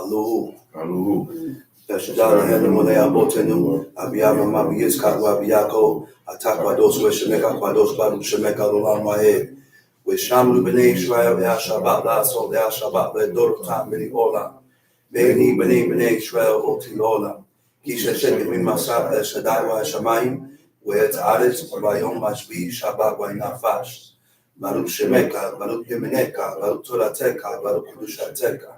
Aluhu. Yashadala Hena Molea Botenu, Abiyama Mabiyis Katwabiyako, Atakwados Weshemeka Kwados Baru Shemeka Lulam Wahe, Weshamlu Bene Israel, Ea Shabbat Lasso, Ea Shabbat Ledorotam Beni Ola, Beni Bene Israel Otilola, Kisha Shekim Masab El Shaddai Wa Shamayim, Wet Aretz, Vayom Mashbi, Shabbat Wa Nafash, Baruch Shemeka, Baruch Yemeneka, Baruch Torateka, Baruch Kedushateka.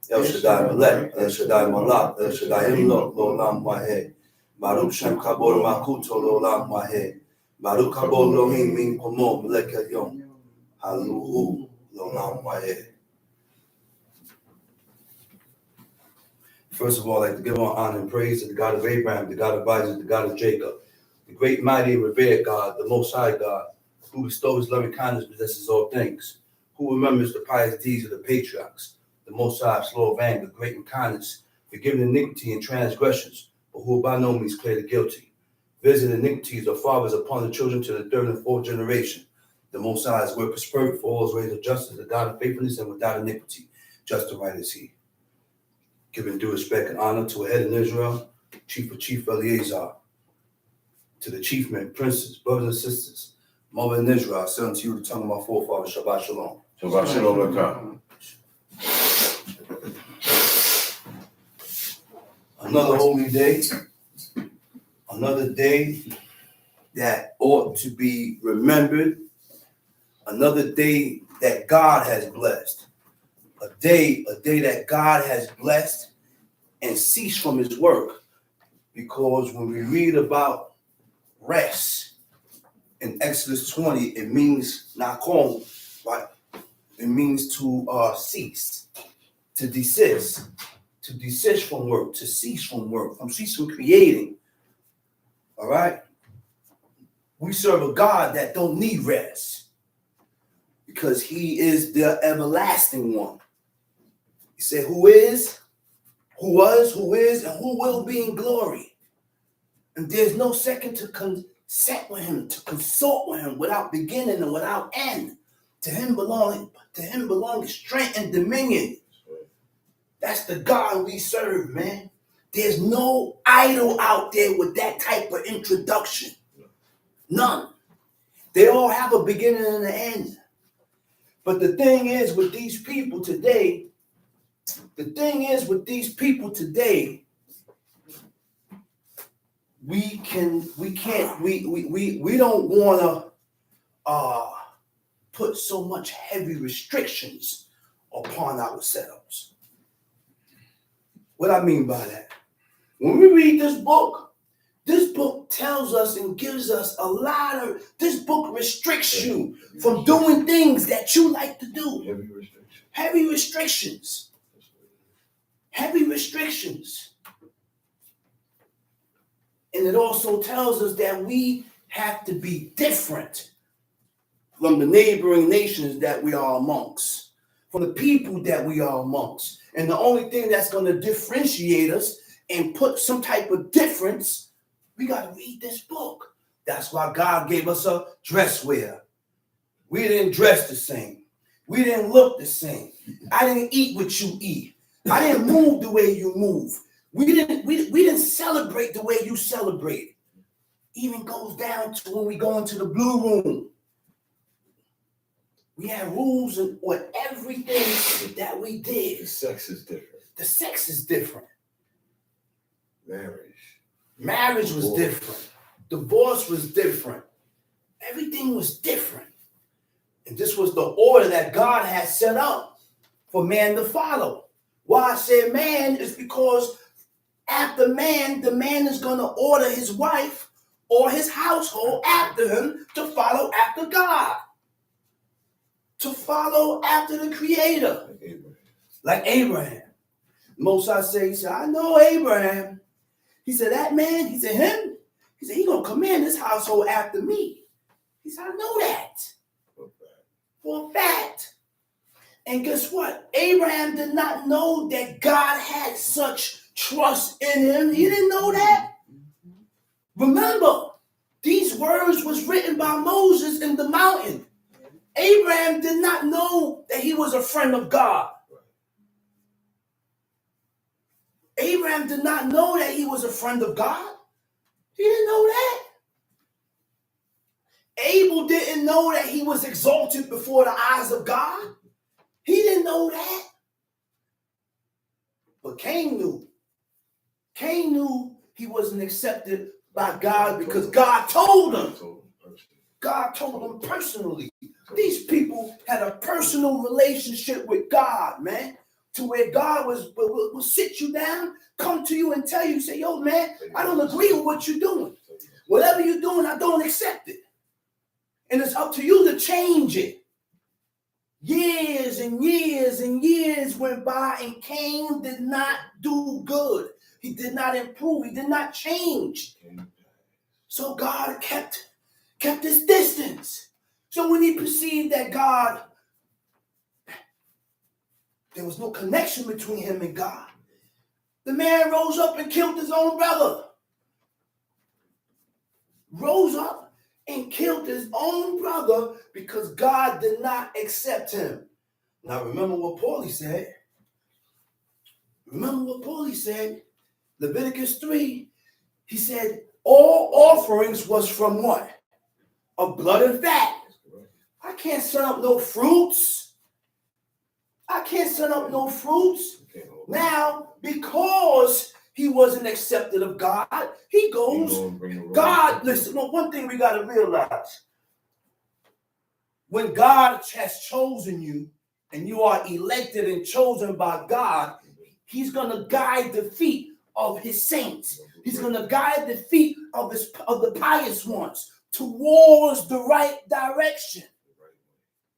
El Shaddai Melech, El Shaddai Malach, El Shaddai Imlok, L'Olam Wahe. Baruch Shem Kabor Makuto, L'Olam Wahe. Baruch Kabor Lohim Min Pomo, Melech Elyon. Haluhu, L'Olam Wahe. First of all, I'd like to give all honor and praise to the God of Abraham, the God of Isaac, the God of Jacob, the great, mighty, and revered God, the Most High God, who bestows loving kindness, possesses all things, who remembers the pious deeds of the patriarchs, the Most High, slow of anger, great in kindness, forgiving iniquity and transgressions, but who by no means clear the guilty. Visit iniquities of fathers upon the children to the third and fourth generation. The Most High's work is perfect for all his ways of justice, the God of faithfulness and without iniquity. Just and right is he. Giving due respect and honor to a head in Israel, Chief of Chief Eleazar, to the chief men, princes, brothers and sisters, mother in Israel, I say unto you the tongue of my forefathers, Shabbat Shalom. Shabbat Shalom. Another holy day, another day that ought to be remembered, another day that God has blessed, a day that God has blessed and ceased from his work, because when we read about rest in Exodus 20, it means nakom, right? It means to cease, to desist. To desist from work, to cease from work, from cease from creating. All right? We serve a God that don't need rest because he is the everlasting one. He said, who is, who was, who is, and who will be in glory. And there's no second to consent with him, to consult with him without beginning and without end. To him belong strength and dominion. That's the God we serve, man. There's no idol out there with that type of introduction. None. They all have a beginning and an end. But the thing is with these people today, we don't want to put so much heavy restrictions upon ourselves. What I mean by that? When we read this book tells us and gives us a lot of, this book restricts you from doing things that you like to do. Heavy restrictions. And it also tells us that we have to be different from the neighboring nations that we are amongst, from the people that we are amongst. And the only thing that's going to differentiate us and put some type of difference, we got to read this book. That's why God gave us a dress wear. We didn't dress the same. We didn't look the same. I didn't eat what you eat. I didn't move the way you move. We didn't celebrate the way you celebrate. Even goes down to when we go into the blue room. We had rules on everything that we did. The sex is different. Marriage was different. Divorce was different. Everything was different. And this was the order that God had set up for man to follow. Why I say man is because after man, the man is going to order his wife or his household after him to follow after God. To follow after the Creator. Like Abraham. Moses said, he said, I know Abraham. He said, that man, he said, him? He said, he's going to command this household after me. He said, I know that. For a fact. And guess what? Abraham did not know that God had such trust in him. He didn't know that. Remember, these words was written by Moses in the mountain. Abraham did not know that he was a friend of God. Abraham did not know that he was a friend of God. He didn't know that. Abel didn't know that he was exalted before the eyes of God. He didn't know that. But Cain knew. Cain knew he wasn't accepted by God because God told him. God told him personally. These people had a personal relationship with God, man, to where God will sit you down, come to you and tell you, say, yo, man, I don't agree with what you're doing. Whatever you're doing, I don't accept it. And it's up to you to change it. Years and years and years went by, and Cain did not do good. He did not improve. He did not change. So God kept his distance. So when he perceived that God, there was no connection between him and God, the man rose up and killed his own brother. Rose up and killed his own brother because God did not accept him. Now remember what Paulie said. Remember what Paulie said. Leviticus 3, he said, all offerings was from what? Of blood and fat. I can't send up no fruits. I can't send up no fruits. Now, because he wasn't accepted of God, he goes, God, listen, one thing we got to realize. When God has chosen you and you are elected and chosen by God, he's going to guide the feet of his saints. He's going to guide the feet of the pious ones towards the right direction,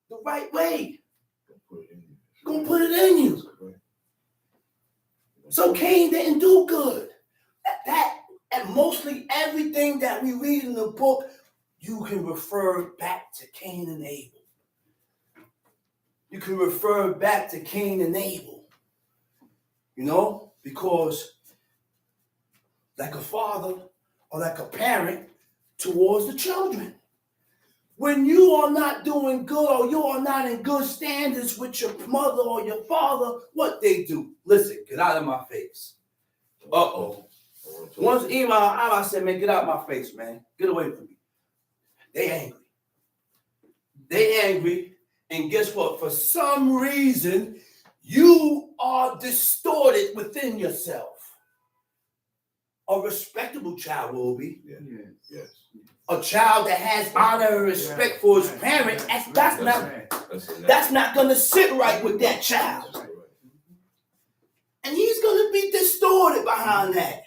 the right way. He's going to put it in you. So Cain didn't do good. And mostly everything that we read in the book, you can refer back to Cain and Abel. You can refer back to Cain and Abel. You know, because like a father or like a parent towards the children. When you are not doing good or you are not in good standards with your mother or your father, what they do? Listen, get out of my face. Uh-oh. Once I said, man, get out of my face, man. Get away from me. They angry. They angry. And guess what? For some reason, you are distorted within yourself. A respectable child will be. Yes. A child that has honor and respect for his parent, that's not going to sit right with that child. And he's going to be distorted behind that.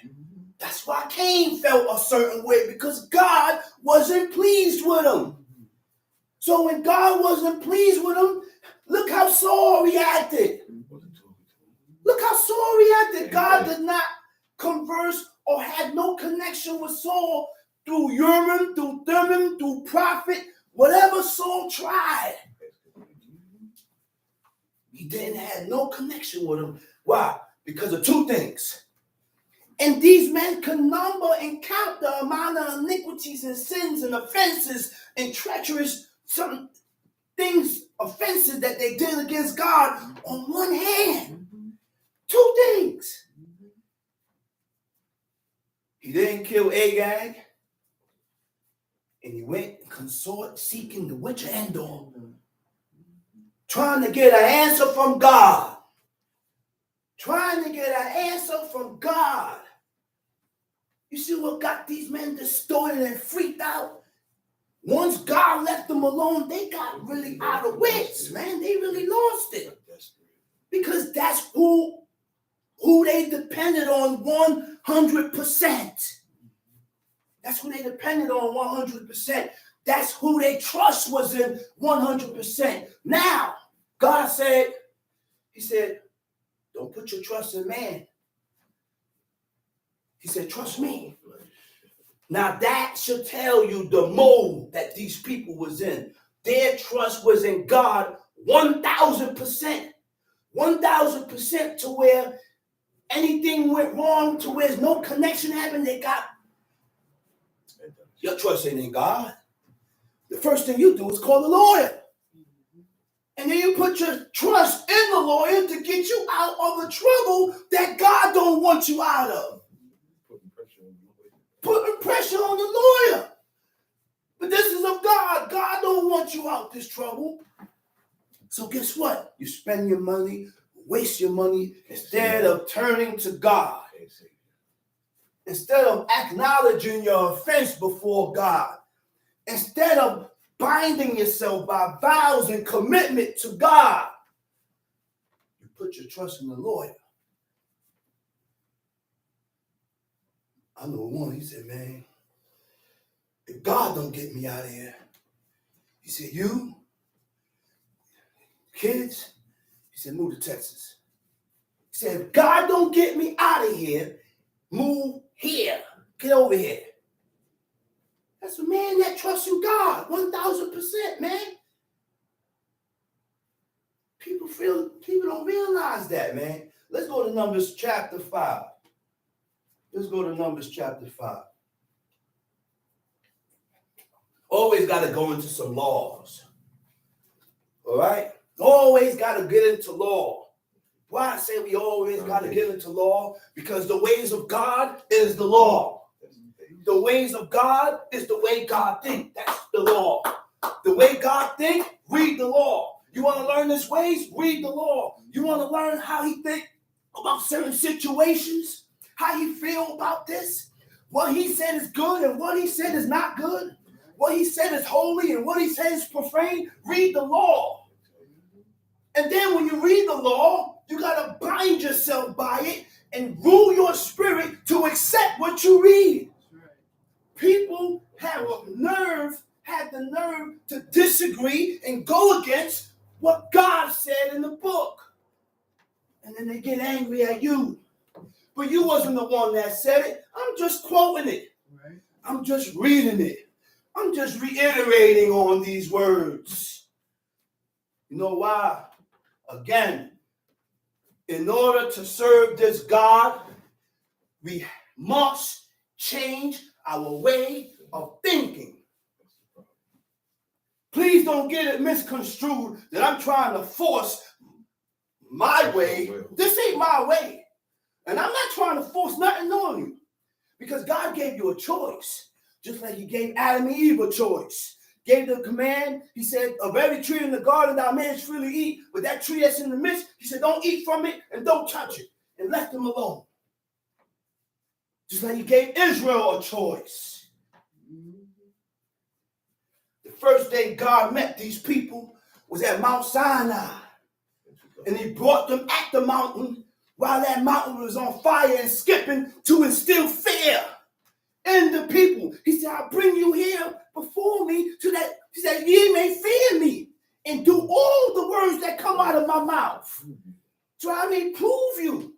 That's why Cain felt a certain way, because God wasn't pleased with him. So when God wasn't pleased with him, look how Saul reacted. Look how Saul reacted. God did not converse or had no connection with Saul through Urim, through Thummim, through prophet, whatever Saul tried. He didn't have no connection with him. Why? Because of two things. And these men can number and count the amount of iniquities and sins and offenses and treacherous some things, offenses that they did against God on one hand. Two things. He didn't kill Agag, and he went and consort seeking the witch Endor, trying to get an answer from God. Trying to get an answer from God. You see what got these men distorted and freaked out? Once God left them alone, they got really out of wits, man. They really lost it. Because that's who they depended on 100%. That's who they depended on 100%. That's who their trust was in 100%. Now, God said, he said, don't put your trust in man. He said, trust me. Now that should tell you the mode that these people was in. Their trust was in God 1,000%. 1,000% to where anything went wrong, to where there's no connection happened, they got, your trust ain't in God. The first thing you do is call a lawyer And then you put your trust in the lawyer to get you out of the trouble that God don't want you out of. Putting pressure on the lawyer. But this is of God. God don't want you out this trouble. So guess what? You spend your money, waste your money, instead of turning to God. Instead of acknowledging your offense before God. Instead of binding yourself by vows and commitment to God. You put your trust in the lawyer. I know one, he said, man, if God don't get me out of here, he said, you, kids, he said, move to Texas. He said, if God don't get me out of here, move here. Get over here. That's a man that trusts in God, 1,000%, man. People don't realize that, man. Let's go to Numbers chapter 5. Let's go to Numbers chapter 5. Always got to go into some laws. All right? Always got to get into law. Why I say we always got to get into law? Because the ways of God is the law. The ways of God is the way God thinks. That's the law. The way God thinks, read the law. You want to learn his ways? Read the law. You want to learn how he thinks about certain situations? How he feel about this? What he said is good and what he said is not good? What he said is holy and what he said is profane? Read the law. And then when you read the law, you got to bind yourself by it and rule your spirit to accept what you read. People had the nerve to disagree and go against what God said in the book. And then they get angry at you. But you wasn't the one that said it. I'm just quoting it. I'm just reading it. I'm just reiterating on these words. You know why? Again, in order to serve this God, we must change our way of thinking. Please don't get it misconstrued that I'm trying to force my way. This ain't my way. And I'm not trying to force nothing on you. Because God gave you a choice. Just like he gave Adam and Eve a choice. Gave the command, he said, of every tree in the garden thou mayest freely eat. But that tree that's in the midst, he said, don't eat from it and don't touch it. And left them alone. Just like he gave Israel a choice. The first day God met these people was at Mount Sinai. And he brought them at the mountain while that mountain was on fire and skipping to instill fear in the people. He said, I bring you here before me so that he said, ye may fear me and do all the words that come out of my mouth. So I may prove you.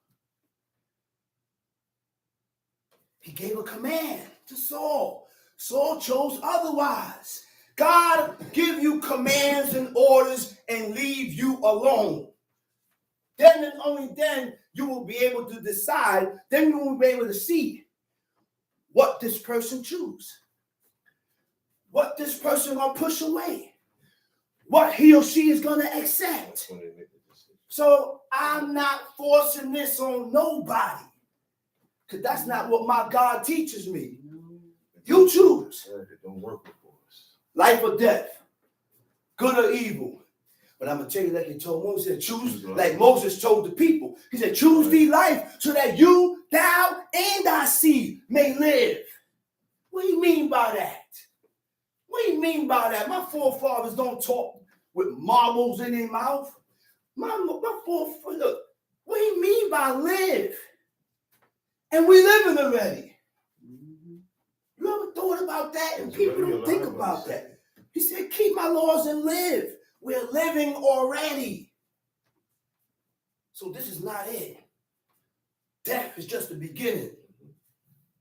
He gave a command to Saul. Saul chose otherwise. God give you commands and orders and leave you alone. Then and only then you will be able to decide. Then you will be able to see what this person choose. What this person gonna push away. What he or she is gonna accept. So I'm not forcing this on nobody. Because that's not what my God teaches me. You choose. It don't work with us. Life or death. Good or evil. But I'm going to tell you like he told Moses. He said, choose like Moses told the people. He said, choose thee life so that you, thou, and thy seed may live. What do you mean by that? What do you mean by that? My forefathers don't talk with marbles in their mouth. My forefathers, look, what do you mean by live? And we living already. You ever thought about that? And people don't think about that. He said, keep my laws and live. We're living already. So this is not it. Death is just the beginning.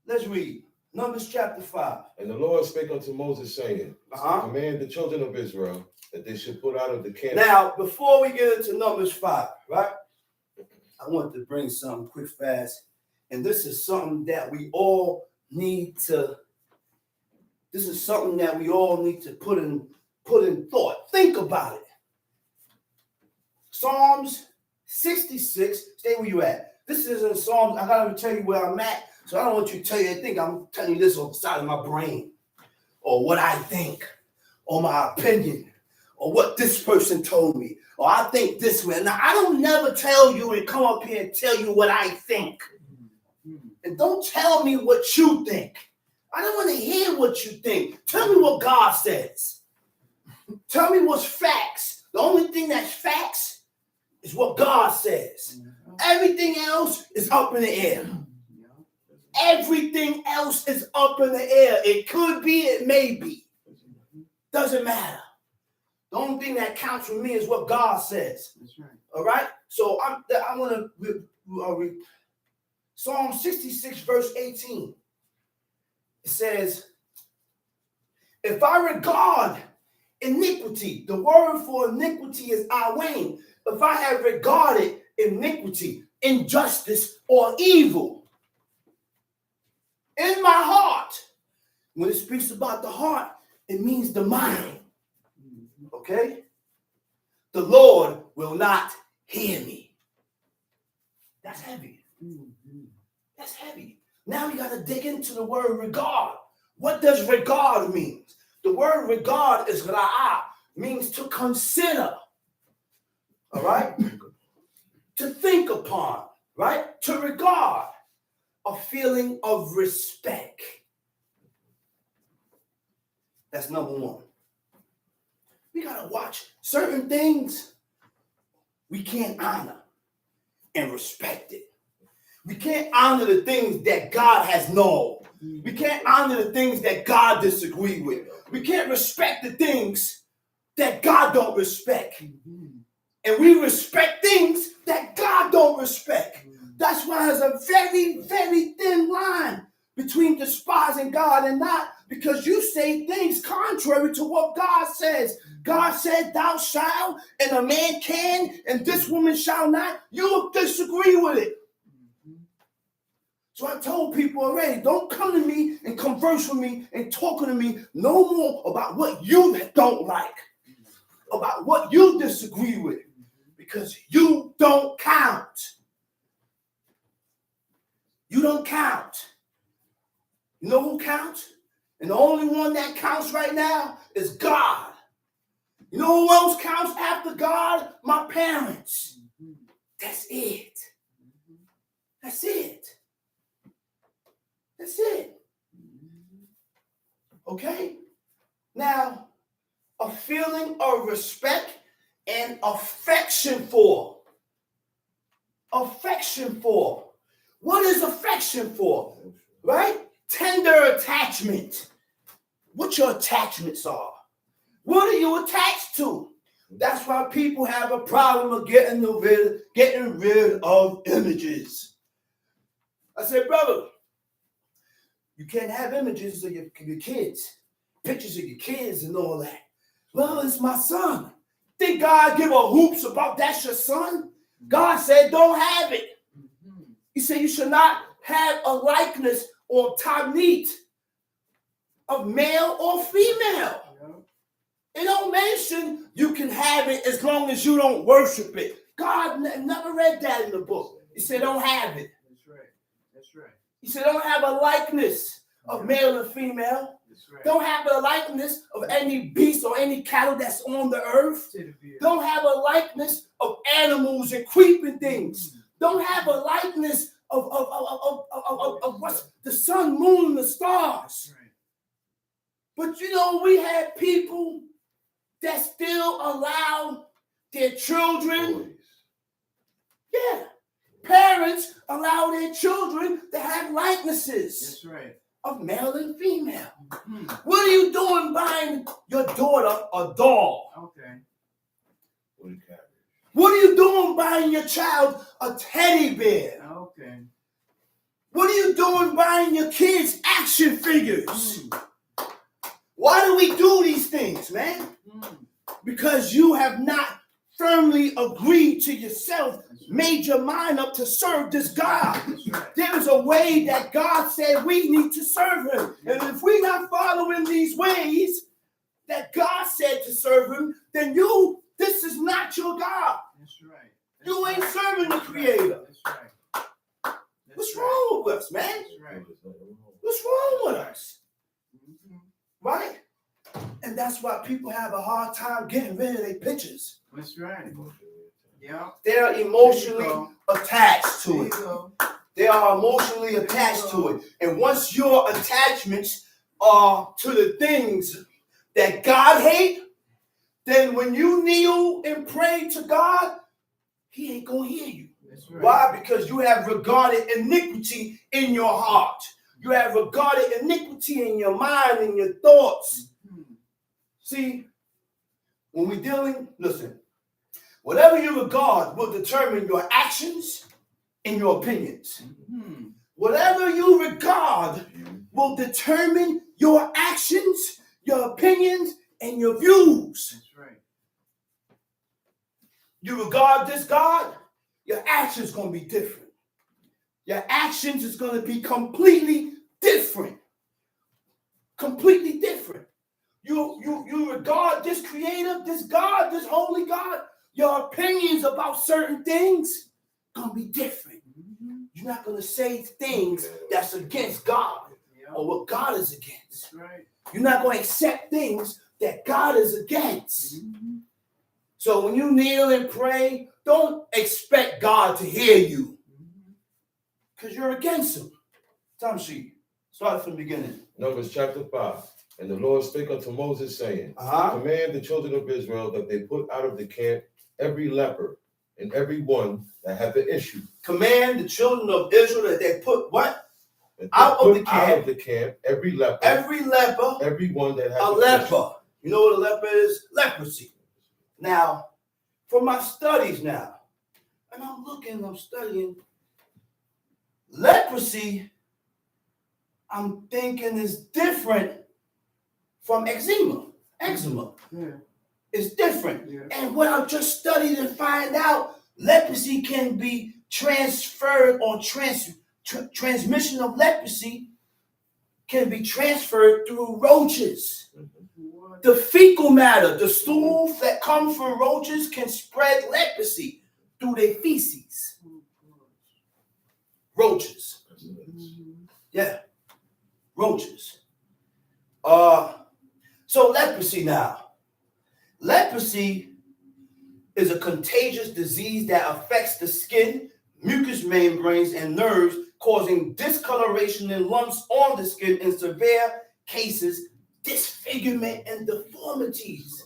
Let's read. Numbers chapter 5. And the Lord spake unto Moses, saying, command the children of Israel that they should put out of the camp. Now, before we get into Numbers 5, right? I want to bring something quick, fast. And this is something that we all need to, put in thought. Think about it. Psalms 66. Stay where you at. This is in Psalms. I gotta tell you where I'm at. So I don't want you to tell you anything. I'm telling you this on the side of my brain, or what I think, or my opinion, or what this person told me, or I think this way. Now I don't never tell you and come up here and tell you what I think. And don't tell me what you think. I don't want to hear what you think. Tell me what God says. Tell me what's facts. The only thing that's facts is what God says. Everything else is up in the air. Everything else is up in the air. It could be, it may be. Doesn't matter. The only thing that counts for me is what God says. That's right. All right? So I want to Psalm 66, verse 18. It says, if I regard iniquity, the word for iniquity is awain. If I have regarded iniquity, injustice, or evil in my heart, when it speaks about the heart, it means the mind. Okay? The Lord will not hear me. That's heavy. That's heavy. Now we got to dig into the word regard. What does regard mean? The word regard is ra'a, means to consider. All right? To think upon, right? To regard. A feeling of respect. That's number one. We got to watch certain things we can't honor and respect it. We can't honor the things that God has known. We can't honor the things that God disagreed with. We can't respect the things that God don't respect. And we respect things that God don't respect. That's why there's a very, very thin line between despising God and not, because you say things contrary to what God says. God said, thou shalt, and a man can, and this woman shall not. You disagree with it. So I told people already, don't come to me and converse with me and talk to me no more about what you don't like, about what you disagree with, because you don't count. You don't count. You know who counts? And the only one that counts right now is God. You know who else counts after God? My parents. That's it. That's it. That's it. Okay? Now, a feeling of respect and affection for. Affection for. What is affection for? Right? Tender attachment. What your attachments are. What are you attached to? That's why people have a problem of getting rid of images. I said, brother, you can't have images of your kids, pictures of your kids and all that. Well, it's my son. Think God give a hoops about that's your son? God said, don't have it. He said you should not have a likeness or tanit of male or female. It don't mention you can have it as long as you don't worship it. God never read that in the book. He said don't have it. That's right. That's right. He said don't have a likeness of male and female. That's right. Don't have a likeness of any beast or any cattle that's on the earth. Don't have a likeness of animals and creeping things. Don't have a likeness of what's the sun, moon, and the stars. Right. But you know, we have people that still allow their children, parents allow their children to have likenesses. That's right. Of male and female. Mm-hmm. What are you doing buying your daughter a doll? Okay. What are you doing buying your child a teddy bear? Okay. What are you doing buying your kids action figures? Why do we do these things, man? Because you have not firmly agreed to yourself, made your mind up to serve this God. Right. There is a way that God said we need to serve him. And if we're not following these ways that God said to serve him, then this is not your God. That's right. You ain't serving the Creator. That's right. What's wrong with us, man? That's right. What's wrong with us? Mm-hmm. Right? And that's why people have a hard time getting rid of their pictures. That's right. Yeah. They're emotionally attached to it. They are emotionally attached to it. And once your attachments are to the things that God hates, then when you kneel and pray to God, He ain't going to hear you. That's right. Why? Because you have regarded iniquity in your heart. You have regarded iniquity in your mind and your thoughts. Mm-hmm. See, when we're dealing, listen, whatever you regard will determine your actions and your opinions. Mm-hmm. Whatever you regard will determine your actions, your opinions, and your views. That's right. You regard this God, your actions going to be different. Your actions is going to be completely different. Completely different. You regard this Creator, this God, this holy God, your opinions about certain things going to be different. Mm-hmm. You're not going to say things that's against God or what God is against. That's right. You're not going to accept things that God is against. Mm-hmm. So when you kneel and pray, don't expect God to hear you because you're against Him. Time sheet. Start from the beginning. Numbers chapter 5. And the Lord spake unto Moses, saying, Command the children of Israel that they put out of the camp every leper and every one that hath an issue. Command the children of Israel that they put what? Out of the camp. Every leper. Every leper. Every one that hath a leper. Issue. You know what a leper is? Leprosy. Now, for my studies now, and I'm studying, leprosy, I'm thinking is different from eczema. Yeah. It's different. Yeah. And what I've just studied and find out, leprosy can be transferred or transmission of leprosy can be transferred through roaches. What? The fecal matter, the stool that comes from roaches can spread leprosy through their feces. Roaches. Yeah. Roaches. So leprosy now. Leprosy is a contagious disease that affects the skin, mucous membranes, and nerves, causing discoloration and lumps on the skin, in severe cases, disfigurement and deformities.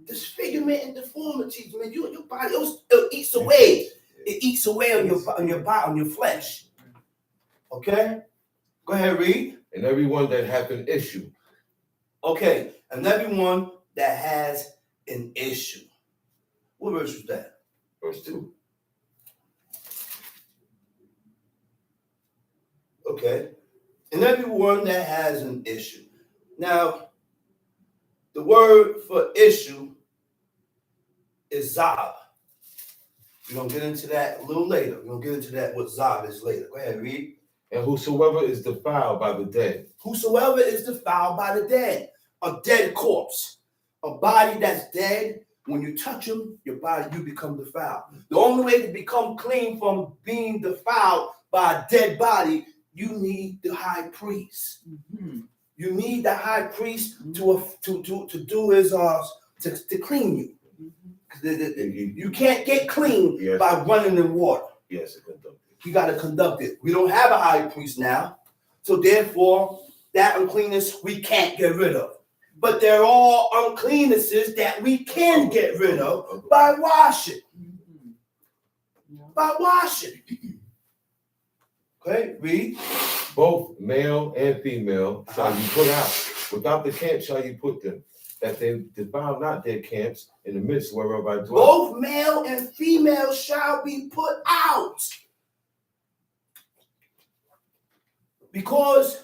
Disfigurement and deformities, man. Your body it eats away. It eats away on your body, on your flesh. Okay? Go ahead, read. And everyone that hath an issue. Okay, and everyone that has an issue. What verse was that? Verse 2. Okay. And everyone that has an issue. Now, the word for issue is Zab. We're going to get into that a little later. We're going to get into that, what Zab is later. Go ahead, read. And whosoever is defiled by the dead. Whosoever is defiled by the dead. A dead corpse. A body that's dead. When you touch them, your body, you become defiled. The only way to become clean from being defiled by a dead body, you need the high priest. Mm-hmm. You need the high priest to do his to clean you. Mm-hmm. You can't get clean by running in water. Yes, it conducted. You got to conduct it. We don't have a high priest now, so therefore that uncleanness we can't get rid of. But there are uncleannesses that we can get rid of by washing. By washing. Okay, read. Both male and female shall you put out. Without the camp shall you put them, that they defile not their camps in the midst whereof I dwell. Both male and female shall be put out. Because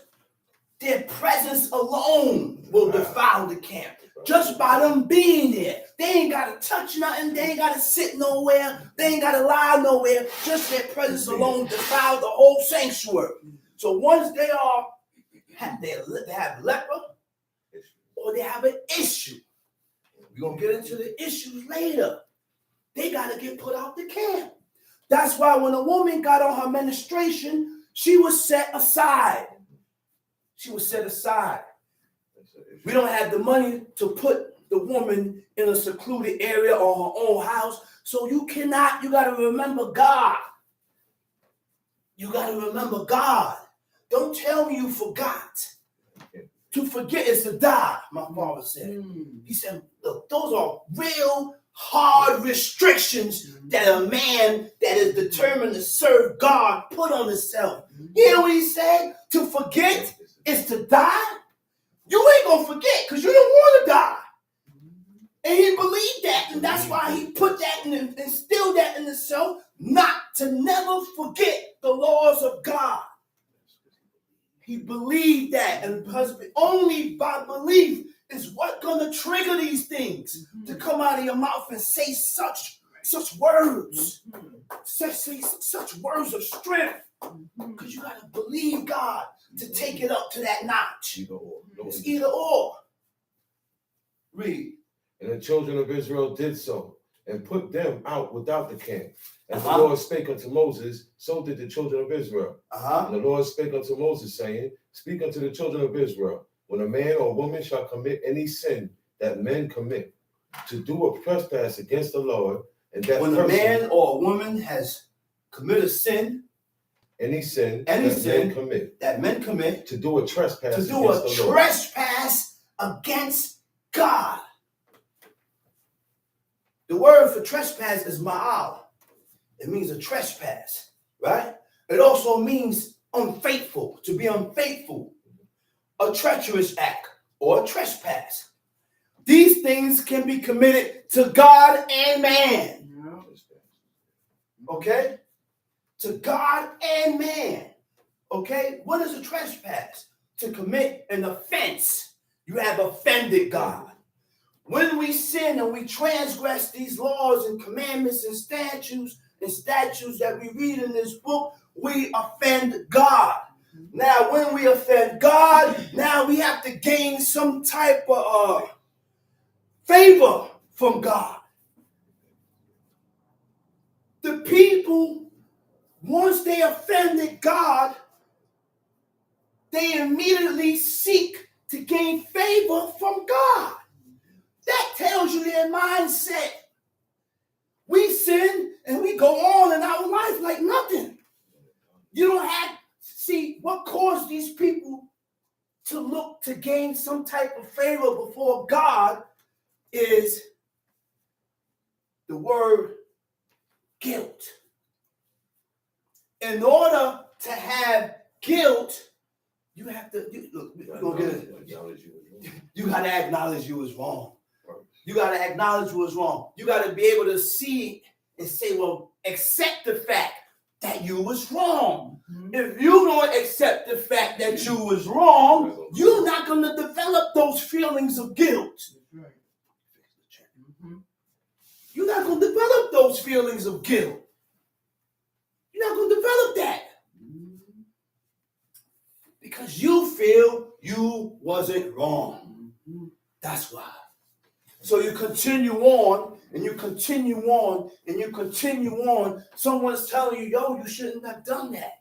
their presence alone will defile the camp. Just by them being there. They ain't got to touch nothing. They ain't got to sit nowhere. They ain't got to lie nowhere. Just their presence alone defile the whole sanctuary. So once they have leper or they have an issue. We're going to get into the issues later. they got to get put out the camp. That's why when a woman got on her menstruation, she was set aside. She was set aside. We don't have the money to put the woman in a secluded area or her own house. So you got to remember God. You got to remember God. Don't tell me you forgot. To forget is to die, my father said. He said, look, those are real hard restrictions that a man that is determined to serve God put on himself. You know what he said? To forget is to die. You ain't going to forget because you don't want to die. And he believed that, and that's why he put that and instilled that in himself, not to never forget the laws of God. He believed that, and only by belief is what gonna trigger these things to come out of your mouth and say such words, such words of strength, because you gotta believe God to take it up to that notch. It's either or. Read. And the children of Israel did so, and put them out without the camp. As the Lord spake unto Moses, so did the children of Israel. And the Lord spake unto Moses, saying, speak unto the children of Israel, when a man or woman shall commit any sin that men commit, to do a trespass against the Lord, and that when a man or a woman has committed sin, any sin that men commit, to do a trespass against God. The word for trespass is ma'al. It means a trespass, right? It also means unfaithful, to be unfaithful, a treacherous act, or a trespass. These things can be committed to God and man. Okay? To God and man. Okay? What is a trespass? To commit an offense. You have offended God. When we sin and we transgress these laws and commandments and statutes that we read in this book, we offend God. Now, when we offend God, now we have to gain some type of favor from God. The people, once they offended God, they immediately seek to gain favor from God. That tells you their mindset. We sin and we go on in our life like nothing. You don't have, see, what caused these people to look to gain some type of favor before God is the word guilt. In order to have guilt, you have to, you got to acknowledge you was wrong. You got to acknowledge what was wrong. You got to be able to see and say, well, accept the fact that you was wrong. If you don't accept the fact that you was wrong, you're not going to develop those feelings of guilt. You're not going to develop those feelings of guilt. You're not going to develop that. Because you feel you wasn't wrong. That's why. So you continue on, and you continue on, and you continue on. Someone's telling you, yo, you shouldn't have done that.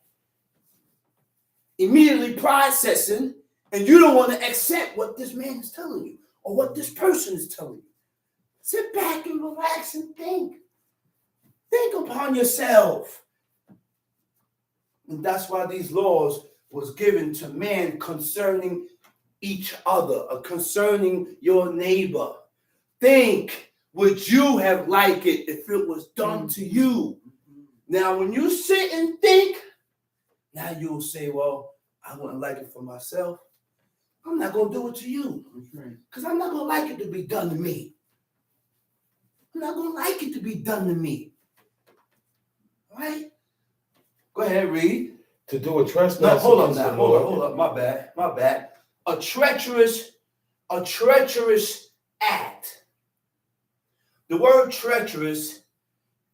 Immediately processing, and you don't want to accept what this man is telling you, or what this person is telling you. Sit back and relax and think. Think upon yourself. And that's why these laws was given to man concerning each other, or concerning your neighbor. Think, would you have liked it if it was done to you? Now, when you sit and think, now you'll say, well, I wouldn't like it for myself. I'm not going to do it to you. Because I'm not going to like it to be done to me. I'm not going to like it to be done to me. All right? Go ahead, read. To do a trespass. No, hold up. My bad. A treacherous act. The word treacherous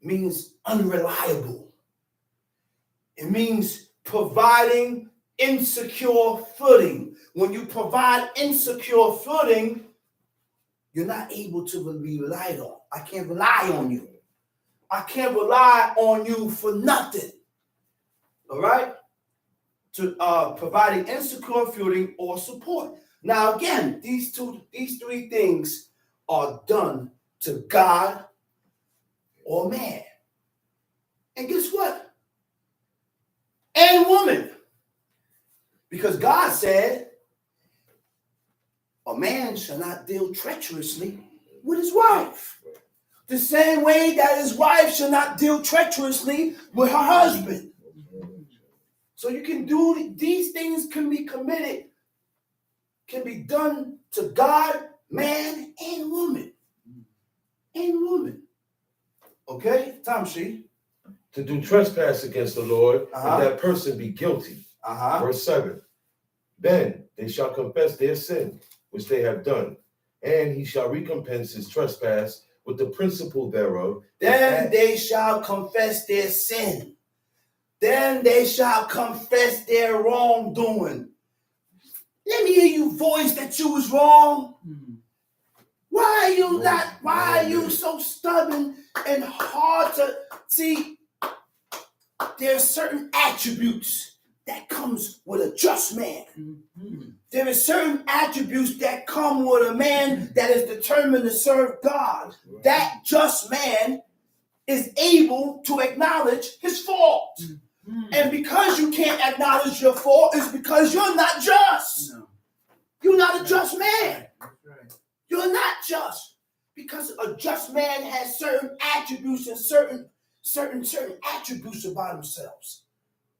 means unreliable. It means providing insecure footing. When you provide insecure footing, you're not able to be relied on. I can't rely on you. I can't rely on you for nothing. All right? To providing insecure feeling or support. Now again, these three things are done to God or man. And guess what? And woman. Because God said, a man shall not deal treacherously with his wife. The same way that his wife shall not deal treacherously with her husband. So you can do, these things can be committed, can be done to God, man, and woman. And woman. Okay? Tamshi. To do trespass against the Lord, if that person be guilty. Verse 7. Then they shall confess their sin, which they have done, and he shall recompense his trespass with the principal thereof. Then they shall confess their sin. Then they shall confess their wrongdoing. Let me hear you voice that you was wrong. Why are you not? Why are you so stubborn and hard to see? There are certain attributes that comes with a just man. There are certain attributes that come with a man that is determined to serve God. That just man is able to acknowledge his fault. And because you can't acknowledge your fault, is because you're not just. No. You're not a just man. Right. You're not just. Because a just man has certain attributes and certain attributes about themselves.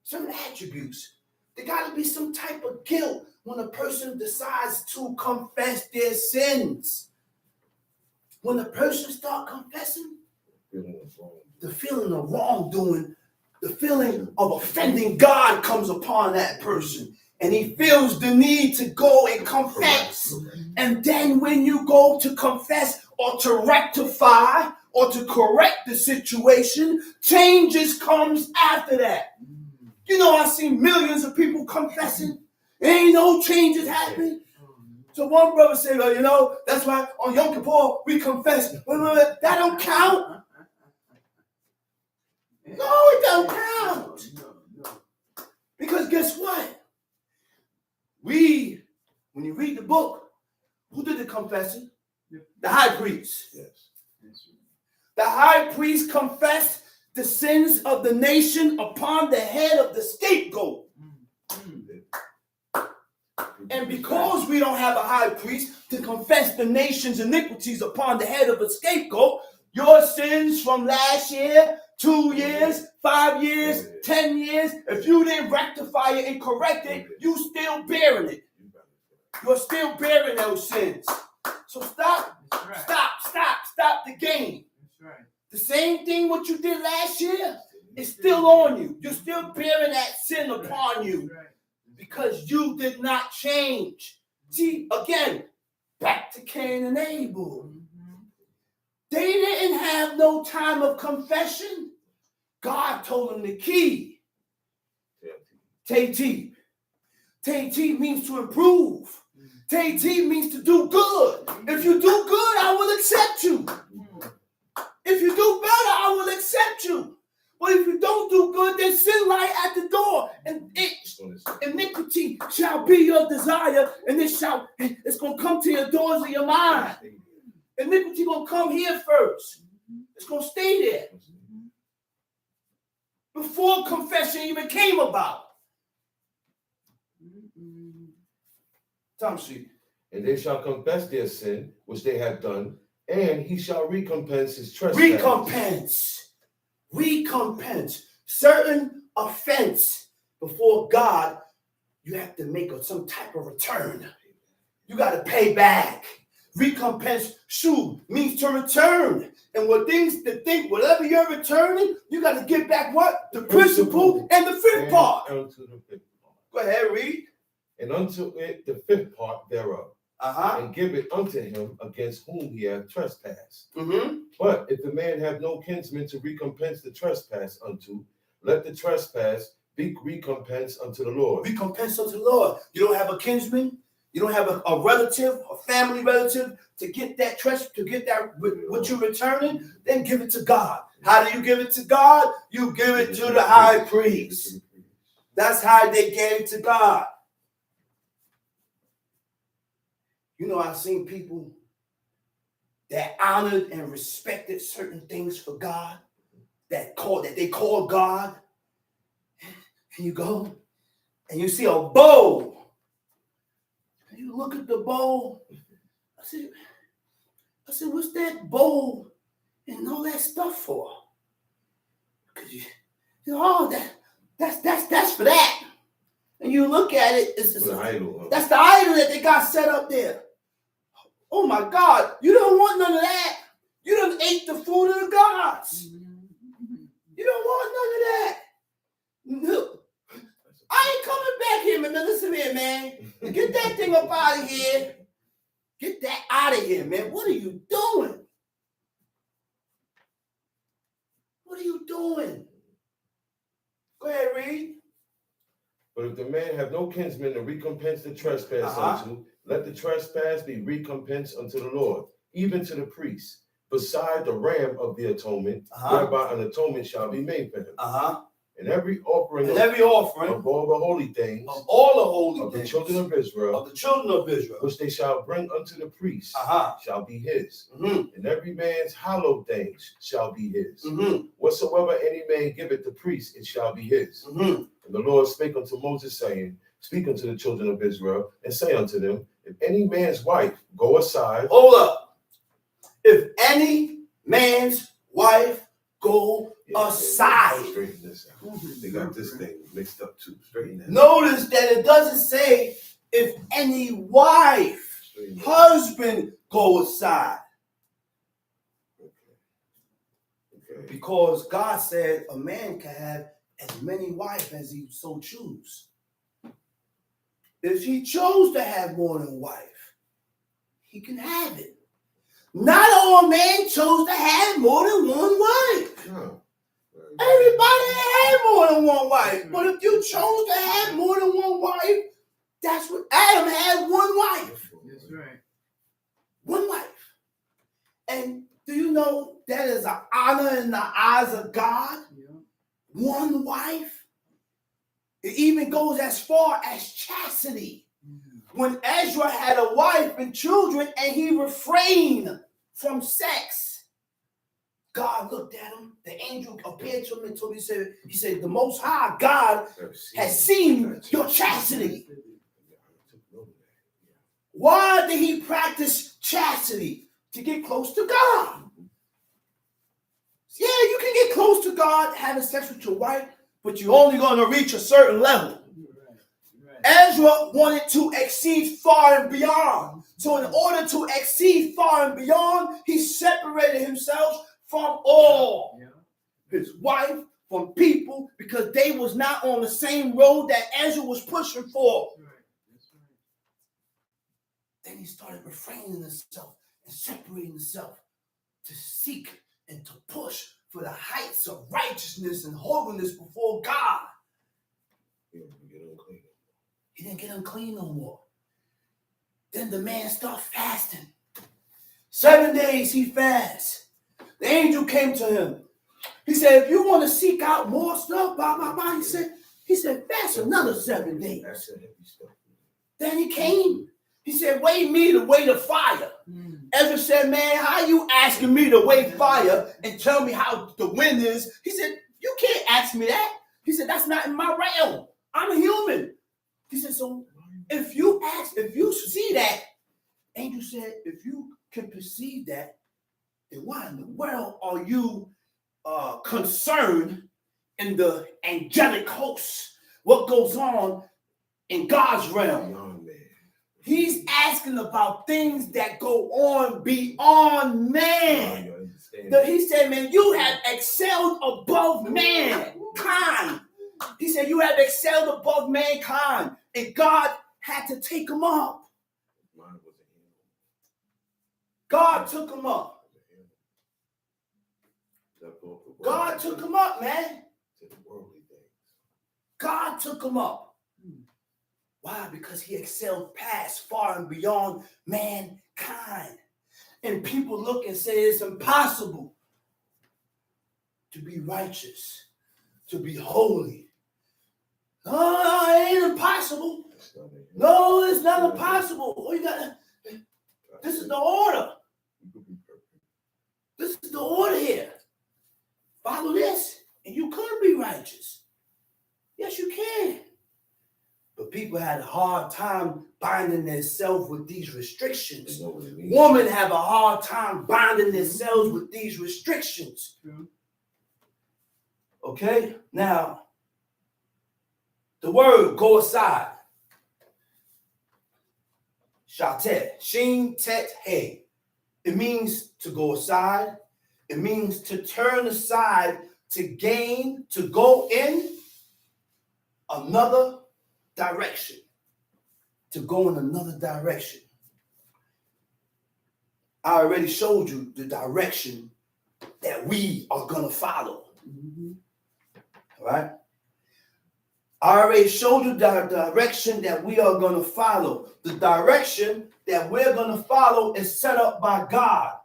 Certain attributes. There got to be some type of guilt when a person decides to confess their sins. When a person starts confessing, the feeling of wrongdoing, the feeling of offending God comes upon that person. And he feels the need to go and confess. And then when you go to confess or to rectify or to correct the situation, changes comes after that. You know, I've seen millions of people confessing. Ain't no changes happening. So one brother said, well, you know, that's why on Yom Kippur we confess. That don't count. No, it don't count. Because guess what? When you read the book, who did the confessing? The high priest. Yes. The high priest confessed the sins of the nation upon the head of the scapegoat. And because we don't have a high priest to confess the nation's iniquities upon the head of a scapegoat, your sins from last year, 2 years, 5 years, 10 years, if you didn't rectify it and correct it, you still bearing it. You're still bearing those sins. So stop the game. The same thing what you did last year is still on you. You're still bearing that sin upon you because you did not change. See, again, back to Cain and Abel. They didn't have no time of confession. God told them the key. Tetiv. Tetiv means to improve. Tetiv means to do good. If you do good, I will accept you. If you do better, I will accept you. But if you don't do good, then sin lie at the door. And iniquity shall be your desire. And it's going to come to your doors of your mind. Iniquity going to come here first. It's going to stay there. Before confession even came about. Tamshi. And they shall confess their sin, which they have done, and he shall recompense his trespass. Recompense. Certain offense before God, you have to make some type of return. You got to pay back. Recompense, shu, means to return. And whatever you're returning, you got to give back what? The principal and the fifth part. Go ahead, read. And unto it the fifth part thereof. And give it unto him against whom he hath trespassed. But if the man have no kinsman to recompense the trespass unto, let the trespass be recompense unto the Lord. Recompense unto the Lord. You don't have a kinsman? You don't have a relative, a family relative to get that treasure, to get that what you're returning, then give it to God. How do you give it to God? You give it to the high priest. That's how they gave to God. You know, I've seen people that honored and respected certain things for God, that they call God. And you go and you see a bowl. And you look at the bowl. I said, what's that bowl and all that stuff for? Because you know, oh, that's for that. And you look at it, it's the idol. That's the idol that they got set up there. Oh my God, you don't want none of that. You done ate the food of the gods. You don't want none of that. No. I ain't coming back here, man. Listen here, man. Get that thing up out of here. Get that out of here, man. What are you doing? What are you doing? Go ahead, read. But if the man have no kinsman to recompense the trespass unto, let the trespass be recompensed unto the Lord, even to the priest, beside the ram of the atonement, whereby an atonement shall be made for him. And every offering of all the holy things of the children of Israel, which they shall bring unto the priest, shall be his. And every man's hallowed things shall be his. Whatsoever any man giveth the priest, it shall be his. And the Lord spake unto Moses, saying, speak unto the children of Israel, and say unto them, if any man's wife go aside. Hold up. If any man's wife go aside. Straighten this out. They got this thing mixed up too. Straighten that. Notice that it doesn't say if any wife, husband go aside. Okay. Because God said a man can have as many wives as he so choose. If he chose to have more than one wife, he can have it. Not all men chose to have more than one wife. No. Everybody had more than one wife. But if you chose to have more than one wife, that's what Adam had, one wife. That's right. One wife. And do you know that is an honor in the eyes of God? Yeah. One wife. It even goes as far as chastity. When Ezra had a wife and children and he refrained from sex, God looked at him. The angel appeared to him and told him, he said, the Most High God has seen your chastity. Why did he practice chastity? To get close to God. Yeah, you can get close to God having sex with your wife, but you're only going to reach a certain level. Ezra wanted to exceed far and beyond. So in order to exceed far and beyond, he separated himself from all. His wife, from people, because they was not on the same road that Ezra was pushing for. Then he started refraining himself and separating himself to seek and to push for the heights of righteousness and holiness before God. He didn't get unclean no more. Then the man started fasting. 7 days he fasts. The angel came to him. He said, if you want to seek out more stuff, blah, blah, blah, he said, fast another 7 days. Then he came. He said, wait me to wait a fire. Ezra said, man, how you asking me to wait fire and tell me how the wind is? He said, you can't ask me that. He said, that's not in my realm. I'm a human. He said, so if you see that, angel said, if you can perceive that, then why in the world are you concerned in the angelic hosts? What goes on in God's realm? He's asking about things that go on beyond man. He said, man, you have excelled above mankind. He said, you have excelled above mankind. And God had to take him up. God took him up. God took him up, man. God took him up. Why? Because he excelled past, far and beyond mankind. And people look and say it's impossible to be righteous, to be holy. No, it ain't impossible. No, it's not impossible. All you got, this is the order. This is the order here. Follow this, and you could be righteous. Yes, you can. But people had a hard time binding themselves with these restrictions. Women have a hard time binding themselves with these restrictions. Okay? Now, the word go aside. Shatet. Shin tet he. It means to go aside. It means to turn aside, to gain, to go in another direction. To go in another direction. I already showed you the direction that we are going to follow. All right? I already showed you the direction that we are going to follow. The direction that we're going to follow is set up by God.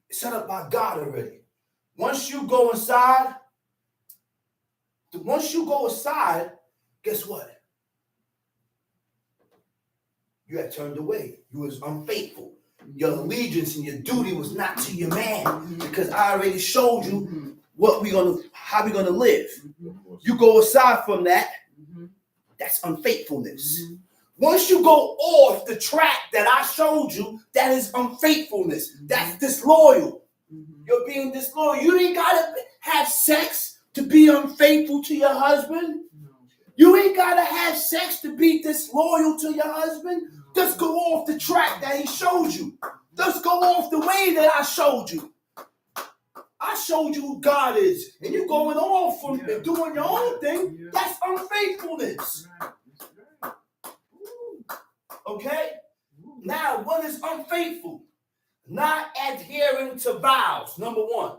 It's set up by God already. Once you go aside, guess what? You had turned away. You was unfaithful. Your allegiance and your duty was not to your man, because I already showed you how we're gonna live. You go aside from that, that's unfaithfulness. Once you go off the track that I showed you, that is unfaithfulness. That's disloyal. You're being disloyal. You ain't gotta have sex to be unfaithful to your husband. You ain't gotta have sex to be disloyal to your husband. Just go off the track that he showed you. Just go off the way that I showed you. I showed you who God is, and you going off from and doing your own thing. That's unfaithfulness. Okay? Now, what is unfaithful? Not adhering to vows. Number one.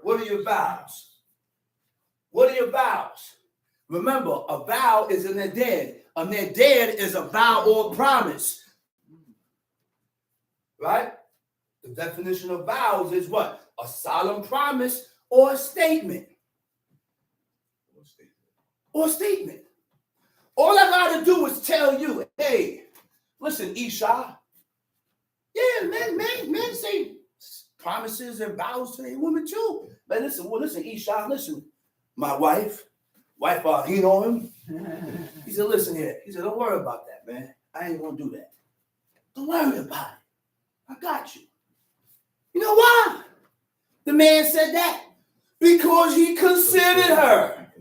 What are your vows? What are your vows? Remember, a vow is an neder. A neder is a vow or a promise. Right? The definition of vows is what? A solemn promise or a statement. Or a statement. All I gotta do is tell you, hey, listen, Isha. Yeah, men say promises and vows to their women too. But listen, Isha, listen. My wife, he know him. He said, listen here. He said, don't worry about that, man. I ain't gonna do that. Don't worry about it. I got you. You know why? The man said that because he considered her.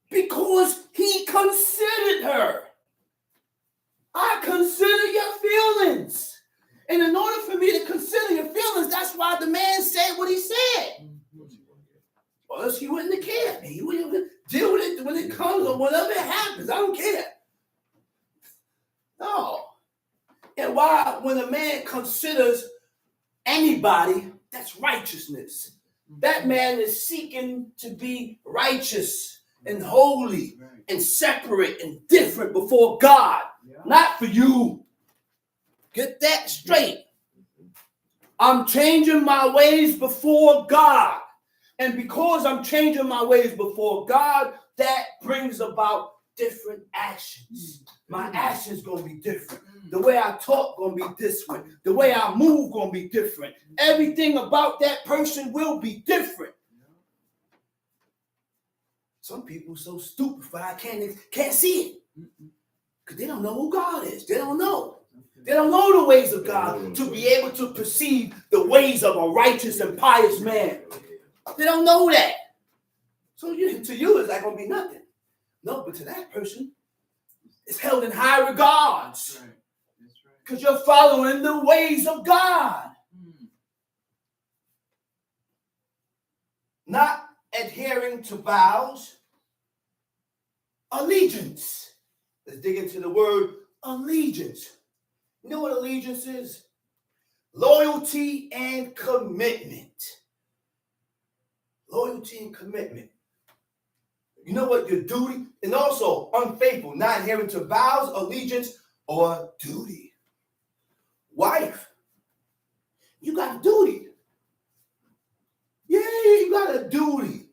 Because he considered her. I consider your feelings. And in order for me to consider your feelings, that's why the man said what he said. Or else he wouldn't have cared. He wouldn't deal with it when it comes or whatever it happens. I don't care. No. And why, when a man considers anybody, that's righteousness. That man is seeking to be righteous and holy and separate and different before God, not for you. Get that straight. I'm changing my ways before God. And because I'm changing my ways before God, that brings about different actions. My actions going to be different. The way I talk going to be different. The way I move going to be different. Everything about that person will be different. Some people so stupefied can't see it. Because they don't know who God is. They don't know. They don't know the ways of God to be able to perceive the ways of a righteous and pious man. They don't know that. So to you, it's not going to be nothing. No, but to that person, it's held in high regards. Because you're following the ways of God. Not adhering to vows. Allegiance. Let's dig into the word allegiance. You know what allegiance is? Loyalty and commitment. Loyalty and commitment. You know what? Your duty. And also unfaithful, not adhering to vows, allegiance, or duty. Wife, you got a duty. Yeah, you got a duty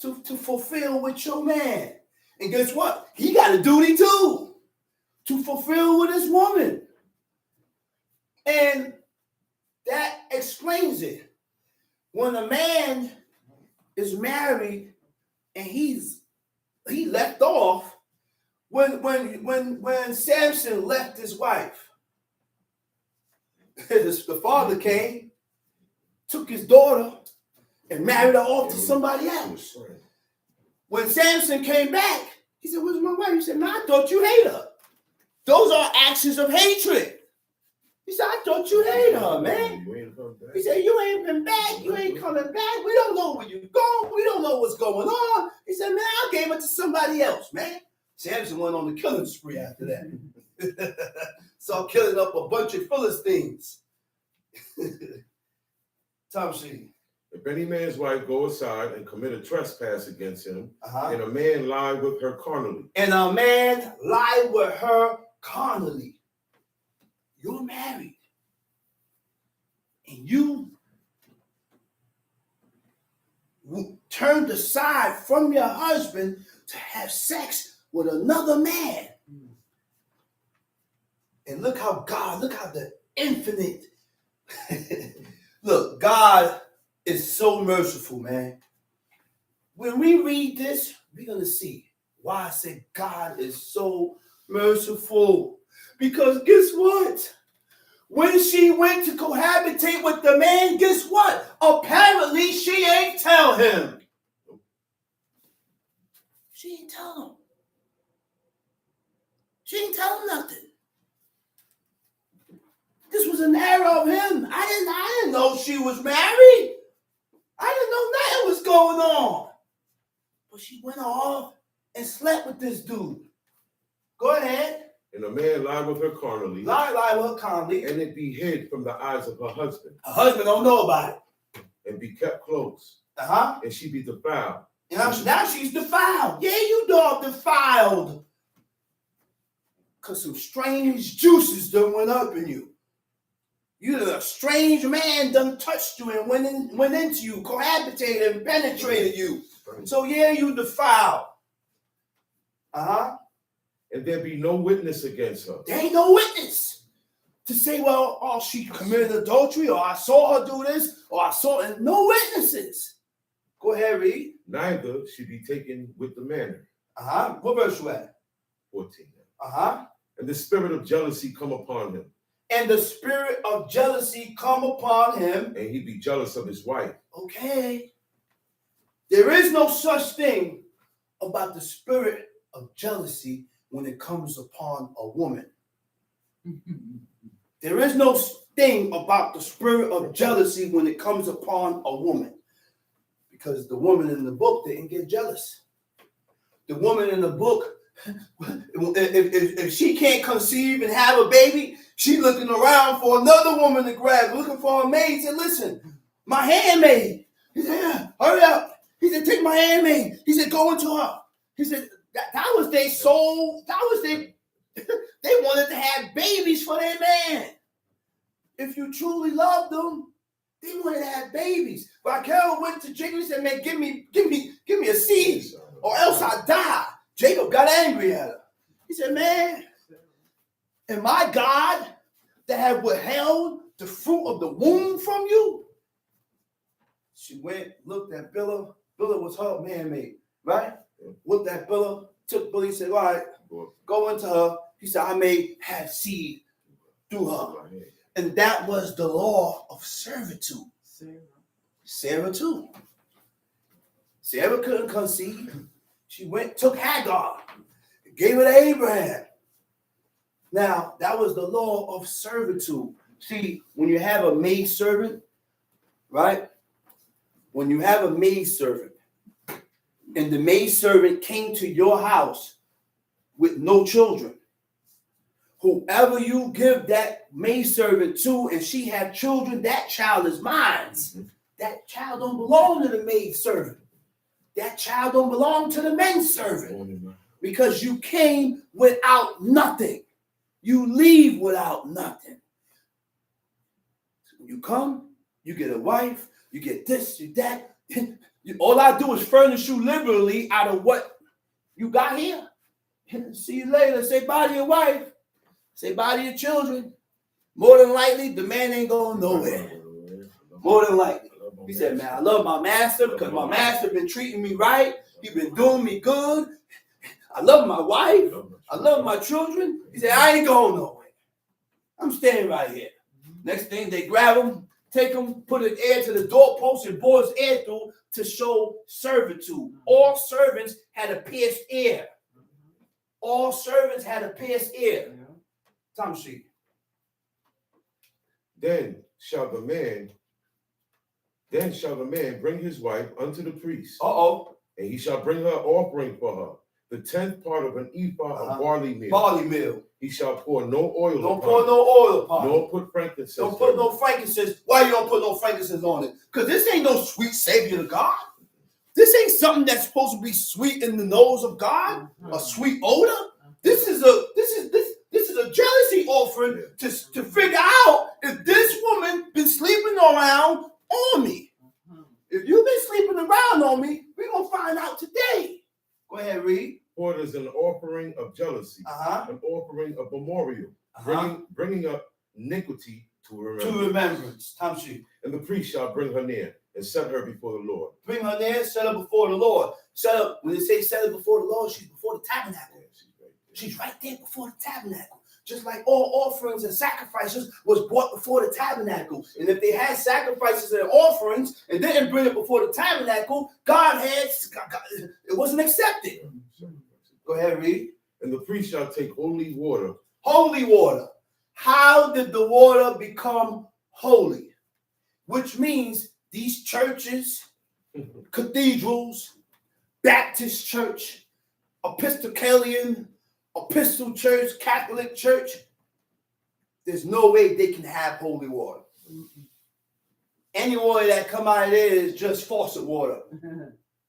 to fulfill with your man. And guess what? He got a duty too to fulfill with his woman. And that explains it. When a man is married and he left off, when Samson left his wife, the father came, took his daughter, and married her off to somebody else. When Samson came back, he said, "Where's my wife?" He said, "Man, I thought you hate her." Those are actions of hatred. He said, "I thought you hate her, man." He said, "You ain't been back. You ain't coming back. We don't know where you go. We don't know what's going on." He said, "Man, I gave it to somebody else, man." Samson went on the killing spree after that. So killing up a bunch of Philistines. Tom C. If any man's wife go aside and commit a trespass against him, and a man lie with her carnally. And a man lie with her carnally. You're married. And you turned aside from your husband to have sex with another man. And look how the infinite, look, God is so merciful, man. When we read this, we're going to see why I say God is so merciful. Because guess what? When she went to cohabitate with the man, guess what? Apparently she ain't tell him. She ain't tell him. She ain't tell him nothing. This was an error of him. I didn't know she was married. I didn't know nothing was going on. But she went off and slept with this dude. Go ahead. And a man lie with her carnally. Lie with her carnally. And it be hid from the eyes of her husband. Her husband don't know about it. And be kept close. And she be defiled. Now she's defiled. Yeah, you dog defiled. Because some strange juices done went up in you. A strange man done touched you and went into you, cohabitated and penetrated you. So yeah, you defiled. And there be no witness against her. There ain't no witness to say, well, oh, she committed adultery, or I saw her do this, or I saw it. No witnesses. Go ahead, read. Neither she be taken with the manner. What verse you at? 14. And the spirit of jealousy come upon him. And the spirit of jealousy come upon him. And he be jealous of his wife. Okay. There is no such thing about the spirit of jealousy when it comes upon a woman. There is no thing about the spirit of jealousy when it comes upon a woman. Because the woman in the book didn't get jealous. The woman in the book, if she can't conceive and have a baby, she's looking around for another woman to grab, looking for a maid. He said, listen, my handmaid. He said, yeah, hurry up. He said, take my handmaid. He said, go into her. He said, that was their soul. That was their, they wanted to have babies for their man. If you truly loved them, they wanted to have babies. Raquel went to Jacob and said, man, give me a seed or else I die. Jacob got angry at her. He said, man, am I God that have withheld the fruit of the womb from you? She went, looked at Bilhah. Bilhah was her handmaid, right? Looked at Bilhah, took Bilhah, he said, all right, go into her. He said, I may have seed through her. And that was the law of servitude. Sarah too. Sarah couldn't conceive. She went, took Hagar, gave it to Abraham. Now, that was the law of servitude. See, when you have a maidservant, right? When you have a maidservant, and the maidservant came to your house with no children, whoever you give that maidservant to and she had children, that child is mine. That child don't belong to the maidservant. that child don't belong to the manservant because you came without nothing. You leave without nothing. When you come, you get a wife, you get this, you that. All I do is furnish you liberally out of what you got here. See you later. Say bye to your wife. Say bye to your children. More than likely, the man ain't going nowhere. More than likely. He said, man, I love my master because my master been treating me right. He been doing me good. I love my wife. I love my children. He said, I ain't going nowhere. I'm staying right here. Next thing, they grab him, take him, put an ear to the doorpost and bore his ear through to show servitude. All servants had a pierced ear. All servants had a pierced ear. Tom sheet. Then shall the man bring his wife unto the priest. And he shall bring her offering for her, the 10th part of an ephah of barley meal. Barley meal. He shall pour no oil Don't upon pour it. no oil upon it. Nor put frankincense. Don't put no frankincense. Why you don't put no frankincense on it? Because this ain't no sweet savior to God. This ain't something that's supposed to be sweet in the nose of God. A sweet odor. This is a jealousy offering to figure out if this woman been sleeping around on me. If you've been sleeping around on me, we're gonna find out today. Go ahead, read. For it is an offering of jealousy, an offering of memorial, bringing up iniquity to remembrance. To remembrance. Time sheet. And the priest shall bring her near and set her before the Lord. Bring her near, set her before the Lord. Set her, when they say set her before the Lord, she's before the tabernacle. She's right there before the tabernacle. Just like all offerings and sacrifices was brought before the tabernacle. And if they had sacrifices and offerings and didn't bring it before the tabernacle, it wasn't accepted. Go ahead, read. And the priest shall take holy water. Holy water. How did the water become holy? Which means these churches, cathedrals, Baptist church, Episcopalian, Episcopal church, Catholic church, there's no way they can have holy water. Any water that come out of there is just faucet water.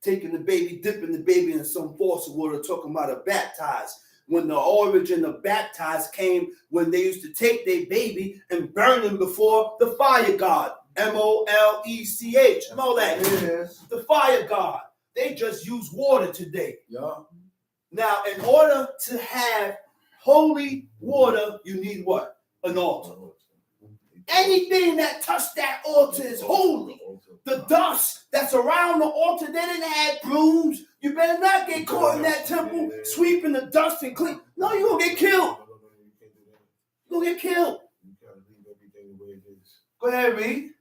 Taking the baby, dipping the baby in some faucet water, talking about a baptized. When the origin of baptized came when they used to take their baby and burn them before the fire god. M-O-L-E-C-H. Know that? Yes. The fire god. They just use water today. Yeah. Now, in order to have holy water, you need what? An altar. Anything that touched that altar is holy. The dust that's around the altar, they didn't have brooms. You better not get caught in that temple sweeping the dust and clean. No, you're going to get killed. You're going to get killed. You gotta leave everything the way it is. Go ahead, read.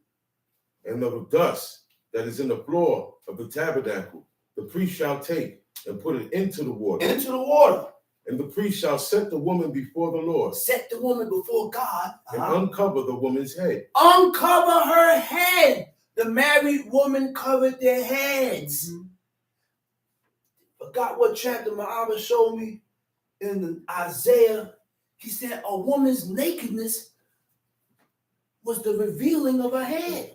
And of the dust that is in the floor of the tabernacle, the priest shall take and put it into the water. Into the water. And the priest shall set the woman before the Lord. Set the woman before God. And uncover the woman's head. Uncover her head. The married woman covered their heads. Forgot what chapter Ma'ara showed me in Isaiah. He said a woman's nakedness was the revealing of her head.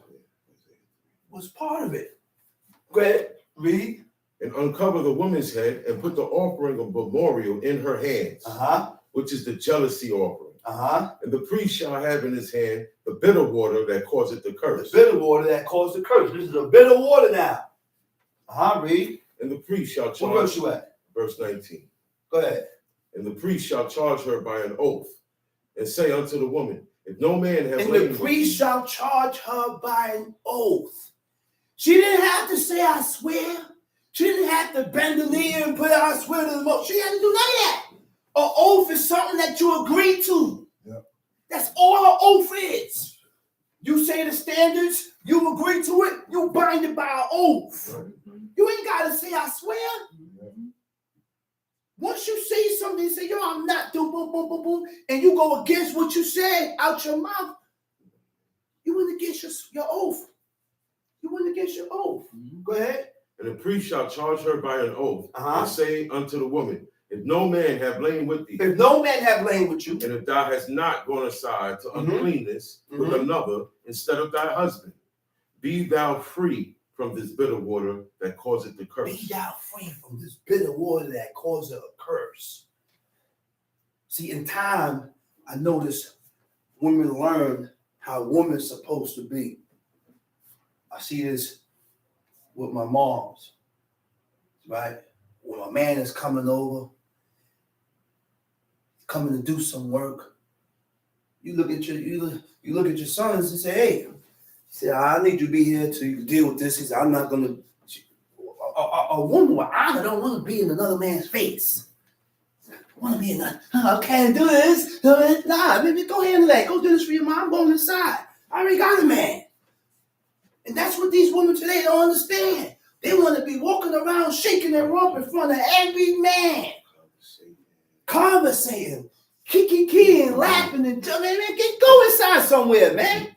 Was part of it. Go ahead, read. And uncover the woman's head and put the offering of memorial in her hands, which is the jealousy offering. And the priest shall have in his hand the bitter water that causeth the curse. The bitter water that caused the curse. This is a bitter water now. Read. And the priest shall charge. What verse you at? Verse 19. Go ahead. And the priest shall charge her by an oath and say unto the woman, if no man have and the priest shall charge her by an oath. She didn't have to say, I swear. She didn't have to bend the knee and put I swear to the most. She had to do none of that. An oath is something that you agree to. Yep. That's all an oath is. You say the standards, you agree to it, you bind it by an oath. Right. You ain't got to say, I swear. Mm-hmm. Once you say something, you say, yo, I'm not doing boom, boom, boom, boom, and you go against what you said out your mouth, you went against your oath. You went against your oath. Mm-hmm. Go ahead. And the priest shall charge her by an oath and say unto the woman, if no man have lain with thee. If no man have lain with you. And if thou hast not gone aside to uncleanness with another instead of thy husband, be thou free from this bitter water that causeth the curse. Be thou free from this bitter water that causeth a curse. See, in time, I noticed women learn how women's supposed to be. I see this with my moms, right? When a man is coming over, coming to do some work, you look at your sons and say, "Hey," say, "I need you to be here to deal with this." He said, "I'm not gonna." A woman with honor don't want to be in another man's face. Want to be in a, "I can't do this. Nah, baby, go handle that. Go do this for your mom. I'm going inside. I already got a man." And that's what these women today don't understand. They want to be walking around shaking their rump in front of every man. Conversating, kicking, laughing, and man, go inside somewhere, man.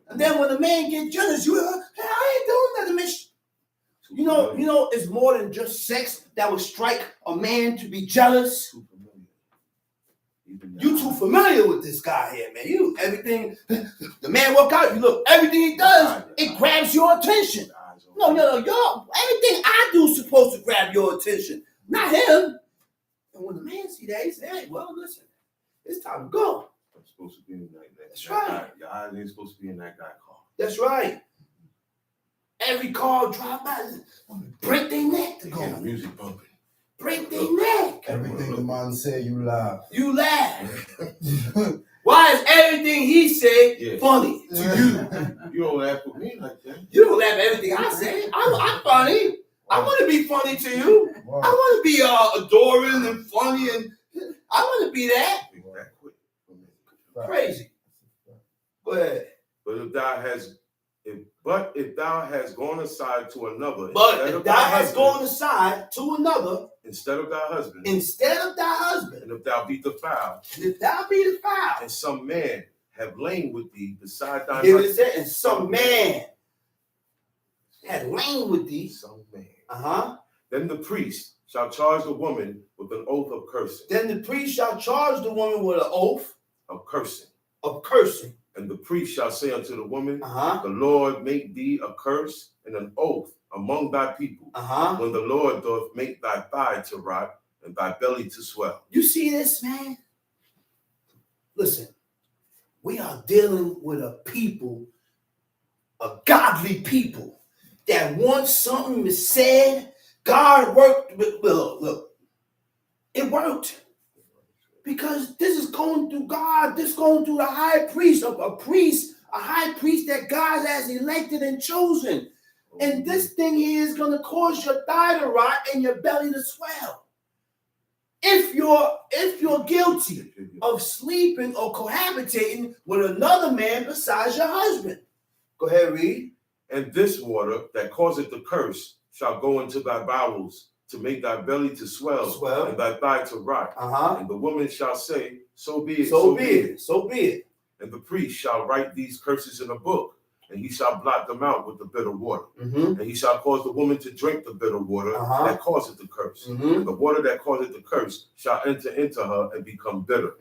And then when the man gets jealous, hey, I ain't doing nothing, man. You know, it's more than just sex that would strike a man to be jealous. You too familiar with this guy here, man. You everything, the man walk out, you look, everything he does, it grabs your attention. No, y'all, everything I do is supposed to grab your attention, not him. And when the man see that, he say, "Hey, well, listen, it's time to go." I'm supposed to be in that. That's right. Guy. Your eyes ain't supposed to be in that guy's car. That's right. Every car drive by, break their neck to go. Yeah, music bumping. Break their neck. Everything the man say, you laugh. You laugh. Why is everything he said funny to you? You don't laugh with me like that. You don't laugh at everything I say. I'm funny. I want to be funny to you. Wow. I want to be adoring and funny, and I want to be that. Crazy. Go ahead. But if thou hast gone aside to another, instead of thy husband, and if thou be defiled, and some man have lain with thee beside thy husband, and some man had lain with thee, some man. Then the priest shall charge the woman with an oath of cursing. Then the priest shall charge the woman with an oath of cursing. And the priest shall say unto the woman, the Lord make thee a curse and an oath among thy people, when the Lord doth make thy thigh to rot and thy belly to swell. You see this, man? Listen, we are dealing with a people, a godly people, that once something is said, God worked with, look, it worked. Because this is going through God, this is going through the high priest, a high priest that God has elected and chosen. And this thing here is going to cause your thigh to rot and your belly to swell. If you're guilty of sleeping or cohabitating with another man besides your husband. Go ahead, read. And this water that causeth the curse shall go into thy bowels, to make thy belly to swell. And thy thigh to rot. And the woman shall say, so be it. So be it. And the priest shall write these curses in a book, and he shall blot them out with the bitter water. And he shall cause the woman to drink the bitter water that causeth the curse. And the water that causeth the curse shall enter into her and become bitter.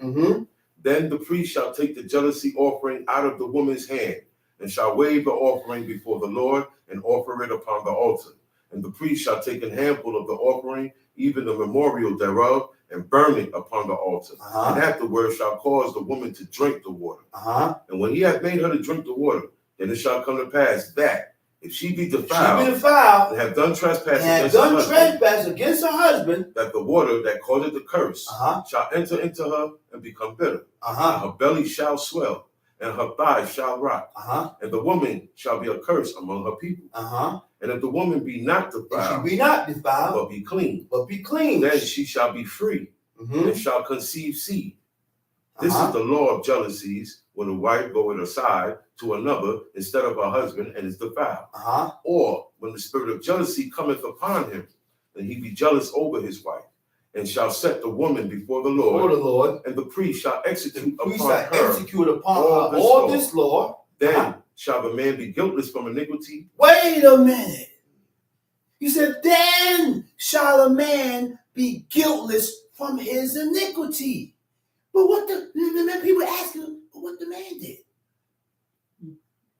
Then the priest shall take the jealousy offering out of the woman's hand, and shall wave the offering before the Lord, and offer it upon the altar. And the priest shall take a handful of the offering, even the memorial thereof, and burn it upon the altar. And afterward shall cause the woman to drink the water. And when he hath made her to drink the water, then it shall come to pass that if she be defiled, and have done trespass against her husband, that the water that causeth the curse shall enter into her and become bitter. And her belly shall swell, and her thighs shall rot, and the woman shall be a curse among her people. And if the woman be not defiled, but be clean, then she shall be free, and shall conceive seed. This is the law of jealousies, when a wife goeth aside to another instead of her husband and is defiled. Or when the spirit of jealousy cometh upon him, then he be jealous over his wife, and shall set the woman before the Lord, and the priest shall execute upon her all this law. Then shall the man be guiltless from iniquity. Wait a minute. You said, then shall a man be guiltless from his iniquity. But what the people asking what the man did?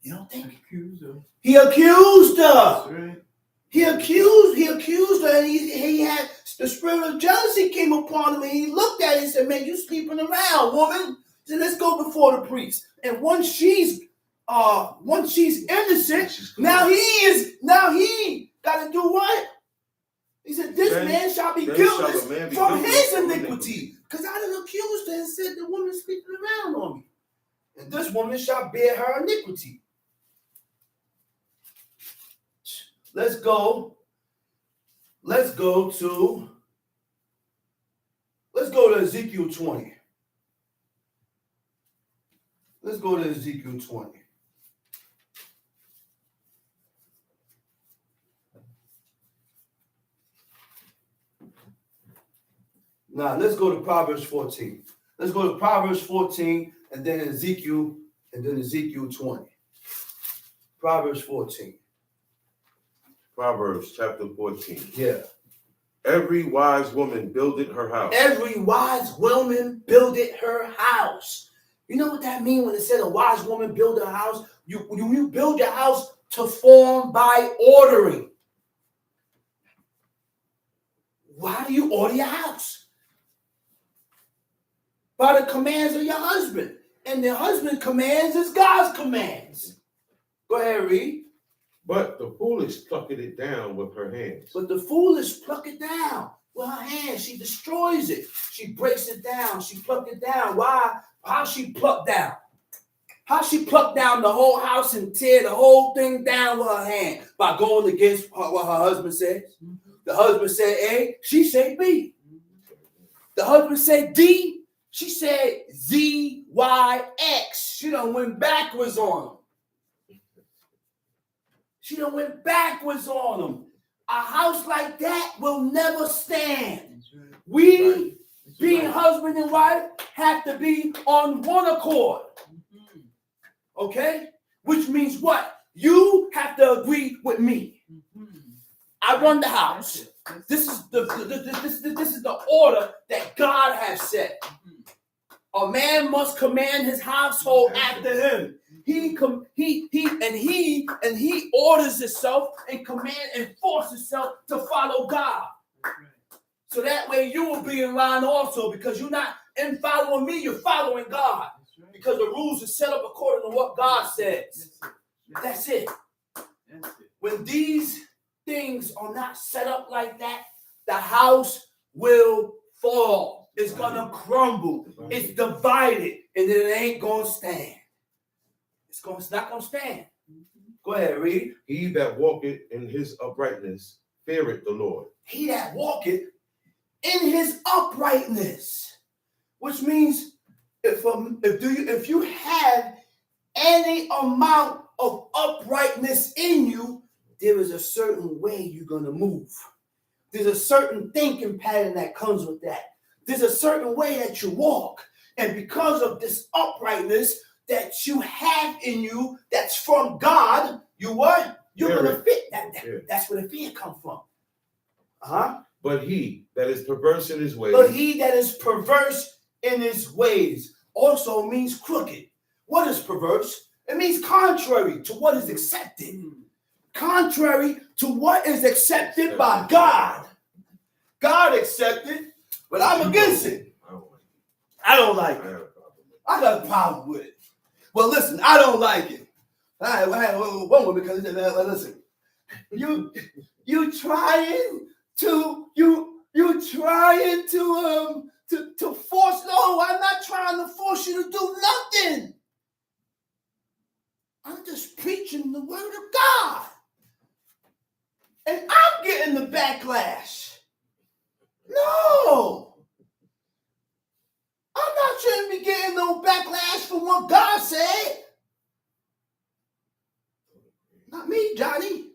You don't think? Accused her. He accused her. That's right. He accused her, and he had the spirit of jealousy came upon him, and he looked at it and said, "Man, you sleeping around, woman. So let's go before the priest." And once she's innocent, now he got to do what? He said, "This man shall be guiltless from his iniquity." Because I done accused her and said the woman sleeping around on me. And this woman shall bear her iniquity. Let's go to Ezekiel 20. Let's go to Ezekiel 20. Now, let's go to Proverbs 14. Let's go to Proverbs 14 and then Ezekiel 20. Proverbs 14. Proverbs chapter 14. Yeah. Every wise woman builded her house. Every wise woman builded her house. You know what that means when it said a wise woman build her house? You build your house to form by ordering. Why do you order your house? By the commands of your husband. And the husband's commands is God's commands. Go ahead, read. But the foolish plucketh it down with her hands. But the foolish pluck it down with her hands. She destroys it. She breaks it down. She plucked it down. Why? How she plucked down? How she plucked down the whole house and tear the whole thing down with her hand? By going against what her husband says. The husband said A, she said B. The husband said D, she said Z, Y, X. She done went backwards on him. A house like that will never stand. We, being husband and wife, have to be on one accord. Okay? Which means what? You have to agree with me. I run the house. This is the order that God has set. A man must command his household after him. He orders himself and command and force himself to follow God. So that way you will be in line also, because you're not in following me, you're following God. Because the rules are set up according to what God says. That's it. When these things are not set up like that, the house will fall. It's gonna crumble. It's divided, and it ain't gonna stand. It's not gonna stand. Go ahead, read. He that walketh in his uprightness feareth the Lord. He that walketh in his uprightness, which means if you have any amount of uprightness in you, there is a certain way you're gonna move. There's a certain thinking pattern that comes with that. There's a certain way that you walk, and because of this uprightness that you have in you, that's from God, you're gonna fit that. That's where the fear comes from. But he that is perverse in his ways. Also means crooked. What is perverse? It means contrary to what is accepted. Contrary to what is accepted by God. God accepted, but I'm against it. I don't like it. I got a problem with it. Well, listen, I don't like it. I had one woman because listen, you trying to force. No, I'm not trying to force you to do nothing. I'm just preaching the word of God. And I'm getting the backlash. No. I'm not trying to be getting no backlash from what God said. Not me, Johnny.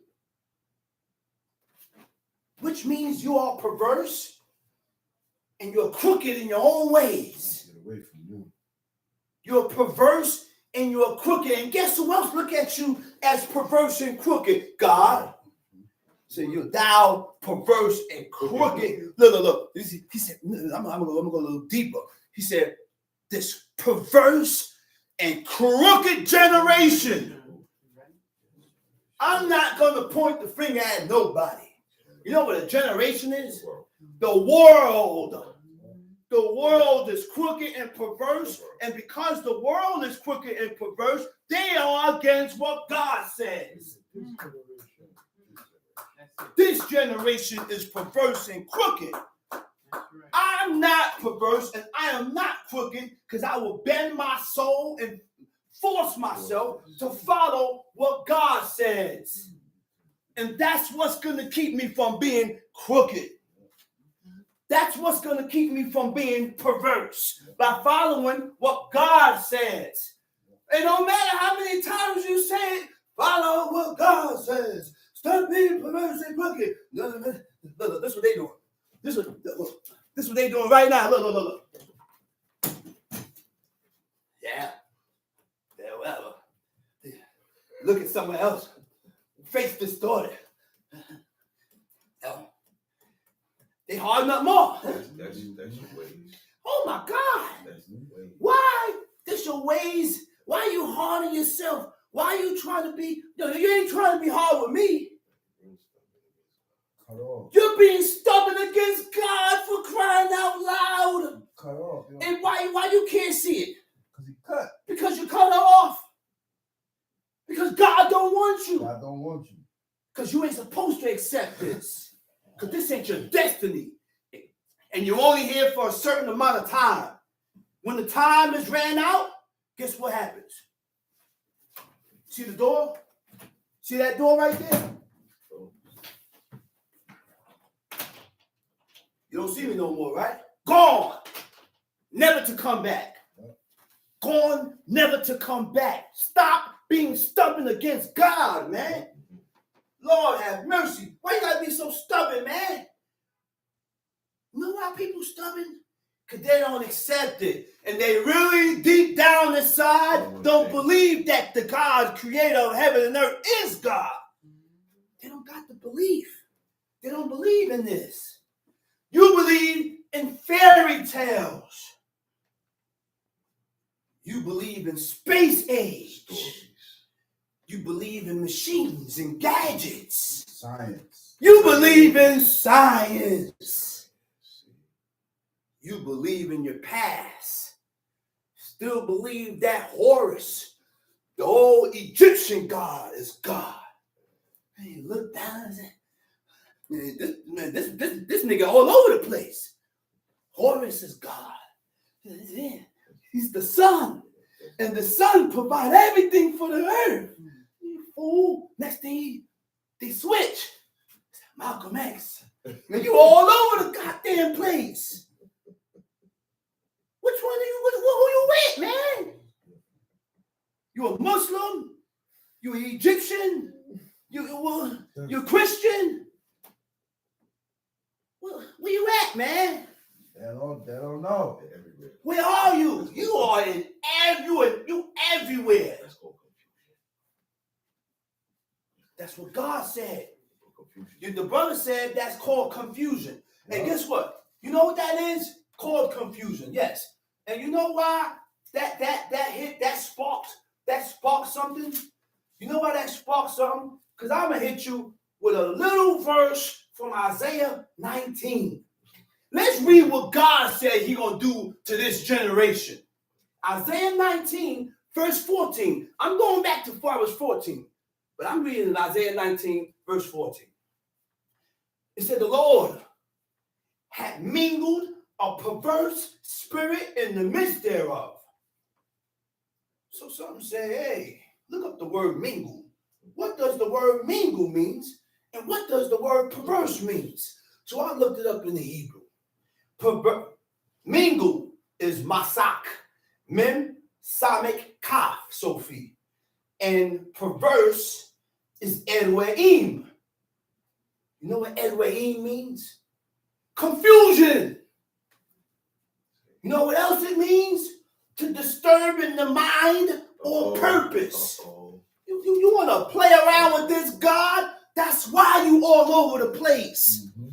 Which means you are perverse and you're crooked in your own ways. Get away from you. You're perverse and you're crooked. And guess who else look at you as perverse and crooked? God. So you're thou perverse and crooked. Look. He said, I'm gonna go a little deeper. He said, this perverse and crooked generation. I'm not going to point the finger at nobody. You know what a generation is? The world. The world is crooked and perverse. And because the world is crooked and perverse, they are against what God says. This generation is perverse and crooked. I'm not perverse and I am not crooked because I will bend my soul and force myself to follow what God says. And that's what's going to keep me from being crooked. That's what's going to keep me from being perverse, by following what God says. It don't matter how many times you say it, follow what God says. Stop being perverse and crooked. Look, this is what they doing. This is what they doing right now. Look. Yeah, well. Look at someone else. Face distorted. They harden up more. That's your ways. Oh my God. That's your ways. Why? That's your ways. Why are you hard on yourself? Why are you trying to be? You ain't trying to be hard with me. Cut off. You're being stubborn against God for crying out loud. Cut off. You know? And why you can't see it? Because he cut. Because you cut her off. Because God don't want you. God don't want you. Because you ain't supposed to accept this. Because this ain't your destiny. And you're only here for a certain amount of time. When the time is ran out, guess what happens? See the door? See that door right there? You don't see me no more, right? Gone. Never to come back. Gone, never to come back. Stop being stubborn against God, man. Lord have mercy. Why you gotta be so stubborn, man? You know why people stubborn? Because they don't accept it. And they really deep down inside don't believe that the God, creator of heaven and earth, is God. They don't got the belief. They don't believe in this. You believe in fairy tales. You believe in space age. Stories. You believe in machines and gadgets. Science. You believe in science. You believe in your past. Still believe that Horus, the old Egyptian god, is God. Hey, look down and say, this nigga all over the place. Horus is God. He's the sun. And the sun provides everything for the earth. You fool. Next thing, they switch. Malcolm X. Man, you all over the goddamn place. Which one are you, who you with, man? You a Muslim? You an Egyptian? You Christian? Where you at, man? They don't know. Everywhere. Where are you? You are in you everywhere. That's called confusion. That's what God said. The brother said that's called confusion. And guess what? You know what that is? Called confusion. Yes. And you know why that sparked something? You know why that sparked something? Because I'm gonna hit you with a little verse from Isaiah 19. Let's read what God said He's gonna do to this generation. Isaiah 19, verse 14. I'm going back to verse 14, but I'm reading Isaiah 19, verse 14. It said, the Lord had mingled a perverse spirit in the midst thereof. So some say, hey, look up the word mingle. What does the word mingle means? And what does the word perverse means? So I looked it up in the Hebrew. Mingle is masak, mem, samek, kaf, Sophie. And perverse is edwaim. You know what edwaim means? Confusion. You know what else it means? To disturb in the mind or purpose. You want to play around with this God? That's why you all over the place. Mm-hmm.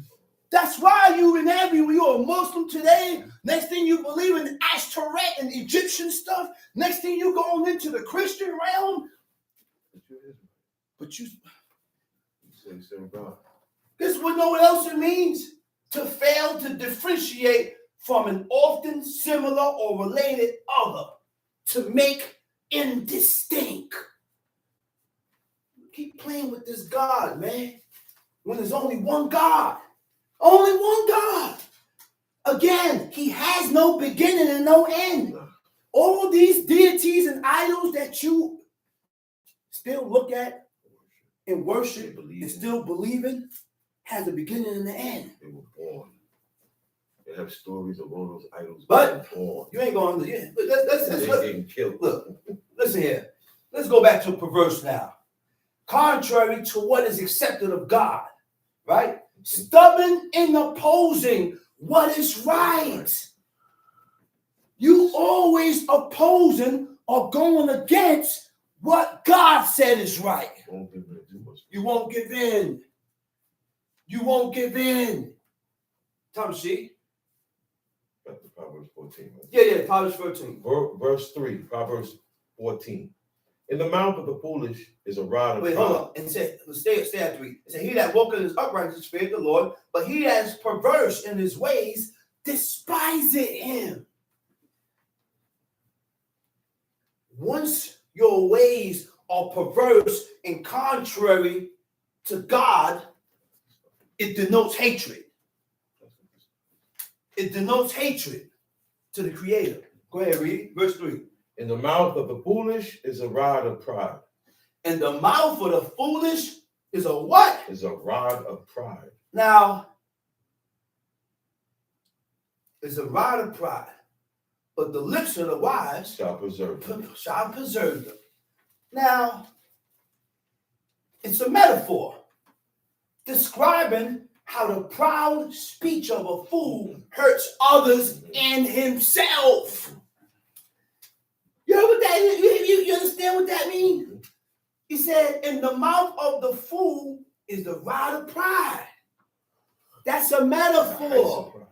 That's why you're a Muslim today. Next thing you believe in Ashtoreth and Egyptian stuff. Next thing you going into the Christian realm. But So you serve God. This would know what else it means? To fail to differentiate from an often similar or related other. To make indistinct. Keep playing with this God, man. When there's only one God. Only one God. Again, he has no beginning and no end. All these deities and idols that you still look at and worship and still believe in has a beginning and an end. They were born. They have stories of all those idols. But born. You ain't going to, yeah. Let's getting killed. Look, listen here. Let's go back to perverse now. Contrary to what is accepted of God, right? Stubborn in opposing what is right. You always opposing or going against what God said is right. You won't give in. You won't give in. Tom, see? That's Proverbs 14. Right? Yeah, Proverbs 14. Verse 3, Proverbs 14. In the mouth of the foolish is a rod of Wait, pride. hold on. And stay at 3. It said, he that walketh in his uprightness feareth the Lord, but he that is perverse in his ways despiseth him. Once your ways are perverse and contrary to God, it denotes hatred. It denotes hatred to the Creator. Go ahead, read verse 3. In the mouth of the foolish is a rod of pride. In the mouth of the foolish is a what? Is a rod of pride. Now, it's a rod of pride, but the lips of the wise shall preserve them. Now, it's a metaphor describing how the proud speech of a fool hurts others and himself. You know what that is? You understand what that means? He said, in the mouth of the fool is the rod of pride. That's a metaphor.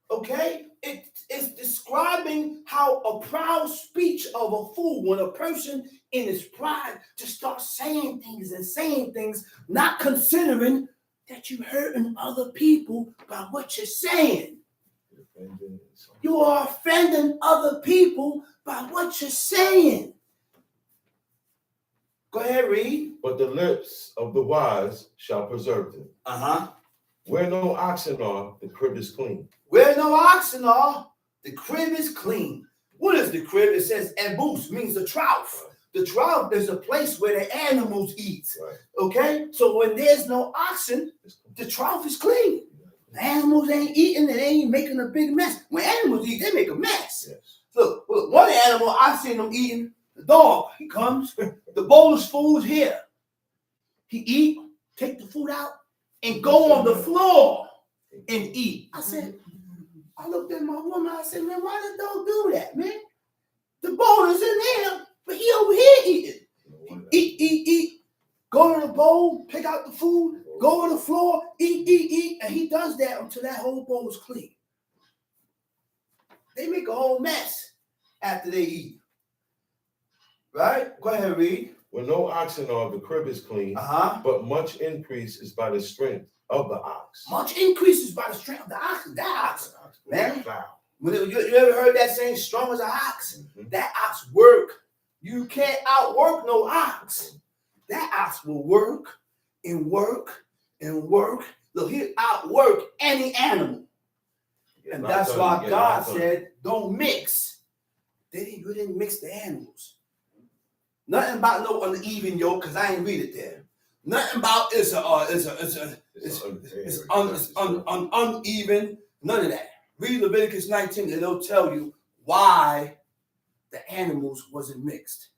Okay? It's describing how a proud speech of a fool, when a person in his pride just starts saying things, not considering that you're hurting other people by what you're saying. You are offending other people by what you're saying. Go ahead, read. But the lips of the wise shall preserve them. Where no oxen are, the crib is clean. Where no oxen are, the crib is clean. What is the crib? It says ebus, means the trough. The trough is a place where the animals eat. Right. Okay? So when there's no oxen, the trough is clean. The animals ain't eating and they ain't making a big mess. When animals eat, they make a mess. Yes. Look, one animal, I seen them eating, the dog, he comes, the bowl of food here. He eat, take the food out, and go on the floor and eat. I looked at my woman, I said, man, why the dog do that, man? The bowl is in there, but he over here eating. Eat. Go to the bowl, pick out the food, go on the floor, eat. And he does that until that whole bowl is clean. They make a whole mess after they eat. Right? Go ahead, read. When no oxen are, the crib is clean, but much increase is by the strength of the ox. Much increase is by the strength of the ox. That ox, man. You ever heard that saying, strong as an ox? Mm-hmm. That ox work. You can't outwork no ox. That ox will work and work and work. Look, he'll outwork any animal. And that's why God said, don't mix. You didn't mix the animals. Nothing about no uneven yoke, because I ain't read it there. Nothing about it's uneven. None of that. Read Leviticus 19 and it'll tell you why the animals wasn't mixed.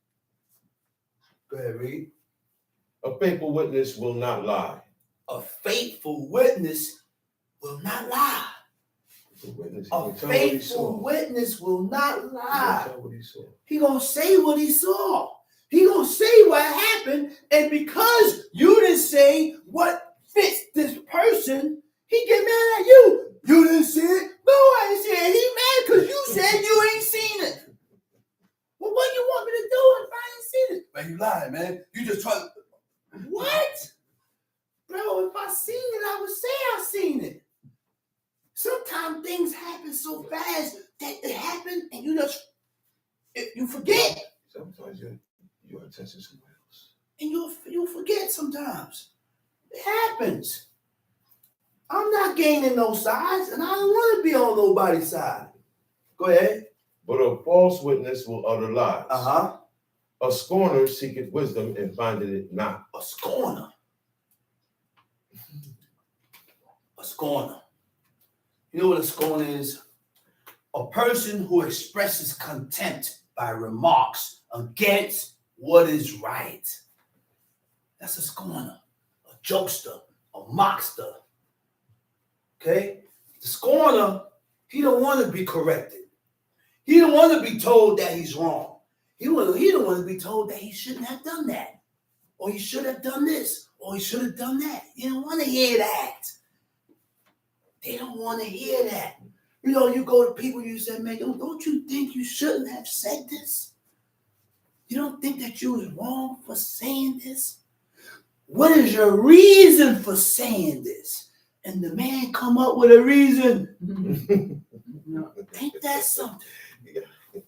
Go ahead, read. A faithful witness will not lie. A faithful witness will not lie. A faithful witness will not lie. He gonna say what he saw. He gonna say what happened, and because you didn't say what fits this person, he get mad at you. You didn't see it? No, I didn't see it. He mad because you said you ain't seen it. Well, what you want me to do if I ain't seen it? Man, you lying, man. You just try. What? sometimes things happen so fast that it happened and you forget. Sometimes your attention somewhere else. And you'll forget sometimes. It happens. I'm not gaining no sides, and I don't want to be on nobody's side. Go ahead. But a false witness will utter lies. Uh-huh. A scorner seeketh wisdom and findeth it not. A scorner. A scorner. You know what a scorner is? A person who expresses contempt by remarks against what is right. That's a scorner, a jokester, a mockster. Okay? The scorner, he don't want to be corrected. He don't want to be told that he's wrong. He don't want to be told that he shouldn't have done that. Or he should have done this. Or he should have done that. You don't want to hear that. They don't want to hear that. You know, you go to people, you say, man, don't you think you shouldn't have said this? You don't think that you was wrong for saying this? What is your reason for saying this? And the man come up with a reason. Ain't that something?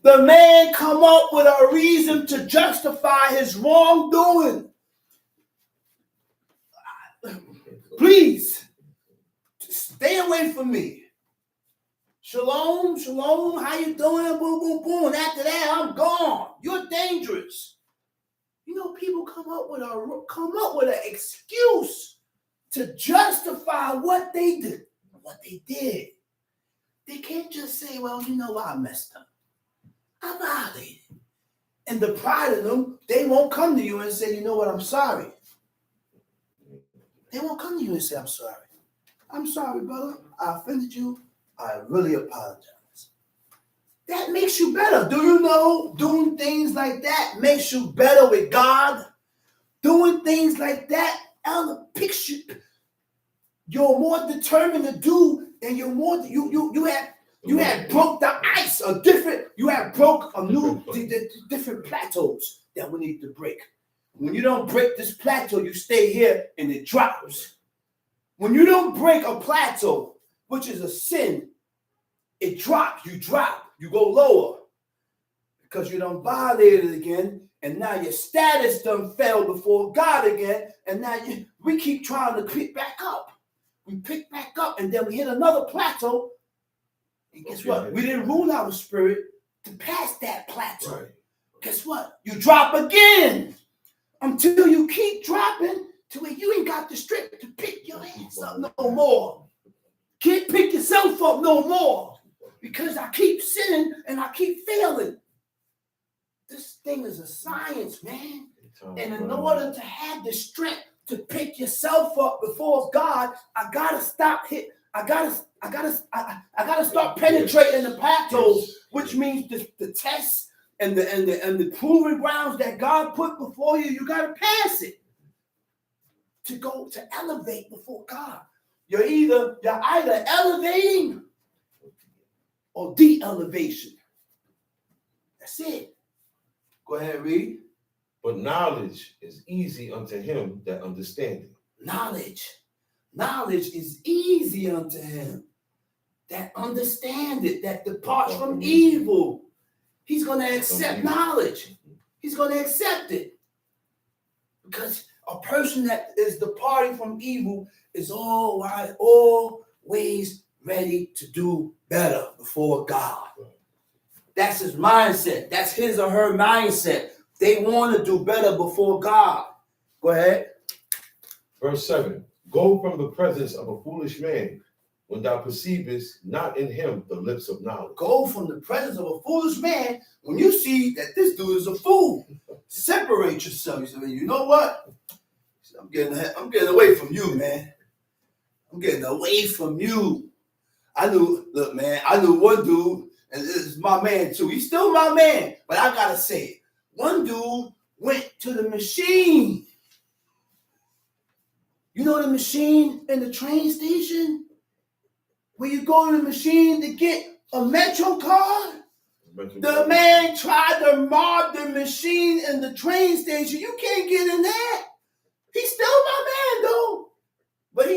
The man come up with a reason to justify his wrongdoing. Please, stay away from me. Shalom, shalom, how you doing? Boom, boom, boom. And after that, I'm gone. You're dangerous. You know, people come up with an excuse to justify what they did. They can't just say, well, you know, I messed up. I violated. And the pride of them, they won't come to you and say, you know what, I'm sorry. They won't come to you and say, I'm sorry. I'm sorry, brother. I offended you. I really apologize. That makes you better. Do you know doing things like that makes you better with God? Doing things like that picks you. You're more determined to do, and you're more. You have broke the ice. You have broke a new different plateaus that we need to break. When you don't break this plateau, you stay here and it drops. When you don't break a plateau, which is a sin, it drops. You drop. You go lower because you done violated again, and now your status done fell before God again, and now we keep trying to pick back up. We pick back up, and then we hit another plateau, and guess what? We didn't rule our spirit to pass that plateau. Right. Guess what? You drop again until you keep dropping to where you ain't got the strength to pick your hands up no more. Can't pick yourself up no more. Because I keep sinning and I keep failing. This thing is a science, man. And in order to have the strength to pick yourself up before God, I gotta stop I gotta start penetrating the plateaus, which means the tests and the proving grounds that God put before you. You gotta pass it to elevate before God. You're either elevating or de-elevation. That's it. Go ahead, read. But knowledge is easy unto him that understandeth. Knowledge is easy unto him that understandeth, that departs from evil. He's going to accept knowledge. He's going to accept it. Because a person that is departing from evil is always ready to do better before God. That's his mindset. That's his or her mindset. They want to do better before God. Go ahead. Verse 7. Go from the presence of a foolish man when thou perceivest not in him the lips of knowledge. Go from the presence of a foolish man when you see that this dude is a fool. Separate yourself. You say, you know what? I'm getting away from you, man. I'm getting away from you. I knew one dude, and this is my man too. He's still my man, but I gotta say it. One dude went to the machine. You know the machine in the train station? Where you go to the machine to get a Metro card? The man tried to mob the machine in the train station. You can't get in there. He's still my man, though. But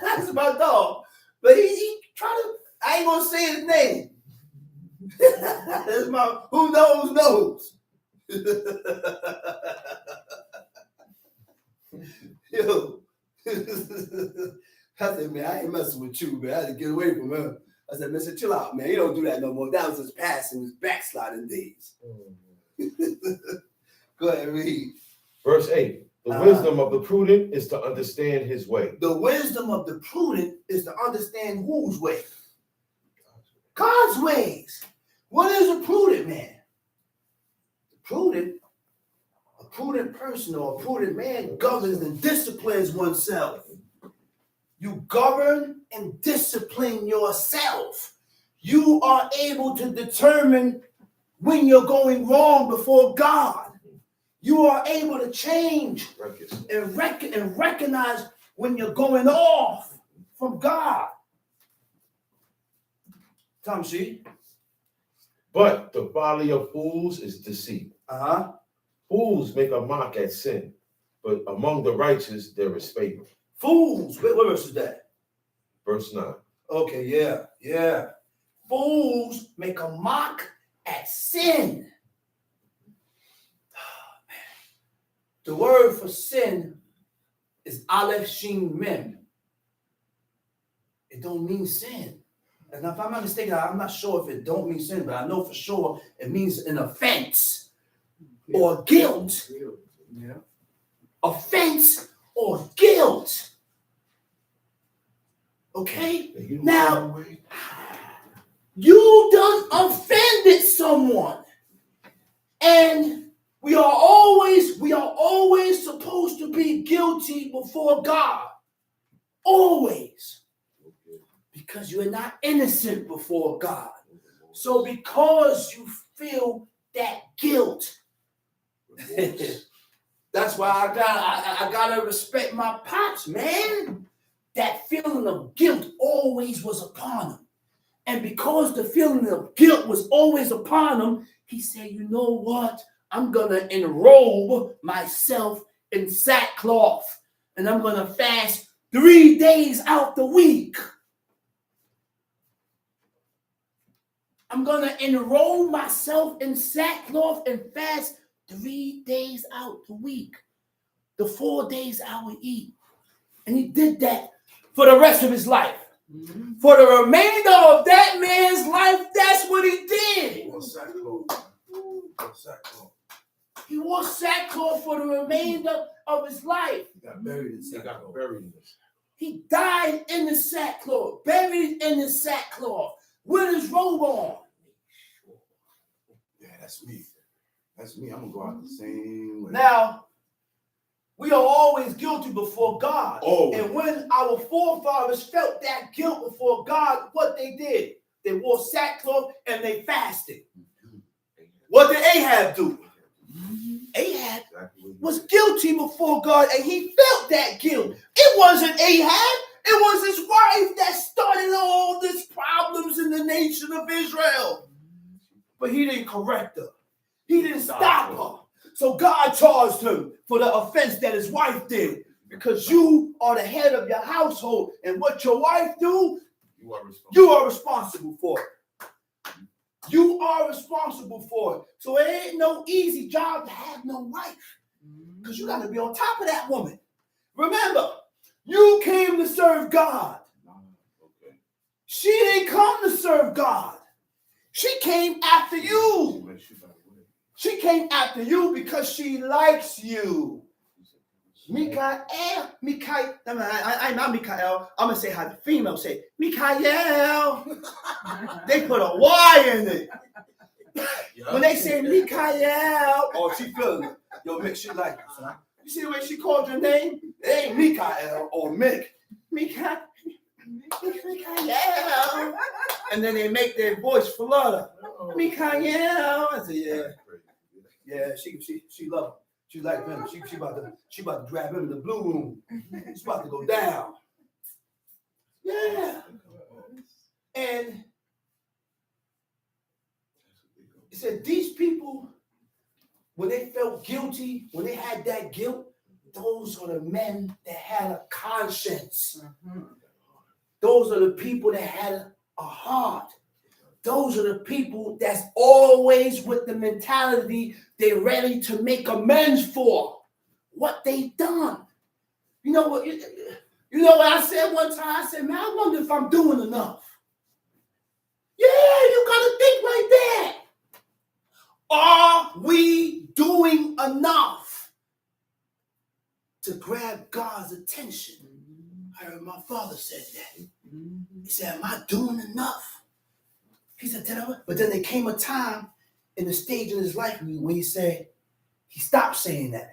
that's my dog. But he tried to ain't gonna say his name. That's my who knows. Yo. I said, man, I ain't messing with you, man. I had to get away from him. I said, Mister, chill out, man. You don't do that no more. That was his past and his backsliding days. Go ahead, read. Verse 8. The wisdom of the prudent is to understand his way. The wisdom of the prudent is to understand whose way? God's ways. What is a prudent man? A prudent person or a prudent man governs and disciplines oneself. You govern and discipline yourself. You are able to determine when you're going wrong before God. You are able to change and recognize when you're going off from God. Tom, see? But the folly of fools is deceit. Fools make a mock at sin, but among the righteous there is favor. Fools. What verse is that? Verse 9. Okay, yeah. Fools make a mock at sin. The word for sin is Aleph Shin Mem. It don't mean sin. And if I'm not mistaken, I'm not sure if it don't mean sin, but I know for sure it means an offense or guilt. Yeah. Offense or guilt. Okay? Now, you done offended someone. And we are always supposed to be guilty before God. Always. Because you're not innocent before God. So because you feel that guilt, that's why I gotta respect my pops, man. That feeling of guilt always was upon him. And because the feeling of guilt was always upon him, he said, you know what? I'm gonna enrobe myself in sackcloth. And I'm gonna fast 3 days out the week. I'm going to enroll myself in sackcloth and fast 3 days out the week. The 4 days I would eat. And he did that for the rest of his life. Mm-hmm. For the remainder of that man's life, that's what he did. He wore sackcloth. He wore sackcloth for the remainder of his life. He got buried in sackcloth. He died in the sackcloth, buried in the sackcloth, with his robe on. Yeah, that's me. I'm going to go out the same way. Now, we are always guilty before God. Oh. And when our forefathers felt that guilt before God, what they did? They wore sackcloth and they fasted. What did Ahab do? Ahab was guilty before God and he felt that guilt. It wasn't Ahab. It was his wife that started all these problems in the nation of Israel. But he didn't correct her. He didn't stop her. So God charged him for the offense that his wife did. Because you are the head of your household. And what your wife do, you are responsible for it. You are responsible for it. So it ain't no easy job to have no wife. Because you got to be on top of that woman. Remember, you came to serve God. She didn't come to serve God. She came after you. She came after you because she likes you. Mikael, I'm not Mikael. I'm going to say how the female say, Mikael. They put a Y in it. When they say Mikael, oh, she feeling it. Yo, Mick, she like it, son. You see the way she called your name? It ain't Mikael or Mick. Mikael. And then they make their voice flutter. Mikael. I said, yeah. Yeah, she love him. She like him. She about to grab him in the blue room. She's about to go down. Yeah. And he said these people, when they felt guilty, when they had that guilt, those are the men that had a conscience. Mm-hmm. Those are the people that had are hard. Those are the people that's always with the mentality they're ready to make amends for what they've done. You know what? You know what I said one time? I said, man, I wonder if I'm doing enough. Yeah, you gotta think like that. Are we doing enough to grab God's attention? I heard my father said that. He said, am I doing enough? He said, but then there came a time in the stage in his life when he said, he stopped saying that.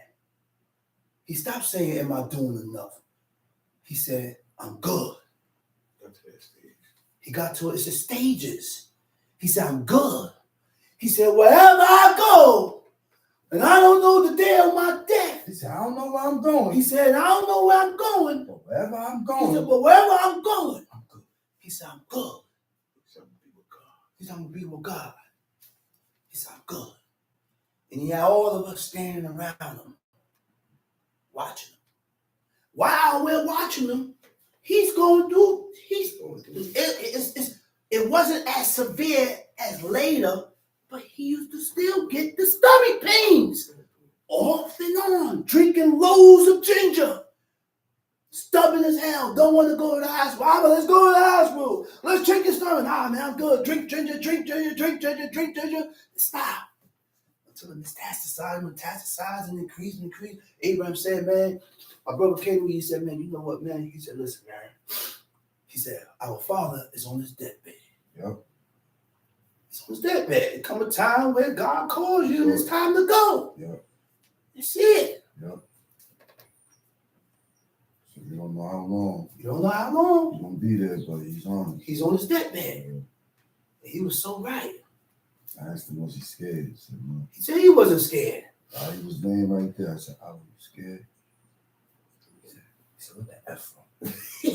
He stopped saying, am I doing enough? He said, I'm good. He got to it. It's the stages. He said, I'm good. He said, wherever I go, and I don't know the day of my death. He said, I don't know where I'm going. He said, I don't know where I'm going. But wherever I'm going. He said, but wherever I'm going, I'm good. He said, I'm good. He said, I'm going to be with God. He said, I'm good. And he had all of us standing around him, watching him. While we're watching him, it wasn't as severe as later, but he used to still get the stomach pains off and on, drinking loads of ginger. Stubborn as hell, don't want to go to the hospital. Let's go to the hospital. Let's drink his stomach. Nah, man, I'm good. Drink ginger, drink ginger, drink ginger, drink ginger. Stop. Until it metastasized and increased. Abraham said, man, my brother came to me, he said, man, you know what, man? He said, listen, man. He said, our father is on his deathbed. Yep. He's on his deathbed. There come a time where God calls you and it's time to go. Yep. That's it. Yep. So you don't know how long. You don't know how long. He's going to be there, but he's on it. He's on his deathbed. He was so right. I asked him, was he scared? He said, no. He said he wasn't scared. He was laying right there. I said, I was scared. He said, what the F from? He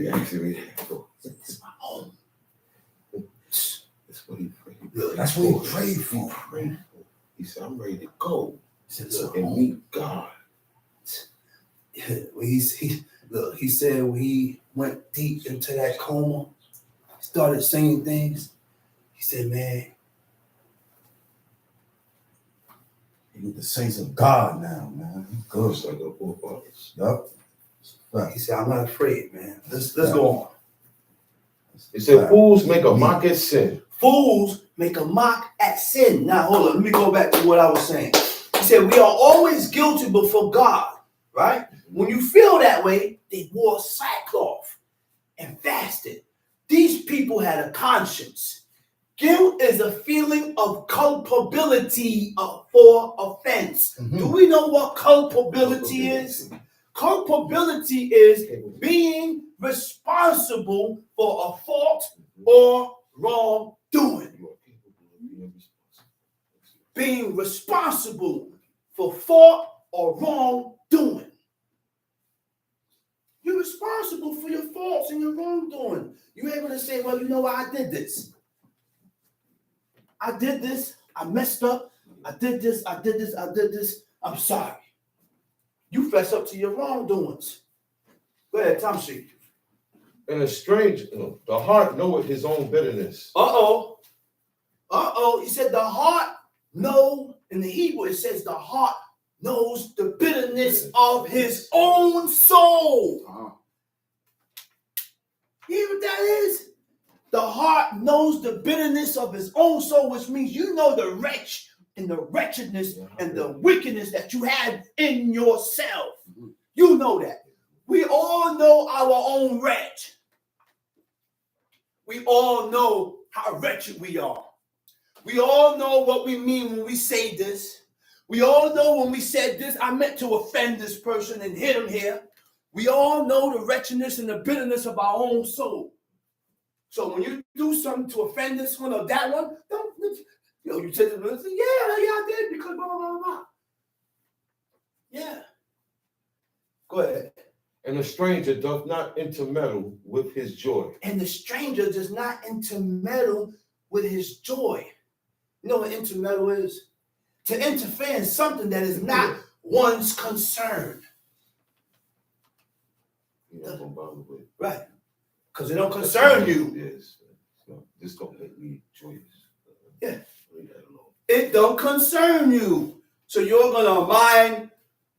actually It's my home. That's what he prayed. That's what he prayed for. He said, I'm ready to go He said, and meet God. He said when he went deep into that coma, started saying things. He said, man, He with the saints of God now, man. He good. Just like the forefathers. Yup. he said, I'm not afraid, man. Let's go on. He said, fools make a mock at sin. Fools make a mock at sin. Now, hold on. Let me go back to what I was saying. He said, we are always guilty before God, right? When you feel that way, they wore sackcloth and fasted. These people had a conscience. Guilt is a feeling of culpability for offense. Mm-hmm. Do we know what culpability is? Culpability is being responsible for a fault or wrongdoing. Being responsible for fault or wrongdoing. You're responsible for your faults and your wrongdoing. You're able to say, well, you know what? I did this. I messed up. I did this. I'm sorry. You fess up to your wrongdoings. Go ahead, Tom Sheik. And a strange, the heart knoweth his own bitterness. He said the heart know, in the Hebrew it says the heart knows the bitterness of his own soul. You hear what that is? The heart knows the bitterness of his own soul, which means you know the wretch and the wretchedness and the wickedness that you have in yourself. You know that. We all know our own wretch. We all know how wretched we are. We all know what we mean when we say this. We all know when we said this, I meant to offend this person and hit him here. We all know the wretchedness and the bitterness of our own soul. So when you do something to offend this one or that one, you say to them, yeah, I did because blah, blah, blah, blah. Yeah. Go ahead. And the stranger doth not intermeddle with his joy. And the stranger does not intermeddle with his joy. You know what intermeddle is? To interfere in something that is not one's concern. You're not gonna bother with. Right. Because it don't concern you. Yes. No, this don't make me joyous. Yeah. Leave that alone. It don't concern you. So you're going to mind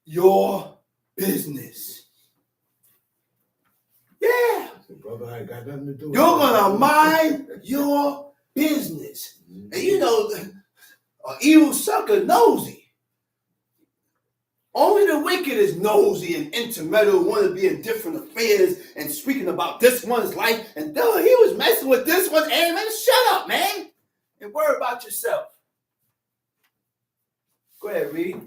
your business. Yeah. Brother, I ain't got nothing to do with it. You're going to mind your business. And you know, an evil sucker nosy. Only the wicked is nosy and intermeddle, want to be in different affairs and speaking about this one's life. And though he was messing with this one, and man, shut up, man. And worry about yourself. Go ahead, read.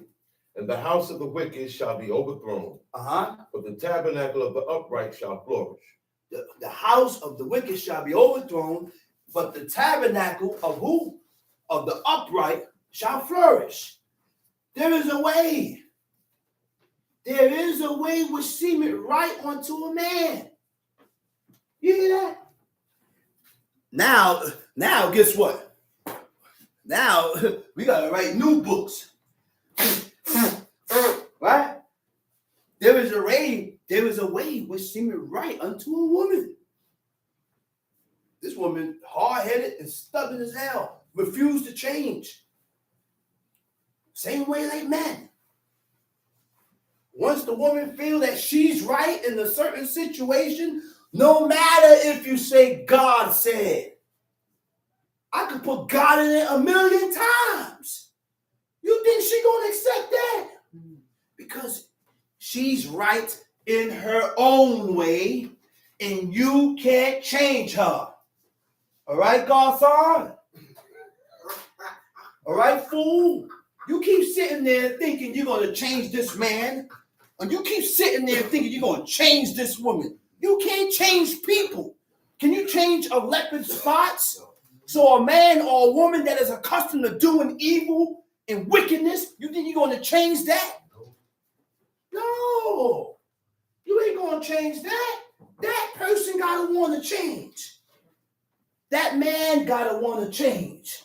And the house of the wicked shall be overthrown, but the tabernacle of the upright shall flourish. The house of the wicked shall be overthrown, but the tabernacle of who? Of the upright shall flourish. There is a way. There is a way which seemeth right unto a man. You hear that? Now, guess what? Now, we got to write new books. Right? There is a way which seemeth right unto a woman. This woman, hard-headed and stubborn as hell, refused to change. Same way like men. Once the woman feels that she's right in a certain situation, no matter if you say God said, I could put God in it 1,000,000 times. You think she's going to accept that? Because she's right in her own way, and you can't change her. All right, Godson? All right, fool? You keep sitting there thinking you're going to change this man, and you keep sitting there thinking you're going to change this woman. You can't change people. Can you change a leopard's spots? So a man or a woman that is accustomed to doing evil and wickedness, you think you're going to change that? No. You ain't going to change that. That person got to want to change. That man got to want to change.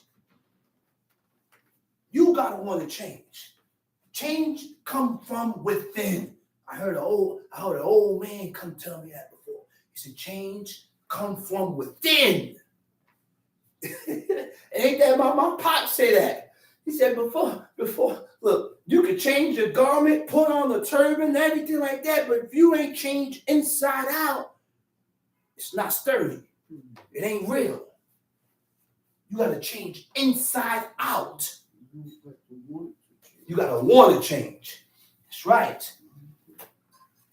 You got to want to change. Change come from within. I heard an old man come tell me that before. He said, change come from within. Ain't that my pop say that? He said, before, look, you can change your garment, put on a turban, everything like that, but if you ain't changed inside out, it's not sturdy. It ain't real. You got to change inside out. You got to want to change. That's right.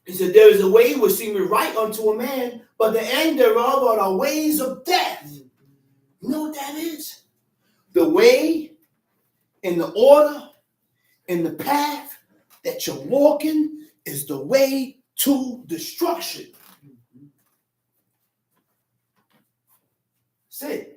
He said, there is a way which seemeth right unto a man, but the end thereof are the ways of death. You know what that is? The way and the order and the path that you're walking is the way to destruction. That's it.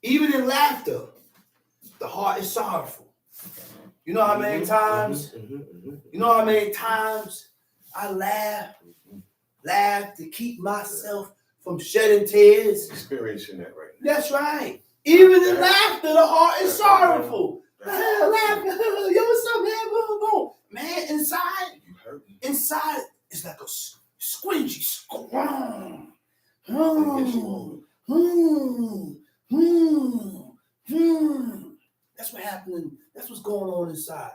Even in laughter, the heart is sorrowful. You know how many times? You know how many times I laugh to keep myself from shedding tears? Experiencing that right now. That's right. Even in laughter, the heart is sorrowful. Laughter, yo, what's up, man? Boom, boom. Man, inside, it's like a squingy squirm. That's what happening. That's what's going on inside.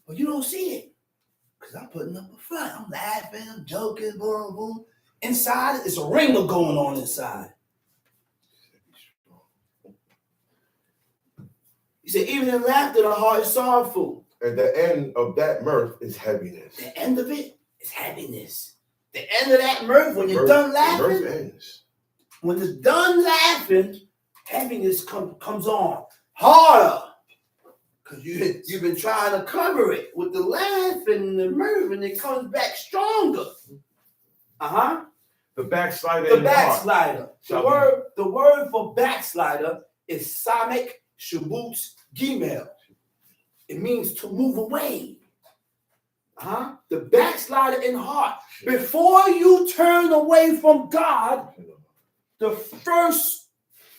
But you don't see it. Because I'm putting up a front. I'm laughing, I'm joking, boom, boom. Inside, it's a ringer going on inside. He said, even in laughter, the heart is sorrowful. And the end of that mirth is heaviness. The end of it is heaviness. The end of that mirth, when you're done laughing, mirth ends. When it's done laughing, heaviness comes on harder. Because you've been trying to cover it with the laugh and the mirth, and it comes back stronger. The backslider. The backslider. The word for backslider is Samek Shabut's Gimel. It means to move away. The backslider in heart. Before you turn away from God, the first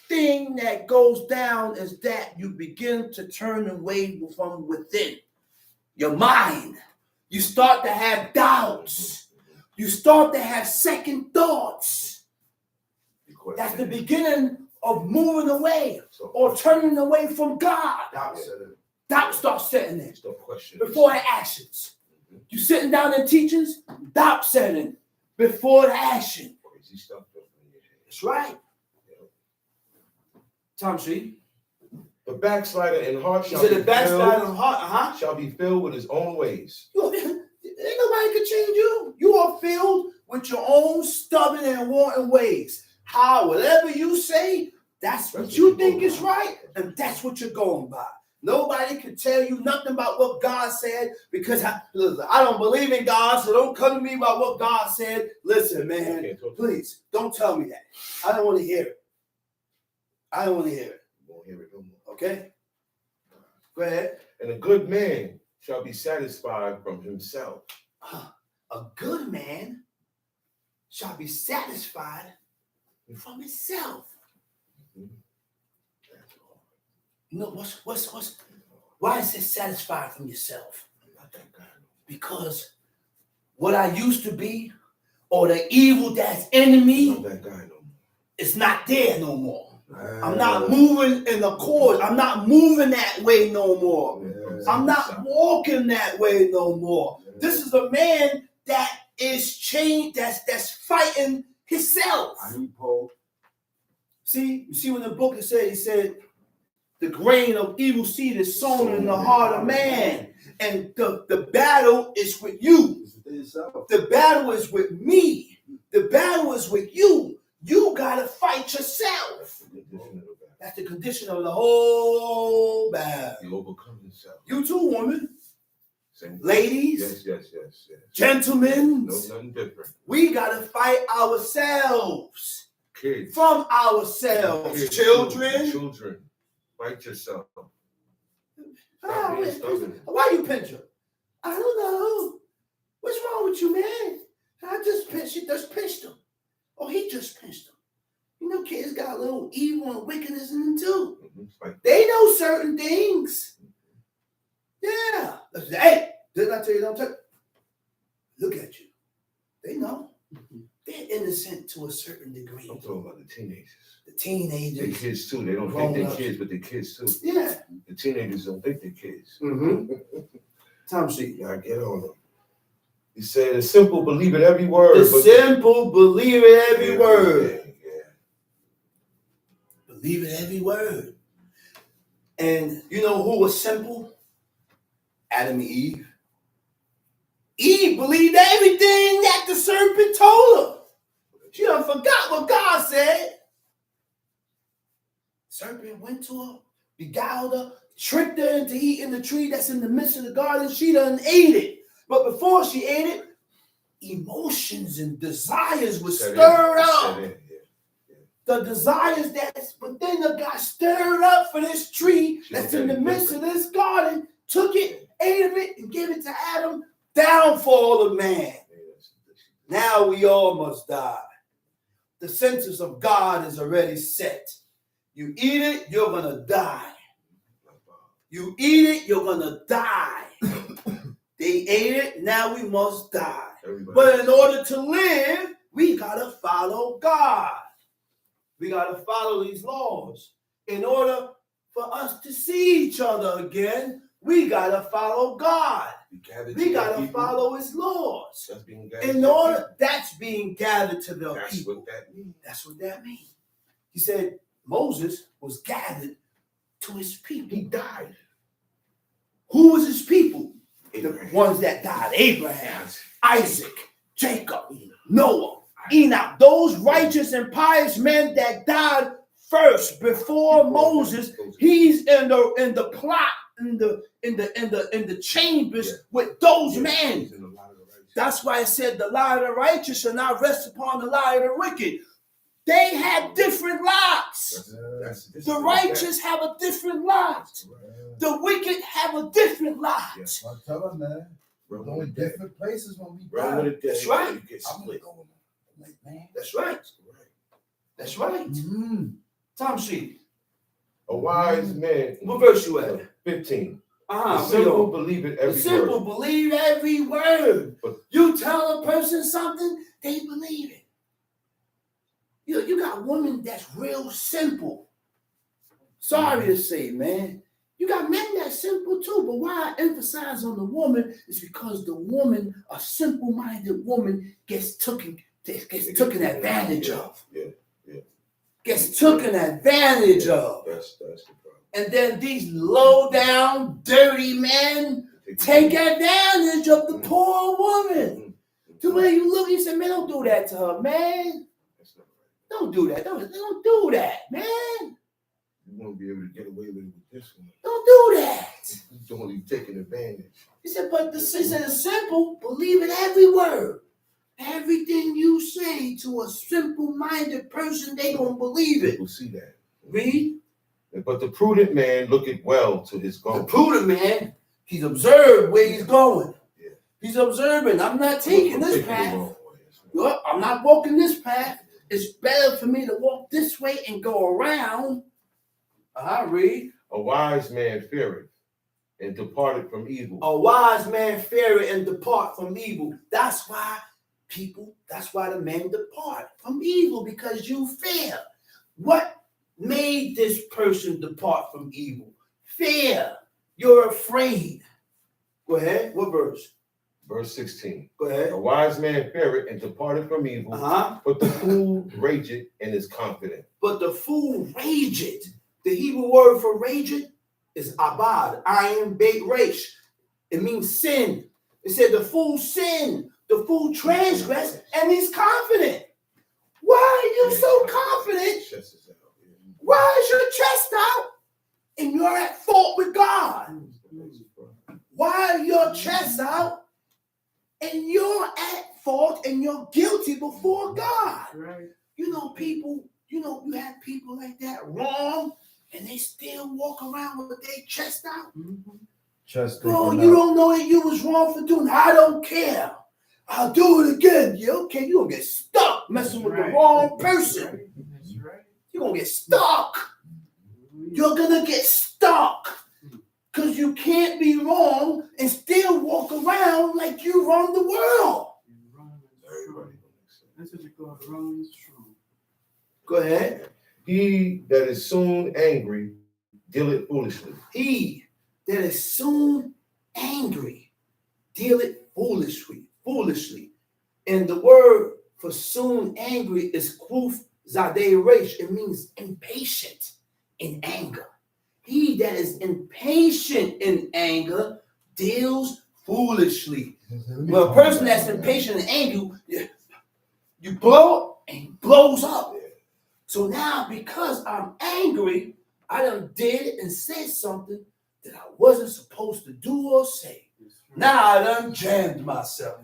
thing that goes down is that you begin to turn away from within your mind. You start to have doubts. You start to have second thoughts. That's the beginning of moving away or turning away from God. Doubt starts setting in before the actions. You sitting down in teachings, doubt setting before the action. That's right. Tom C. The backslider in heart shall be filled with his own ways. Ain't nobody can change you. You are filled with your own stubborn and wanting ways. Whatever you say, that's what you think is right, and that's what you're going by. Nobody can tell you nothing about what God said because I don't believe in God, so don't come to me about what God said. Listen, man, please don't tell me that. I don't want to hear it. I don't want to hear it. You won't hear it no more. Okay? Go ahead. And a good man shall be satisfied from himself. A good man shall be satisfied from himself. You know, why is it satisfied from yourself? Because what I used to be, or the evil that's in me, it's not there no more. I'm not moving in accord. I'm not moving that way no more. I'm not walking that way no more. This is a man that is changed, that's fighting himself. See, you see when the book is said, he said, the grain of evil seed is sown in the heart of man. And the battle is with you. The battle is with me. The battle is with you. You got to fight yourself. That's the condition of the whole battle. You overcome yourself. You too, woman. Ladies. Yes. Gentlemen. No, nothing different. We got to fight ourselves. Kids. From ourselves. Kids. Children. Fight yourself. Why you pinch her? I don't know. What's wrong with you, man? I just pinched him. Oh, he just pinched him. You know, kids got a little evil and wickedness in them too. They know certain things. Yeah. Hey, didn't I tell you don't touch? Look at you. They know. They're innocent to a certain degree. I'm talking about the teenagers. The teenagers. They're kids too. They don't think they're kids, but they're kids too. Yeah. The teenagers don't think they're kids. Tom sheet. I get on them. He said, the simple believe in every word. The simple believe in every word. Yeah. Believe in every word. And you know who was simple? Adam and Eve. Eve believed everything that the serpent told her. She done forgot what God said. Serpent went to her, beguiled her, tricked her into eating the tree that's in the midst of the garden. She done ate it. But before she ate it, emotions and desires were stirred up. The desires that's within her got stirred up for this tree that's in the midst of this garden, took it, ate of it, and gave it to Adam. Downfall of man. Now we all must die. The sentence of God is already set. You eat it, you're going to die. You eat it, you're going to die. They ate it, now we must die. But in order to live, we got to follow God. We got to follow these laws. In order for us to see each other again, we got to follow God. We got to follow his laws. That's being gathered to the people. That's what that means. He said Moses was gathered to his people. He died. Who was his people? The ones that died. Abraham, Isaac, Jacob, Noah, Enoch. Those righteous and pious men that died first before Moses. He's in the plot, in the chambers with those men. That's why it said the lie of the righteous shall not rest upon the lie of the wicked. They had different lots. The righteous have a different lot. The wicked have a different lot. We're going different places when we Run die. with it. That's right. You get I'm gonna split. go like, man. That's right. That's right. Mm-hmm. Tom sheet. A wise man. What verse you at? 15. The Uh-huh. simple believe it The every simple word. believe every word. But You tell a person something, they believe it. You got women that's real simple. Sorry to say, man. You got men that's simple too, but why I emphasize on the woman is because the woman, a simple-minded woman, gets taken advantage of. Yeah. Gets taken advantage of. That's the problem. And then these low-down, dirty men take advantage of the poor woman. The way you look, you say, man, don't do that to her, man. That's not right. Don't do that. Don't do that, man. You won't be able to get away with it with this one. Don't do that. You're only taking advantage. He said, but he said it's simple. Believe it every word. Everything you say to a simple-minded person, they gonna believe it. People see that. Read. But the prudent man looketh well to his The going. prudent man, he's observed where he's going. Yeah. He's observing. I'm not taking this path. I'm not walking this path. It's better for me to walk this way and go around. I read. A wise man feareth and departed from evil. A wise man feareth and depart from evil. That's why the men depart from evil, because you fear. What made this person depart from evil? Fear. You're afraid. Go ahead. What verse? Verse 16. Go ahead. A wise man feareth and departed from evil, but the fool rageth and is confident. But the fool rageth. The Hebrew word for rageth is abad, ayin beit resh. It means sin. It said the fool sinned, the fool transgressed, and he's confident. Why are you so confident? Why is your chest out and you're at fault with God? Why are your chest out and you're at fault and you're guilty before God? Right. You know, people, you have people like that wrong, and they still walk around with their chest out. Chest Bro, you don't know that you was wrong for doing it. I don't care. I'll do it again. Yeah, okay, you're gonna get stuck messing with the wrong person. That's right. You're gonna get stuck. You're gonna get stuck. Because you can't be wrong and still walk around like you run the world. That's what you call Romans strong. Go ahead. He that is soon angry dealeth foolishly. He that is soon angry dealeth foolishly. And the word for soon angry is kuf zadeh resh. It means impatient in anger. He that is impatient in anger deals foolishly. Well, a person that's impatient and angry, you blow and he blows up. So now, because I'm angry, I done did and said something that I wasn't supposed to do or say. Now I done jammed myself.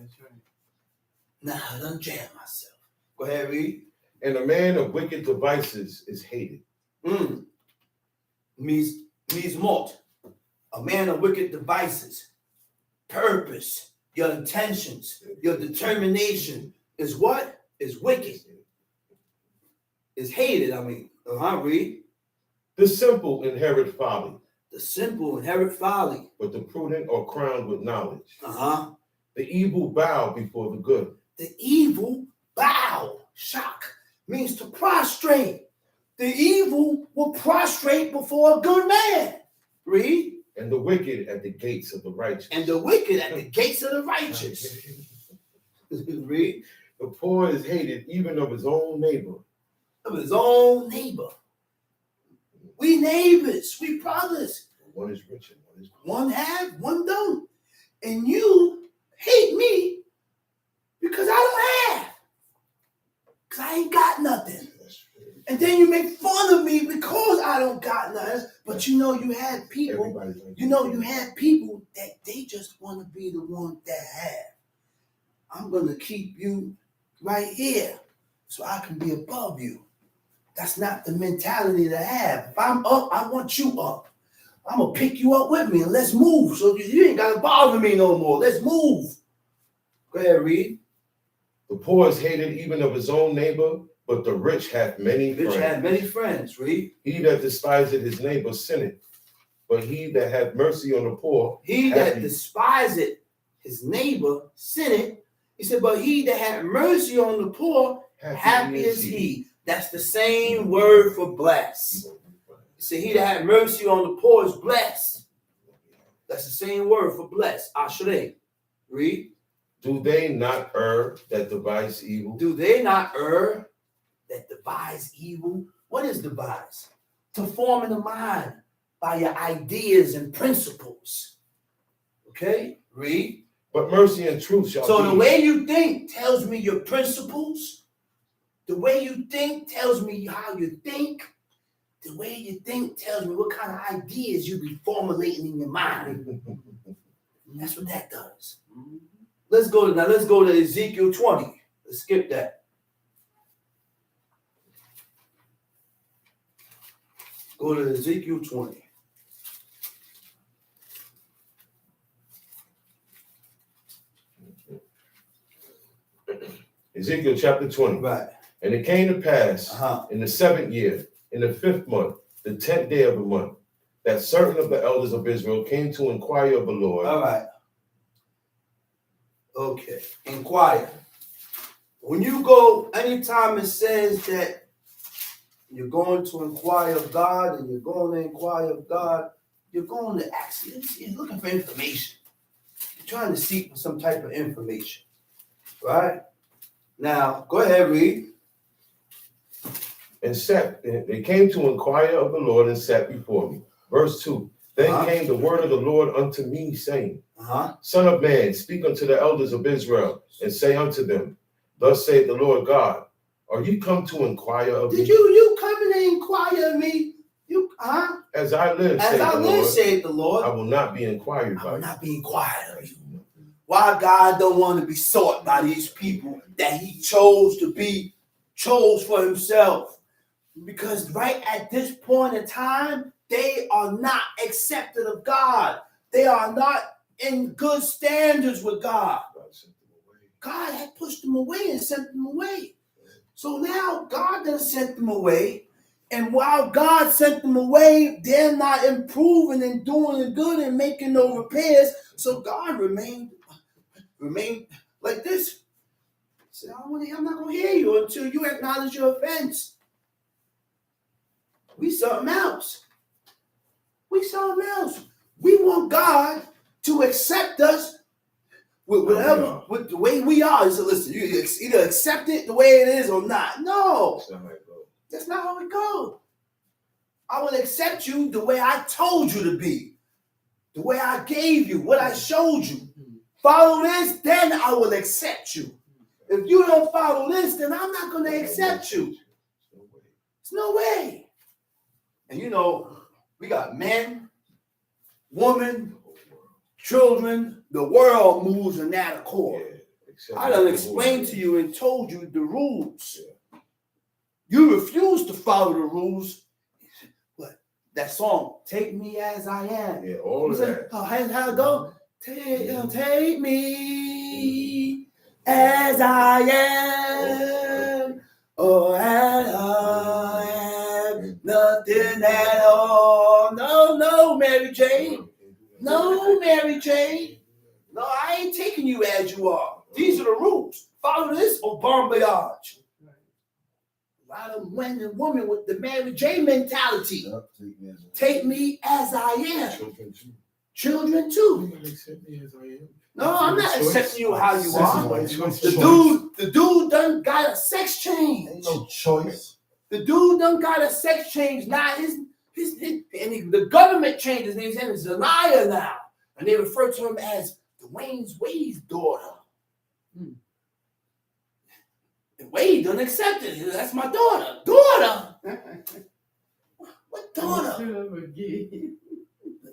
Go ahead, read. And a man of wicked devices is hated. Means mort. A man of wicked devices, purpose, your intentions, your determination is what? Is wicked. Is hated, read. The simple inherit folly. The simple inherit folly. But the prudent are crowned with knowledge. The evil bow before the good. The evil bow, shock, means to prostrate. The evil will prostrate before a good man. Read. And the wicked at the gates of the righteous. And the wicked at the gates of the righteous. Read. The poor is hated even of his own neighbor. Of his own neighbor. We neighbors, we brothers. One is rich and one is poor. One have, one don't. And you hate me because I don't have. Because I ain't got nothing. And then you make fun of me because I don't got nothing. But you have people, have people that they just want to be the one that have. I'm going to keep you right here so I can be above you. That's not the mentality to have. If I'm up, I want you up. I'm gonna pick you up with me and let's move. So you ain't gotta bother me no more. Let's move. Go ahead, read. The poor is hated even of his own neighbor, but the rich hath many friends. Rich hath many friends, read. He that despiseth his neighbor sinneth, but he that hath mercy on the poor. He that despiseth his neighbor sinneth. He said, but he that hath mercy on the poor, happy is he. That's the same word for bless. He said, he that hath mercy on the poor is blessed. That's the same word for bless. Ashrei. Read. Do they not err that devise evil? Do they not err that devise evil? What is devise? To form in the mind by your ideas and principles. Okay? Read. But mercy and truth shall So be. the way you think tells me your principles. The way you think tells me how you think. The way you think tells me what kind of ideas you be formulating in your mind. That's what that does. Let's go to Ezekiel 20. Let's skip that. Go to Ezekiel 20. Ezekiel chapter 20. Right. And it came to pass in the 7th year, in the 5th month, the 10th day of the month, that certain of the elders of Israel came to inquire of the Lord. All right. Okay. Inquire. When you go, anytime it says that you're going to inquire of God and you're going to inquire of God, you're going to ask, you're looking for information. You're trying to seek some type of information. Right? Now, go ahead, read. And they came to inquire of the Lord and sat before me. Verse 2. Then came the word of the Lord unto me, saying, Son of man, speak unto the elders of Israel, and say unto them, Thus saith the Lord God, are you come to inquire of me? Did you come to inquire of me? As I live, saith the Lord, I will not be inquired by you. I will not be inquired of you. Why God don't want to be sought by these people that he chose for himself? Because right at this point in time, they are not accepted of God. They are not in good standards with God. God had pushed them away and sent them away. So now God done sent them away. And while God sent them away, they're not improving and doing good and making no repairs. So God remained like this. He said, I'm not going to hear you until you acknowledge your offense. We something else. We want God to accept us with whatever, with the way we are. He said, listen, you either accept it the way it is or not. No. That's not how it goes. I will accept you the way I told you to be. The way I gave you, what I showed you. Follow this, then I will accept you. If you don't follow this, then I'm not going to accept you. There's no way. And we got men, women, children. The world moves in that accord. I done explained to you and told you the rules. You refuse to follow the rules. What? That song, Take Me As I Am. Yeah, all of that. How it go? Take me as I am. Oh, and I am nothing at all. No, Mary Jane. No, Mary Jane. No, I ain't taking you as you are. These are the rules. Follow this or bon voyage. A lot of men and women with the Mary Jane mentality. Take me as I am. Children too. No, I'm not accepting you how you are. The dude done got a sex change. Ain't no choice. The dude done got a sex change. Now the government changed his name. His name is Zelaya now. And they refer to him as Dwayne Wade's daughter. And Wade done accepted it. That's my daughter. Daughter? What daughter?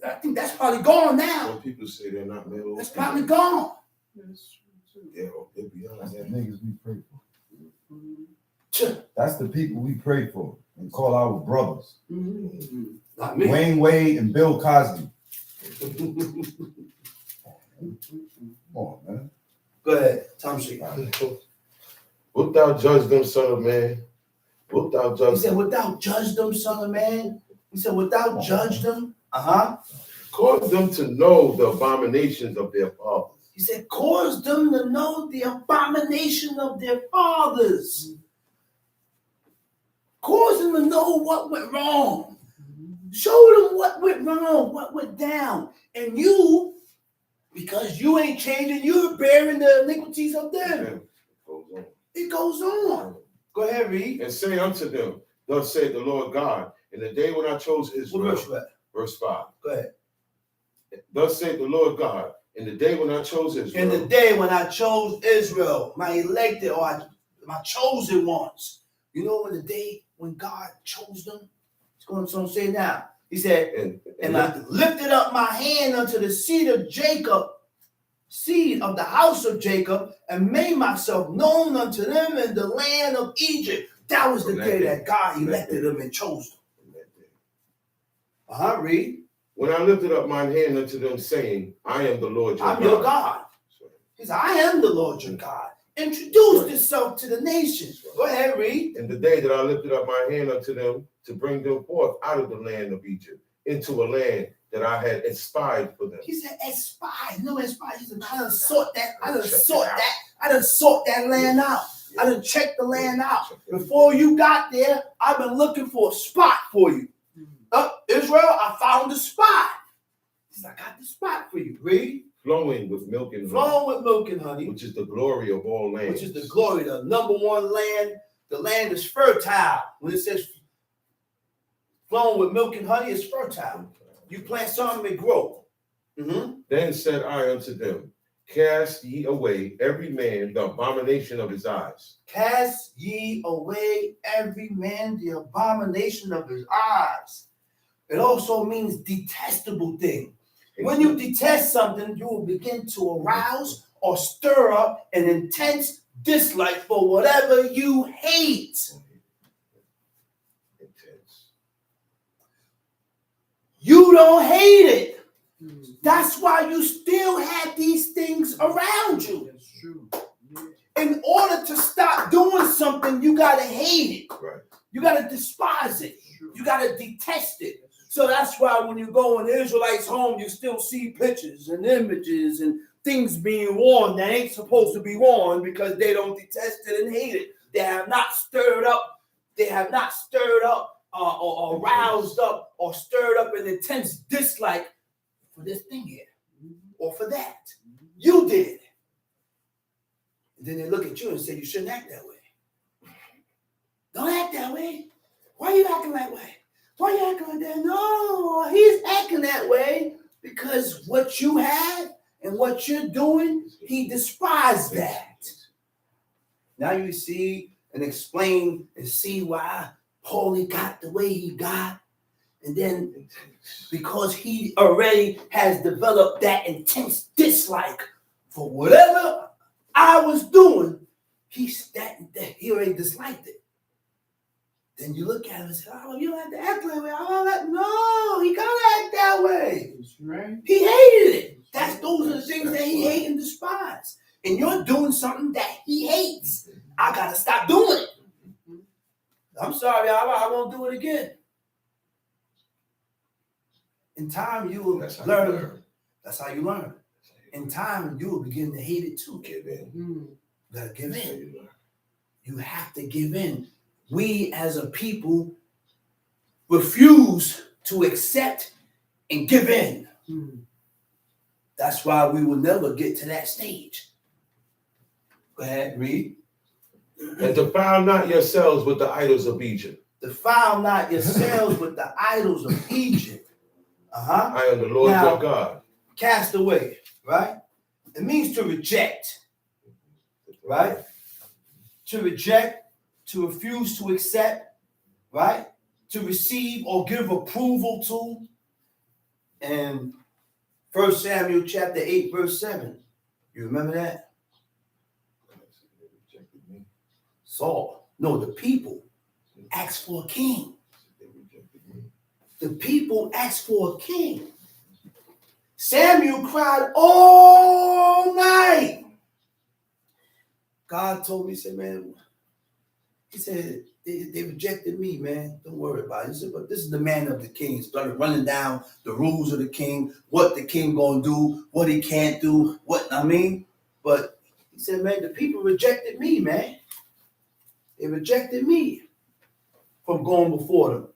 I think that's probably gone now. Some people say they're not male. That's probably gone. They're beyond That's the that. niggas we pray for. That's the people we pray for and call our brothers. Not me. Wayne Wade and Bill Cosby. Come on, man. Go ahead, Tom Sheik. Wilt thou judge them, son of man? Wilt thou judge them? He said, without judge them, son of man. He said, without judge them. Cause them to know the abominations of their fathers. He said, cause them to know the abomination of their fathers. Cause them to know what went wrong. Show them what went wrong, what went down. And you, because you ain't changing, you're bearing the iniquities of them. It goes on. Go ahead, read. And say unto them, thus saith the Lord God, in the day when I chose Israel. What verse you at? Verse 5. Go ahead. Thus saith the Lord God, in the day when I chose Israel. In the day when I chose Israel, my elected or my chosen ones. You know, when the day when God chose them? It's going to say now. He said, and I lifted up my hand unto the seed of Jacob, seed of the house of Jacob, and made myself known unto them in the land of Egypt. That was the day that God elected them and chose them. Read. When I lifted up mine hand unto them, saying, I am the Lord your God. I'm your God. He said, I am the Lord your God. Introduced itself to the nations. Go ahead, read. In the day that I lifted up my hand unto them to bring them forth out of the land of Egypt into a land that I had espied for them. He said, espied. No, espied. He said, I done sought that. I done sought that. I done sought that land out. I done checked the land out. Before you got there, I've been looking for a spot for you. Israel, I found the spot. He said, I got the spot for you. Read. Flowing with milk and honey. Flowing with milk and honey. Which is the glory of all lands. Which is the glory, the number one land. The land is fertile. When it says flowing with milk and honey, it's fertile. You plant something, it grow. Then said I unto them, cast ye away every man the abomination of his eyes. Cast ye away every man the abomination of his eyes. It also means detestable thing. When you detest something, you will begin to arouse or stir up an intense dislike for whatever you hate. Intense. You don't hate it. That's why you still have these things around you. That's true. In order to stop doing something, you got to hate it. Right. You got to despise it. You got to detest it. So that's why when you go in the Israelites' home, you still see pictures and images and things being worn that ain't supposed to be worn because they don't detest it and hate it. They have not stirred up. They have not stirred up or roused up or stirred up an intense dislike for this thing here or for that. You did it. And then they look at you and say, you shouldn't act that way. Don't act that way. Why are you acting that way? Why are you acting like that? No, he's acting that way because what you have and what you're doing, he despised that. Now you see and explain and see why Paulie got the way he got. And then because he already has developed that intense dislike for whatever I was doing, he already disliked it. Then you look at him and say, oh, you don't have to act that way. No, he gotta act that way. That's right. He hated it. Those are the things that he hates and despises. And you're doing something that he hates. I gotta stop doing it. I'm sorry, I won't do it again. In time, you will learn. That's how you learn. In time, you will begin to hate it too. Give in. You gotta give in. You have to give in. We as a people refuse to accept and give in. That's why we will never get to that stage. Go ahead, read. And defile not yourselves with the idols of Egypt. Defile not yourselves with the idols of Egypt. I am the Lord your God. Cast away, right? It means to reject, right? To reject, to refuse to accept, right? To receive or give approval to. And 1 Samuel chapter 8, verse 7. You remember that? Saul. No, the people asked for a king. the people asked for a king. Samuel cried all night. God told me, he said, man, he said, they rejected me, man. Don't worry about it. He said, but this is the man of the king. He started running down the rules of the king, what the king gonna do, what he can't do, what I mean. But he said, man, the people rejected me, man. They rejected me from going before them.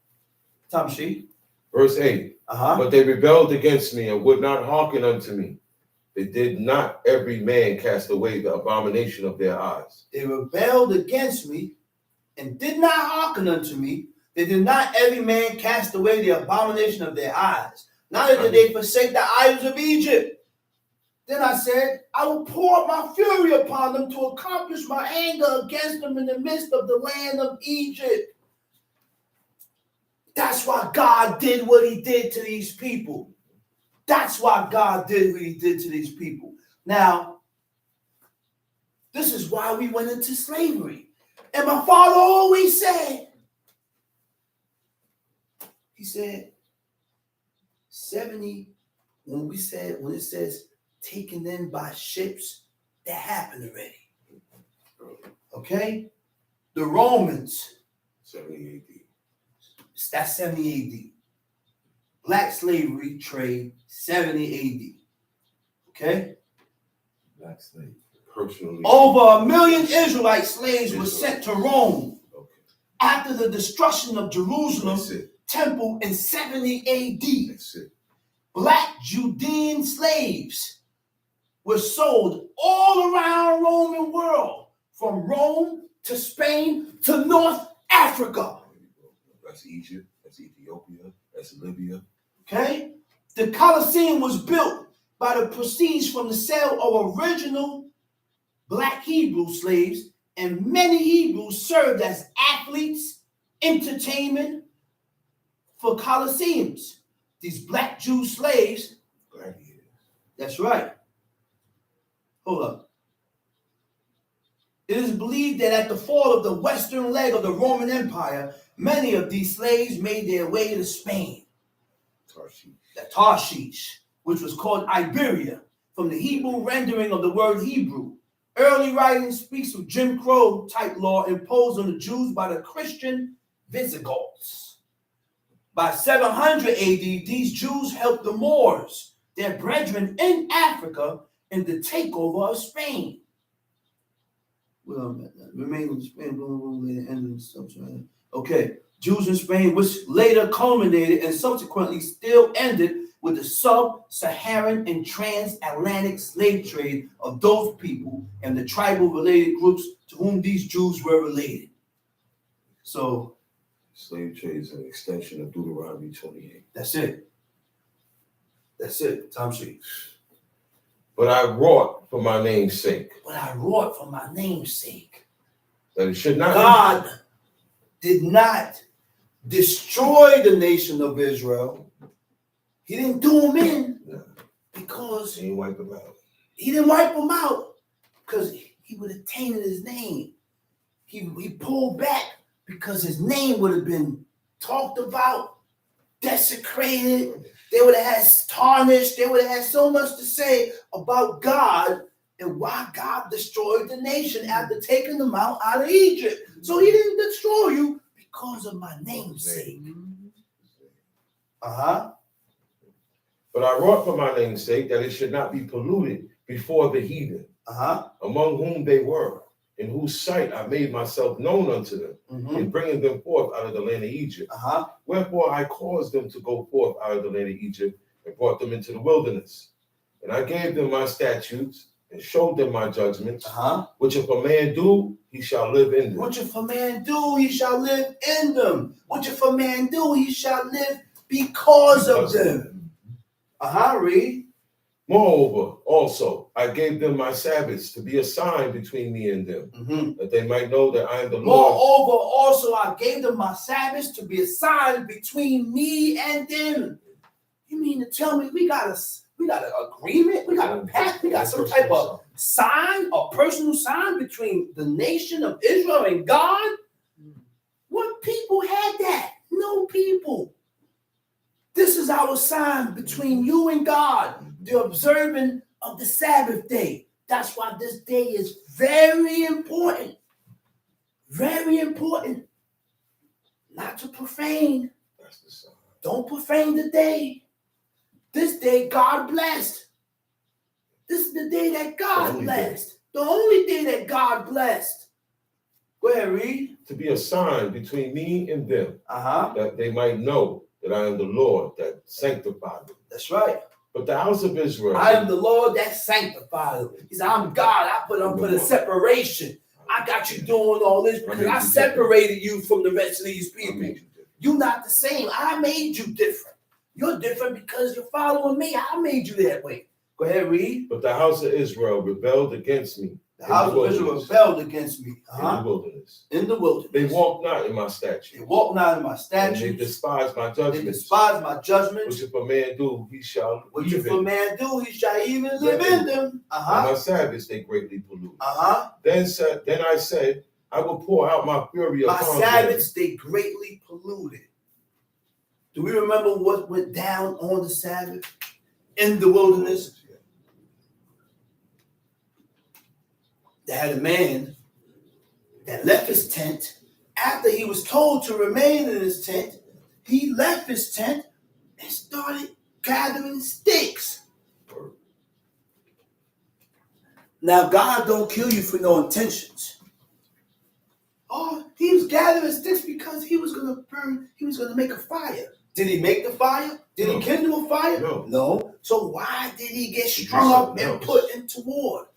Tamshi. Verse 8. But they rebelled against me and would not hearken unto me. They did not every man cast away the abomination of their eyes. They rebelled against me and did not hearken unto me. They did not every man cast away the abomination of their eyes. Neither did they forsake the idols of Egypt. Then I said, I will pour out my fury upon them to accomplish my anger against them in the midst of the land of Egypt. That's why God did what he did to these people. That's why God did what he did to these people. Now, this is why we went into slavery. And my father always said, he said, 70, when it says taken in by ships, that happened already. Okay? The Romans, 70 AD. that's 70 AD. Black slavery trade, 70 AD. Okay? Black slave. Personally. Over 1 million Israelite slaves were sent to Rome after the destruction of Jerusalem temple in 70 AD. That's it. Black Judean slaves were sold all around Roman world, from Rome to Spain to North Africa. That's Egypt, that's Ethiopia, that's Libya. Okay? The Colosseum was built by the proceeds from the sale of original Black Hebrew slaves, and many Hebrews served as athletes, entertainment for Colosseums. These Black Jew slaves, Gladiators. that's right. Hold up. It is believed that at the fall of the western leg of the Roman Empire, many of these slaves made their way to Spain. Tarshish, which was called Iberia, from the Hebrew rendering of the word Hebrew. Early writing speaks of Jim Crow type law imposed on the Jews by the Christian Visigoths. By 700 AD, these Jews helped the Moors, their brethren in Africa, in the takeover of Spain. Remained in Spain, okay. Jews in Spain, which later culminated and subsequently still ended with the sub-Saharan and transatlantic slave trade of those people and the tribal related groups to whom these Jews were related. So, slave trade is an extension of Deuteronomy 28. That's it. That's it. Tom Street. But I wrought for my name's sake. But I wrought for my name's sake. That it should not. God did not destroy the nation of Israel. He didn't do them in because he didn't wipe them out. He didn't wipe them out because he would have tainted his name. He pulled back because his name would have been talked about, desecrated. They would have had tarnished. They would have had so much to say about God and why God destroyed the nation after taking them out of Egypt. So he didn't destroy you because of my name's sake. But I wrought for my name's sake that it should not be polluted before the heathen, among whom they were, in whose sight I made myself known unto them, in bringing them forth out of the land of Egypt. Wherefore I caused them to go forth out of the land of Egypt and brought them into the wilderness. And I gave them my statutes and showed them my judgments, which if a man do, he shall live in them. Which if a man do, he shall live in them. Which if a man do, he shall live because of them. Read. Moreover, also, I gave them my Sabbaths to be a sign between me and them, that they might know that I am the Lord. Moreover, also, I gave them my Sabbaths to be a sign between me and them. You mean to tell me we got an agreement? We got a pact? We got some type of sign, a personal sign between the nation of Israel and God? What people had that? No people. is our sign between you and God, the observing of the Sabbath day. That's why this day is very important. Very important. Not to profane. That's the sign. Don't profane the day. This day God blessed. This is the day that God blessed. The only day that God blessed. Go ahead, read. To be a sign between me and them, Uh-huh. that they might know that I am the Lord that sanctified them. That's right. But the house of Israel, I am the Lord that sanctified them. He said, I'm God. I put a separation. I got you doing all this because I separated you from the rest of these people. You're not the same. I made you different. You're different because you're following me. I made you that way. Go ahead, read. But the house of Israel rebelled against me. The house of Israel rebelled against me. In the wilderness. In the wilderness. They walked not in my statutes. They walked not in my statutes. And they despised my judgments. They despised my judgments. Which if a man do, he shall Which if a man do, he shall even live in them. And my Sabbaths they greatly pollute. Then I said, I will pour out my fury upon them. My Sabbaths they greatly polluted. Do we remember what went down on the Sabbath in the wilderness? They had a man that left his tent after he was told to remain in his tent. He left his tent and started gathering sticks. Now, God don't kill you for no intentions. Oh, he was gathering sticks because he was going to burn. He was going to make a fire. Did he make the fire? Did he kindle a fire? No. So why did he get strung up and put into war?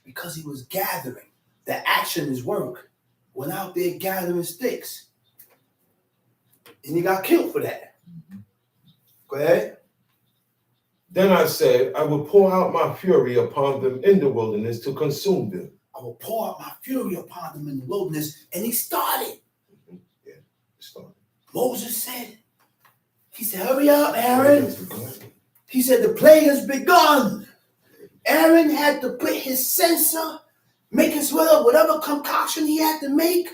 Because he was gathering. The action is work. Went out there gathering sticks. And he got killed for that. Go ahead. Then I said, I will pour out my fury upon them in the wilderness to consume them. I will pour out my fury upon them in the wilderness. And he started. Yeah, started. Moses said, he said, hurry up, Aaron. He said, the plague has begun. Aaron had to put his censer, make his whatever concoction he had to make,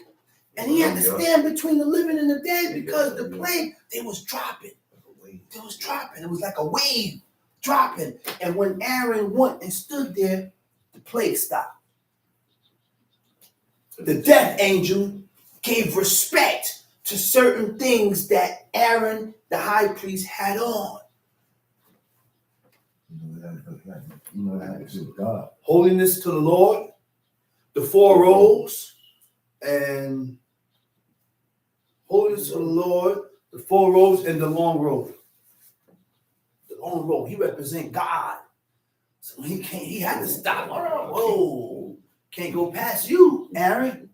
and he had to stand between the living and the dead because the plague, they was dropping. It was dropping. It was like a wave dropping. And when Aaron went and stood there, the plague stopped. The death angel gave respect to certain things that Aaron, the high priest, had on. God. Holiness to the Lord, the 4 rows, and holiness to the Lord, the 4 rows, and the long road. The long road, he represents God. So he had to stop. Whoa, can't go past you, Aaron.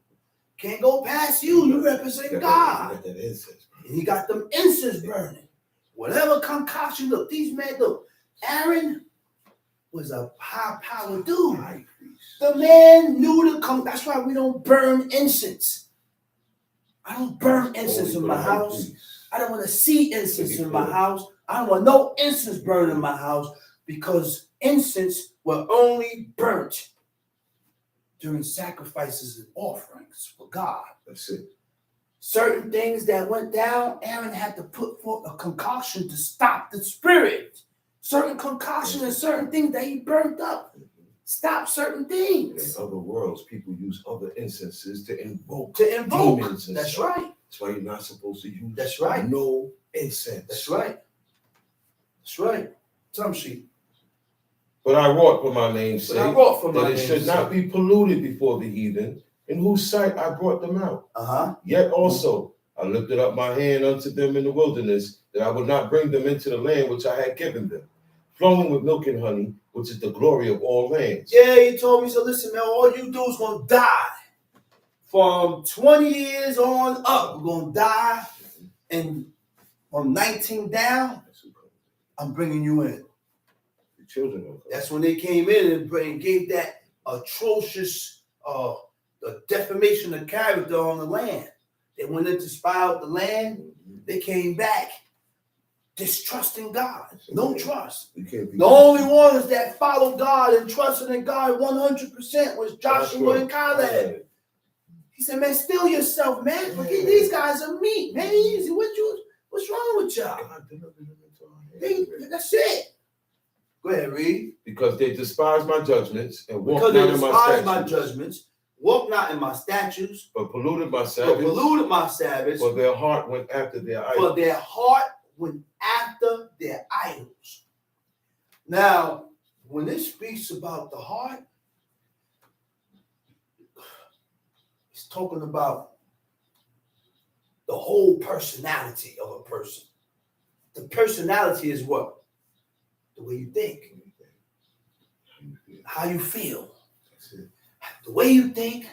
Can't go past you. You represent God. And he got them incense burning. Whatever concoction, look, these men, look, Aaron was a high-powered dude. The man knew to come. That's why we don't burn incense. I don't burn incense in my house. I don't want to see incense in my house. I don't want no incense burned in my house because incense were only burnt during sacrifices and offerings for God. That's it. Certain things that went down, Aaron had to put forth a concoction to stop the spirit. Certain concoctions and certain things that he burnt up. Stop certain things. In other worlds, people use other incenses to invoke. Demons. That's right. That's why you're not supposed to use. That's right. No incense. That's right. That's right. Some sheep. But I wrought for my name's sake that it should not be polluted before the heathen, in whose sight I brought them out. Yet also I lifted up my hand unto them in the wilderness, that I would not bring them into the land which I had given them, flowing with milk and honey, which is the glory of all lands. Yeah, he told me, so listen, man, all you do is going to die. From 20 years on up, we're going to die. And from 19 down, I'm bringing you in. The children. That's when they came in and gave that atrocious defamation of character on the land. They went in to spy out the land. They came back distrusting God. No trust. The only ones that followed God and trusted in God 100% was Joshua and Caleb. He said, man, still yourself, man. Forget these guys are meat, man. Easy. What What's wrong with y'all? God delivered them into our hand. That's it. Go ahead, read. Because they despise my judgments and walk Because not they in my despise statutes. my judgments, walk not in my statutes, but polluted my but Sabbath. polluted my Sabbaths. For their heart went after their For idols. their heart went after their idols. Now, when it speaks about the heart, it's talking about the whole personality of a person. The personality is what? The way you think, how you feel. That's it. The way you think,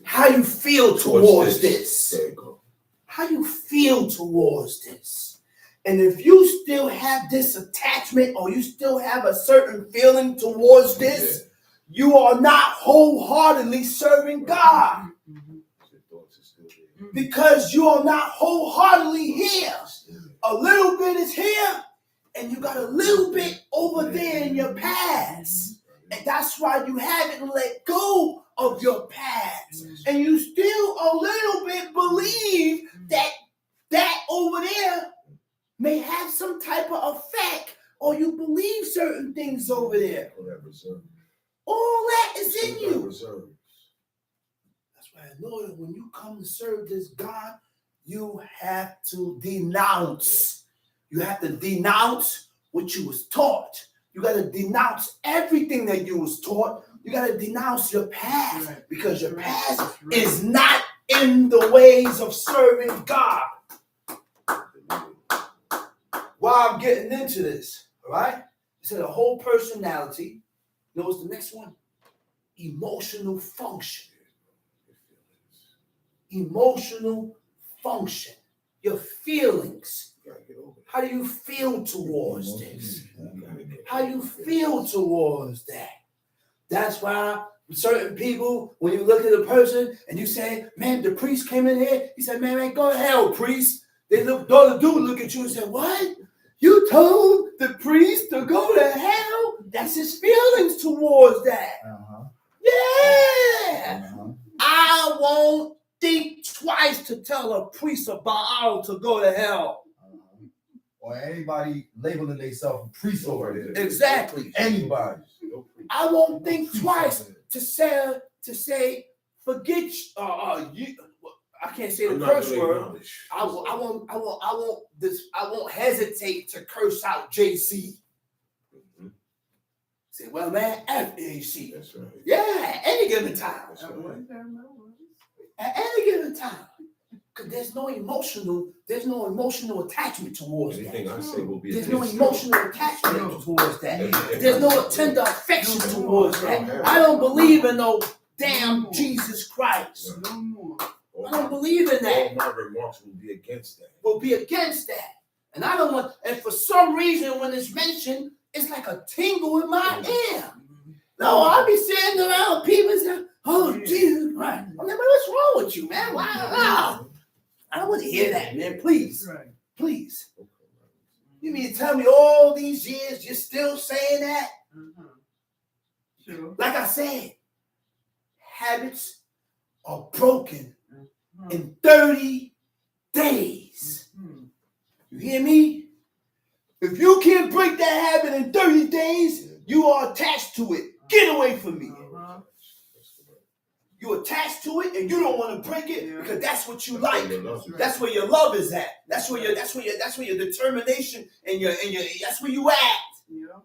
how you feel towards this. There you go. How you feel towards this. And if you still have this attachment or you still have a certain feeling towards this, you are not wholeheartedly serving God. Because you are not wholeheartedly here. A little bit is here, and you got a little bit over there in your past. And that's why you haven't let go of your past. And you still a little bit believe that that over there may have some type of effect, or you believe certain things over there. All that is in you. That's why I know that when you come to serve this God, you have to denounce. You have to denounce what you was taught. You got to denounce everything that you was taught. You got to denounce your past, because your past is not in the ways of serving God. Why I'm getting into this, all right? It said a whole personality. You know what's the next one? Emotional function. Emotional function. Your feelings. How do you feel towards this? How you feel towards that? That's why certain people, when you look at a person and you say, man, the priest came in here, he said, man, go to hell, priest. They look, the dude look at you and say, what? You told the priest to go to hell? That's his feelings towards that. Yeah. I won't think twice to tell a priest of Baal to go to hell. Or anybody labeling themselves a priest over there. Exactly. Anybody. I won't think twice to say forget you. I can't say the curse word. I won't hesitate to curse out JC. Say, well, man, F JC. That's right. Yeah, at any given time. That's right. At any given time. Because there's no emotional attachment towards Anything that. I say will be There's no emotional attachment towards that. There's no tender affection towards that. I don't believe in no damn Jesus Christ. No more. I don't believe in that. All my remarks will be against that. Will be against that. And I don't want, and for some reason when it's mentioned, it's like a tingle in my ear. No, I'll be sitting around people saying, oh, Jesus Christ. I'm like, what's wrong with you, man? Wow. I don't want to hear that, man. Please. Please. You mean to tell me all these years you're still saying that? Sure. Like I said, habits are broken in 30 days. You hear me? If you can't break that habit in 30 days, you are attached to it. Get away from me. You're attached to it and you don't want to break it because that's what you like. That's where your love is at. That's where your determination and your that's where you at. Yeah.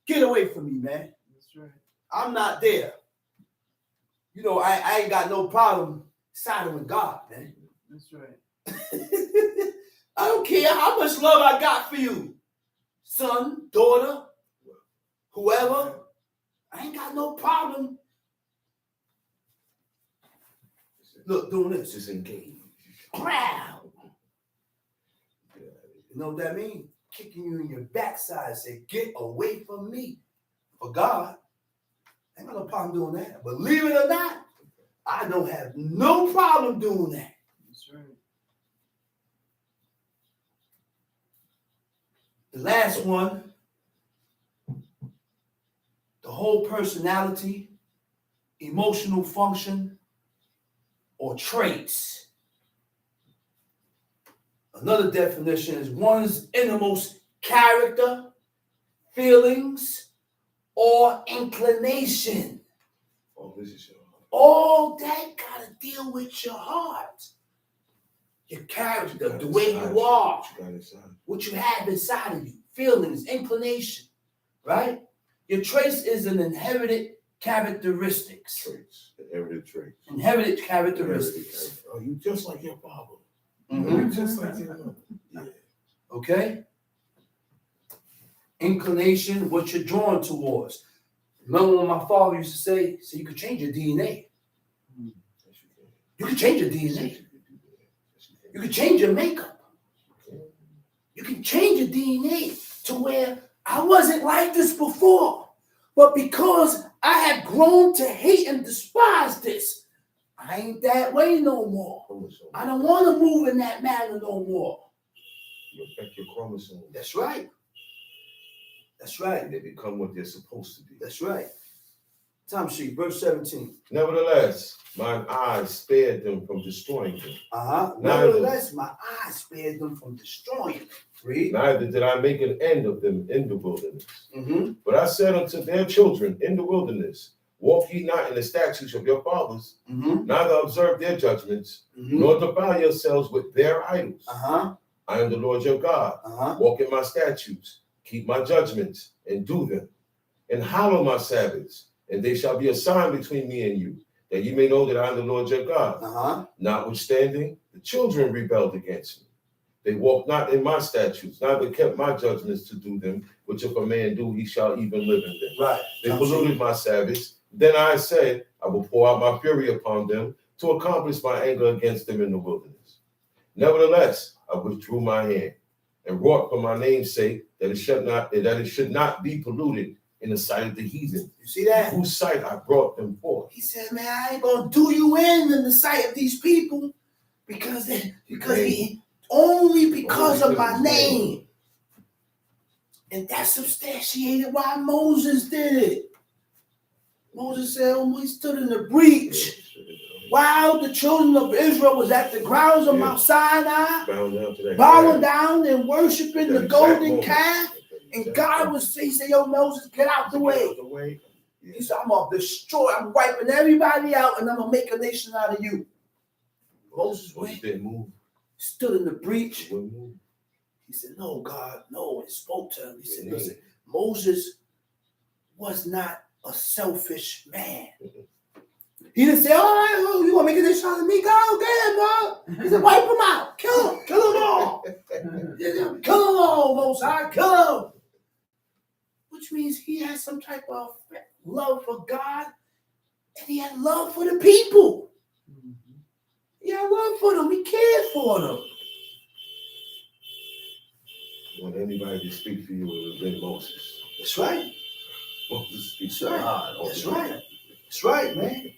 Get away from me, man. That's right. I'm not there. You know, I ain't got no problem siding with God, man. That's right. I don't care how much love I got for you. Son, daughter, whoever. I ain't got no problem. Look, doing this. Just engage. Proud. You know what that means? Kicking you in your backside. Say, get away from me. For God, I ain't got no problem doing that. Believe it or not, I don't have no problem doing that. That's right. The last one, the whole personality, emotional function, or traits. Another definition is one's innermost character, feelings, or inclination. Oh, this is your heart. All that gotta deal with your heart. Your character, the way you are, what you have inside of you, feelings, inclination, right? Your traits is an inherited characteristics. Inherited characteristics. Oh, you just like your father. Mm-hmm. You just like your mother. Yeah. Okay? Inclination, what you're drawn towards. Remember when my father used to say, so you could change your DNA. You can change your DNA. You can change your makeup. You can change your DNA to where I wasn't like this before. But because I had grown to hate and despise this, I ain't that way no more. I don't want to move in that manner no more. You affect your chromosomes. That's right. That's right. They become what they're supposed to be. That's right. Time sheet, verse 17. Nevertheless, mine eyes spared them from destroying them. Nevertheless, my eyes spared them from destroying them. Read. Neither did I make an end of them in the wilderness. Mm-hmm. But I said unto their children in the wilderness, walk ye not in the statutes of your fathers, neither observe their judgments, nor defile yourselves with their idols. I am the Lord your God. Walk in my statutes, keep my judgments, and do them, and hallow my Sabbaths, and they shall be a sign between me and you, that you may know that I am the Lord your God. Notwithstanding, the children rebelled against me. They walked not in my statutes, neither kept my judgments to do them, which if a man do, he shall even live in them. Right. They polluted my Sabbaths. Then I said, I will pour out my fury upon them to accomplish my anger against them in the wilderness. Nevertheless, I withdrew my hand and wrought for my name's sake that it should not be polluted in the sight of the heathen. You see that? Whose sight I brought them forth. He said, man, I ain't gonna do you in the sight of these people because only because of my name. And that's substantiated why Moses did it. Moses said, he stood in the breach while the children of Israel was at the grounds of Mount Sinai, bowing down and worshiping the golden calf. And God was, he said, yo, Moses, get out the way. He said, I'm going to destroy, I'm wiping everybody out, and I'm going to make a nation out of you. Moses went, stood in the breach. He said, no, God, no. And spoke to him. He said, listen, Moses was not a selfish man. He didn't say, all right, well, you want to make a nation out of me? Go, get him, dog. He said, wipe him out. Kill them all. Kill them all, Most High, kill them. Which means he had some type of love for God, and he had love for the people. He had love for them. He cared for them. Want anybody to speak for you, it would have been Moses. That's right. Moses speaks That's right. That's right. That's right, man.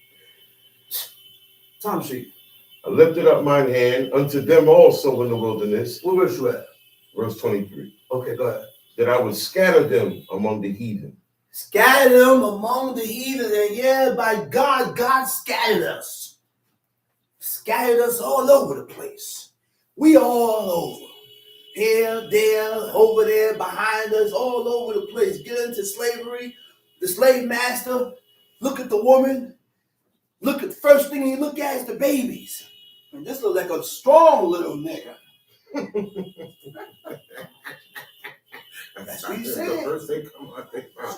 Time sheet. I lifted up mine hand unto them also in the wilderness. What verse you at? Verse 23. Okay, go ahead. That I would scatter them among the heathen. Scatter them among the heathen. And yeah, by God, God scattered us. Scattered us all over the place. We all over. Here, there, over there, behind us, all over the place. Get into slavery. The slave master, look at the woman. Look at the first thing he look at is the babies. And this looks like a strong little nigga. That's what he said. The first thing come out,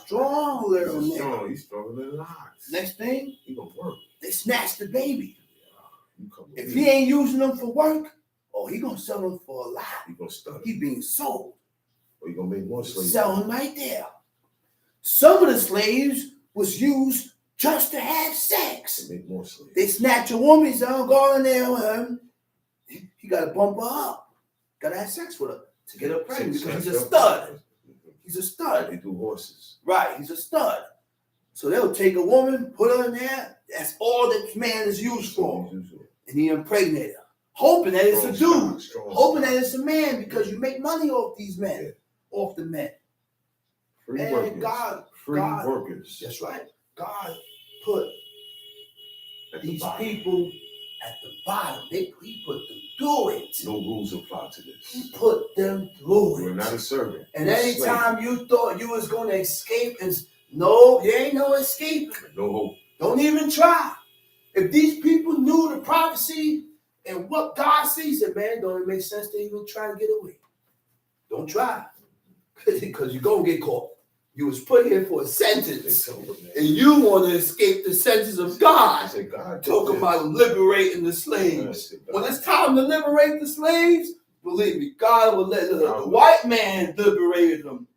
strong little nigga. He's stronger than lions. Next thing, he gonna work. They snatch the baby. If he ain't using them for work, he gonna sell them for a lot. He gonna study. He being sold. Or he gonna make more slaves. Sell him right there. Some of the slaves was used just to have sex. They make more slaves. They snatch a woman, say, go in there with him. He got to bump her up. Got to have sex with her to get her pregnant because he's a stud. He's a stud. They do horses. Right, he's a stud. So they'll take a woman, put her in there. That's all that man is used for. And he impregnate her. Hoping that it's a dude. Hoping that it's a man because you make money off these men. Off the men. Free and workers. God. Workers. That's right. God put these people at the bottom. He put them through it. No rules apply to this. He put them through We're it. not a servant. And anytime you thought you was going to escape, no, there ain't no escape. No hope. Don't even try. If these people knew the prophecy and what God sees, it, man, don't it make sense to even try to get away? Don't try. Because you're going to get caught. You was put here for a sentence. And you want to escape the sentence of God. Talking about liberating the slaves. When it's time to liberate the slaves, believe me, God will let the white man liberate them.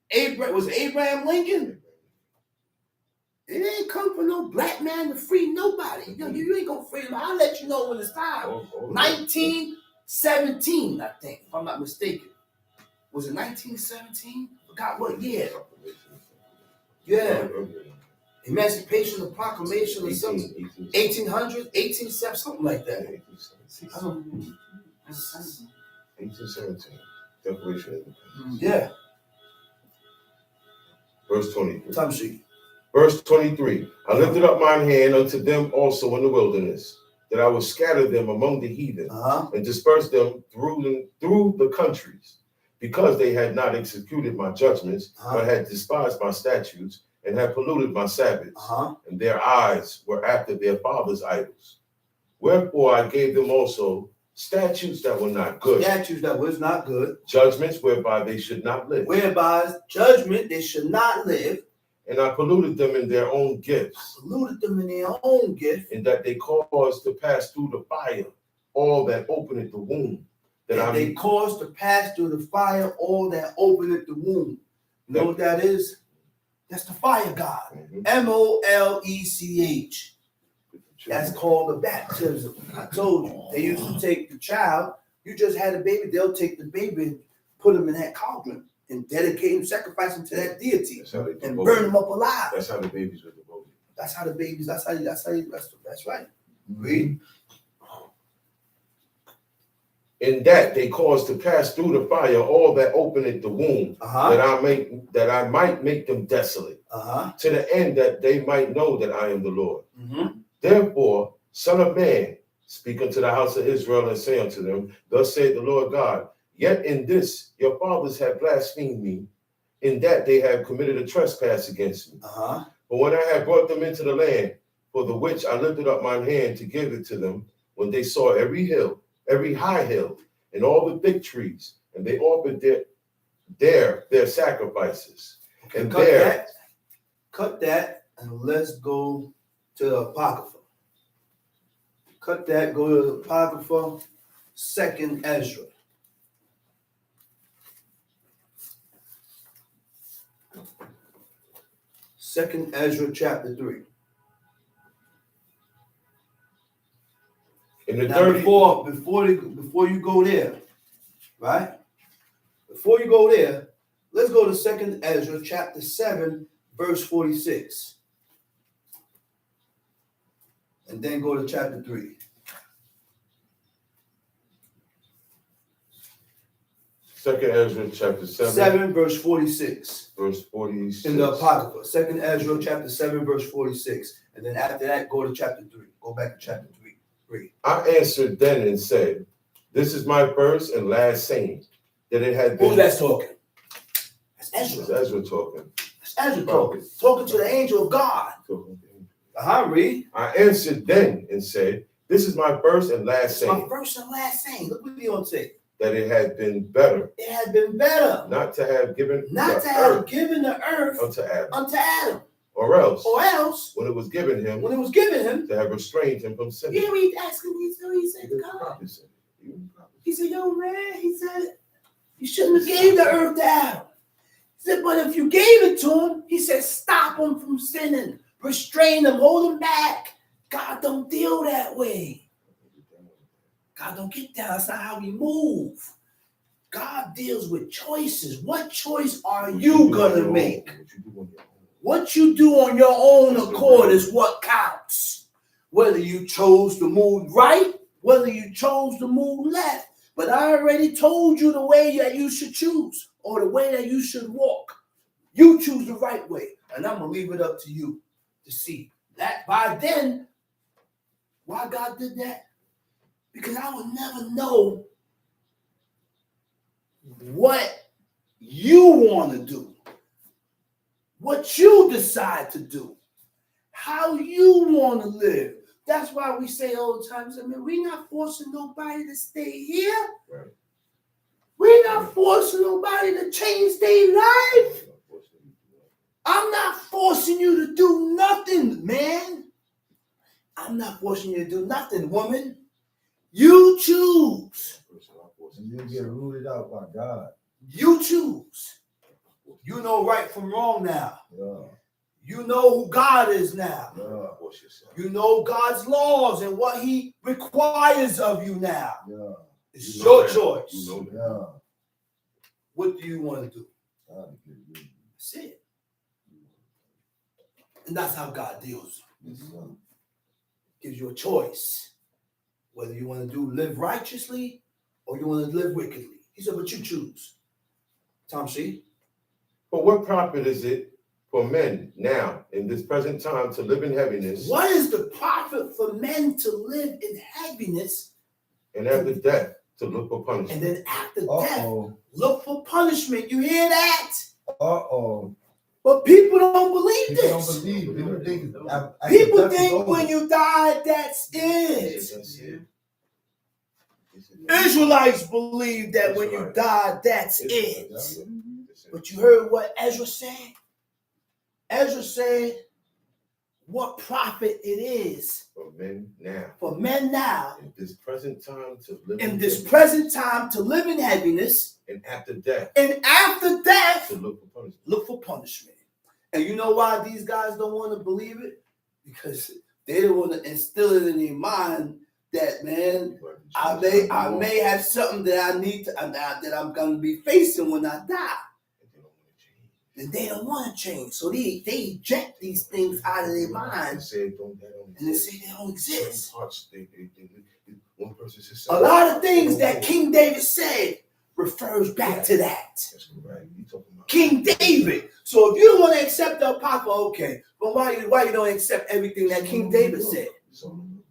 Was Abraham Lincoln? It ain't come from no black man to free nobody. You ain't going to free them. I'll let you know when it's time. 1917, I think, if I'm not mistaken. Was it 1917? Forgot what year. Yeah. Emancipation, the Proclamation or something. 1800, 1870, something like that. 1817. Declaration of Independence. Yeah. Verse 23. Time sheet. Verse 23. I lifted up mine hand unto them also in the wilderness, that I would scatter them among the heathen, and disperse them through the countries, because they had not executed my judgments, but had despised my statutes, and had polluted my Sabbaths, and their eyes were after their fathers' idols. Wherefore I gave them also statutes that were not good. Statutes that was not good. Judgments whereby they should not live. Whereby judgment they should not live. And I polluted them in their own gifts. Polluted them in their own gift. In that they caused to pass through the fire all that openeth the womb. They caused to pass through the fire all that openeth the womb. You know what that is? That's the fire God. Molech. That's called the baptism. I told you. They used to take the child. You just had a baby. They'll take the baby and put him in that cauldron and dedicate him, sacrifice him to that deity, and burn him up alive. That's how the babies were devoted. That's how the babies. That's right. Read. In that they caused to pass through the fire all that openeth the womb, that I might make them desolate, to the end that they might know that I am the Lord. Therefore, Son of man, speak unto the house of Israel and say unto them, thus saith the Lord God, yet in this your fathers have blasphemed me, in that they have committed a trespass against me. But when I had brought them into the land, for the which I lifted up mine hand to give it to them, when they saw every hill, every high hill, and all the big trees, and they offered their sacrifices. Okay, and cut that, and let's go to the Apocrypha. Cut that, go to the Apocrypha, 2nd Ezra. Second Ezra chapter 3. Now, before you go there, right? Before you go there, let's go to 2nd Ezra chapter 7, verse 46. And then go to chapter 3. 2nd Ezra chapter 7 verse 46. Verse 46. In the Apocrypha. 2nd Ezra chapter 7 verse 46. And then after that, go to chapter 3. Go back to chapter 3. Read. I answered then and said, this is my first and last saying, that it had been... Who's that talking? That's Ezra. That's Ezra talking. That's Ezra talking. Talking to the angel of God. Read. I answered then and said, this is my first and last saying. My first and last saying. Look what you want to say. That it had been better. It had been better. Not to have given the earth unto Adam. Or else. When it was given him. To have restrained him from sinning. Yeah, he asked him. He said, God. He said, yo, man. He said, you shouldn't have gave the earth to Adam. He said, but if you gave it to him, he said, stop him from sinning. Restrain him. Hold him back. God don't deal that way. God don't get down. That's not how we move. God deals with choices. What choice are you going to make? What you do on your own accord is what counts. Whether you chose to move right, whether you chose to move left. But I already told you the way that you should choose or the way that you should walk. You choose the right way. And I'm going to leave it up to you to see. That by then, why God did that? Because I would never know what you want to do, what you decide to do, how you want to live. That's why we say all the time, I mean, we're not forcing nobody to stay here. Right. We're not forcing nobody to change their life. I'm not forcing you to do nothing, man. I'm not forcing you to do nothing, woman. You choose. And you get rooted out by God. You choose. You know right from wrong now. Yeah. You know who God is now. Yeah. You know God's laws and what he requires of you now. Yeah. It's your choice. You know that. Yeah. What do you want to do? God, good. That's it. And that's how God deals. Yes, sir. Gives you a choice. Whether you want to live righteously or you want to live wickedly. He said, but you choose. Tom C. But what profit is it for men now, in this present time, to live in heaviness? What is the profit for men to live in heaviness? And after death, to look for punishment. And then after death, look for punishment. You hear that? But people don't believe People this. don't believe. People think when you die, that's it. Israelites believe that when you die, that's it. But you heard what Ezra said? Ezra said, what profit it is for men now. For men now. In this present time to live in heaviness. And after death. To look for punishment. And you know why these guys don't want to believe it? Because they don't want to instill it in their mind that, man, I may have something that I need to that I'm gonna be facing when I die. And they don't want to change. So they eject these things out of their mind. And they say they don't exist. One person says a lot of things that King David said refers back to that. That's correct. You talking about King David. So if you don't want to accept the Apocrypha, okay. But why you don't accept everything that King David said?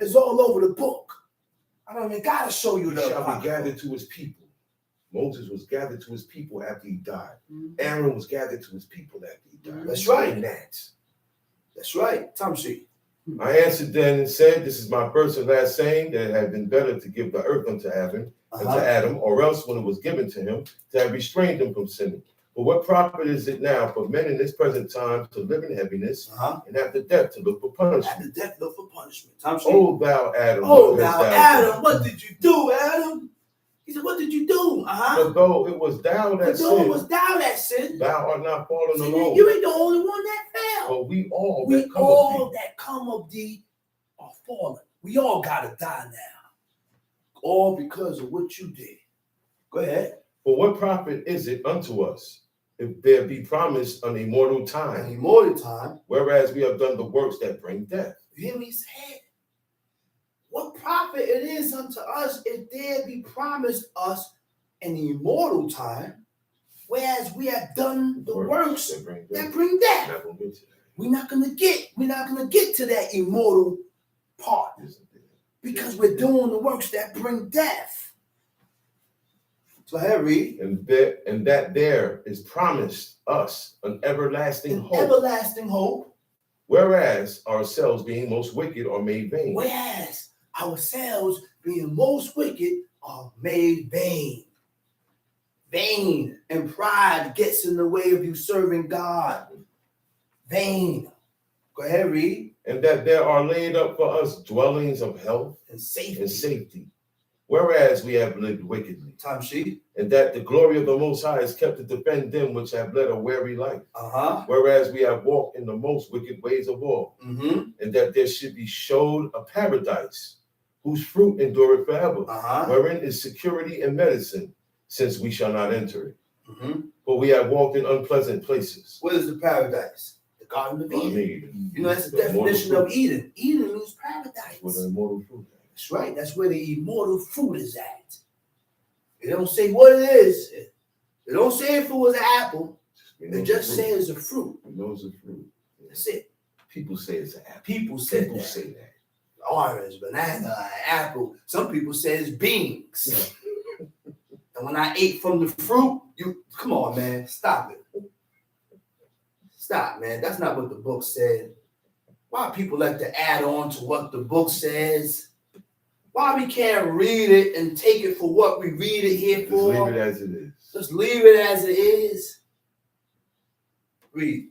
It's all over the book. I don't even gotta show you the shall Apocrypha. be gathered to his people. Moses was gathered to his people after he died. Aaron was gathered to his people after he died. That's right. And That's right. Tom C. I answered then and said, this is my first and last saying, that it had been better to give the earth unto Adam, or else when it was given to him, to have restrained him from sinning. But what profit is it now for men in this present time to live in heaviness, and after death to look for punishment? After death, look for punishment. Tom C. Oh, thou Adam. Oh, thou Adam. What did you do, Adam? He said, what did you do? But though it was thou that sinned, thou art not fallen alone. You ain't the only one that fell. But we all that come of thee are fallen. We all gotta die now. All because of what you did. Go ahead. For what profit is it unto us if there be promised an immortal time? An immortal time. Whereas we have done the works that bring death. You hear me say? What profit it is unto us if there be promised us an immortal time, whereas we have done the works that bring death. We're not gonna get to that immortal part because we're doing the works that bring death. So here read. And that there is promised us an everlasting hope. Everlasting hope. Whereas ourselves being most wicked are made vain. Whereas ourselves being most wicked are made vain. Vain and pride gets in the way of you serving God. Vain. Go ahead, read. And that there are laid up for us dwellings of health and safety. Whereas we have lived wickedly. Time sheet. And that the glory of the Most High is kept to defend them which have led a weary life. Whereas we have walked in the most wicked ways of all. And that there should be showed a paradise whose fruit endureth forever, wherein is security and medicine, since we shall not enter it. For we have walked in unpleasant places. What is the paradise? The Garden of Eden. You know, that's the definition of Eden. Eden means paradise. Where the immortal fruit is. That's right. That's where the immortal fruit is at. It don't say what it is. It don't say if it was an apple. It just says a fruit. It knows the fruit. That's it. People say it's an apple. People say that. Orange, banana, apple. Some people say it's beans. And when I ate from the fruit, you come on, man, stop it. Stop, man. That's not what the book said. Why people like to add on to what the book says? Why we can't read it and take it for what we read it here for? Just leave it as it is. Just leave it as it is. Read.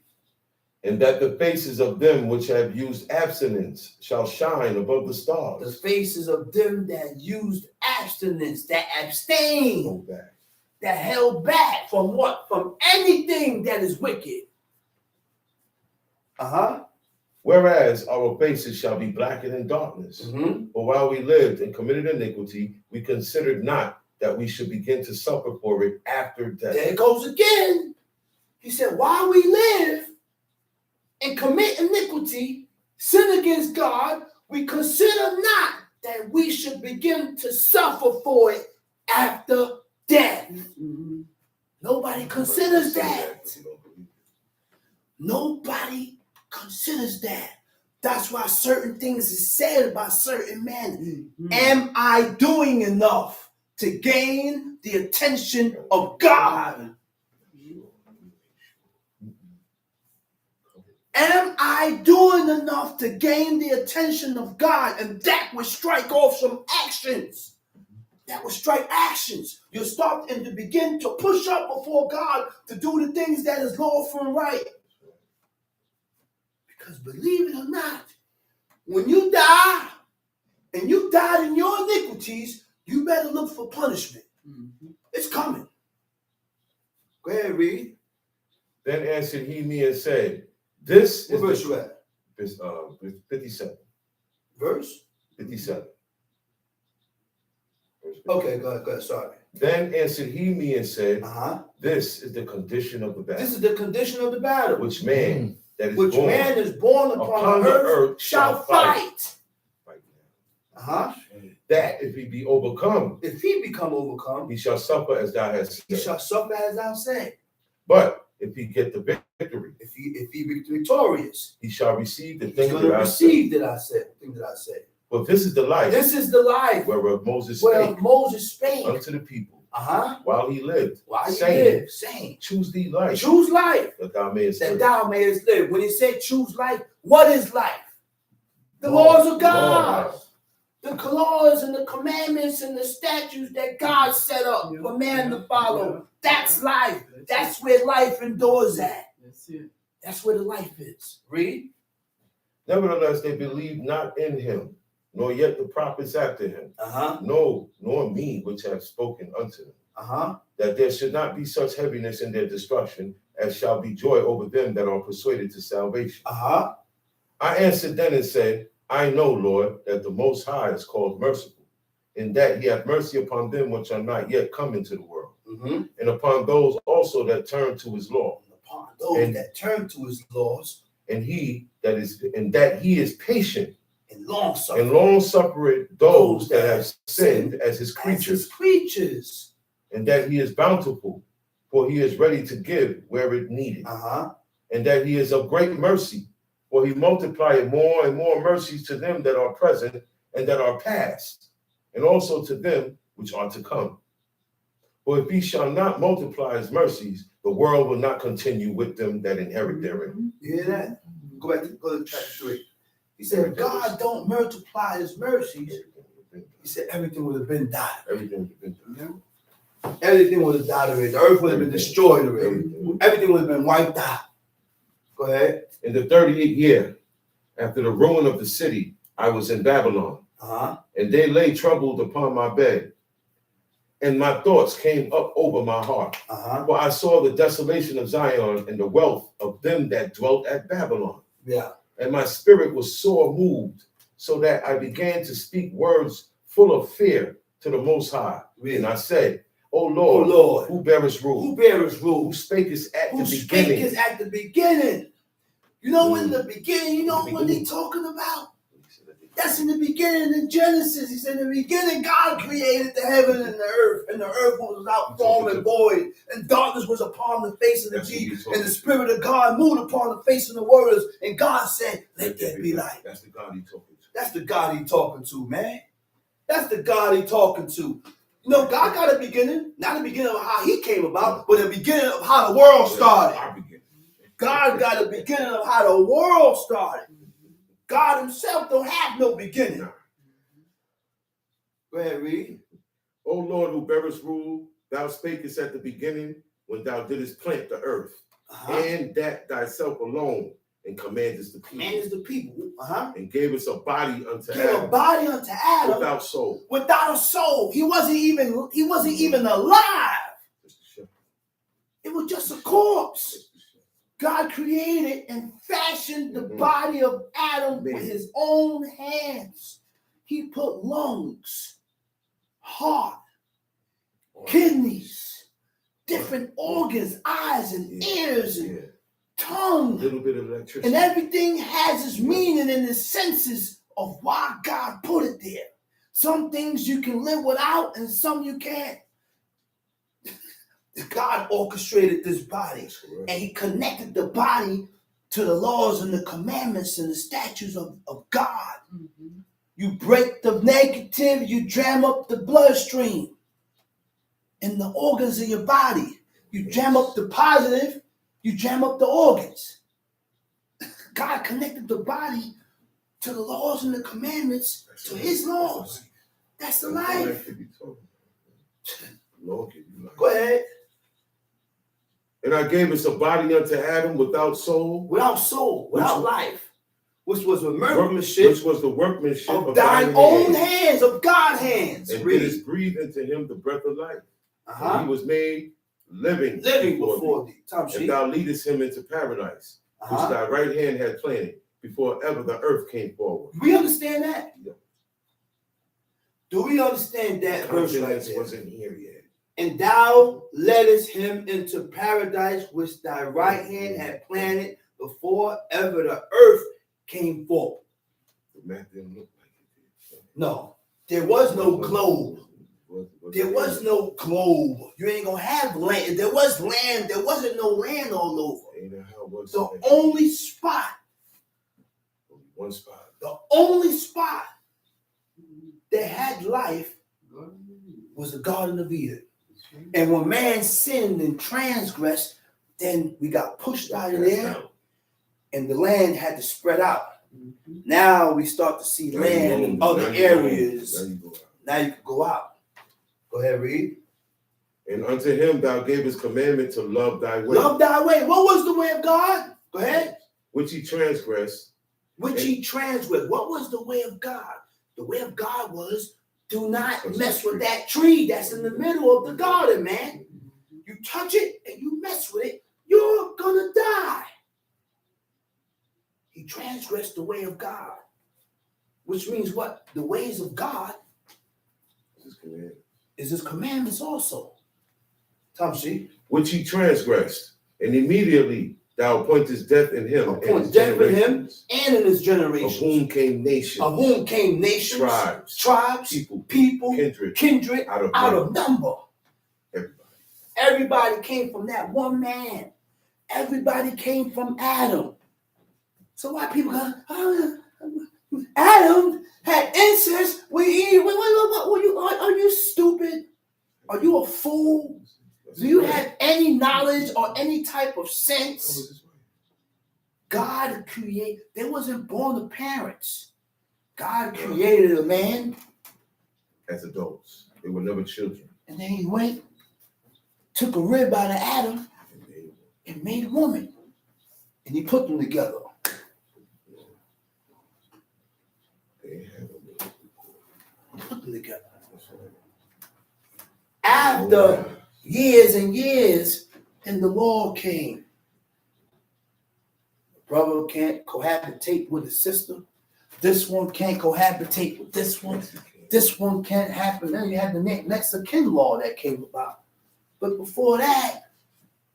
And that the faces of them which have used abstinence shall shine above the stars. The faces of them that used abstinence, that abstained, Hold back. that held back from what? From anything that is wicked. Whereas our faces shall be blackened in darkness. Mm-hmm. For while we lived and committed iniquity, we considered not that we should begin to suffer for it after death. There it goes again. He said, while we live and commit iniquity, sin against God, we consider not that we should begin to suffer for it after death. Mm-hmm. Nobody considers that. Nobody considers that. That's why certain things is said by certain men. Mm-hmm. Am I doing enough to gain the attention of God? Am I doing enough to gain the attention of God? And that would strike off some actions. That would strike actions. You'll start and to begin to push up before God to do the things that is lawful and right. Because believe it or not, when you die and you died in your iniquities, you better look for punishment. Mm-hmm. It's coming. Go ahead, read. Then answered he me and said, this what is verse you at? 57. Verse? 57. Okay, go ahead, sorry. Then answered he me and said, this is the condition of the battle. This is the condition of the battle. Which man that is which born, man is born upon the earth shall fight. That if he be overcome, if he become overcome, he shall suffer as thou hast said. He shall suffer as thou said. But if he get the victory, if he be victorious, he shall receive the thing that I said. Thing that I said. But this is the life. This is the life whereof Moses spake unto the people. While he lived, saying, choose thee life. Choose life that thou mayest live. When he said choose life, what is life? The laws of God. The laws and the commandments and the statutes that God set up for man to follow. That's life. That's where life endures at. That's it. That's where the life is. Read. Nevertheless, they believe not in him, nor yet the prophets after him. No, nor me, which have spoken unto them. That there should not be such heaviness in their destruction as shall be joy over them that are persuaded to salvation. I answered then and said, I know, Lord, that the Most High is called merciful, in that he hath mercy upon them which are not yet come into the world, and upon those also that turn to his law. Upon those that turn to his laws, and that he is patient and long suffering those that have sinned as his creatures, and that he is bountiful, for he is ready to give where it needed, and that he is of great mercy, for he multiplieth more and more mercies to them that are present and that are past, and also to them which are to come. For if he shall not multiply his mercies, the world will not continue with them that inherit therein. You hear that? Go to chapter 3. He said, if God don't multiply his mercies, he said everything would have been died. Everything would have died already. The earth would have been destroyed already. Everything would have been wiped out. Go ahead. In the 38th year, after the ruin of the city, I was in Babylon, and they lay troubled upon my bed. And my thoughts came up over my heart. For I saw the desolation of Zion and the wealth of them that dwelt at Babylon. And my spirit was sore moved, so that I began to speak words full of fear to the Most High. And I said, O Lord, who bearest rule? Who spakest at the beginning? You know in the beginning, you know what he's talking about? That's in the beginning in Genesis. He said, in the beginning, God created the heaven and the earth was without form and void, and darkness was upon the face of the deep, and the Spirit of God moved upon the face of the waters, and God said, let there be light. That's the God he's talking to. That's the God he's talking to, man. That's the God he's talking to. No, God got a beginning. Not the beginning of how he came about, but the beginning of how the world started. God got a beginning of how the world started. God himself don't have no beginning. Go ahead, read. O Lord, who bearest rule, thou spakest at the beginning when thou didst plant the earth, and that thyself alone, and commandest the people. Commandest the people. And gave us a body unto Gave Adam. a body unto Adam. Without soul. Without a soul. He wasn't even alive. It was just a corpse. God created and fashioned the body of Adam with his own hands. He put lungs, heart, kidneys, different organs, eyes and ears and tongue. A little bit of electricity. And everything has its meaning and its senses of why God put it there. Some things you can live without and some you can't. God orchestrated this body and he connected the body to the laws and the commandments and the statutes of God. Mm-hmm. You break the negative, you jam up the bloodstream in the organs of your body. You jam up the positive, you jam up the organs. God connected the body to the laws and the commandments, to his laws. That's the life. Go ahead. And I gave us a body unto Adam without soul. Without life. Which was the workmanship of thine own hands, of God's hands. And didst breathe into him the breath of life. And he was made living before thee. And thou leadest him into paradise, which thy right hand had planted before ever the earth came forward. We understand that? Yeah. Do we understand that verse right there? Wasn't here yet. And thou leddest him into paradise, which thy right hand had planted before ever the earth came forth. The map didn't look like it did. No, there was no globe. There was no globe. You ain't gonna have land. There was land. There wasn't no land all over. The only spot. One spot. The only spot that had life was the Garden of Eden. And when man sinned and transgressed, then we got pushed out of there, and the land had to spread out. Now we start to see land in other areas. Now you can go out. Go ahead, read. And unto him thou gavest commandment to love thy way. Love thy way. What was the way of God? Go ahead. Which he transgressed. What was the way of God? The way of God was, do not mess with that tree that's in the middle of the garden, man. You touch it and you mess with it, you're gonna die. He transgressed the way of God. Which means what? The ways of God is his commandments also. Tom, see? Which he transgressed, and immediately thou appointest death in him. Appoint death in him and in his generations. Of whom came nations. Tribes. People. Kindred. Out of number. Everybody came from that one man. Everybody came from Adam. So why people go, Adam had incest with Eve? Are you stupid? Are you a fool? Do you have any knowledge or any type of sense? God created, they wasn't born of parents. God created a man. As adults. They were never children. And then he went, took a rib out of Adam and made a woman. And he put them together. Put them together. After years and years, and the law came. The brother can't cohabitate with his sister. This one can't cohabitate with this one. This one can't happen. Then you had the next of kin law that came about. But before that,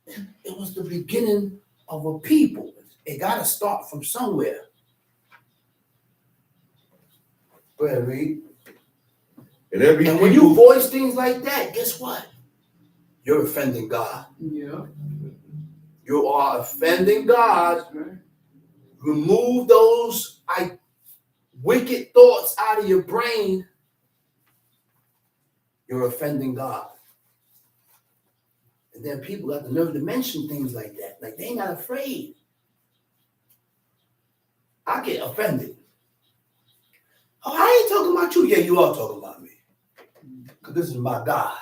it was the beginning of a people. It got to start from somewhere. Go ahead, read. And when you voice things like that, guess what? You're offending God. Yeah. You are offending God. Right. Remove those wicked thoughts out of your brain. you're offending God. And then people got the nerve to mention things like that. Like they ain't not afraid. I get offended. Oh, I ain't talking about you. Yeah, you are talking about me. Because this is my God.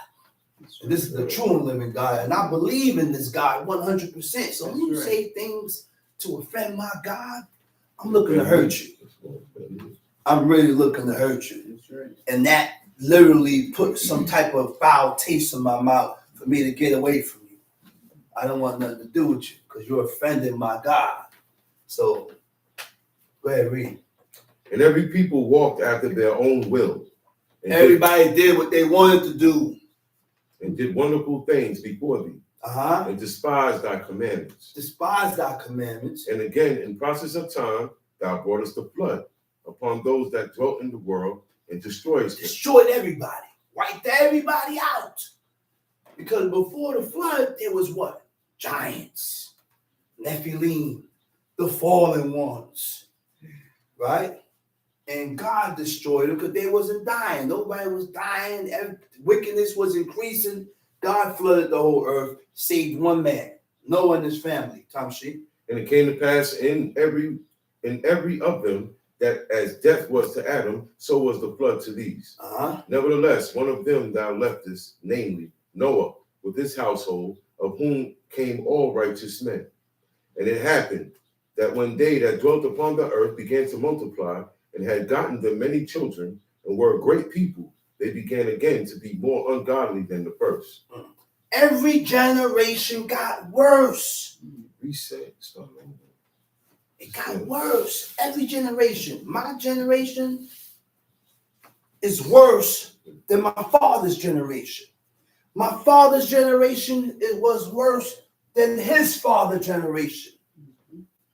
And this is the true and living God. And I believe in this God 100%. So when you say things to offend my God, I'm looking to hurt you. I'm really looking to hurt you. And that literally put some type of foul taste in my mouth for me to get away from you. I don't want nothing to do with you because you're offending my God. So go ahead, read. And every people walked after their own will. Everybody did what they wanted to do. And did wonderful things before thee. And despised thy commandments. Despised thy commandments. And again, in process of time, thou broughtest the flood upon those that dwelt in the world and destroyed everybody. Wiped everybody out. Because before the flood, there was what? Giants. Nephilim. The fallen ones. Right? And God destroyed them because they wasn't dying. Nobody was dying. Wickedness was increasing. God flooded the whole earth, saved one man, Noah and his family. Tamshi. And it came to pass in every of them that as death was to Adam, so was the flood to these. Nevertheless, one of them thou leftest, namely Noah, with his household, of whom came all righteous men. And it happened that when they that dwelt upon the earth began to multiply, and had gotten them many children, and were a great people, they began again to be more ungodly than the first. Every generation got worse. Reset, start over. It got worse. Every generation. My generation is worse than my father's generation. My father's generation, it was worse than his father's generation.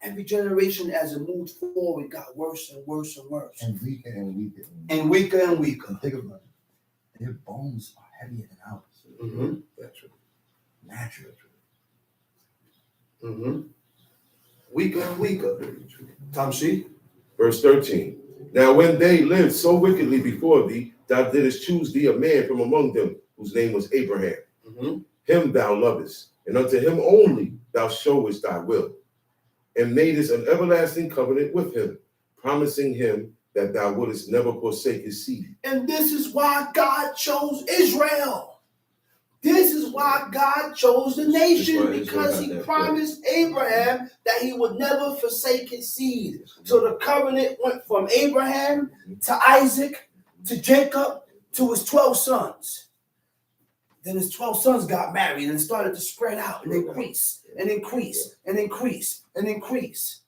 Every generation as it moved forward got worse and worse and worse. And weaker and weaker. And weaker and weaker. And think about it. Their bones are heavier than ours. Mm-hmm. Natural. Mm-hmm. Weaker and weaker. Tamshi. Verse 13. Now when they lived so wickedly before thee, thou didst choose thee a man from among them, whose name was Abraham. Mm-hmm. Him thou lovest, and unto him only thou showest thy will, and madest an everlasting covenant with him, promising him that thou wouldest never forsake his seed. And this is why God chose Israel. This is why God chose the nation, because he promised Abraham that he would never forsake his seed. So the covenant went from Abraham to Isaac to Jacob to his 12 sons. Then his 12 sons got married and started to spread out and increase and increase and increase and increase.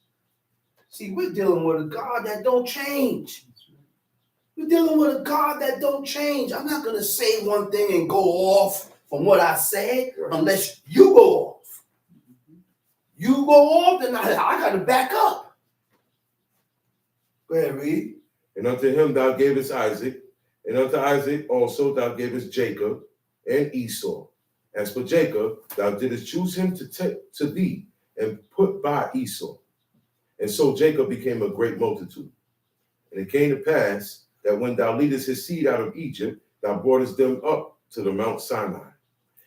See, we're dealing with a God that don't change. We're dealing with a God that don't change. I'm not going to say one thing and go off from what I said unless you go off. You go off, then I got to back up. Go ahead, read. And unto him thou gavest Isaac, and unto Isaac also thou gavest Jacob and Esau. As for Jacob, thou didst choose him to thee, and put by Esau. And so Jacob became a great multitude. And it came to pass that when thou leadest his seed out of Egypt, thou broughtest them up to the Mount Sinai.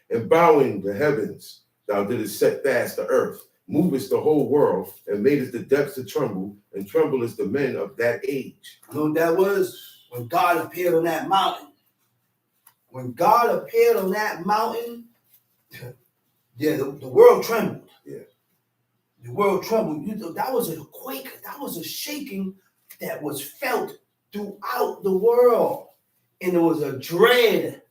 And bowing the heavens, thou didst set fast the earth, movest the whole world, and madest the depths to tremble, and tremblest the men of that age. You know what that was? When God appeared on that mountain. When God appeared on that mountain, yeah, the world trembled. Yeah. The world trembled. You know, that was a quake. That was a shaking that was felt throughout the world. And there was a dread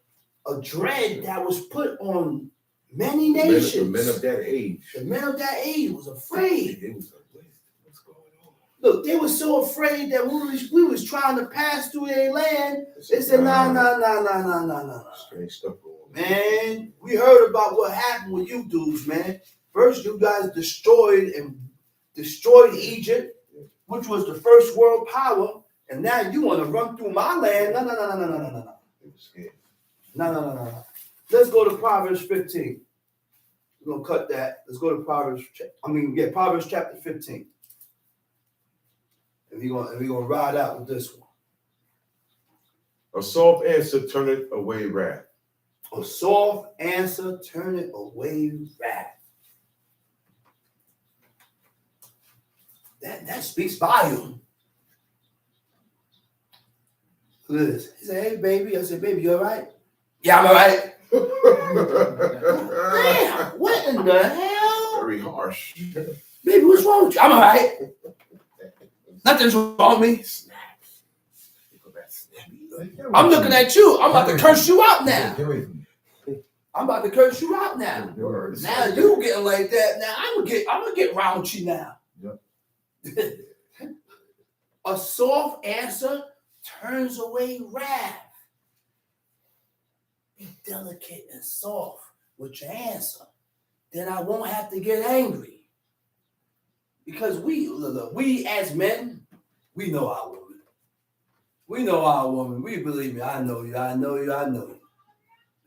that was put on many nations. The men of that age. The men of that age was afraid. They was like, what's going on? Look, they were so afraid that we was trying to pass through their land. They said, nah. Strange stuff going on. Man, we heard about what happened with you dudes, man. First, you guys destroyed Egypt, which was the first world power, and now you want to run through my land. No. They were scared. No. Let's go to Proverbs 15. We're gonna cut that. Let's go to Proverbs chapter 15. And we're gonna ride out with this one. A soft answer turneth away wrath. A soft answer turneth away wrath. That speaks volume. Look at this. He said, hey, baby. I said, baby, you all right? Yeah, I'm all right. Damn, what in the hell? Very harsh. Baby, what's wrong with you? I'm all right. Nothing's wrong with me. I'm looking at you. I'm about to curse you out now. I'm about to curse you out now. Now you getting like that. Now I'm gonna get raunchy now. Yep. A soft answer turns away wrath. Be delicate and soft with your answer. Then I won't have to get angry. Because we as men, we know our woman. We know our woman. We believe me. I know you. I know you. I know you.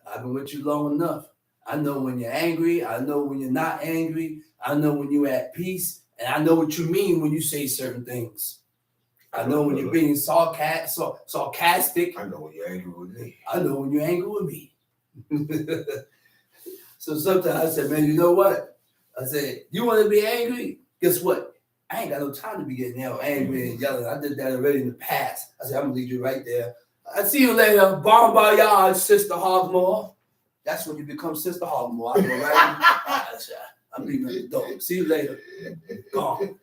I've been with you long enough. I know when you're angry. I know when you're not angry. I know when you're at peace. And I know what you mean when you say certain things. I know when you're being sarcastic. I know when you're angry with me. I know when you're angry with me. So sometimes I said, man, you know what? I said, you want to be angry? Guess what? I ain't got no time to be getting angry and yelling. I did that already in the past. I said, I'm going to leave you right there. I'll see you later. Bon voyage, Sister Hogmore. That's when you become Sister Hogmore. I go right. I'm leaving the door. See you later. Gone.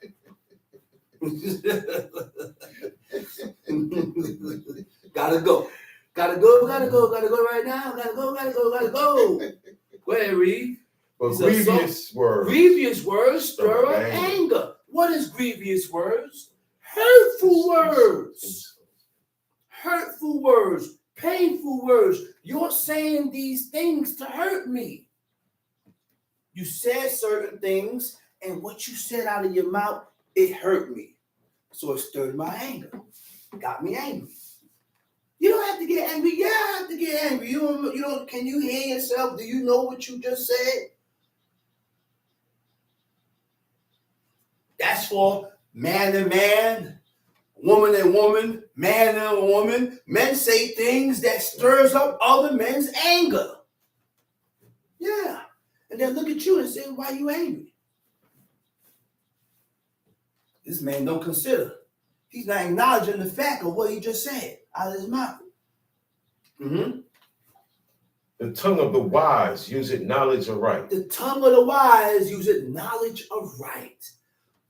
Gotta go. Gotta go right now. Gotta go. Go ahead, Reed. But grievous words. Grievous words stir up anger. What is grievous words? Hurtful words. Hurtful words. Painful words. You're saying these things to hurt me. You said certain things, and what you said out of your mouth, it hurt me. So it stirred my anger. Got me angry. You don't have to get angry. Yeah, I have to get angry. You don't. Can you hear yourself? Do you know what you just said? That's for man and man, woman and woman, man and woman. Men say things that stirs up other men's anger. Yeah. And then look at you and say, why are you angry? This man don't consider. He's not acknowledging the fact of what he just said out of his mouth. Mm-hmm. The tongue of the wise use it knowledge aright. The tongue of the wise use it knowledge aright.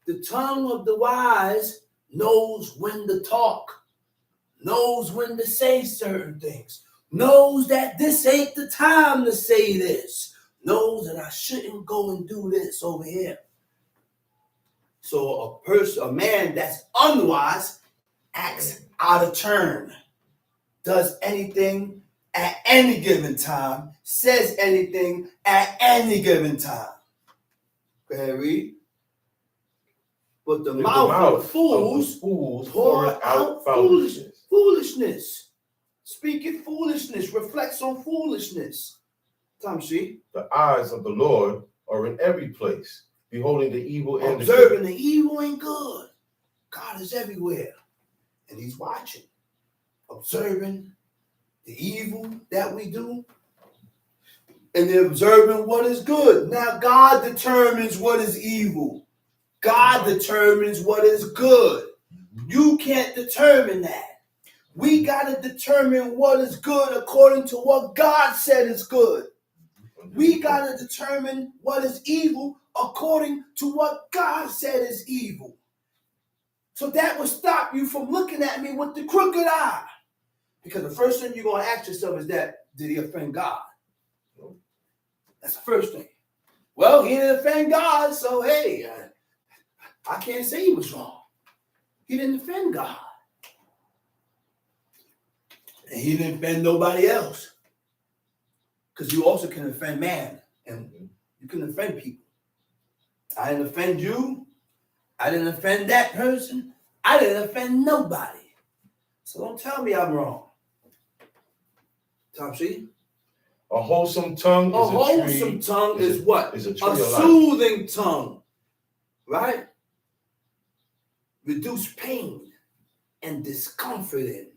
The tongue of the wise knows when to talk, knows when to say certain things, knows that this ain't the time to say this, knows that I shouldn't go and do this over here. So a man that's unwise acts out of turn, does anything at any given time, says anything at any given time. Go ahead, read. But the mouth of fools pour out foolishness. Foolishness. Speaking foolishness, reflects on foolishness. Tom, see? The eyes of the Lord are in every place, beholding the evil and the good. Observing the evil and good. God is everywhere. And he's watching. Observing the evil that we do. And then observing what is good. Now God determines what is evil. God determines what is good. You can't determine that. We got to determine what is good according to what God said is good. We got to determine what is evil according to what God said is evil. So that will stop you from looking at me with the crooked eye. Because the first thing you're going to ask yourself is that, did he offend God? That's the first thing. Well, he didn't offend God, so hey, I can't say he was wrong. He didn't offend God. And he didn't offend nobody else. Because you also can offend man. And you can offend people. I didn't offend you. I didn't offend that person. I didn't offend nobody. So don't tell me I'm wrong. Tom, see? A wholesome tongue is wholesome tongue is what? Is a soothing tongue. Right? Reduce pain and discomfort in.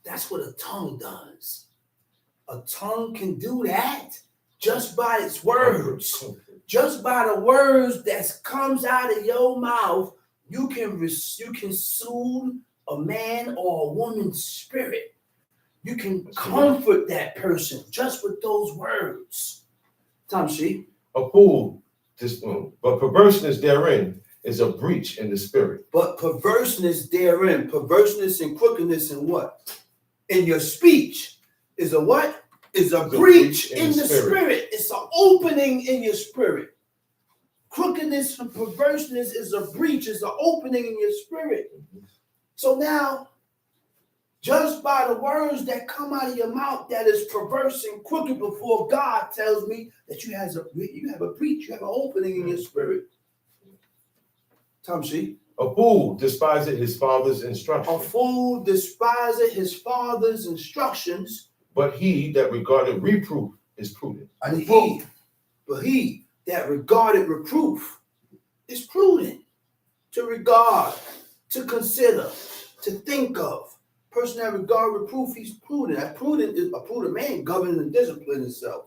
That's what a tongue does. A tongue can do that just by its words. Just by the words that comes out of your mouth, you can soothe a man or a woman's spirit. You can comfort that person just with those words. Tamshi. A fool, but perverseness therein is a breach in the spirit. But perverseness therein, perverseness and crookedness in what? In your speech is a what? Is a breach in the spirit. It's an opening in your spirit. Crookedness and perverseness is a breach, is an opening in your spirit. So now, just by the words that come out of your mouth that is perverse and crooked before God tells me that you have a breach, you have an opening in your spirit. Tamshi. A fool despiseth his father's instruction. A fool despiseth his father's instructions. But he that regarded reproof is prudent. But he that regarded reproof is prudent. To regard, to consider, to think of. Person that regard reproof, he's prudent. A prudent man governs and disciplines himself.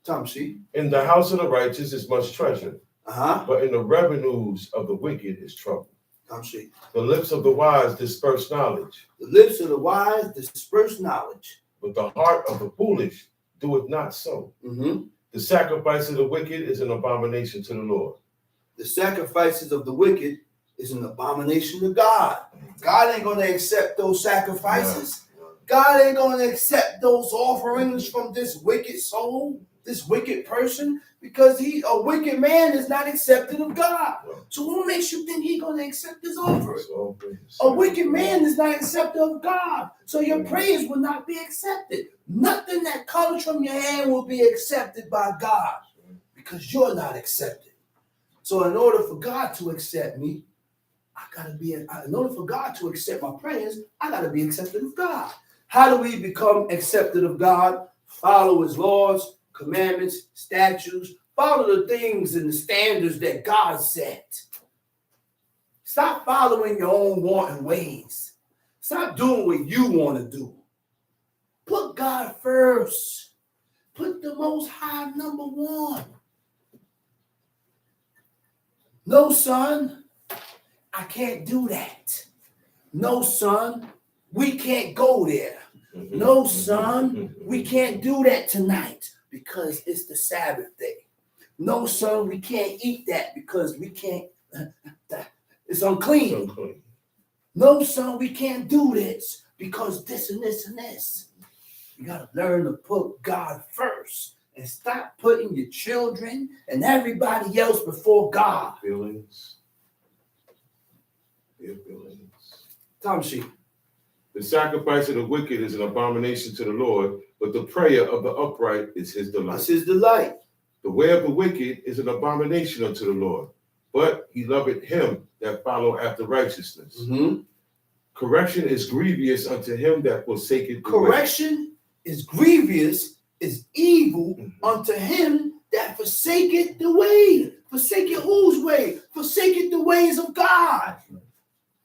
Tamshi. In the house of the righteous is much treasure. But in the revenues of the wicked is trouble. Tamshi. The lips of the wise disperse knowledge. The lips of the wise disperse knowledge. But the heart of the foolish doeth not so. The sacrifice of the wicked is an abomination to the Lord. The sacrifices of the wicked is an abomination to God. God ain't going to accept those sacrifices. God ain't going to accept those offerings from this wicked soul, this wicked person, because a wicked man is not accepted of God. So what makes you think he's going to accept his offering? A wicked man is not accepted of God. So your praise will not be accepted. Nothing that comes from your hand will be accepted by God because you're not accepted. So in order for God to accept me, in order for God to accept my prayers, I got to be accepted of God. How do we become accepted of God? Follow his laws, commandments, statutes, follow the things and the standards that God set. Stop following your own wanting ways. Stop doing what you want to do. Put God first. Put the Most High number one. No, son, I can't do that. No, son, we can't go there. No, son, we can't do that tonight because it's the Sabbath day. No, son, we can't eat that because we can't. It's unclean. No, son, we can't do this because this and this and this. You got to learn to put God first and stop putting your children and everybody else before God. Feelings. Tamshi. The sacrifice of the wicked is an abomination to the Lord, but the prayer of the upright is his delight. That's his delight. The way of the wicked is an abomination unto the Lord, but he loveth him that follow after righteousness. Correction is grievous unto him that forsaketh the way. Correction is grievous, is evil unto him that forsaketh the way. Forsaketh whose way? Forsaketh the ways of God.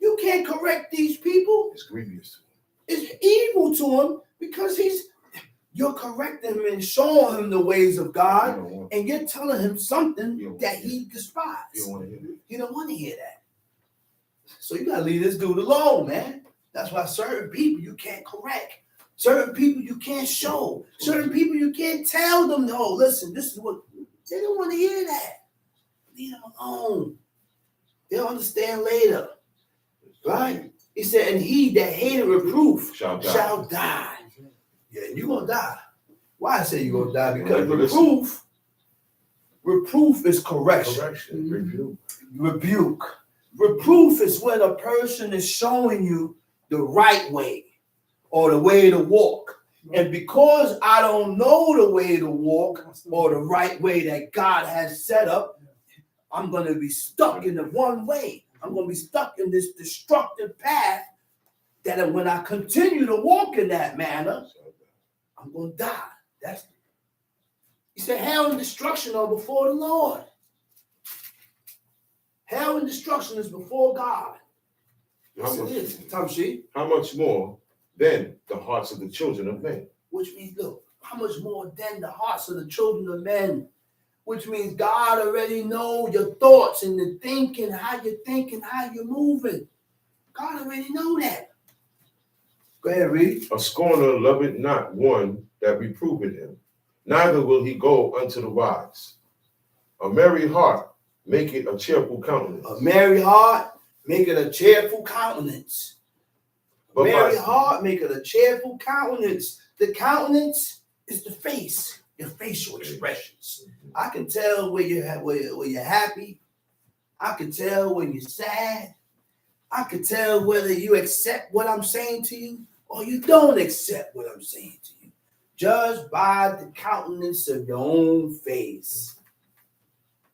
You can't correct these people. It's grievous to him. It's evil to him because you're correcting him and showing him the ways of God, and you're telling him something that he despises. You don't want to hear that. So you gotta leave this dude alone, man. That's why certain people you can't correct. Certain people you can't show. Certain people you can't tell them, no, listen, this is what they don't want to hear that. Leave them alone. They'll understand later. Right? He said, and he that hated reproof shall die. Yeah, you're gonna die. Why I say you're gonna die? Because reproof is correction. Rebuke. Reproof is when a person is showing you the right way or the way to walk. And because I don't know the way to walk or the right way that God has set up, I'm going to be stuck in the one way. I'm going to be stuck in this destructive path that when I continue to walk in that manner, I'm going to die. He said, hell and destruction are before the Lord. Hell and destruction is before God. Yes, it is. Tamshi. How much more then the hearts of the children of men. Which means, look, how much more than the hearts of the children of men? Which means God already know your thoughts and the thinking, how you're moving. God already know that. Go ahead, read. A scorner loveth not one that reproveth him, neither will he go unto the wise. A merry heart maketh a cheerful countenance. A merry heart maketh a cheerful countenance. A merry heart maketh a cheerful countenance. The countenance is the face, your facial expressions. I can tell when you're happy. I can tell when you're sad. I can tell whether you accept what I'm saying to you or you don't accept what I'm saying to you. Judged by the countenance of your own face.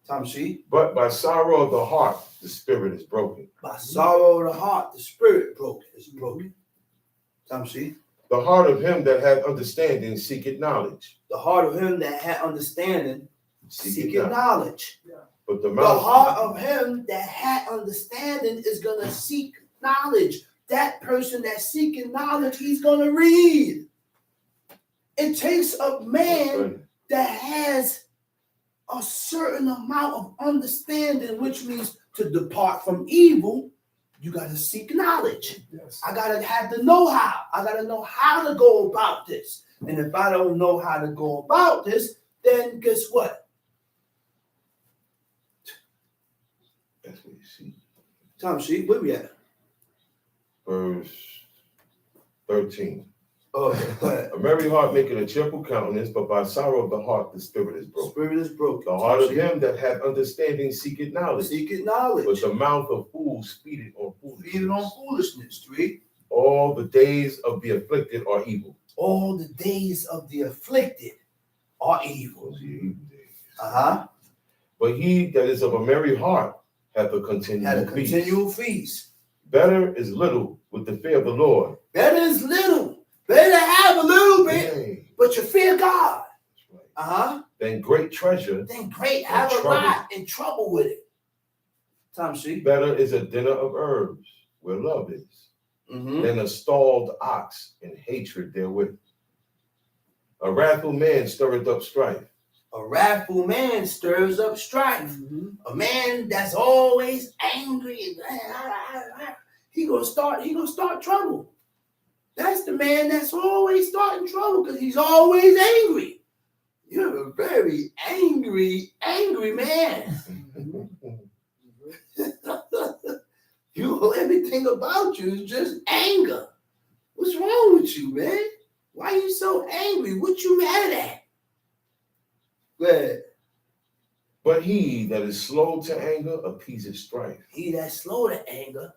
Tom Sheet. But by sorrow of the heart, the spirit is broken. By sorrow of the heart, the spirit is broken. Tom Sheet. The heart of him that hath understanding seeketh knowledge. The heart of him that hath understanding seeketh knowledge. Yeah. But the heart of him that had understanding is going to seek knowledge. That person that's seeking knowledge, he's going to read. It takes a man that has a certain amount of understanding, which means to depart from evil, you got to seek knowledge. Yes. I got to have the know-how. I got to know how to go about this. And if I don't know how to go about this, then guess what? That's what you see. Tom Sheet, where we at? Verse 13. Oh, go ahead. A merry heart maketh a cheerful countenance, but by sorrow of the heart the spirit is broken. Spirit is broken. The heart of him that hath understanding seeketh knowledge. Seeketh knowledge. But the mouth of fools feedeth on foolishness. Feedeth on foolishness, read. All the days of the afflicted are evil. All the days of the afflicted are evil. But he that is of a merry heart hath a continual feast. Better is little with the fear of the Lord. Better is little. Better have a little bit, but you fear God. Right. Than great treasure. Then great have a lot in trouble with it. Tom Sheet. Better is a dinner of herbs where love is, than a stalled ox and hatred therewith. A wrathful man stirreth up strife. A wrathful man stirs up strife. A man that's always angry, he gonna start trouble. That's the man that's always starting trouble because he's always angry. You're a very angry man. Everything about you is just anger. What's wrong with you, man? Why are you so angry? What you mad at? Go ahead. But he that is slow to anger appeases strife. He that's slow to anger,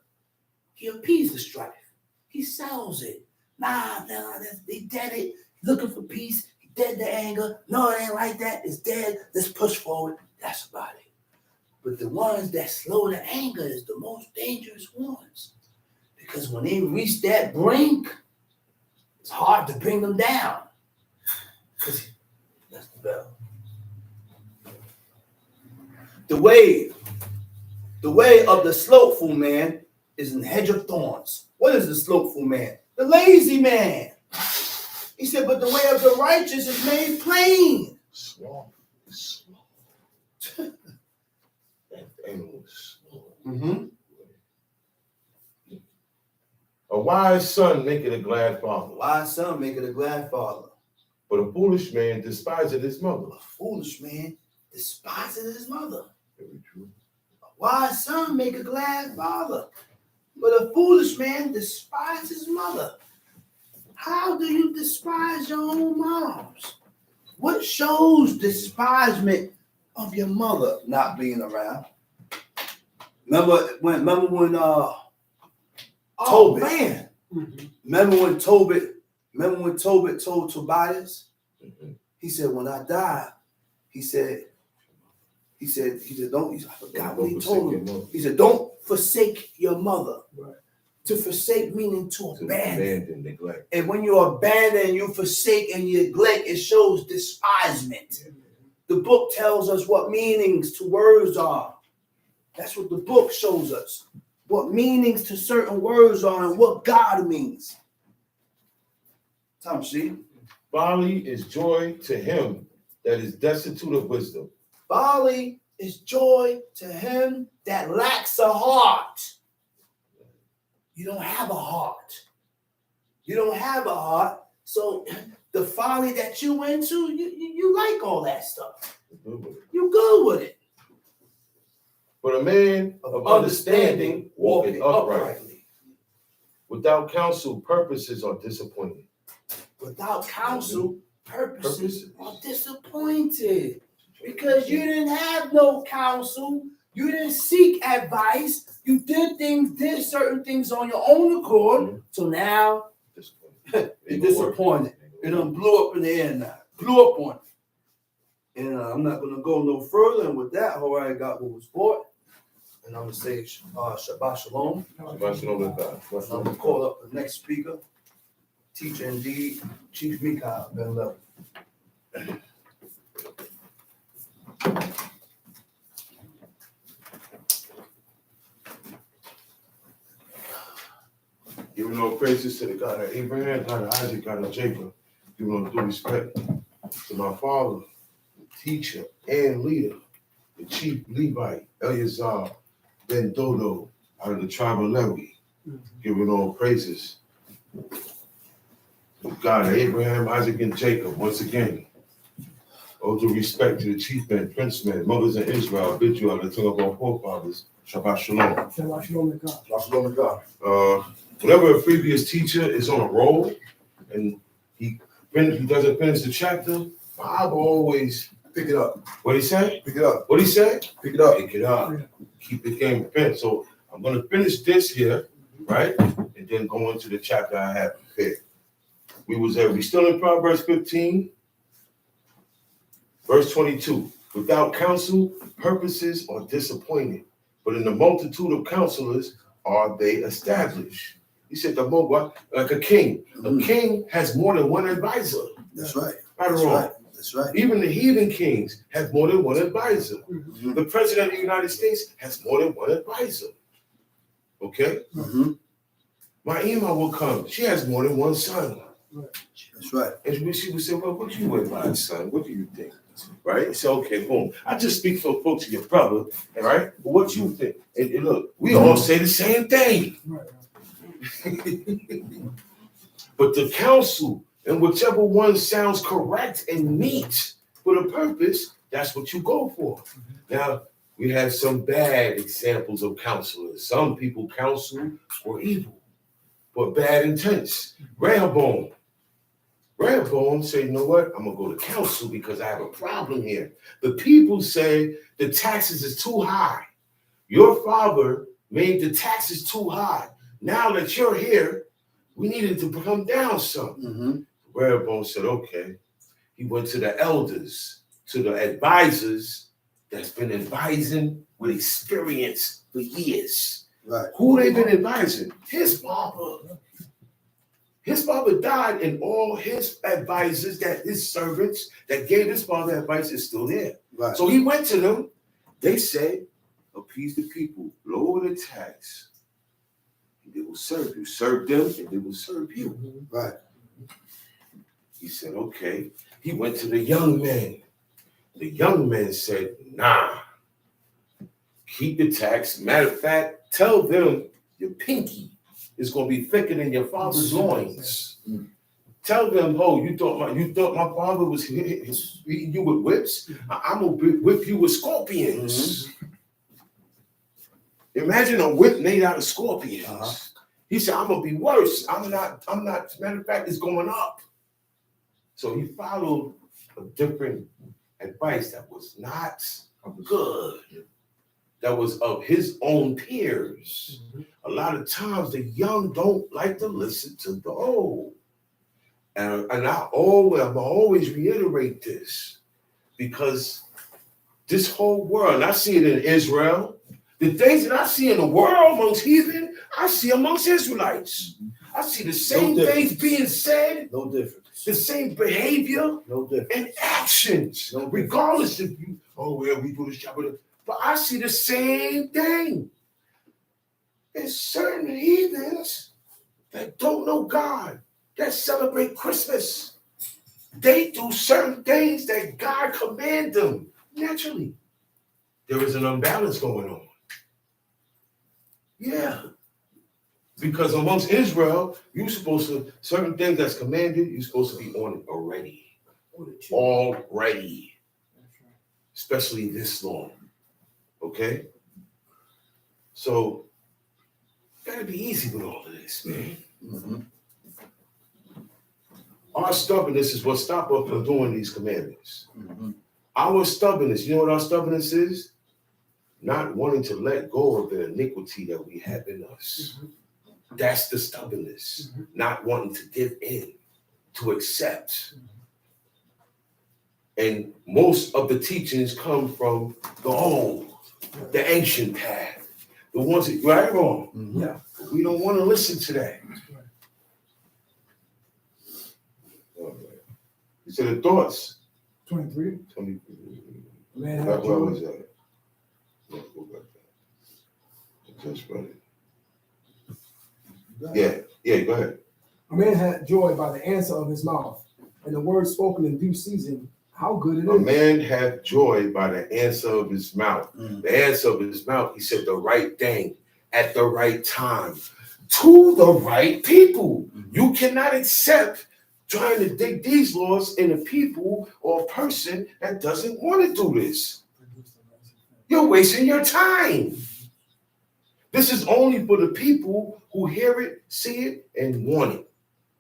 he appeases strife. He sells it. Nah, they dead it. Looking for peace. He dead the anger. No, it ain't like that. It's dead. Let's push forward. That's about it. But the ones that slow to anger is the most dangerous ones. Because when they reach that brink, it's hard to bring them down. That's the bell. The way of the slothful man is an hedge of thorns. What is the slothful man? The lazy man. He said, but the way of the righteous is made plain. Sloth. That animal is slow. A wise son maketh a glad father. A wise son maketh a glad father. But a foolish man despiseth his mother. A foolish man despises his mother. Very true. A wise son make a glad father. But a foolish man despises his mother. How do you despise your own moms? What shows despisement of your mother not being around? Remember when Tobit? Man. Remember when Tobit told Tobias? He said, when I die, he said, don't, I forgot what he told him. He said, don't forsake your mother. Right. To forsake meaning to abandon. Neglect. And when you abandon, you forsake and you neglect, it shows despisement. The book tells us what meanings to words are. That's what the book shows us. What meanings to certain words are and what God means. Tom, see? Folly is joy to him that is destitute of wisdom. Folly is joy to him that lacks a heart. You don't have a heart. You don't have a heart. So the folly that you into, you like all that stuff. You good with it. But a man of understanding walketh uprightly. Without counsel, purposes are disappointed. Without counsel, purposes are disappointed. Because you didn't have no counsel. You didn't seek advice. You did certain things on your own accord. So now you're disappointed. It done blew up in the air now. Blew up on it. And I'm not going to go no further. And with that, I already got what was bought. And I'm going to say Shabbat Shalom. Shabbat Shalom to God. And I'm going to call up the next speaker, teacher indeed, Chief Mikhail Ben Level. Giving all praises to the God of Abraham, God of Isaac, God of Jacob. Giving all due respect to my father, teacher, and leader, the chief Levite, Eleazar Ben Dodo, out of the tribe of Levi. Giving all praises to God of Abraham, Isaac, and Jacob. Once again, all due respect to the chief men, princemen, mothers in Israel, bid you out of the tongue of our forefathers. Shabbat Shalom. Shabbat Shalom to God. Shabbat Shalom to God. Whenever a previous teacher is on a roll and he doesn't finish the chapter, I will always Pick it up. what he say? Pick it up. What he say? Pick it up. Pick it up. Keep the game bent. So I'm going to finish this here, right? And then go into the chapter I have prepared. We still in Proverbs 15, verse 22. Without counsel, purposes are disappointed, but in the multitude of counselors are they established. He said the more like a king. A king has more than one advisor. That's right. Right or That's wrong? right. That's right. Even the heathen kings have more than one advisor. Mm-hmm. The president of the United States has more than one advisor. Okay? Mm-hmm. My Ima will come. She has more than one son. That's right. And she would say, well, what do you advise, son? What do you think? Right? So, okay, boom. I just speak for folks to your brother, all right? But what you think? And look, we all say the same thing. But the counsel, and whichever one sounds correct and neat for the purpose, that's what you go for. Now, we have some bad examples of counselors. Some people counsel for evil, for bad intents. Rehoboam said, you know what? I'm going to go to council because I have a problem here. The people say the taxes is too high. Your father made the taxes too high. Now that you're here, we needed to come down some. Mm-hmm. Rehoboam said, okay. He went to the elders, to the advisors that's been advising with experience for years. Right. Who they been advising? His father. His father died, and all his advisors, that his servants that gave his father advice is still there. Right. So he went to them. They said, appease the people, lower the tax. And they will serve you. Serve them, and they will serve you. Right. He said, okay. He went to the young men. The young men said, nah, keep the tax. Matter of fact, tell them your pinky is going to be thicker than your father's loins. Tell them, oh, you thought my father was beating you with whips? I'm going to whip you with scorpions. Mm-hmm. Imagine a whip made out of scorpions. Uh-huh. He said, I'm going to be worse. I'm not, matter of fact, it's going up. So he followed a different advice that was not good, that was of his own peers. Mm-hmm. A lot of times the young don't like to listen to the old. And I always reiterate this, because this whole world, and I see it in Israel, the things that I see in the world amongst heathen, I see amongst Israelites. I see the same things being said. No difference. The same behavior. No difference. And actions. No, regardless if you, we do this job. But I see the same thing. There's certain heathens that don't know God, that celebrate Christmas. They do certain things that God command them. Naturally, there is an imbalance going on. Yeah. Because amongst Israel, you're supposed to, certain things that's commanded, you're supposed to be on it already. Already. Especially this long. Okay? So, gotta be easy with all of this, man. Mm-hmm. Our stubbornness is what stops us from doing these commandments. Mm-hmm. Our stubbornness, you know what our stubbornness is? Not wanting to let go of the iniquity that we have in us. Mm-hmm. That's the stubbornness. Mm-hmm. Not wanting to give in, to accept. Mm-hmm. And most of the teachings come from the old, the ancient path. The ones that, right or wrong? Mm-hmm. Yeah. We don't want to listen to that. He said the thoughts. 23. 23. Man, Where was that? Let's go back there. Just read it. Yeah, go ahead. A man had joy by the answer of his mouth, and the word spoken in due season. How good it is. A man had joy by the answer of his mouth. Mm-hmm. The answer of his mouth, he said the right thing at the right time to the right people. Mm-hmm. You cannot accept trying to dig these laws in a people or a person that doesn't want to do this. You're wasting your time. This is only for the people who hear it, see it, and want it.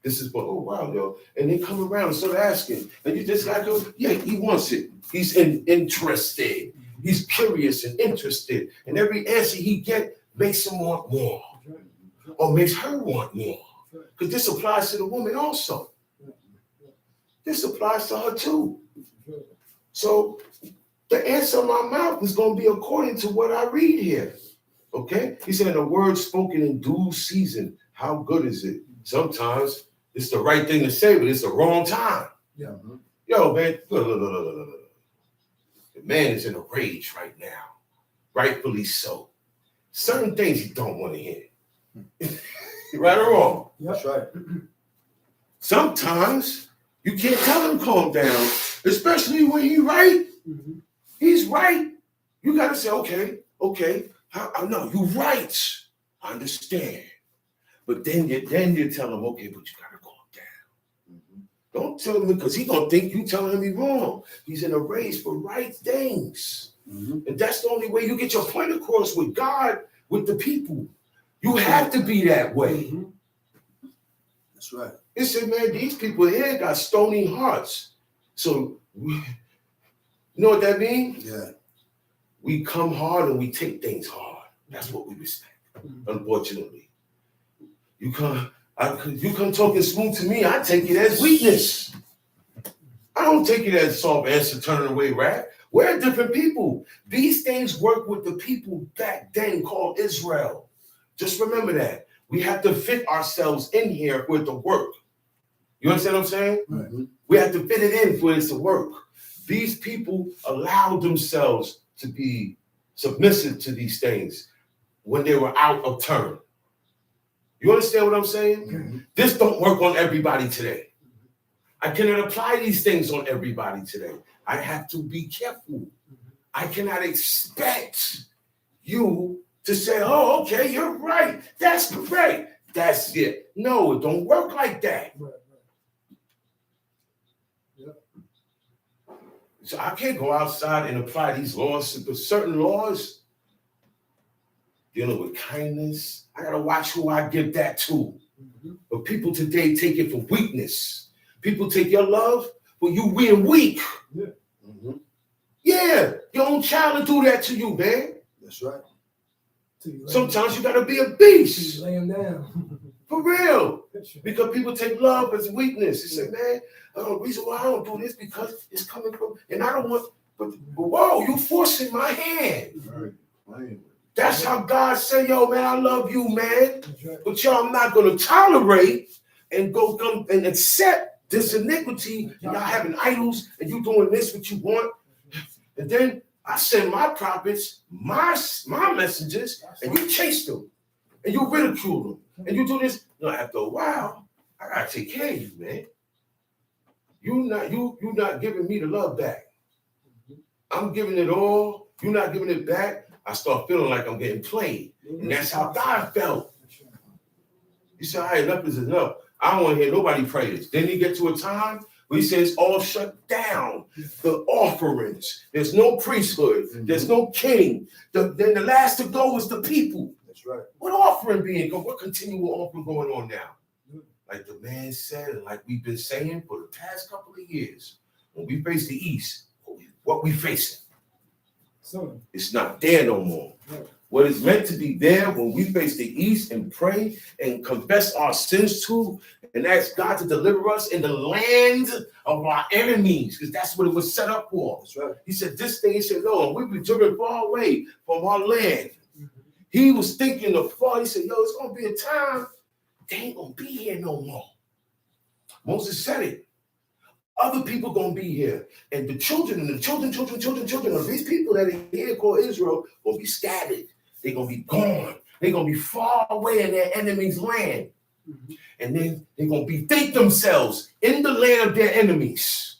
This is for, oh, wow, yo. And they come around and start asking. And you just like, oh, yeah, he wants it. He's interested. He's curious and interested. And every answer he gets makes him want more. Or makes her want more. Because this applies to the woman also. This applies to her too. So the answer of my mouth is going to be according to what I read here. Okay? He said, the word spoken in due season. How good is it? Sometimes it's the right thing to say, but it's the wrong time. Yeah. Yo, man, look. The man is in a rage right now. Rightfully so. Certain things he don't want to hear. Right or wrong? That's right. Sometimes you can't tell him calm down, especially when he's right. Mm-hmm. He's right. You got to say, okay. No, you're right. I understand. But then you tell him, okay, but you got to calm down. Mm-hmm. Don't tell him because he's going to think you telling him he's wrong. He's in a race for right things. Mm-hmm. And that's the only way you get your point across with God, with the people. You have to be that way. Mm-hmm. That's right. It said, man, these people here got stony hearts. So, you know what that means? Yeah. We come hard and we take things hard. That's what we respect, unfortunately. You come talking smooth to me, I take it as weakness. I don't take it as soft answer, turning away wrath. We're different people. These things work with the people back then called Israel. Just remember that. We have to fit ourselves in here for it to work. You understand what I'm saying? Mm-hmm. We have to fit it in for it to work. These people allowed themselves to be submissive to these things when they were out of turn. You understand what I'm saying? Mm-hmm. This don't work on everybody today. I cannot apply these things on everybody today. I have to be careful. I cannot expect you to say, oh, okay, you're right. That's correct. That's it. No, it don't work like that. Right. Yep. So I can't go outside and apply these laws, but certain laws dealing with kindness, I got to watch who I give that to. Mm-hmm. But people today take it for weakness. People take your love, but you being weak. Yeah. Mm-hmm. Yeah, your own child will do that to you, man. That's right. Sometimes you gotta be a beast. Lay him down. For real. Because people take love as weakness. You say, man, the reason why I don't do this because it's coming from, and I don't want, but whoa, you forcing my hand. Right. That's how God said, yo, man, I love you, man. Right. But y'all not gonna tolerate and come and accept this iniquity. Y'all having idols and you doing this what you want. And then I send my prophets, my messengers, and you chase them, and you ridicule them, and you do this. You know, after a while, I gotta take care of you, man. You not giving me the love back. I'm giving it all. You're not giving it back. I start feeling like I'm getting played. And that's how God felt. He said, all right, enough is enough. I don't want to hear nobody pray this. Then he get to a time where he says, all shut down. The offerings. There's no priesthood. There's no king. Then the last to go is the people. That's right. What offering being? What continual offering going on now? Like the man said, and like we've been saying for the past couple of years, when we face the East, what we facing? So, It's not there no more. What is meant to be there when we face the East and pray and confess our sins to and ask God to deliver us in the land of our enemies, because that's what it was set up for. That's right. He said, this thing, he said, no, we be driven far away from our land. He was thinking of far. He said, yo, it's going to be a time they ain't going to be here no more. Moses said it. Other people going to be here. And the children and the children of these people that are here called Israel will be scattered. They're going to be gone. They're going to be far away in their enemy's land. And then they're going to bethink themselves in the land of their enemies.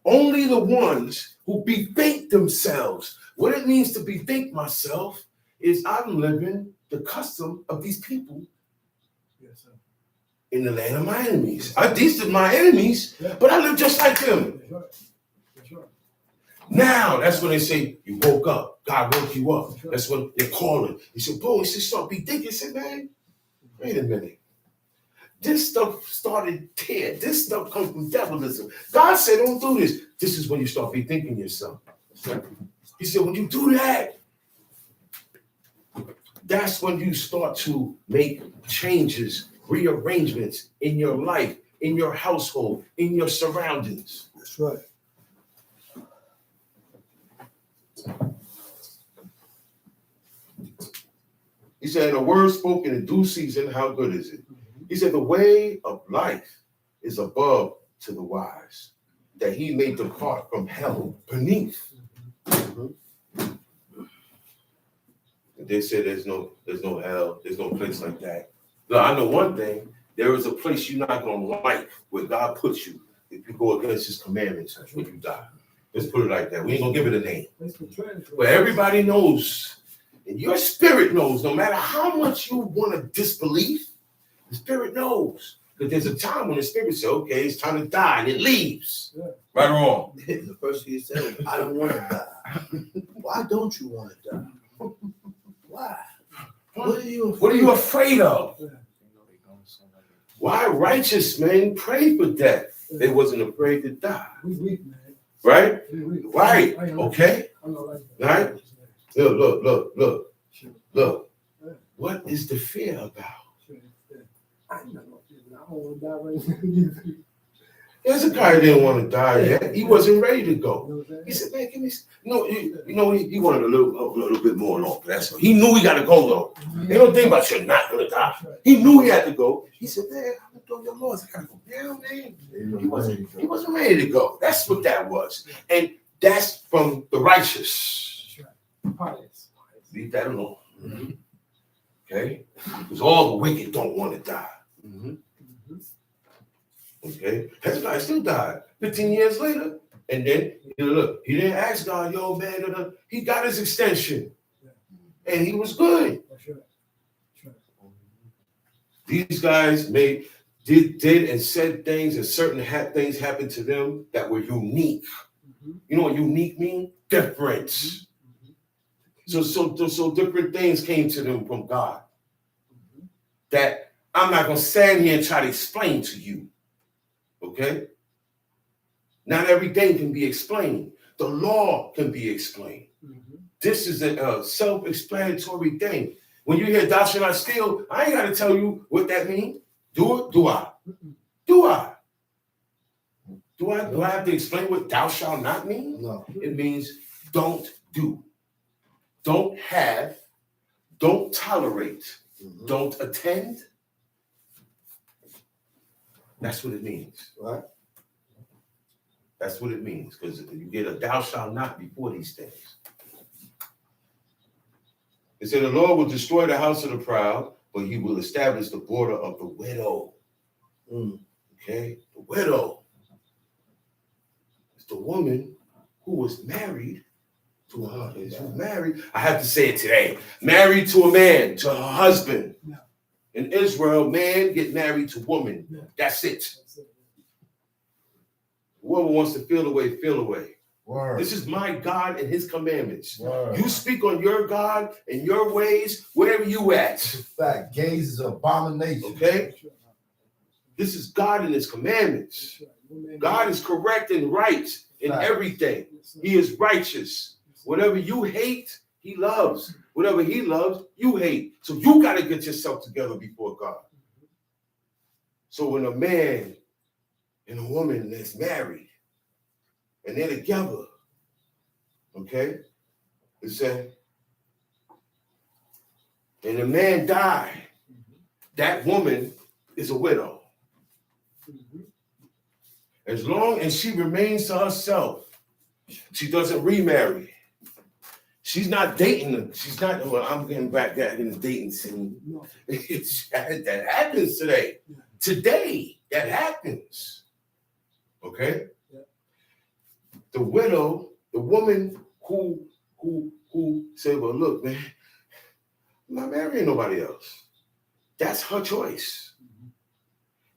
Only the ones who bethink themselves. What it means to bethink myself is I'm living the custom of these people in the land of my enemies. These are my enemies, but I live just like them. Now, that's when they say, you woke up. God woke you up. That's when they're calling. He said, boy, he said, start be thinking. He said, man, wait a minute. This stuff started here. This stuff comes from devilism. God said, don't do this. This is when you start be thinking yourself. He said, when you do that, that's when you start to make changes, rearrangements in your life, in your household, in your surroundings. That's right. He said, a word spoken in due season, how good is it? He said, the way of life is above to the wise, that he may depart from hell beneath. They said there's no hell, there's no place like that. No, I know one thing. There is a place you're not going to like where God puts you if you go against his commandments when you die. Let's put it like that. We ain't going to give it a name. But everybody knows, and your spirit knows, no matter how much you want to disbelieve, the spirit knows. Because there's a time when the spirit says, okay, it's time to die, and it leaves. Yeah. Right or wrong? The first thing he said, I don't want to die. Why don't you want to die? Why? What are you afraid of? Why righteous men pray for death? They wasn't afraid to die. Right? Right. Okay. Right? Look. What is the fear about? I don't want to die right now. Hezekiah didn't want to die yet. He wasn't ready to go. He said, man, give me. He wanted a little bit more long. That's all. He knew he got to go, though. They don't think about you're not going to die. He knew he had to go. He said, man, I'm going to your laws. I got to go down, man. He wasn't ready to go. That's what that was. And that's from the righteous. Leave that alone. Okay? Because all the wicked don't want to die. Okay, Hezekiah still died 15 years later. And then, look, he didn't ask God, yo, man, he got his extension. And he was good. These guys did and said things, and certain things happened to them that were unique. You know what unique mean? Different. So different things came to them from God that I'm not going to stand here and try to explain to you. Okay? Not every day can be explained. The law can be explained. This is a self-explanatory thing. When you hear thou shalt not steal, I ain't got to tell you what that means. Do it? Do I? Do I? Do I have to explain what thou shalt not mean? No. It means don't do. Don't have. Don't tolerate. Don't attend. That's what it means. Right. That's what it means. Because you get a thou shalt not before these things. It said the Lord will destroy the house of the proud, but he will establish the border of the widow. Okay? The widow is the woman who was married to her husband. She was married, I have to say it today, married to a man, to her husband. Yeah. In Israel, man get married to woman. Yeah. That's it. Whoever wants to feel away, feel away. Word. This is my God and his commandments. Word. You speak on your God and your ways, wherever you at. Fact, gaze is an abomination. Okay? This is God and his commandments. God is correct and right in everything. He is righteous. Whatever you hate, he loves. Whatever he loves, you hate. So you got to get yourself together before God. So when a man and a woman that's married and they're together, okay, it said, and the man died, that woman is a widow. As long as she remains to herself, she doesn't remarry. She's not dating. She's not, well, I'm getting back that in the dating scene. No. That happens today. Today, that happens. Okay? Yeah. The widow, the woman who said, well, look, man, I'm not marrying nobody else. That's her choice.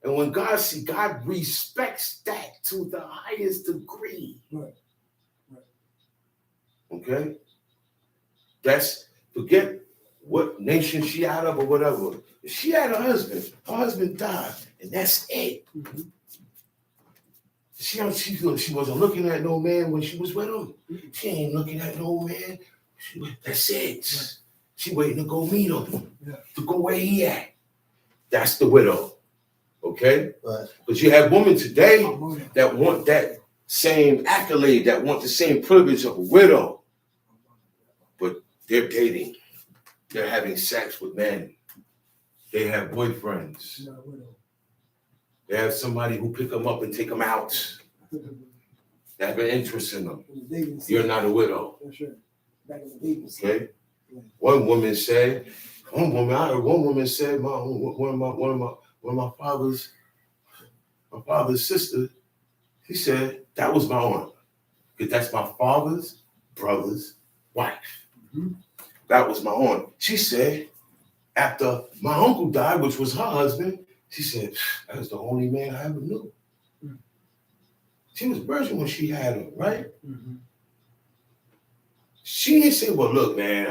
And when God respects that to the highest degree. Right. Okay? That's, forget what nation she out of or whatever. She had a her husband died, and that's it. Mm-hmm. She wasn't looking at no man when she was with him. She ain't looking at no man. That's it. Right. She waiting to go meet him, to go where he at. That's the widow. Okay? Right. But you have women today that want that same accolade, that want the same privilege of a widow. But they're dating. They're having sex with men. They have boyfriends. They have somebody who pick them up and take them out. They have an interest in them. You're not a widow. Okay? One woman said, I heard one woman said, one of my father's sister, he said, that was my aunt. Because that's my father's brother's wife. Mm-hmm. That was my aunt. She said, after my uncle died, which was her husband, she said, that was the only man I ever knew. Mm-hmm. She was a virgin when she had him, right? Mm-hmm. She didn't say, well, look, man,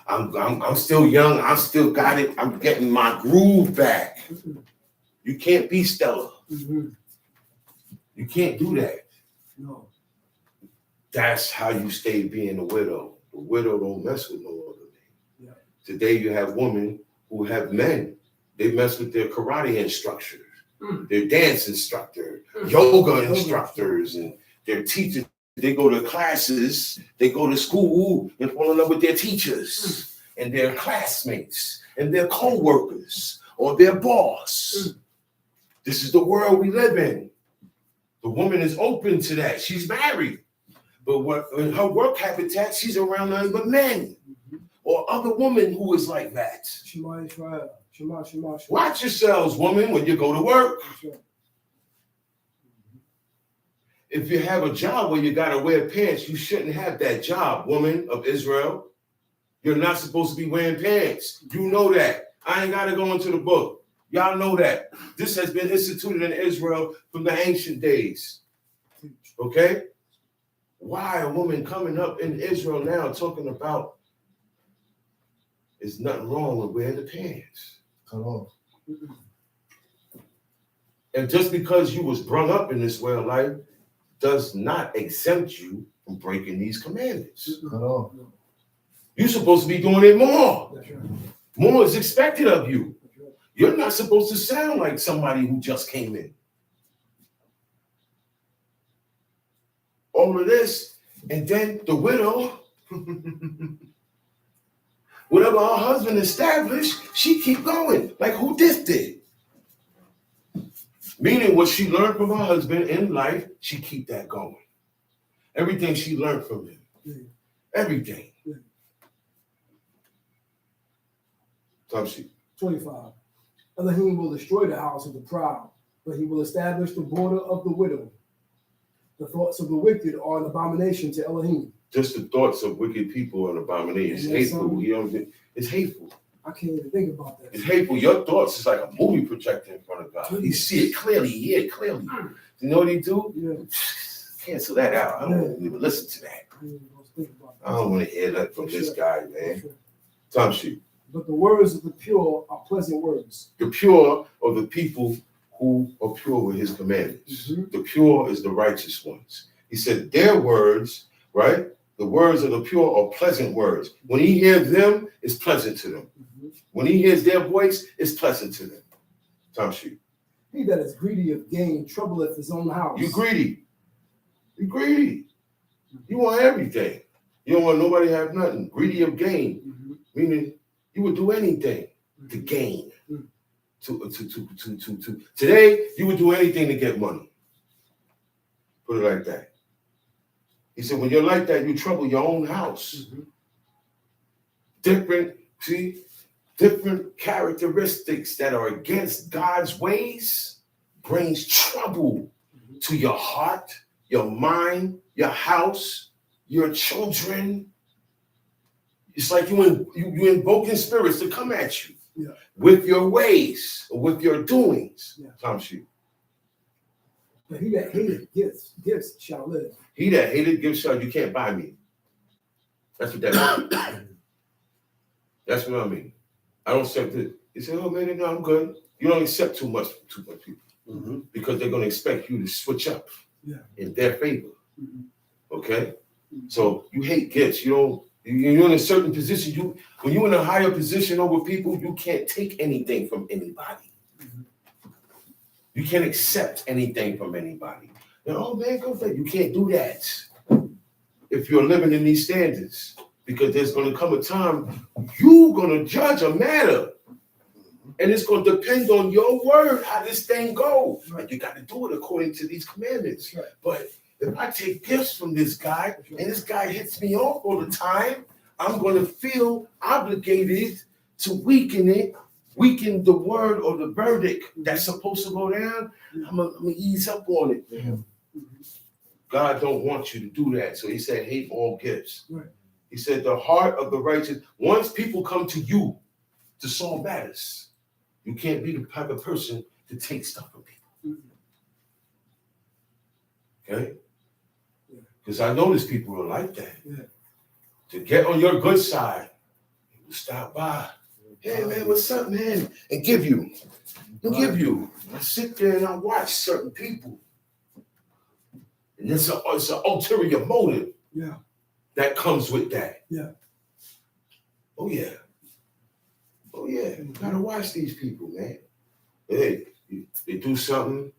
I'm still young. I still got it. I'm getting my groove back. Mm-hmm. You can't be Stella. Mm-hmm. You can't do that. No. That's how you stay being a widow. The widow don't mess with no other man. Yeah. Today you have women who have men. They mess with their karate instructors, their dance instructor, yoga instructors, and their teachers. They go to classes, they go to school and fall in love with their teachers and their classmates and their co-workers or their boss. This is the world we live in. The woman is open to that. She's married. But in her work habitat, she's around nothing but men or other women who is like that. Watch yourselves, woman, when you go to work. If you have a job where you got to wear pants, you shouldn't have that job, woman of Israel. You're not supposed to be wearing pants. You know that. I ain't got to go into the book. Y'all know that. This has been instituted in Israel from the ancient days. Okay? Why a woman coming up in Israel now talking about there's nothing wrong with wearing the pants? Come on. And just because you was brought up in this way of life does not exempt you from breaking these commandments. Come on. You're supposed to be doing it more. That's right. More is expected of you. You're not supposed to sound like somebody who just came in. All of this, and then the widow, whatever her husband established, she keep going, like who this did. Meaning what she learned from her husband in life, she keep that going. Everything she learned from him. Everything. Time sheet 25. Elohim will destroy the house of the proud, but he will establish the border of the widow. The thoughts of the wicked are an abomination to Elohim. Just the thoughts of wicked people are an abomination. It's hateful. It's hateful. I can't even think about that. It's hateful. Your thoughts is like a movie projector in front of God. You see it clearly, you hear it clearly. You know what he do? Yeah. Cancel that out. I don't even listen to that. I don't want to hear that from this guy, man. Time sheet. But the words of the pure are pleasant words. The pure are the people who are pure with his commandments. Mm-hmm. The pure is the righteous ones. He said their words, right? The words of the pure are pleasant words. When he hears them, it's pleasant to them. Mm-hmm. When he hears their voice, it's pleasant to them. Time sheet. He that is greedy of gain troubleth his own house. You greedy. You greedy. You want everything. You don't want nobody to have nothing. Greedy of gain. Mm-hmm. Meaning you would do anything to gain. Mm-hmm. Today, you would do anything to get money. Put it like that. He said, when you're like that, you trouble your own house. Mm-hmm. Different characteristics that are against God's ways brings trouble to your heart, your mind, your house, your children. It's like you invoking spirits to come at you with your ways or with your doings. Time sheet. But he that hateth gifts shall live. He that hated gifts shall, you can't buy me. That's what that means. That's what I mean. I don't accept it. You say, oh man, no, I'm good. You don't accept too much people. Mm-hmm. Because they're going to expect you to switch up in their favor. Mm-hmm. Okay? Mm-hmm. So you hate gifts. You're in a certain position. When you're in a higher position over people, you can't take anything from anybody. Mm-hmm. You can't accept anything from anybody. Oh man, go for it. You can't do that if you're living in these standards, because there's going to come a time you're going to judge a matter, and it's going to depend on your word how this thing goes. Right. You got to do it according to these commandments. Right. But if I take gifts from this guy and this guy hits me off all the time, I'm going to feel obligated to weaken the word or the verdict that's supposed to go down. I'm gonna ease up on it. Mm-hmm. God don't want you to do that. So he said, hate all gifts. Right. He said, the heart of the righteous, once people come to you to solve matters, you can't be the type of person to take stuff from people. Okay? Because I notice people are like that. Yeah. To get on your good side, people stop by. Hey man, what's up, man? And give you. I sit there and I watch certain people. And it's an ulterior motive that comes with that. Yeah. Oh yeah. You gotta watch these people, man. Hey, they do something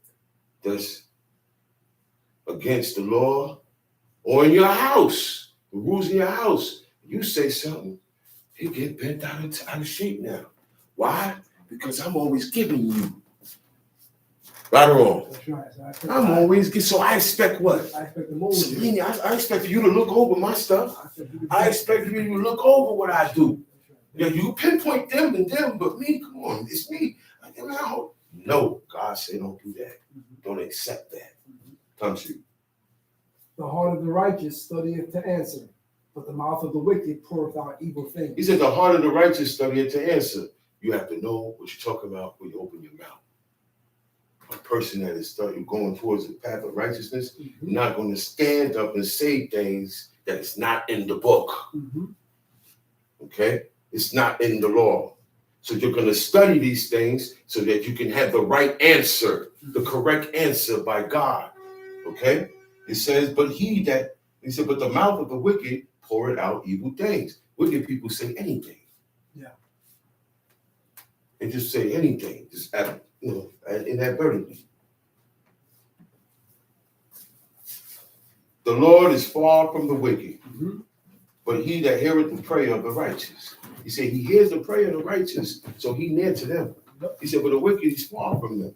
that's against the law, or in your house, the rules in your house. You say something, they get bent out of shape now. Why? Because I'm always giving you. Right or wrong? That's right. So I expect what? I expect the most. I expect you to look over my stuff. I expect you to look over what I do. Yeah, you pinpoint them and them, but me, come on, it's me. No, God said don't do that. Don't accept that. Come see. The heart of the righteous studieth to answer, but the mouth of the wicked poureth out evil things. He said the heart of the righteous studieth to answer. You have to know what you're talking about when you open your mouth. A person that is going towards the path of righteousness, you're not going to stand up and say things that is not in the book. Mm-hmm. Okay? It's not in the law. So you're going to study these things so that you can have the right answer, the correct answer by God. Okay? It says, but the mouth of the wicked poureth out evil things. Wicked people say anything. Yeah. They just say anything, just inadvertently. The Lord is far from the wicked, but he that heareth the prayer of the righteous. He said he hears the prayer of the righteous, so he near to them. He said, but the wicked is far from them.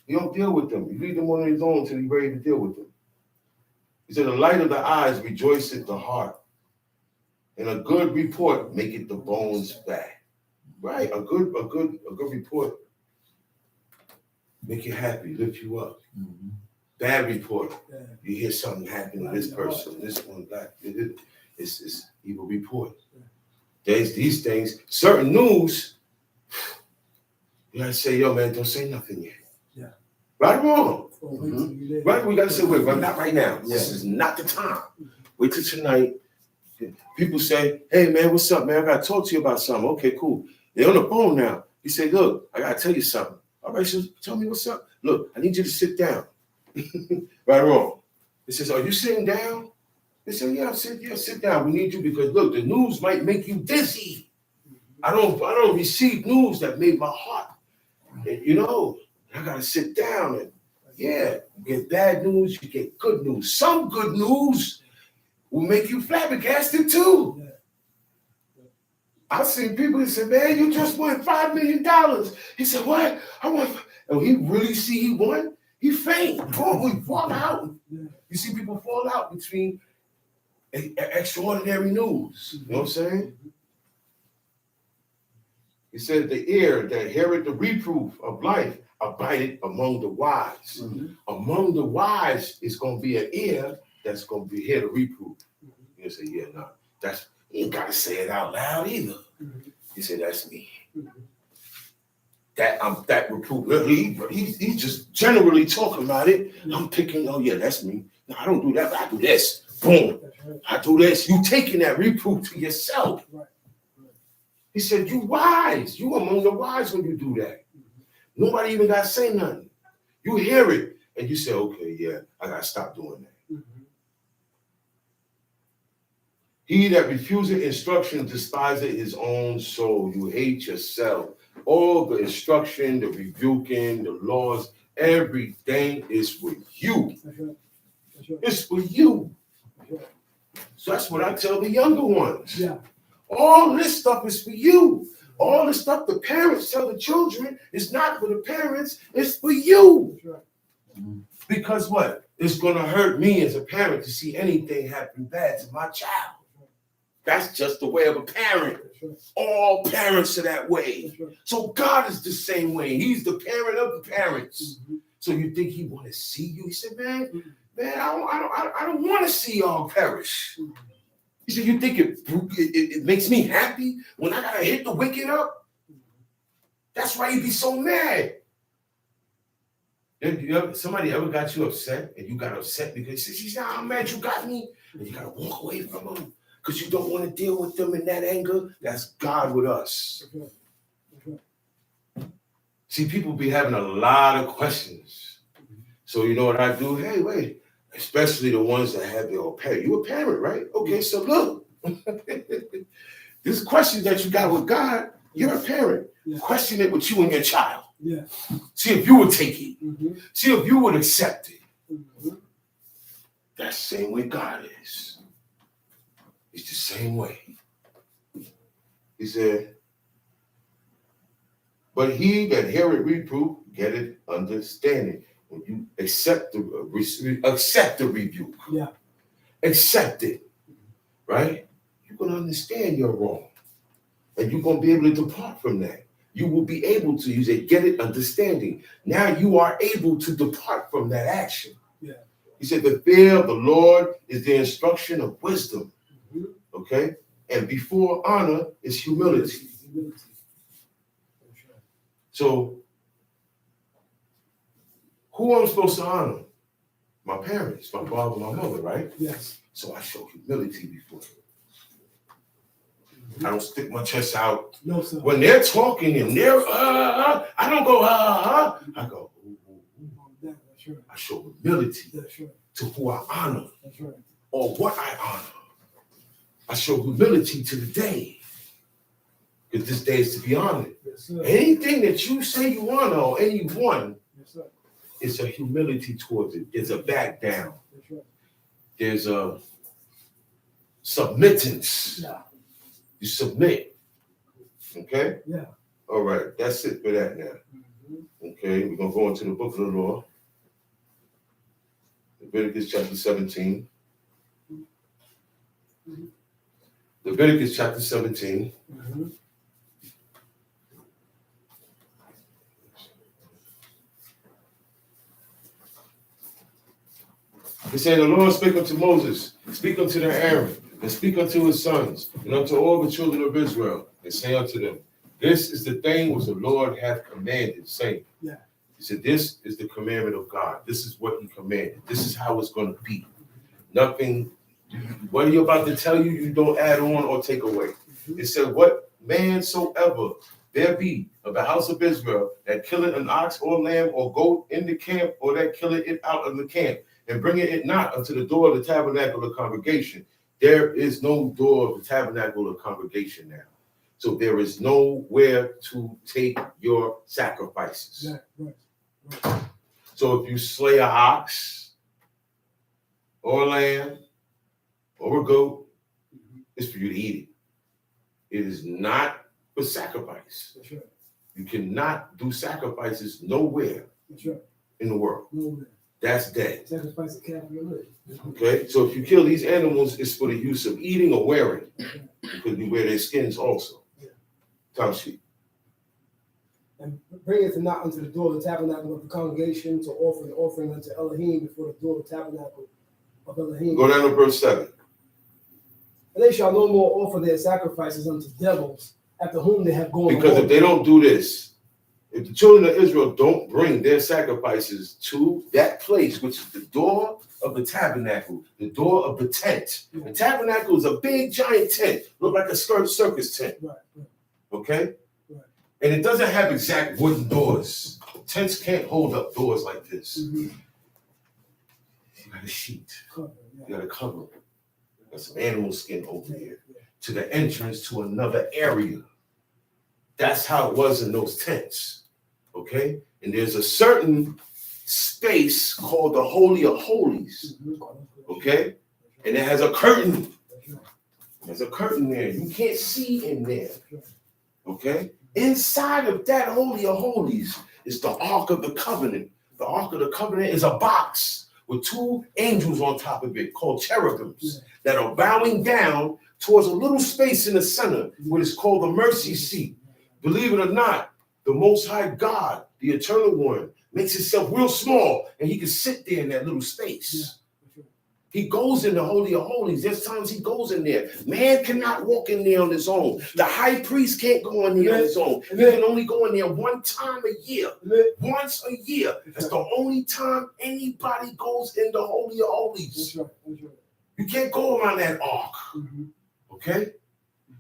You don't deal with them. You leave them on his own until he's ready to deal with them. He said, the light of the eyes rejoiceth the heart, and a good report maketh the bones fat. Right, a good report make you happy, lift you up. Mm-hmm. Bad report, Yeah. you hear something happen to this person, this one, that. It's evil report. There's these things, certain news. You gotta say, yo, man, don't say nothing yet. Yeah. Right or wrong? Mm-hmm. Right, we gotta say, wait, but not right now. Yeah. This is not the time. Wait till tonight. People say, hey man, what's up, man? I gotta talk to you about something. Okay, cool. They're on the phone now. You say, look, I gotta tell you something. All right, so tell me what's up. Look, I need you to sit down. Right or wrong? He says, are you sitting down? They say, yeah, sit down. We need you because look, the news might make you dizzy. I don't receive news that made my heart. And, you know, I gotta sit down and yeah, you get bad news, you get good news. Some good news will make you flabbergasted too. Yeah. I've seen people that say, man, you just won $5 million. He said, what? I won. And he really see he won? He faint. He fall out. Yeah. You see people fall out between extraordinary news. You know what I'm saying? He said, the ear that heareth the reproof of life abideth among the wise. Mm-hmm. Among the wise is going to be an ear that's going to be hear the reproof. You say, yeah, no, that's, you ain't got to say it out loud either. He said, that's me. That reproof. He's just generally talking about it. I'm picking, oh yeah, that's me. No, I don't do that, but I do this. Boom. I do this. You taking that reproof to yourself. Right. He said, you wise. You among the wise when you do that. Nobody even got to say nothing. You hear it, and you say, okay, yeah, I got to stop doing that. He that refuseth instruction despiseth his own soul. You hate yourself. All the instruction, the rebuking, the laws, everything is for you. That's right. That's right. It's for you. That's right. So that's what I tell the younger ones. Yeah. All this stuff is for you. All the stuff the parents tell the children is not for the parents, it's for you. That's right. Because what? It's going to hurt me as a parent to see anything happen bad to my child. That's just the way of a parent. Right. All parents are that way. Right. So God is the same way. He's the parent of the parents. So you think he want to see you? He said, man, I don't want to see y'all perish. He said, you think it makes me happy when I gotta hit the wicked up? That's why you be so mad. Somebody ever got you upset and you got upset because she said, how mad you got me? And you gotta walk away from them because you don't want to deal with them in that anger. That's God with us. See, people be having a lot of questions. So you know what I do? Hey, wait. Especially the ones that have their own parent. You a parent, right? Okay, so look. This question that you got with God, you're a parent. Yeah. Question it with you and your child. Yeah. See if you would take it. Mm-hmm. See if you would accept it. Mm-hmm. That's the same way God is. It's the same way. He said, but he that heareth reproof getteth understanding. When you accept the rebuke, Yeah. accept it, right? You're going to understand you're wrong. And you're going to be able to depart from that. You will be able to, you say, get it, understanding. Now you are able to depart from that action. Yeah. He said, the fear of the Lord is the instruction of wisdom. Okay? And before honor is humility. So, who I'm supposed to honor? My parents, my father, my mother, right? Yes. So I show humility before them. I don't stick my chest out. No, sir. When they're talking and they're, I don't go, I go, That's right. I show humility That's right. to who I honor That's right. or what I honor. I show humility to the day. Because this day is to be honored. Yes, sir. Anything that you say you honor or anyone, Yes, sir. it's a humility towards it. There's a back down. That's right. There's a submittance. Yeah. You submit. Okay? Yeah. All right. That's it for that now. Mm-hmm. Okay. We're going to go into the book of the law. Leviticus chapter 17. Mm-hmm. Leviticus chapter 17. Mm-hmm. It said, the Lord spake unto Moses, speak unto their Aaron, and speak unto his sons, and unto all the children of Israel, and say unto them, this is the thing which the Lord hath commanded, saying. Yeah. He said, this is the commandment of God. This is what he commanded. This is how it's going to be. Nothing, what he about to tell you, you don't add on or take away. It said, what man soever there be of the house of Israel that killeth an ox or lamb or goat in the camp, or that killeth it out of the camp, and bringeth it not unto the door of the tabernacle of congregation. There is no door of the tabernacle of congregation now. So there is nowhere to take your sacrifices. Yeah, right. So if you slay an ox or a lamb or a goat, it's for you to eat it. It is not for sacrifice. That's right. You cannot do sacrifices nowhere That's right. in the world. Nowhere. That's dead. Sacrifice a calf for your leg. Okay, so if you kill these animals, it's for the use of eating or wearing, because you wear their skins also. Time sheet. And bring it not unto the door of the tabernacle of the congregation to offer an offering unto Elohim before the door of the tabernacle of Elohim. Go down to verse 7. And they shall no more offer their sacrifices unto devils, after whom they have gone. Because if they don't do this, if the children of Israel don't bring their sacrifices to that place, which is the door of the tabernacle, the door of the tent. The tabernacle is a big giant tent, look like a circus tent. Right. Okay? Right. And it doesn't have exact wooden doors. Tents can't hold up doors like this. Mm-hmm. You got a sheet. Cover, You got a cover. Got some animal skin over here to the entrance to another area. That's how it was in those tents. Okay? And there's a certain space called the Holy of Holies. Okay? And it has a curtain. There's a curtain there. You can't see in there. Okay? Inside of that Holy of Holies is the Ark of the Covenant. The Ark of the Covenant is a box with two angels on top of it called cherubims that are bowing down towards a little space in the center, what is called the mercy seat. Believe it or not, the Most High God, the Eternal One, makes himself real small, and he can sit there in that little space. He goes in the Holy of Holies. There's times he goes in there. Man cannot walk in there on his own. The high priest can't go in there on his own. He can only go in there one time a year. Once a year. That's the only time anybody goes in the Holy of Holies. You can't go around that ark. Okay?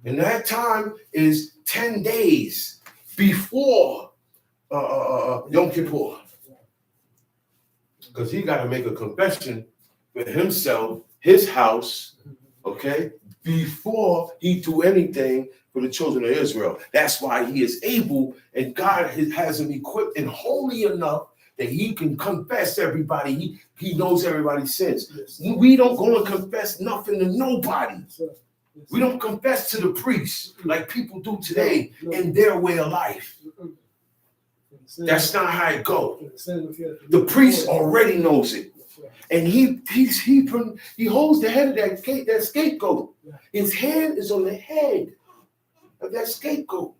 And that time is 10 days before Yom Kippur. Because he got to make a confession for himself, his house, okay, before he do anything for the children of Israel. That's why he is able, and God has him equipped and holy enough that he can confess everybody. He knows everybody's sins. We don't go and confess nothing to nobody. We don't confess to the priests like people do today in their way of life. That's not how it goes. The priest already knows it. And he holds the head of that scapegoat. His hand is on the head of that scapegoat.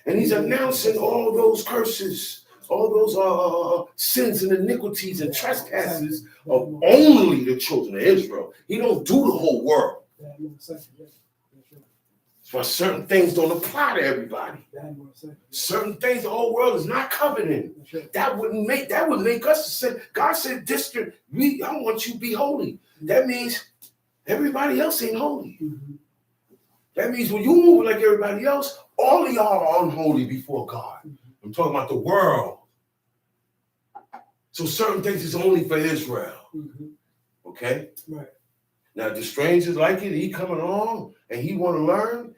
And he's announcing all those curses, all those sins and iniquities and trespasses of only the children of Israel. He don't do the whole world. So certain things don't apply to everybody. Certain things the whole world is not coveting. That would make us say, God said, district, I want you to be holy. That means everybody else ain't holy. That means when you move like everybody else, all of y'all are unholy before God. I'm talking about the world. So certain things is only for Israel. Okay? Right. Now, if the strangers like it, he coming along and he want to learn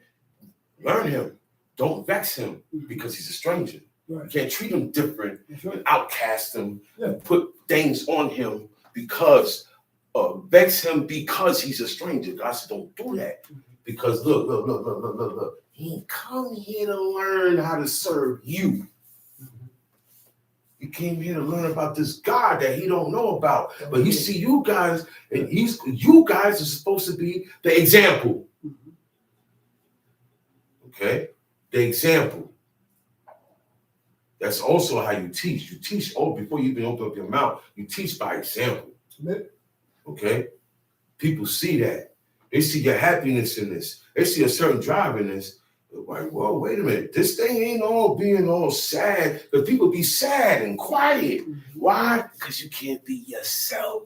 him. Don't vex him because he's a stranger. Right. You can't treat him different and outcast him and put things on him because, vex him because he's a stranger. God said, don't do that. Because look. He ain't come here to learn how to serve you. He came here to learn about this God that he don't know about. But he see you guys, and you guys are supposed to be the example. Okay? The example. That's also how you teach. You teach before you even open up your mouth. You teach by example. Okay? People see that. They see your happiness in this. They see a certain drive in this. They're like, well, wait a minute. This thing ain't all being all sad. Because people be sad and quiet. Why? Because you can't be yourself.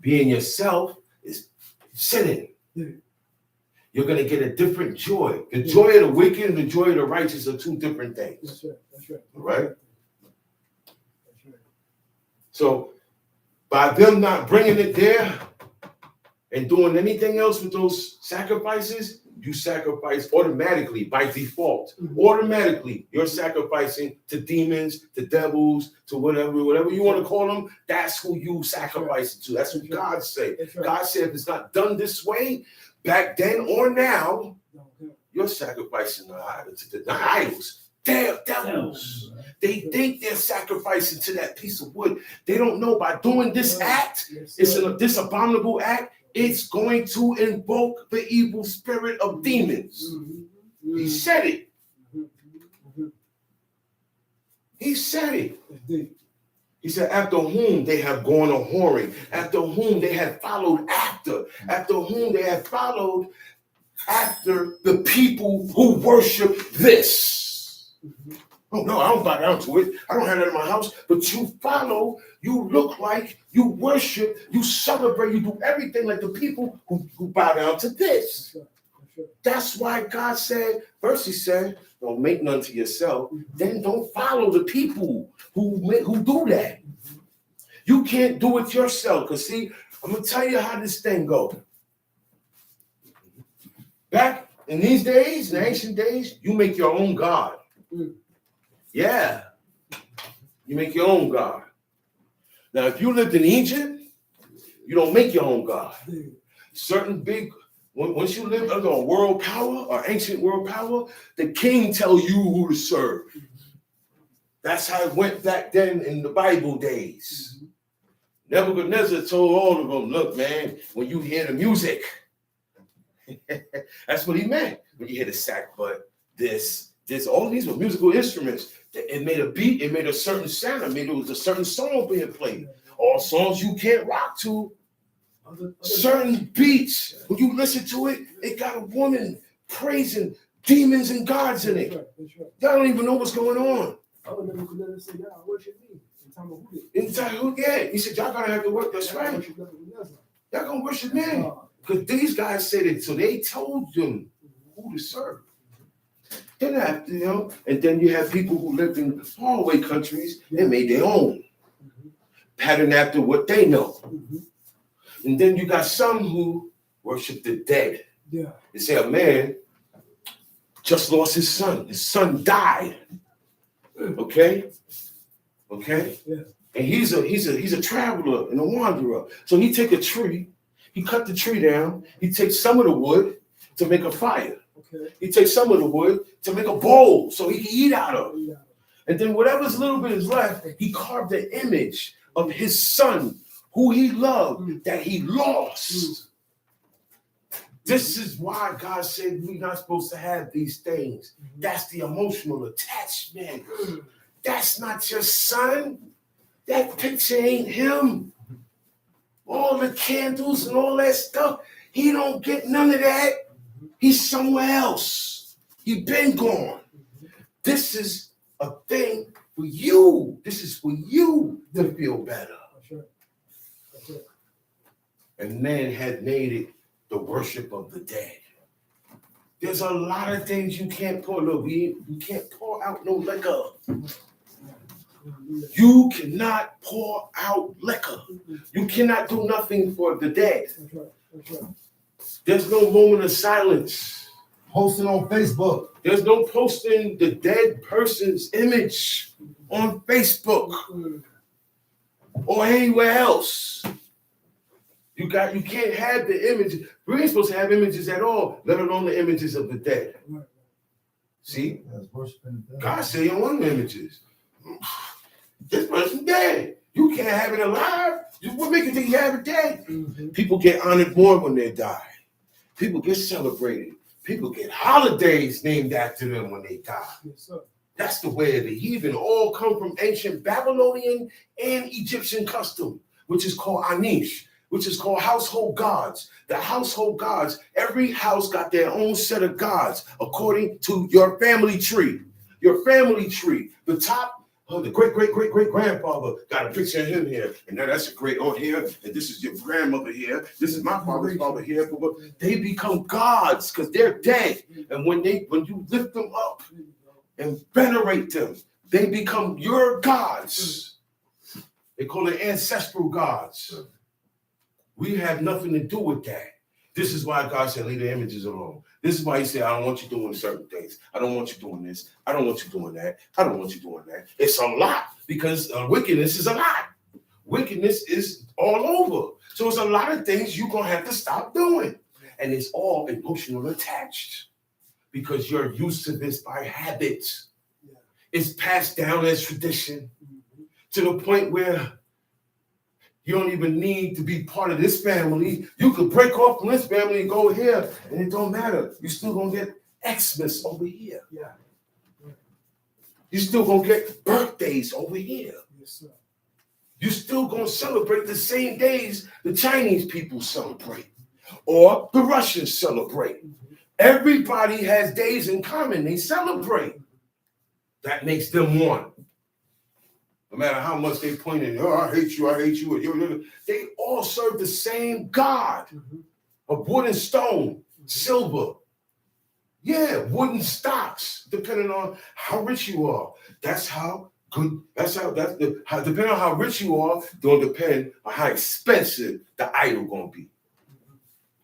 Being yourself is sinning. You're going to get a different joy. The joy of the wicked and the joy of the righteous are two different things. That's right. That's right. Right? That's right. So by them not bringing it there and doing anything else with those sacrifices, you sacrifice automatically by default. Automatically, you're sacrificing to demons, to devils, to whatever you want to call them. That's who you sacrifice to. That's what God said. That's right. God said if it's not done this way, back then or now, you're sacrificing to the idols. They're devils. They think they're sacrificing to that piece of wood. They don't know by doing this act, this abominable act, it's going to invoke the evil spirit of demons. He said it. He said it. He said, after whom they have gone a whoring, after whom they have followed after whom they have followed after the people who worship this. Oh no, I don't bow down to it. I don't have that in my house. But you follow, you look like, you worship, you celebrate, you do everything like the people who bow down to this. That's why God said, first he said, don't make none to yourself. Then don't follow the people who do that. You can't do it yourself. Because see, I'm going to tell you how this thing goes. Back in these days, in ancient days, you make your own God. Yeah. You make your own God. Now, if you lived in Egypt, you don't make your own God. Certain big, once you live under a world power or ancient world power, the king tells you who to serve. That's how it went back then in the Bible days. Nebuchadnezzar told all of them, look, man, when you hear the music, that's what he meant. When you hear the sackbut, this, all these were musical instruments. It made a beat, it made a certain sound, it was a certain song being played. All songs you can't rock to. Certain beats, when you listen to it, it got a woman praising demons and gods in it. Y'all don't even know what's going on. Yeah, he said, y'all gonna have to work. That's right. Y'all gonna worship me. Because these guys said it, so they told them who to serve. Then after, and then you have people who lived in faraway countries and made their own, pattern after what they know. And then you got some who worship the dead. They say a man just lost his son. His son died. Okay. And he's a traveler and a wanderer. So he take a tree, he cut the tree down, he takes some of the wood to make a fire. He takes some of the wood to make a bowl so he can eat out of. And then whatever's little bit is left, he carved the image of his son, who he loved, that he lost. This is why God said we're not supposed to have these things. That's the emotional attachment. That's not your son. That picture ain't him. All the candles and all that stuff, he don't get none of that. He's somewhere else. He been gone. This is a thing for you. This is for you to feel better. That's right. And man had made it the worship of the dead. There's a lot of things you can't pour. Look, you can't pour out no liquor. You cannot pour out liquor. You cannot do nothing for the dead. That's right. There's no moment of silence. Posting on Facebook. There's no posting the dead person's image on Facebook or anywhere else. You can't have the image. We ain't supposed to have images at all, let alone the images of the dead. See? God said you don't want images. This person's dead. You can't have it alive. What makes you think you have it dead? People get honored more when they die. People get celebrated. People get holidays named after them when they die. That's the way of the heathen. All come from ancient Babylonian and Egyptian custom. which is called Anish, which is called household gods. The household gods, every house got their own set of gods according to your family tree. Your family tree. The top, the great-great-great-great-grandfather got a picture of him here. And now that's a great aunt here. And this is your grandmother here. This is my father's father here. They become gods because they're dead. And when you lift them up and venerate them, they become your gods. They call it ancestral gods. We have nothing to do with that. This is why God said, leave the images alone. This is why he said, I don't want you doing certain things. I don't want you doing this. I don't want you doing that. I don't want you doing that. It's a lot because wickedness is a lot. Wickedness is all over. So it's a lot of things you're going to have to stop doing. And it's all emotional attached because you're used to this by habit. It's passed down as tradition to the point where you don't even need to be part of this family. You could break off from this family and go here, and it don't matter. You still gonna get Xmas over here. Yeah. You still gonna get birthdays over here. Yes, sir. You still gonna celebrate the same days the Chinese people celebrate, or the Russians celebrate. Everybody has days in common. They celebrate. That makes them one. No matter how much they point at, oh, I hate you. They all serve the same God of wood and stone, silver. Yeah, wooden stocks, depending on how rich you are. Depending on how rich you are, gonna depend on how expensive the idol gonna be.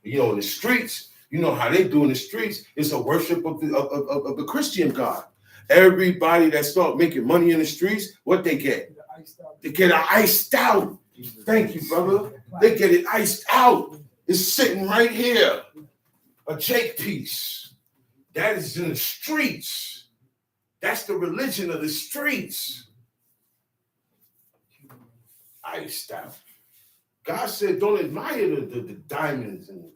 You know, in the streets, you know how they do in the streets, it's a worship of the Christian God. Everybody that start making money in the streets, what they get? They get it iced out. Thank you, brother. They get it iced out. It's sitting right here. A Jake piece. That is in the streets. That's the religion of the streets. Iced out. God said, don't admire the diamonds and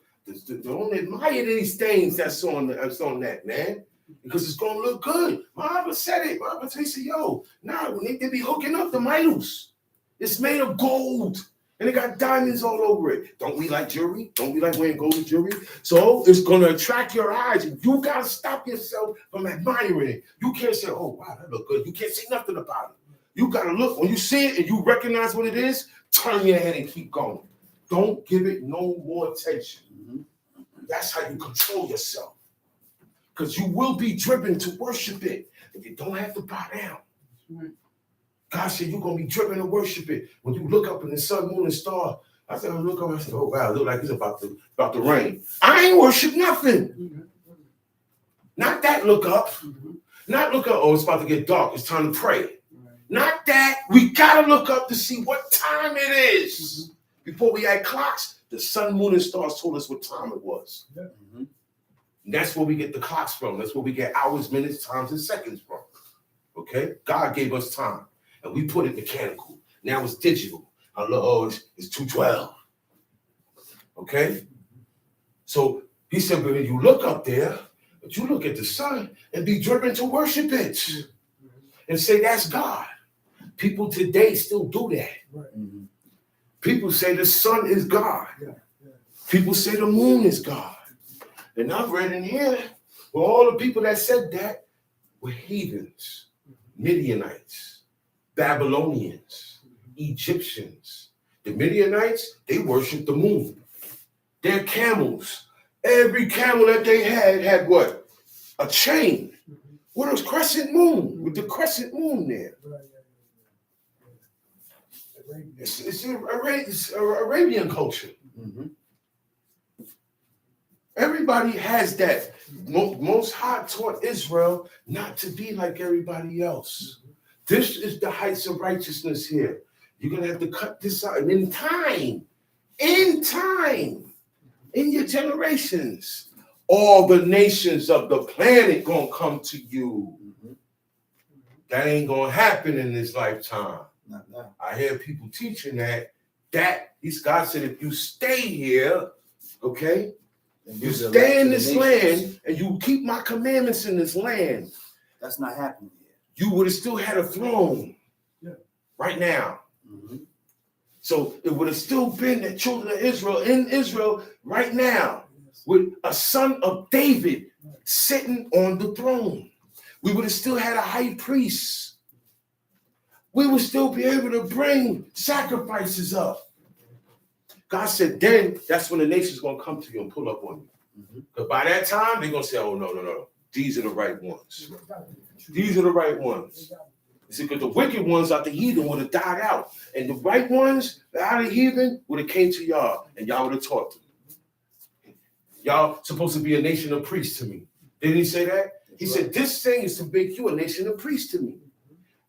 don't admire these things that's on that, man. Because it's gonna look good. My Abba said it. My Abba said, yo, when they be hooking up the idols. It's made of gold. And it got diamonds all over it. Don't we like jewelry? Don't we like wearing gold jewelry? So it's gonna attract your eyes. And you gotta stop yourself from admiring it. You can't say, oh wow, that look good. You can't say nothing about it. You gotta look. When you see it and you recognize what it is, turn your head and keep going. Don't give it no more attention. That's how you control yourself. Because you will be driven to worship it. And you don't have to bow down. God said you're going to be driven to worship it. When you look up in the sun, moon, and star, I said, look up, I said, oh, wow, it look like it's about to rain. I ain't worship nothing. Not that look up. Not look up, oh, it's about to get dark. It's time to pray. Not that. We got to look up to see what time it is. Before we had clocks, the sun, moon, and stars told us what time it was. And that's where we get the clocks from. That's where we get hours, minutes, times, and seconds from. Okay? God gave us time. And we put it mechanical. Now it's digital. It's 2:12. Okay? So he said, but when you look up there, but you look at the sun and be driven to worship it. And say that's God. People today still do that. People say the sun is God. People say the moon is God. And I've read in here, well, all the people that said that were heathens, Midianites, Babylonians, Egyptians. The Midianites, they worshiped the moon. Their camels, every camel that they had what? A chain with a crescent moon, with the crescent moon there. It's Arabian culture. Everybody has that. Most High taught Israel not to be like everybody else. This is the heights of righteousness here. You're going to have to cut this out. And in time, in your generations, all the nations of the planet going to come to you. That ain't going to happen in this lifetime. I hear people teaching that God said, if you stay here, okay, you stay in this land and you keep my commandments in this land. That's not happening yet. You would have still had a throne right now. So it would have still been the children of Israel in Israel right now with a son of David sitting on the throne. We would have still had a high priest. We would still be able to bring sacrifices up. God said, then that's when the nation's going to come to you and pull up on you. Because by that time, they're going to say, oh, no. These are the right ones. These are the right ones. You see, because the wicked ones out the heathen would have died out. And the right ones out of the heathen would have came to y'all. And y'all would have taught them. Y'all supposed to be a nation of priests to me. Didn't he say that? He said, this thing is to make you a nation of priests to me.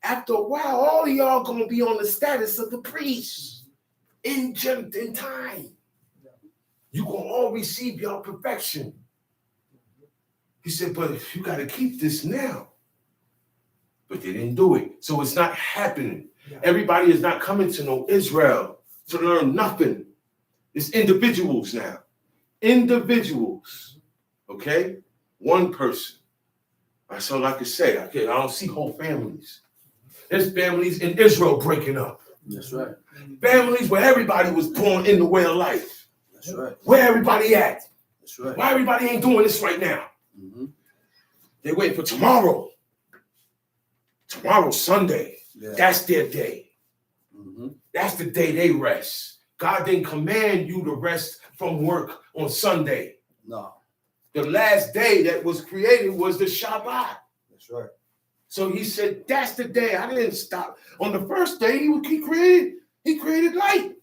After a while, all of y'all going to be on the status of the priests in time. You going to all receive your perfection. He said, but you got to keep this now. But they didn't do it. So it's not happening. Everybody is not coming to know Israel to learn nothing. It's individuals now. Individuals. Okay? One person. That's all I can say. I don't see whole families. There's families in Israel breaking up. That's right. Families where everybody was born in the way of life. That's right. Where everybody at? That's right. Why everybody ain't doing this right now? They wait for tomorrow. Tomorrow's Sunday. Yeah. That's their day. That's the day they rest. God didn't command you to rest from work on Sunday. No. The last day that was created was the Shabbat. That's right. So he said, that's the day. I didn't stop. On the first day, he created light.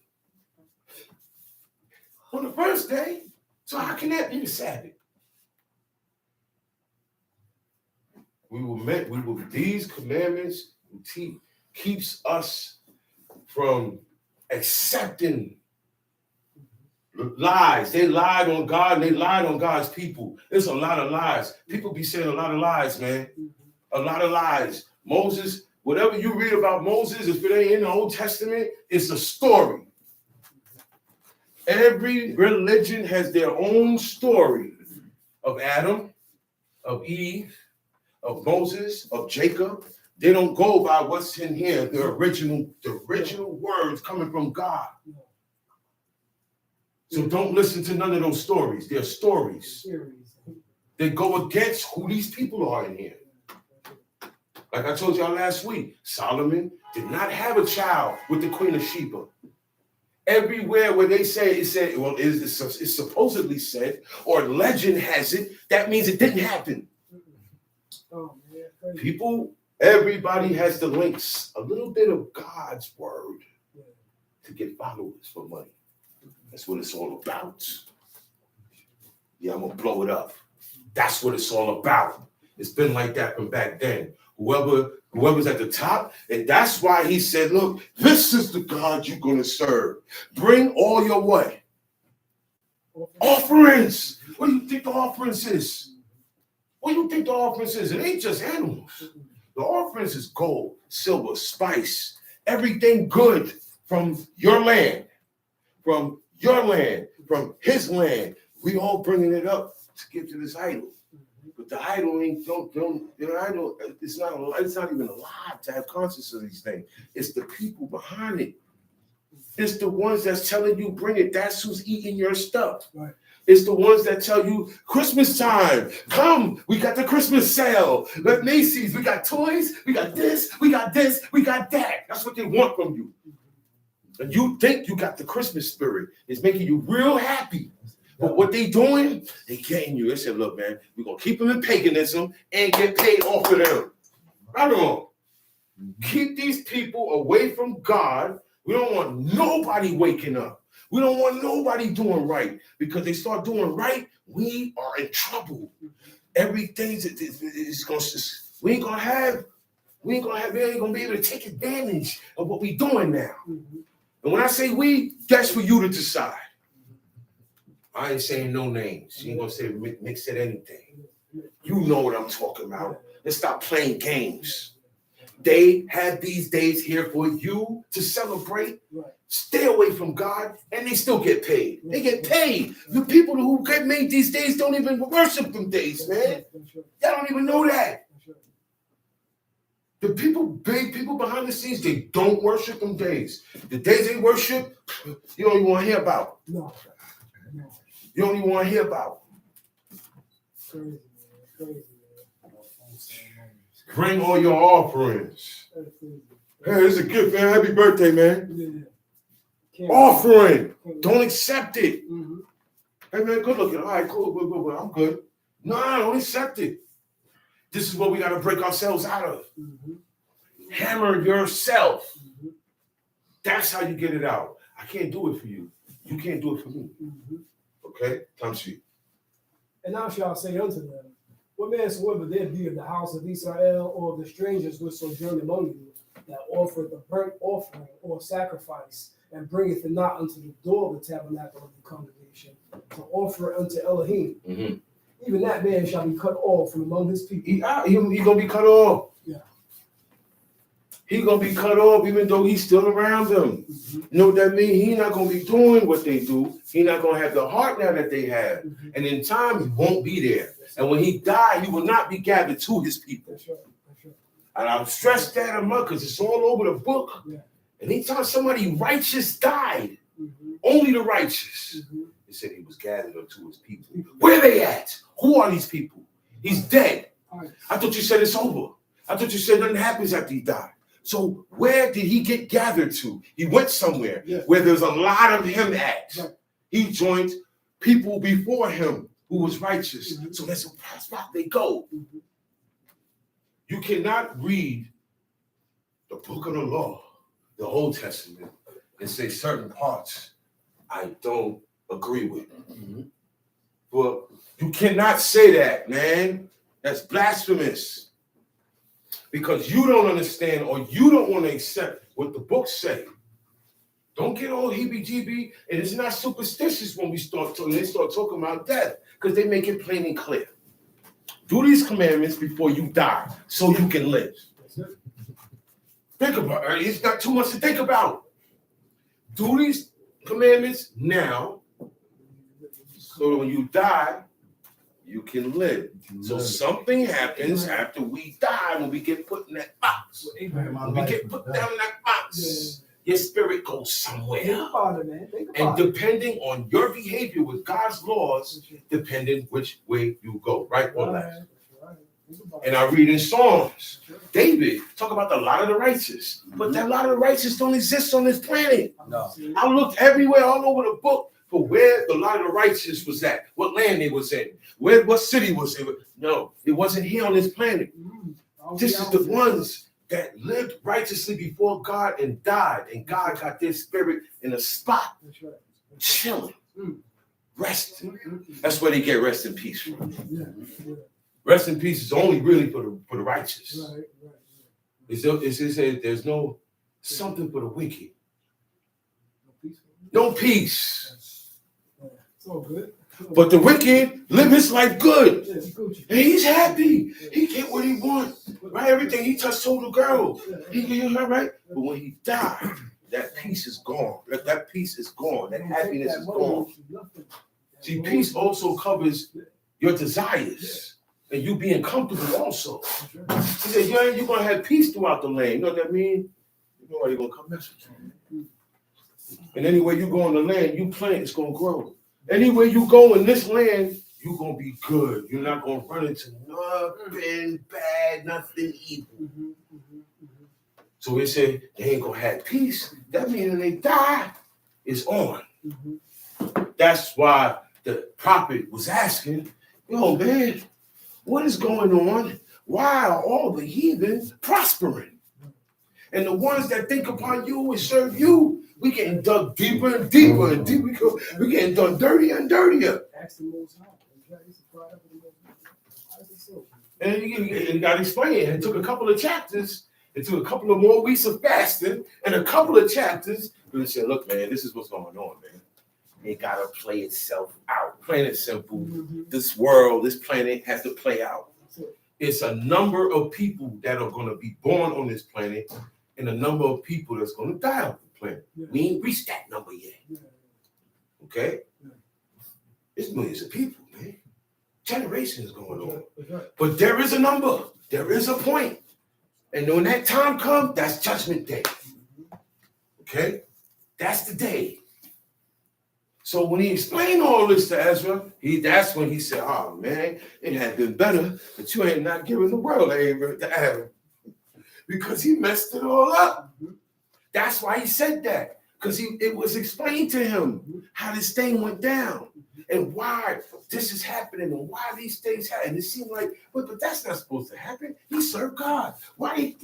On the first day. So how can that be the Sabbath? These commandments keeps us from accepting lies. They lied on God and they lied on God's people. There's a lot of lies. People be saying a lot of lies, man. A lot of lies. Moses, whatever you read about Moses, if it ain't in the Old Testament, it's a story. Every religion has their own story of Adam, of Eve, of Moses, of Jacob. They don't go by what's in here, the original words coming from God. So don't listen to none of those stories. They're stories. They go against who these people are in here. Like I told y'all last week, Solomon did not have a child with the Queen of Sheba. Everywhere where they say it said, well, it's supposedly said, or legend has it, that means it didn't happen. People, everybody has to link a little bit of God's word to get followers for money. That's what it's all about. Yeah, I'm going to blow it up. That's what it's all about. It's been like that from back then. Whoever's at the top, and that's why he said, look, this is the God you're going to serve. Bring all your what? Offerings. What do you think the offerings is? What do you think the offerings is? It ain't just animals. The offerings is gold, silver, spice, everything good from your land, from his land. We all bringing it up to give to this idol. But the idol it's not even alive to have conscience of these things. It's the people behind it. It's the ones that's telling you bring it. That's who's eating your stuff. Right. It's the ones that tell you Christmas time, come, we got the Christmas sale. At Macy's, we got toys, we got this, we got that. That's what they want from you. And you think you got the Christmas spirit. It's making you real happy. But what they doing, they getting you. They said, look, man, we're going to keep them in paganism and get paid off of them. Right or wrong? Keep these people away from God. We don't want nobody waking up. We don't want nobody doing right. Because they start doing right, we are in trouble. Everything is going to, we ain't going to be able to take advantage of what we're doing now. And when I say we, that's for you to decide. I ain't saying no names. You ain't gonna say Nick said anything. You know what I'm talking about. Let's stop playing games. They have these days here for you to celebrate. Stay away from God, and they still get paid. They get paid. The people who get made these days don't even worship them days, man. Y'all don't even know that. The big people behind the scenes, they don't worship them days. The days they worship, you don't even want to hear about. No. You don't even want to hear about. Crazy, man. Crazy, man. Bring all your offerings. That's crazy. Hey, it's a gift, man. Happy birthday, man. Yeah. Offering. Don't accept it. Mm-hmm. Hey, man, good looking. All right, cool. Good. I'm good. No, don't accept it. This is what we got to break ourselves out of. Mm-hmm. Hammer yourself. Mm-hmm. That's how you get it out. I can't do it for you. You can't do it for me. Mm-hmm. Okay? Time sheet. And now shall I say unto them, what man soever there be of the house of Israel or of the strangers which sojourn among you, that offereth a burnt offering or sacrifice, and bringeth it not unto the door of the tabernacle of the congregation, to offer it unto Elohim, even that man shall be cut off from among his people. He gonna be cut off. Yeah. He gonna be cut off even though he's still around them. Mm-hmm. You know what that means? He not gonna be doing what they do. He not gonna have the heart now that they have. Mm-hmm. And in time, he won't be there. And when he died, he will not be gathered to his people. That's right. That's right. And I'll stress that a month because it's all over the book. Yeah. Anytime somebody righteous died, Mm-hmm. only the righteous, Mm-hmm. he said he was gathered unto his people. Where they at? Who are these people? He's dead. Right. I thought you said it's over. I thought you said nothing happens after he died. So where did he get gathered to? He went somewhere where there's a lot of him at. Right. He joined people before him who was righteous. Mm-hmm. So that's a spot they go. Mm-hmm. You cannot read the book of the law, the Old Testament, and say certain parts I don't agree with. Mm-hmm. But you cannot say that, man. That's blasphemous. Because you don't understand or you don't want to accept what the books say. Don't get all heebie-jeebie, and it's not superstitious when they start talking about death, because they make it plain and clear. Do these commandments before you die, so you can live. Think about it. It's not too much to think about. Do these commandments now, so that when you die, you can live. So something happens after we die when we get put in that box. When we get put down in that box, your spirit goes somewhere. Think about it, man. Think And about it. depending on your behavior with God's laws, depending which way you go, right or left. And I read in Psalms, David talk about the lot of the righteous, but that lot of the righteous don't exist on this planet. No. I looked everywhere, all over the book, for where the lot of the righteous was at, what land they was in, what city was in. No, it wasn't here on this planet. This is the ones that lived righteously before God and died, and God got their spirit in a spot, chilling, resting. That's where they get rest in peace from. Rest in peace is only really for the righteous. It says there's no something for the wicked. No peace. It's all good. But the wicked live his life good. Yes, Gucci. And he's happy. He get what he wants. Right? Everything he touched told the girl. He get her right. But when he died, that peace is gone. That peace is gone. That happiness is gone. See, peace also covers your desires. And you being comfortable also. He said, yeah, you're going to have peace throughout the land. You know what that means? Nobody going to come mess with you. And anywhere you go on the land, you plant, it's going to grow. Anywhere you go in this land, you're going to be good. You're not going to run into nothing bad, nothing evil. So they say they ain't going to have peace. That means when they die, it's on. That's why the prophet was asking, yo, man, what is going on? Why are all the heathen prospering? And the ones that think upon you and serve you, we getting dug deeper and deeper and deeper. We getting done dirtier and dirtier. And you got to explain it. It took a couple of chapters. It took a couple of more weeks of fasting and a couple of chapters. But they said, look, man, this is what's going on, man. It got to play itself out. Plain and simple. This world, this planet has to play out. It's a number of people that are going to be born on this planet and a number of people that's going to die on the planet. We ain't reached that number yet. Okay? It's millions of people, man. Generations going on. But there is a number. There is a point. And when that time comes, that's judgment day. Okay? That's the day. So when he explained all this to Ezra, that's when he said, oh man, it had been better that you ain't not giving the world to Aaron. Because he messed it all up. That's why he said that. Because it was explained to him how this thing went down and why this is happening and why these things happen. And it seemed like, but that's not supposed to happen. He served God. Why?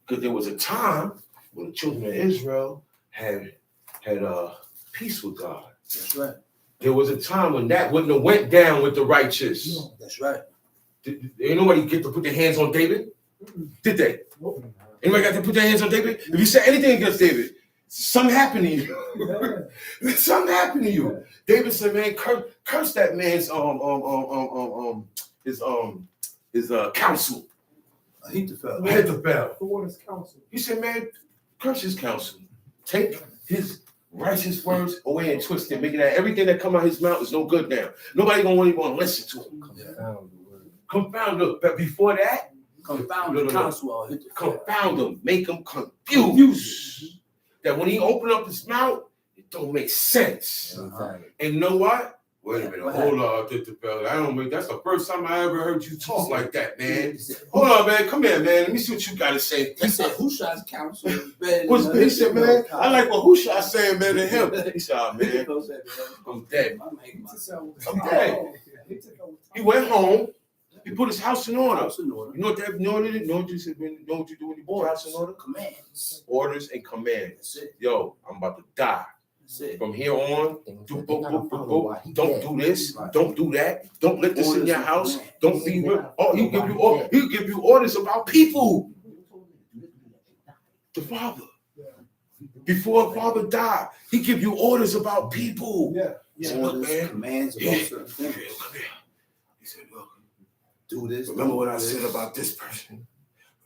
Because there was a time when the children of Israel had peace with God. That's right. There was a time when that wouldn't have went down with the righteous. No, that's right. Ain't nobody get to put their hands on David? Did they? Nope. Anybody got to put their hands on David? If you say anything against David, something happened to you. Something happened to you. David said, "Man, curse that man's his counsel." Ahithophel. What is counsel? He said, "Man, curse his counsel. Take his righteous words away and twist it, making that everything that come out his mouth is no good now. Nobody gonna want to listen to him. Confound them. But before that, Confound the counsel. Confound them. Make them confused. That when he opened up his mouth, it don't make sense. And you know what? Wait a minute. Hold on, Ahithophel. That's the first time I ever heard you talk like that, man. Hold on, man. Come here, man. Let me see what you got to say. He said, Hushai's counsel is better He said, man, I like what Hushai saying better than him. He said, oh, man, I'm dead. I'm dead. He went home. He put his house in order. You know what that know what you do when you put your house in order? Commands. Orders and commands. That's it. Yo, I'm about to die. That's it. From here on, don't do this, don't do that, don't let this in your house, don't leave it. Oh, he'll give you orders about people. The father. Before father died, he give you orders about people. Orders, commands about certain things. Come here. He said, look, do this. remember what I said about this person.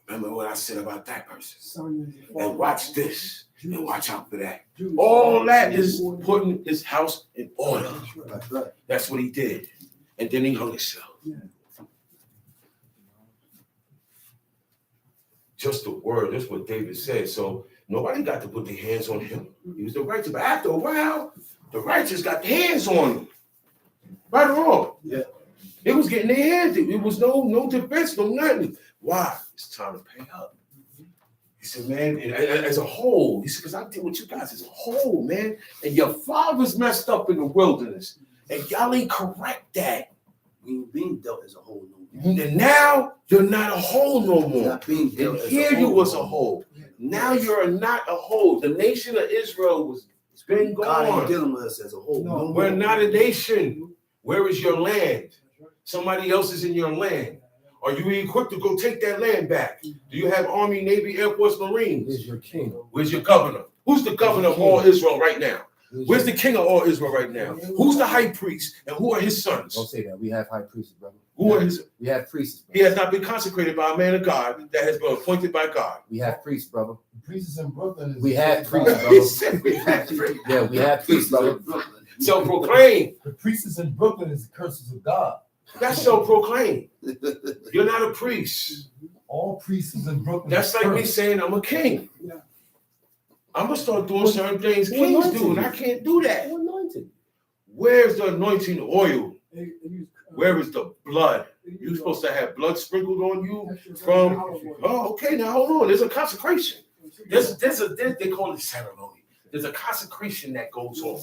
Remember what I said about that person. And watch this. And watch out for that. All that is putting his house in order. That's right. That's what he did. And then he hung himself. Just the word. That's what David said. So nobody got to put their hands on him. He was the righteous. But after a while, the righteous got their hands on him. Right or wrong? Yeah. It was getting their hands. It was no defense, no nothing. Why? It's time to pay up. He said, man, as a whole, he said, because I deal with you guys as a whole, man. And your fathers messed up in the wilderness. And y'all ain't correct that. We ain't being dealt as a whole no more. And now you're not a whole no more. Not being dealt And as here a you whole. was a whole. Now you're not a whole. The nation of Israel was been God ain't gone. dealing with us as a whole. No. We're not a nation. Where is your land? Somebody else is in your land. Are you equipped to go take that land back? Do you have Army, Navy, Air Force, Marines? Where's your king? Where's your governor? Who's the governor of all Israel right now? Where's the king of all Israel right now? Who's the high priest and who are his sons? Don't say that. We have high priests, brother. Who are his? We have priests. He has not been consecrated by a man of God that has been appointed by God. We have priests, brother. Priests in Brooklyn. We have priests, He brother. said we have priests. Yeah, we have priests, brother. So proclaim. The priests in Brooklyn is the curses of God. That's so proclaim. You're not a priest. All priests in Brooklyn. That's like me saying I'm a king. Yeah. I'm gonna start doing certain things kings do, and I can't do that. Where's the anointing oil? Where is the blood? You're supposed to have blood sprinkled on you from. Oh, okay. Now hold on. There's a consecration. They call it ceremony. There's a consecration that goes on.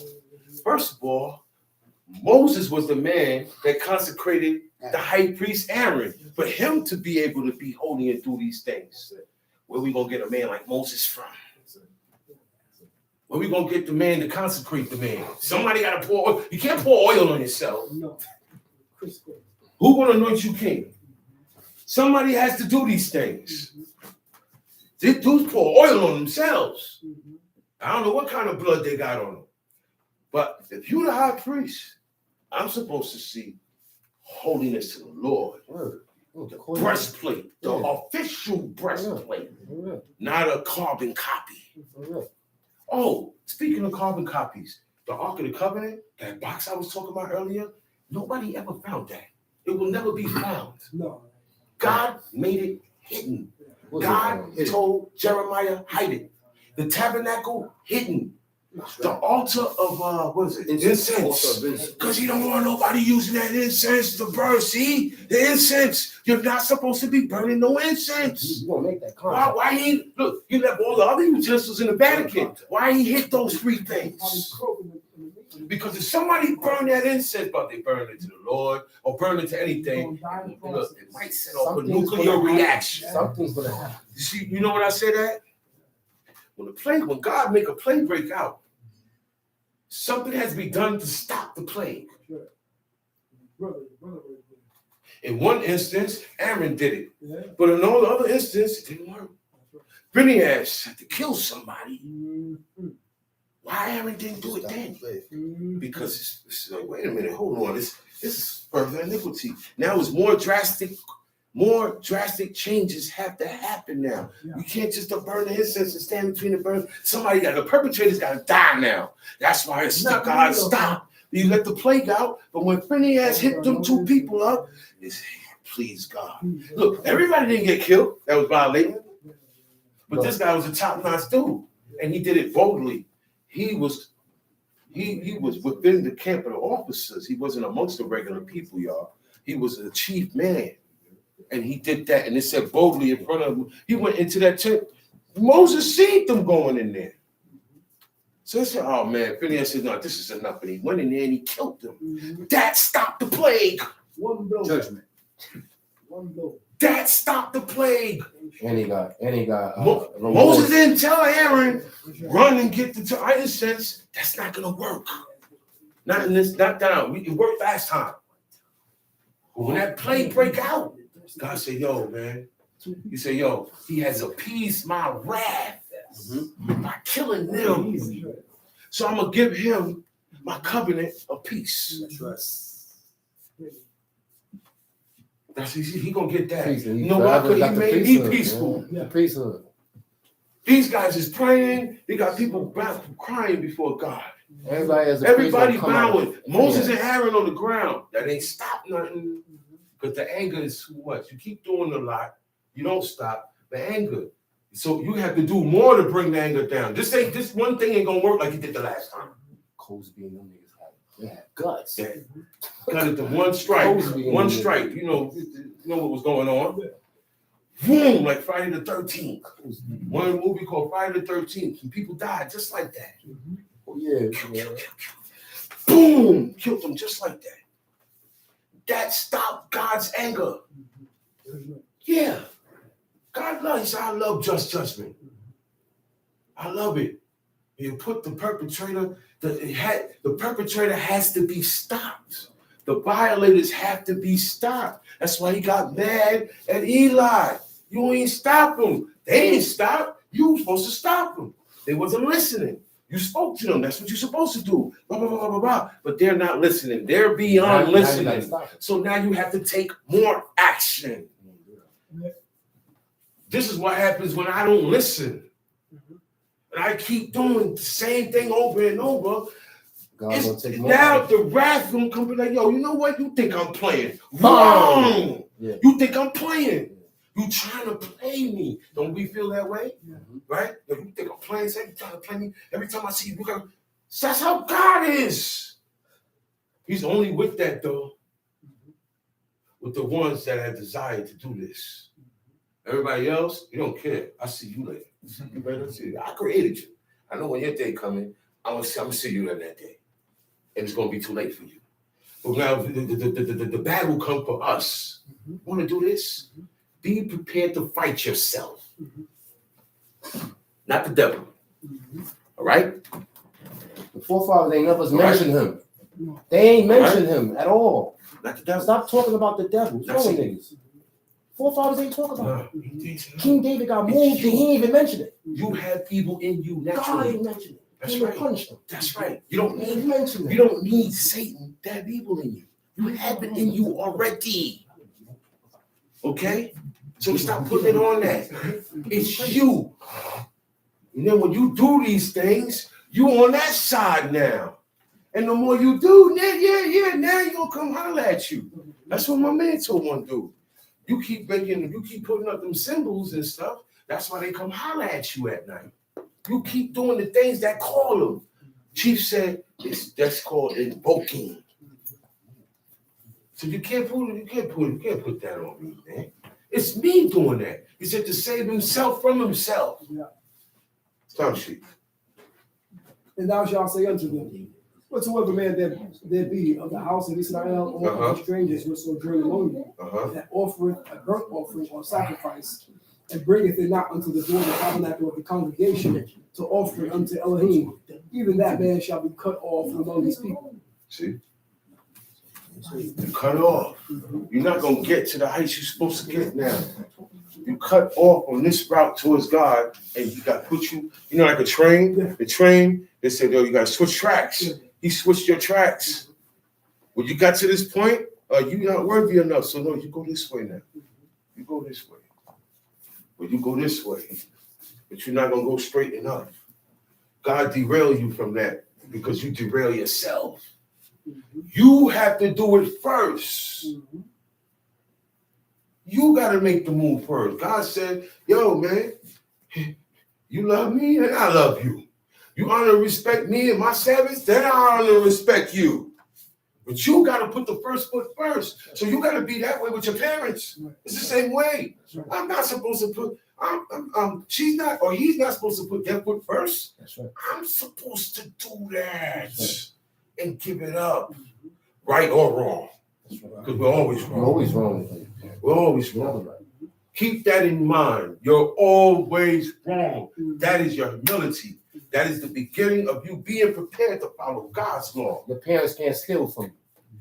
First of all, Moses was the man that consecrated the high priest Aaron for him to be able to be holy and do these things. Where we gonna get a man like Moses from? Where we gonna get the man to consecrate the man? Somebody gotta pour oil. You can't pour oil on yourself. No. Who gonna anoint you king? Somebody has to do these things. These dudes pour oil on themselves. I don't know what kind of blood they got on them. But if you're the high priest, I'm supposed to see holiness to the Lord. The breastplate, the official breastplate, not a carbon copy. Oh, speaking of carbon copies, the Ark of the Covenant, that box I was talking about earlier, nobody ever found that. It will never be found. No. God made it hidden. What's God it? told Jeremiah, hide it. The tabernacle, hidden. The altar of what is it? Incense. Because he don't want nobody using that incense to burn. See? The incense. You're not supposed to be burning no incense. You gonna make that comment? Why he look, you left all the other utensils in the Vatican. Why he hit those three things? Because if somebody burn that incense, but they burn it to the Lord or burn it to anything, look, it might set off a nuclear reaction. Something's gonna happen. You see, you know what I said that? When God make a plague break out, something has to be done to stop the plague. In one instance, Aaron did it. But in all the other instances, it didn't work. Phinehas had to kill somebody. Why Aaron didn't do it then? Because it's like, wait a minute, hold on. This is further iniquity. Now it's more drastic changes have to happen now. You can't just burn the incense and stand between the burn. The perpetrator's got to die now. That's why it's not God stop. You let the plague out, but when Phinehas hit them two people up, it's please God. Look, everybody didn't get killed. That was violating. But this guy was a top-notch dude, and he did it boldly. He was within the camp of the officers. He wasn't amongst the regular people, y'all. He was a chief man. And he did that, and it said boldly in front of him. He went into that tent. Moses seen them going in there. So he said, oh man, Phinehas said, no, this is enough. And he went in there and he killed them. That stopped the plague. One blow. Judgment. One blow. That stopped the plague. And he got Moses didn't tell Aaron, run and get the incense. That's not gonna work. Not in this, not down. It worked last time. But when that plague break out, God said, yo, man. He said, yo, he has appeased my wrath by killing them. So I'm gonna give him my covenant of peace. That's easy. He gonna get that. You know why? Because he made me peaceful. Priesthood. These guys is praying. They got people crying before God. Everybody bowing. Moses and Aaron on the ground. That ain't stop nothing. Because the anger is too much. You keep doing a lot. You don't stop. The anger. So you have to do more to bring the anger down. This one thing ain't gonna work like you did the last time. Cosby and them niggas had guts. Yeah. Got it to one strike. One strike. You know what was going on. Boom, like Friday the 13th. One movie called Friday the 13th. Some people died just like that. Oh, yeah. Boom, killed them just like that. That stopped God's anger. Yeah. God loves, I love just judgment. I love it. You put the perpetrator, the perpetrator has to be stopped. The violators have to be stopped. That's why he got mad at Eli. You ain't stop them. They ain't stop. You were supposed to stop them. They wasn't listening. You spoke to them. That's what you're supposed to do. Blah, blah, blah, blah, blah. But they're not listening. They're beyond listening. So now you have to take more action. This is what happens when I don't listen. And I keep doing the same thing over and over. Now the wrath gonna come be like, yo, you know what? You think I'm playing? Wrong. Yeah. You think I'm playing? You trying to play me? Don't we feel that way? Right? Yo, you think I'm playing? You trying to play me? Every time I see you, that's how God is. He's only with that though, with the ones that have desire to do this. Everybody else, you don't care. I see you later. You better see. I created you. I know when your day coming, I'm gonna see you in that day. And it's gonna be too late for you. But now the battle will come for us. Want to do this? Be prepared to fight yourself. Not the devil. All right? The forefathers ain't never mentioned him. They ain't mentioned him at all. Not the devil. Stop talking about the devil. What's wrong with niggas? Forefathers ain't talking about it. King David got moved and he ain't even mention it. You have evil in you naturally. God ain't mention it. That's He right. punished him. That's right. You don't He need mentioned it. You don't need Satan to have evil in you. You have it in you already. Okay? So stop putting it on that. It's you. And then when you do these things, you on that side now. And the more you do, now you're gonna come holler at you. That's what my man told one dude. You keep putting up them symbols and stuff. That's why they come holler at you at night. You keep doing the things that call them. Chief said that's called invoking. So you can't put that on me, man. It's me doing that. He said to save himself from himself. Yeah. Stop sheep. And thou shalt say unto them, whatsoever man there be of the house of Israel or of the strangers which sojourn among you, that offereth a burnt offering or sacrifice, and bringeth it not unto the door of the tabernacle of the congregation to offer it unto Elohim, even that man shall be cut off from among his people. See? You cut off. You're not going to get to the heights you're supposed to get now. You cut off on this route towards God, and you got to put you know, like a train. The train, they said, yo, you got to switch tracks. He switched your tracks. When you got to this point, you're not worthy enough. So, no, you go this way now. You go this way. Well, you go this way, but you're not going to go straight enough. God derail you from that because you derail yourself. You have to do it first. You got to make the move first. God said, yo, man, you love me and I love you. You honor and respect me and my Sabbath, then I honor and respect you. But you got to put the first foot first. So you got to be that way with your parents. It's the same way. I'm not supposed to put, she's not, or he's not supposed to put their foot first. That's right. I'm supposed to do that and give it up, right or wrong. Because we're always wrong. You're always wrong. We're always wrong. Keep that in mind. You're always wrong. That is your humility. That is the beginning of you being prepared to follow God's law. Your parents can't steal from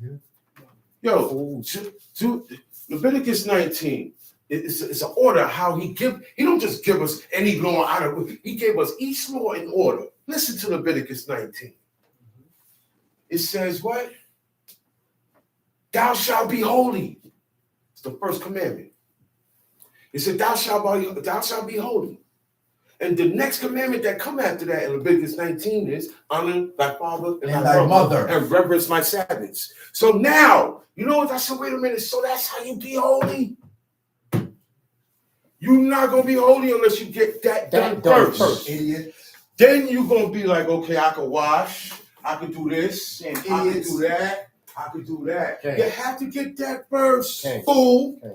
you. Yo, to Leviticus 19, it's an order how he don't just give us any law out of it. He gave us each law in order. Listen to Leviticus 19. It says what? Thou shalt be holy. It's the first commandment. It said, thou shalt be holy. And the next commandment that come after that in Leviticus 19 is honor thy father and thy mother and reverence my Sabbaths. So now, you know what? I said, wait a minute. So that's how you be holy. You're not going to be holy unless you get that done first. Idiot. Then you're going to be like, okay, I can wash. I can do this. I can do that. I can do that. Okay. You have to get that first, Okay. fool. Okay.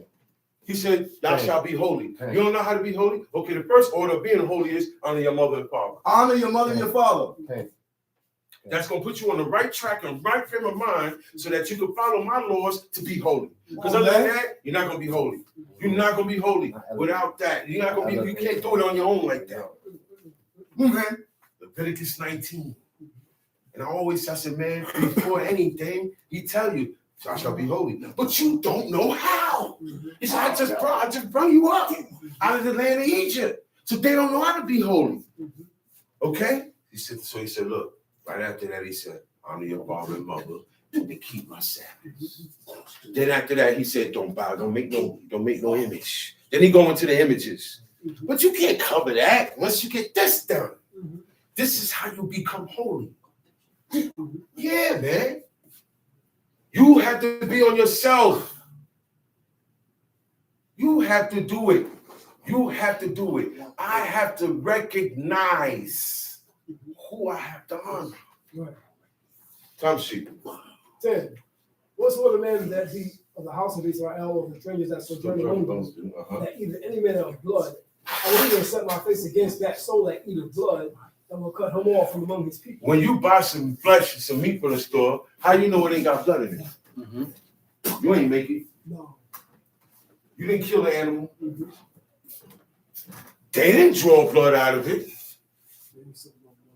He said, thou Okay. shalt be holy. Okay. You don't know how to be holy? Okay, the first order of being holy is honor your mother and father. Honor your mother and your father. Okay. That's going to put you on the right track and right frame of mind so that you can follow my laws to be holy. Because other than that, you're not going to be holy. You're not going to be holy without that. You're not going to be, you can't do it on your own like that. Okay. Leviticus 19. And I said, man, before anything, he tell you, I shall be holy. But you don't know how. He said, I just brought you up out of the land of Egypt. So they don't know how to be holy. Okay? He said, look, right after that, he said, honor your father and mother, and to keep my Sabbaths. Then after that, he said, don't bow, don't make no image. Then he go into the images. But you can't cover that once you get this done. This is how you become holy. Yeah, man. You have to be on yourself. You have to do it. You have to do it. I have to recognize who I have to honor. Right. Time sheet. 10. Whatsoever man that be of the house of Israel or the strangers that sojourn among you, that either any man of blood, I will even set my face against that soul that eateth blood, and will cut him off from among his people. When you buy some flesh, some meat from the store, how you know it ain't got blood in it? You ain't make it. No. You didn't kill the animal. They didn't draw blood out of it.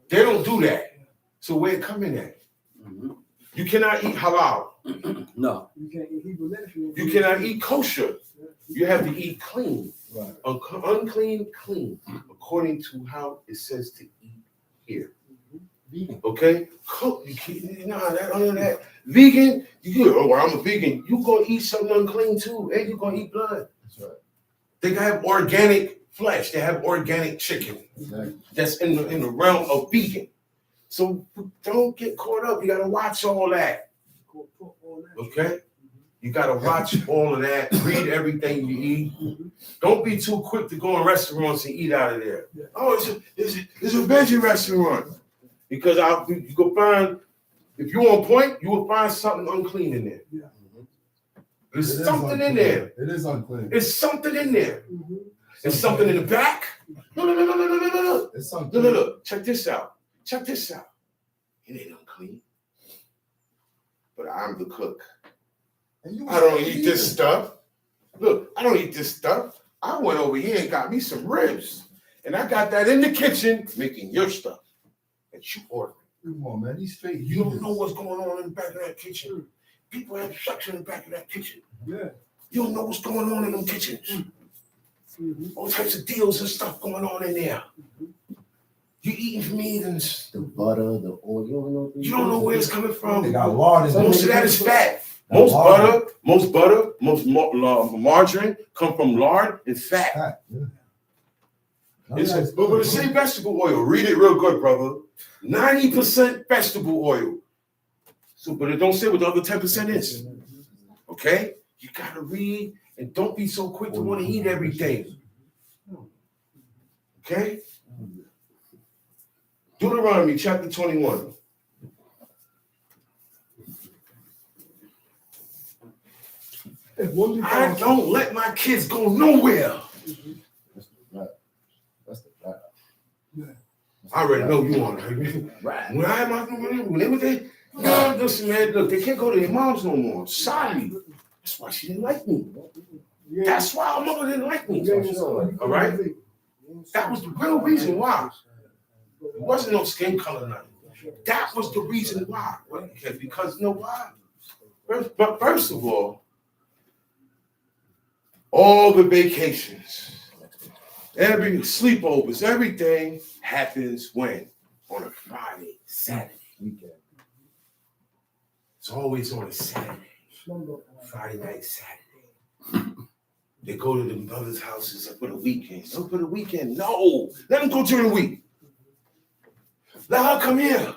They don't do that. So where it come in at? You cannot eat halal. No. You can't eat Hebrew literature. You cannot eat kosher. You have to eat clean. Right. Unclean, clean, according to how it says to eat here. Vegan. Okay? You can't, none of that. Vegan, I'm a vegan. You gonna eat something unclean too, and you gonna eat blood. That's right. They have organic flesh. They have organic chicken. Exactly. That's in the realm of vegan. So don't get caught up. You gotta watch all that. Okay? You got to watch all of that, read everything you eat. Don't be too quick to go in restaurants and eat out of there. Yeah. Oh, it's a veggie restaurant. Because you go find, if you're on point, you will find something unclean in there. Yeah. There's something in there. It is unclean. There's something in there. Mhm. There's something in the back. No. It's unclean. Look. Check this out. It ain't unclean. But I'm the cook. And I don't eat this stuff. Look, I don't eat this stuff. I went over here and got me some ribs. And I got that in the kitchen making your stuff that you ordered. Come on, man. These straight. You don't know what's going on in the back of that kitchen. People have sex in the back of that kitchen. Yeah. You don't know what's going on in them kitchens. Mhm. All types of deals and stuff going on in there. You eating from heathens. The butter, the oil. You don't know where it's coming They from. got lard in Most of that is fat. Most margarine come from lard and fat. fat. Yeah. It's but when it say vegetable oil, read it real good, brother. 90% vegetable oil. So, but it don't say what the other 10% is. Okay? You gotta read and don't be so quick to want to eat everything. Okay? Deuteronomy chapter 21. If one be I found- don't let my kids go nowhere. That's the right. I already know you want it. Right. When they were there, no, listen, man, look, they can't go to their moms no more. Sorry. That's why she didn't like me. Yeah. That's why our mother didn't like me. Yeah, you know, All right? That was the real reason why. It wasn't no skin color, nothing. That was the reason why. Because you know why? First of all the vacations, every sleepovers, everything happens when? On a Friday, Saturday. Weekend. It's always on a Saturday. Friday night, Saturday. They go to the mother's houses for the weekend. Don't for the weekend. No. Let them go during the week. Let her come here.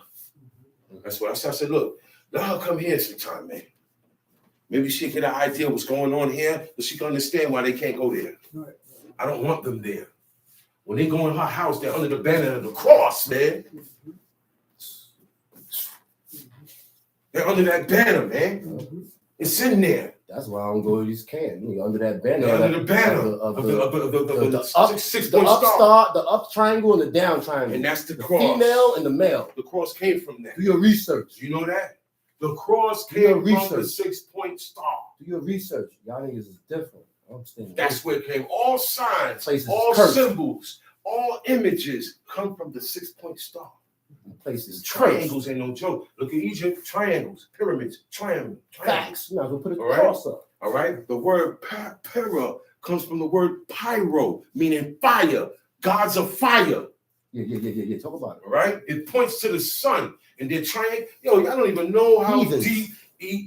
That's what I said. I said, look, let her come here sometime, man. Maybe she get an idea what's going on here, but she can understand why they can't go there. Right. I don't want them there. When they go in her house, they're under the banner of the cross, man. They're under that banner, man. It's in there. That's why I don't go to these camps. Under that banner. They're under the banner of of the the up, six-point the up star. star, the up triangle, and the down triangle. And that's the the cross. female and the male. The cross came from that. Do your research. You know that? The cross Do your came from the research. 6-point star. Do your research. Y'all niggas is different. I'm staying. That's where it came. All signs, Places all cursed. symbols, all images come from the 6-point star. Places Triangles ain't no joke. Look at Egypt, triangles, pyramids, triangles. Facts. You're not gonna put a All right. cross up. All right? The word pyra comes from the word pyro, meaning fire, gods of fire. Yeah. Talk about it. All right? It points to the sun. And they're trying, y'all don't even know how Heathens. deep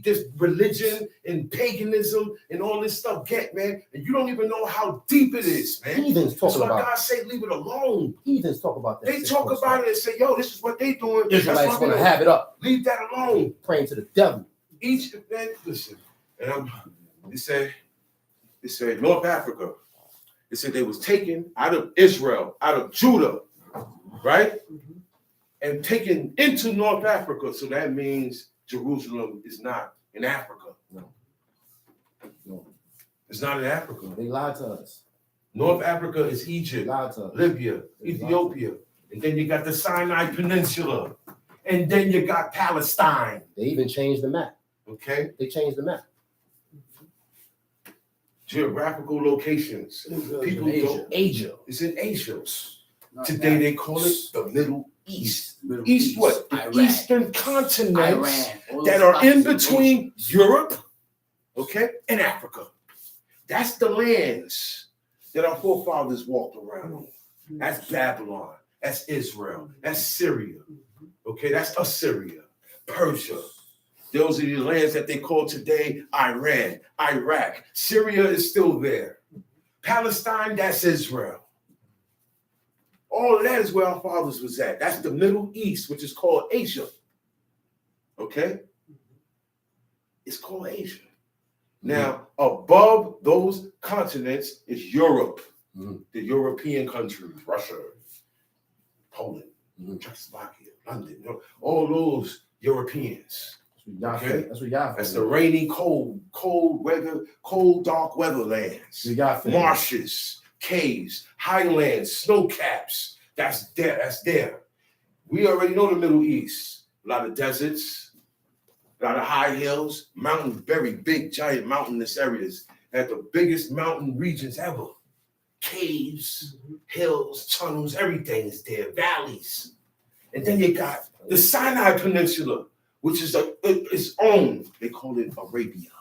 this religion and paganism and all this stuff get, man. And you don't even know how deep it is, man. Heathens That's talking why about. God say leave it alone. Heathens talk about that. They talk about it and say, yo, this is what they doing. That's Israelites why we gonna don't- have it up, Leave that alone. praying to the devil. Each man, listen, and they said North Africa. They said they was taken out of Israel, out of Judah, right? And taken into North Africa. So that means Jerusalem is not in Africa. No, It's not in Africa. they lied to us. North Africa is They Egypt, lied to us. Libya, Ethiopia. And then you got the Sinai Peninsula. And then you got Palestine. They even changed the map. Okay? They changed the map. Geographical locations. People don't. Asia. It's in Asia. Not Today that. they call it the Middle East. Middle East what? The Iran. Eastern continents Iran. All that those are in spots between Europe, okay, and Africa. That's the lands that our forefathers walked around on. That's Babylon. That's Israel. That's Syria. Okay, that's Assyria, Persia. Those are the lands that they call today Iran, Iraq. Syria is still there. Palestine, that's Israel. All of that is where our fathers was at. That's the Middle East, which is called Asia. Okay? It's called Asia. Now, above those continents is Europe, Mhm. the European countries, Russia, Poland, Mhm. Czechoslovakia, London, all those Europeans. Okay. That's what y'all. That's the rainy, cold weather, cold, dark weather lands. Marshes, caves, highlands, snow caps. That's there. That's there. We already know the Middle East. A lot of deserts, a lot of high hills, mountains, very big, giant mountainous areas. Had the biggest mountain regions ever. Caves, hills, tunnels, everything is there. Valleys. And then you got the Sinai Peninsula, which is its own. They call it Arabia.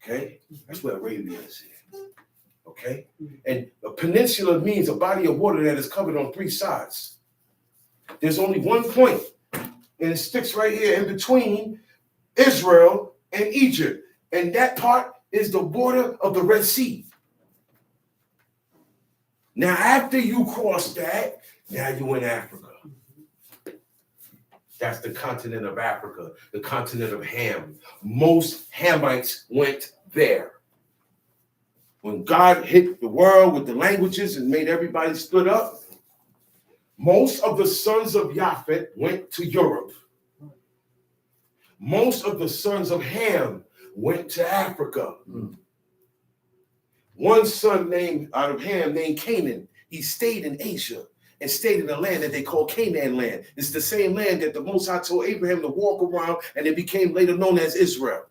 Okay? That's where Arabia is. Okay? And a peninsula means a body of water that is covered on three sides. There's only one point, and it sticks right here in between Israel and Egypt. And that part is the border of the Red Sea. Now, after you cross that, now you're in Africa. That's the continent of Africa, the continent of Ham. Most Hamites went there. When God hit the world with the languages and made everybody split up, most of the sons of Japhet went to Europe. Most of the sons of Ham went to Africa. One son out of Ham named Canaan, he stayed in Asia and stayed in the land that they call Canaan land. It's the same land that the Most High told Abraham to walk around, and it became later known as Israel.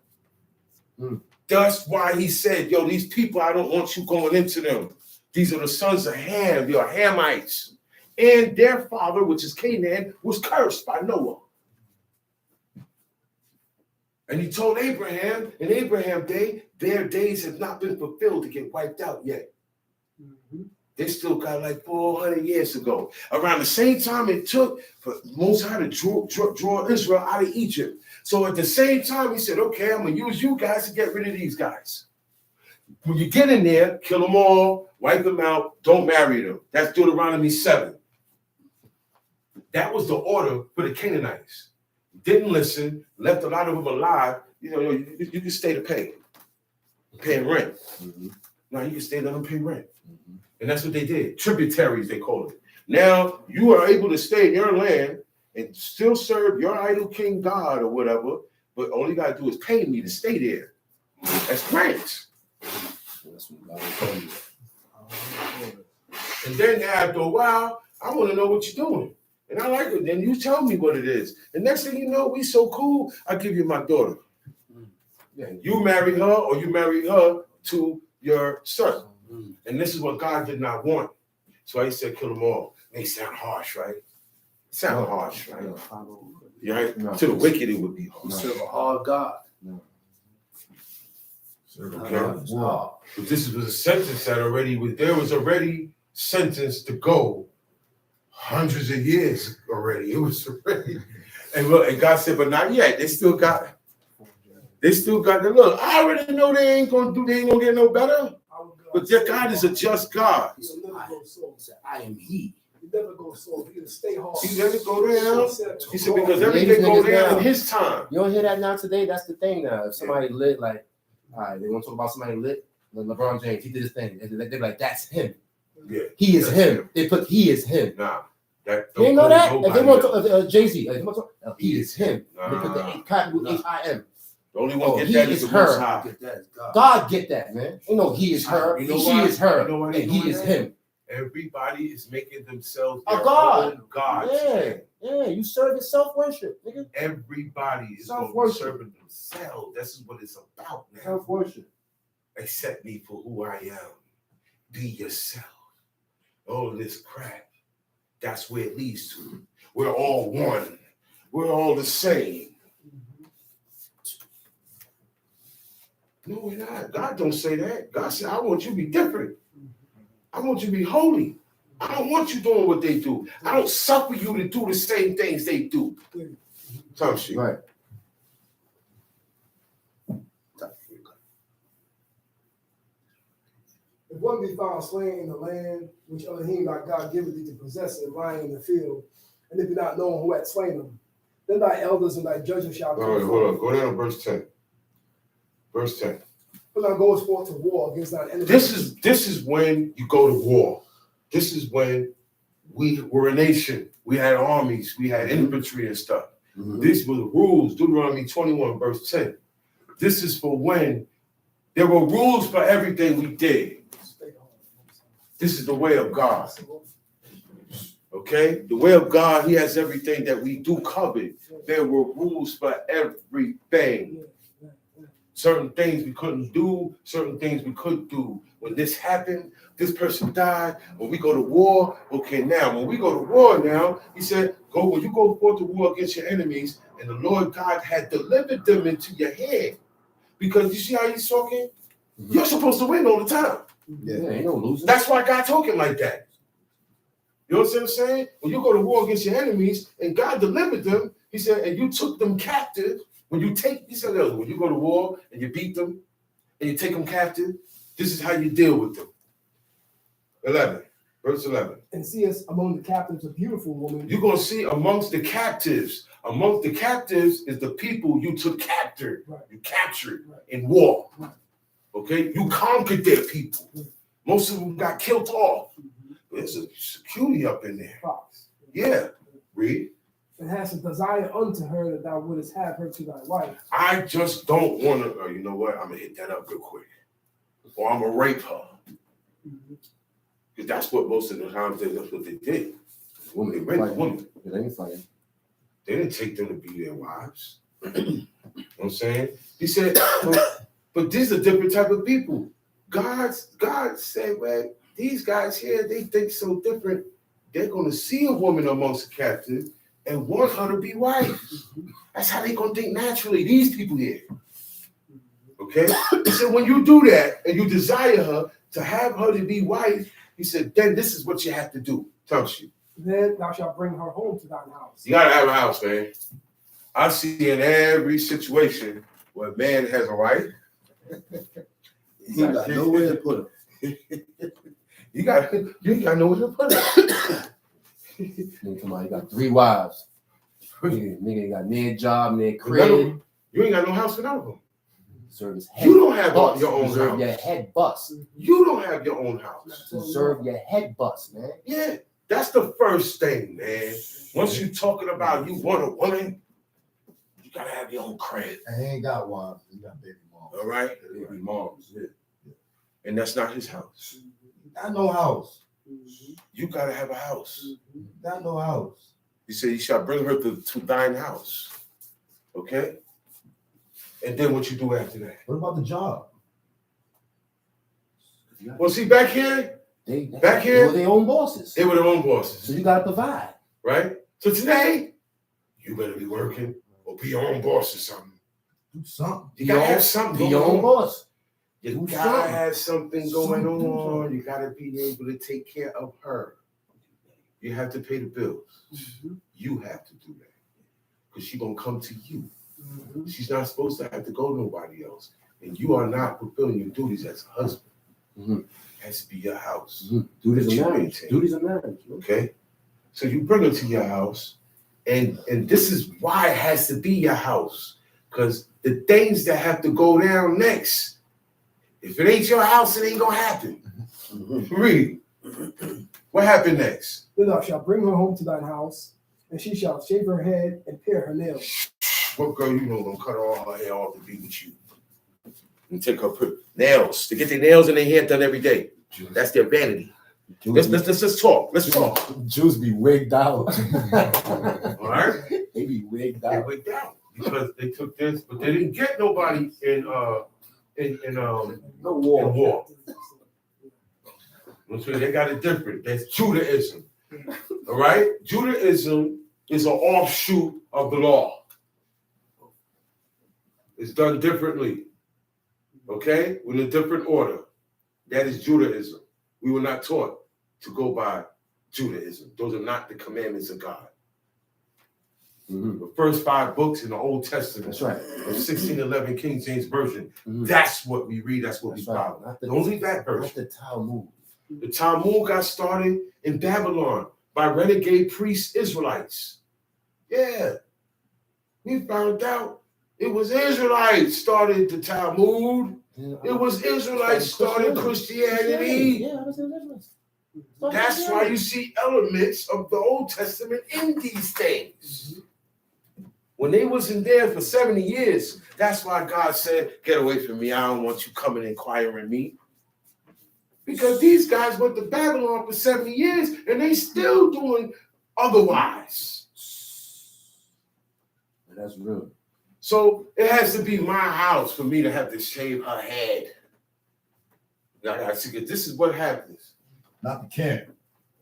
That's why he said, yo, these people, I don't want you going into them. These are the sons of Ham, they are Hamites. And their father, which is Canaan, was cursed by Noah. And he told Abraham, in Abraham's day, their days have not been fulfilled to get wiped out yet. They still got like 400 years ago. Around the same time it took for Moses to draw Israel out of Egypt. So at the same time, he said, okay, I'm going to use you guys to get rid of these guys. When you get in there, kill them all, wipe them out, don't marry them. That's Deuteronomy 7. That was the order for the Canaanites. Didn't listen, left a lot of them alive. You can stay to paying rent. Now you can stay there and pay rent. And that's what they did. Tributaries, they call it. Now you are able to stay in your land and still serve your idol king God or whatever, but all you got to do is pay me to stay there. That's rent. And then after a while, I want to know what you're doing. And I like it. Then you tell me what it is. The next thing you know, we so cool, I give you my daughter. You marry her or you marry her to your son. And this is what God did not want. So he said, kill them all. They sound harsh, right? Sound harsh, right? Right? No. To the wicked, it would be harsh. Serve a hard God. Okay. Wow. But this was a sentence that there was already sentenced to go hundreds of years already. It was already, and God said, but not yet. They still got the look. I already know they ain't gonna get no better. But their God is a just God. I am He. You never go soft. You stay hard. He never go down. He said because everything go down in His time. You don't hear that now today. That's the thing now. If somebody lit, like, all right, they want to talk about somebody lit. Like LeBron James, he did his thing. They're like, that's him. Yeah, he is him. They put he is him. Nah, that you ain't know that. If they want to Jay-Z, like, he is him. Nah. They put the H-I-M. The only one get that is her. God get that, man. You know he is her. You know she is her. You know and he is him. Everybody is making themselves a God. Own God. Yeah. You serve it self-worship, nigga. Everybody is serving themselves. This is what it's about now. Self-worship. Accept me for who I am. Be yourself. All this crap. That's where it leads to. We're all one. We're all the same. No, we're not. God don't say that. God said, I want you to be different. I want you to be holy. I don't want you doing what they do. I don't suffer you to do the same things they do. Some shit. Right. If one be found slain in the land which Elohim thy God giveth thee to possess it, lying in the field, and if be not known who had slain them, then thy elders and thy judges shall come. Hold on. Go down to verse 10. Verse 10. When thou goest forth to war against thine enemies. This is when you go to war. This is when we were a nation. We had armies. We had infantry and stuff. These were the rules. Deuteronomy 21, verse 10. This is for when there were rules for everything we did. This is the way of God. Okay? The way of God, he has everything that we do covered. There were rules for everything. Certain things we couldn't do, certain things we could do. When this happened, this person died. When we go to war, okay, now, when we go to war now, he said, when you go forth to war against your enemies, and the Lord God had delivered them into your hand. Because you see how he's talking? You're supposed to win all the time. Yeah, ain't no losing. That's why God talking like that. You know what I'm saying? When you go to war against your enemies and God delivered them, he said, and you took them captive. He said, when you go to war and you beat them and you take them captive, this is how you deal with them. 11, verse 11. And seest among the captives a beautiful woman. You're going to see amongst the captives. Amongst the captives is the people you took captive. Right. You captured Right. in war. Right. Okay? You conquered their people. Most of them got killed off. There's a security up in there. Fox. Yeah. Read. And hast a desire unto her that thou wouldest have her to thy wife. I just don't want to, you know what? I'm going to hit that up real quick. Or I'm going to rape her. Because that's what most of the times, that's what they did. They raped the woman. It ain't funny. They didn't take them to be their wives. You know what I'm saying? He said, but these are different type of people. God said, well, these guys here, they think so different. They're going to see a woman amongst the captives and want her to be wife. That's how they going to think naturally, these people here. Okay? He said, when you do that and you desire her to have her to be wife, he said, then this is what you have to do. Tells you. Then thou shalt bring her home to thine house. You got to have a house, man. I see in every situation where a man has a wife, He got nowhere to put him. you got nowhere to put her. Nigga, come on, you got 3 wives. Nigga got near job, near Remember, crib. you ain't got no house without them. Deserve his head You don't have bust. your own Deserve house. your head bust. You don't have your own house. Deserve your head bust, man. Yeah, that's the first thing, man. Once you talking about you want a woman, you gotta have your own crib. And he ain't got wives. He got baby mom. All right, baby moms. Yeah. And that's not his house. Got no house. You gotta have a house. Got no house. He said, "You shall bring her to thine house." Okay. And then what you do after that? What about the job? Well, see, back here, They here, were their own bosses. they were their own bosses, So you gotta provide. right? So today, you better be working or be your own boss or something. Do something. You gotta have something Be going your own on. boss. You Do gotta something. have something going Something. on. You gotta be able to take care of her. You have to pay the bills. You have to do that because she's gonna come to you. She's not supposed to have to go to nobody else, and you are not fulfilling your duties as a husband. It has to be your house. Duties that of you marriage. maintain. Duties of marriage. Okay, so you bring her to your house, and this is why it has to be your house, because the things that have to go down next, if it ain't your house, it ain't gonna happen. Read. What happened next? Then thou shalt bring her home to thine house, and she shall shave her head and pare her nails. What girl you know gonna cut all her hair off to be with you? And take her nails to get their nails and their hair done every day. That's their vanity. Let's talk. Let's talk. Jews be wigged out. All right. They be wigged They out. went down because they took this, but they didn't get nobody in No war. In war. So they got it different. That's Judaism. All right? Judaism is an offshoot of the law. It's done differently. Okay? In a different order. That is Judaism. We were not taught to go by Judaism. Those are not the commandments of God. The first 5 books in the Old Testament. That's right. The 1611 King James Version. That's what we read. That's what we follow. Don't leave that verse. Not the Talmud. The Talmud got started in Babylon by renegade priest Israelites. Yeah. We found out It was Israelites started the Talmud. It was Israelites started Christianity. Yeah, Israelites. That's why you see elements of the Old Testament in these things. When they wasn't there for 70 years, that's why God said, get away from me. I don't want you coming inquiring me. Because these guys went to Babylon for 70 years and they still doing otherwise. That's real. So it has to be my house for me to have to shave her head. I gotta see, this is what happens. Not the camp.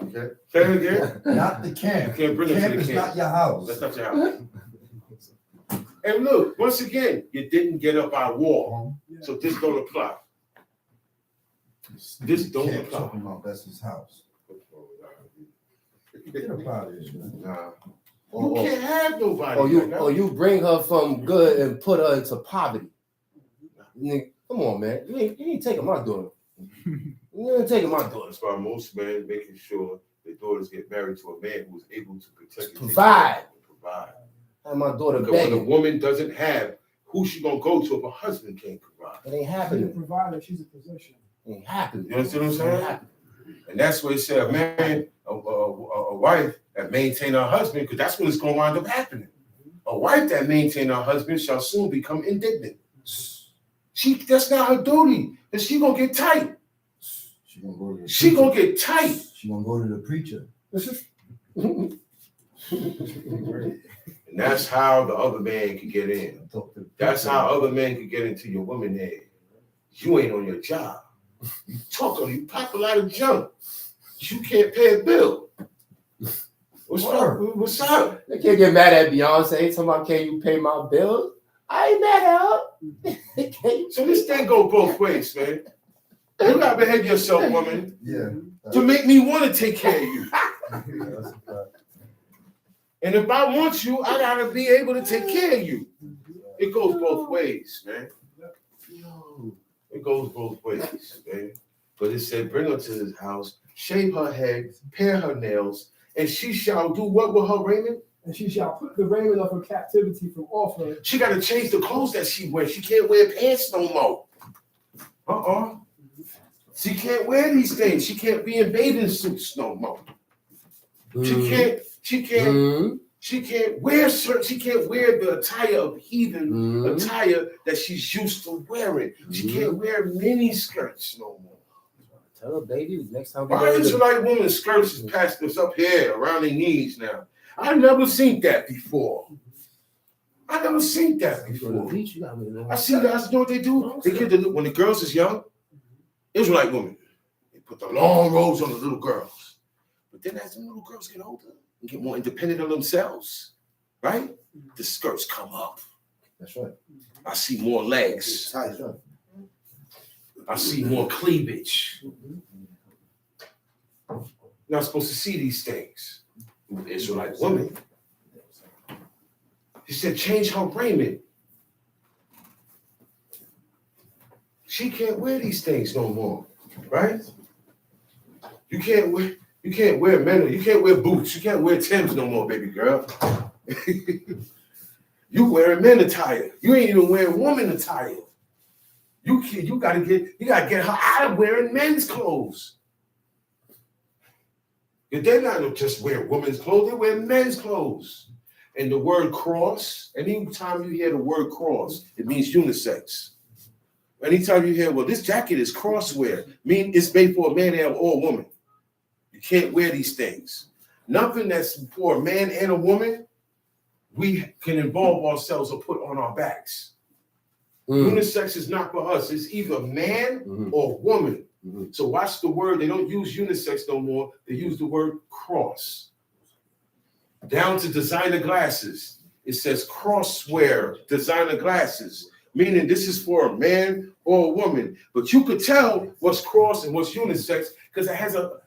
Okay? Say it again. Not the camp. You can't bring it to Camp the is camp. not your house. That's not your house. And look, once again, you didn't get up our wall. So this don't apply. This don't Camp apply. talking about that's his house. Get up out of here, man. Nah. You can't have nobody. You bring her from good and put her into poverty. Come on, man. You ain't taking my daughter. You ain't taking my daughter. That's why most men making sure their daughters get married to a man who's able to protect and Provide. Provide. Have my daughter Because when a begging. woman doesn't have, who she gonna go to if her husband can't provide? It ain't She's a happening. provider. She's a physician. It ain't happening. You understand what I'm saying? And that's what it said, a man, a wife that maintain her husband, because that's what it's going to wind up happening. A wife that maintain her husband shall soon become indignant. That's not her duty, and she gonna get tight. She gonna go to the She preacher. gonna get tight. She gonna go to the preacher. And that's how the other man can get in. Talk to the That's preacher. how other men can get into your woman head. You ain't on your job. You talk on you pop a lot of junk. You can't pay a bill. What's up? What's up? They can't get mad at Beyonce. Talking about, can you pay my bills? I ain't mad at her. So this thing go both ways, man. You gotta behave yourself, woman, Yeah. to make me want to take care of you. Yeah, that's a fact. And if I want you, I gotta be able to take care of you. It goes both ways, man. It goes both ways, man. But it said, bring her to his house, shave her head, pare her nails, and she shall do what with her raiment? And she shall put the raiment of her captivity from off her. She gotta change the clothes that she wears. She can't wear pants no more. She can't wear these things. She can't be in bathing suits no more. She can't wear shirts. She can't wear the attire of heathen attire that she's used to wearing. She can't wear mini skirts no more. Tell her, baby, next time. Why Israelite women's skirts is past this up here around their knees now? I never seen that before. I never seen that before. I see guys know what they do. They get when the girls is young, Israelite women, they put the long robes on the little girls. But then as the little girls get older and get more independent of themselves, right? The skirts come up. That's right. I see more legs. That's right. I see more cleavage. You're not supposed to see these things. Israelite woman. He said, change her raiment. She can't wear these things no more, right? You can't wear men. You can't wear boots. You can't wear Timbs no more, baby girl. You wearing men attire. You ain't even wearing woman attire. You gotta get her out of wearing men's clothes. They're not just wear women's clothes, they wear men's clothes. And the word cross, anytime you hear the word cross, it means unisex. Anytime you hear, well, this jacket is crosswear, mean it's made for a man or a woman. You can't wear these things. Nothing that's for a man and a woman, we can involve ourselves or put on our backs. Unisex is not for us. It's either man or woman. So watch the word. They don't use unisex no more. They use the word cross. Down to designer glasses. It says crosswear designer glasses, meaning this is for a man or a woman. But you could tell what's cross and what's unisex because it has a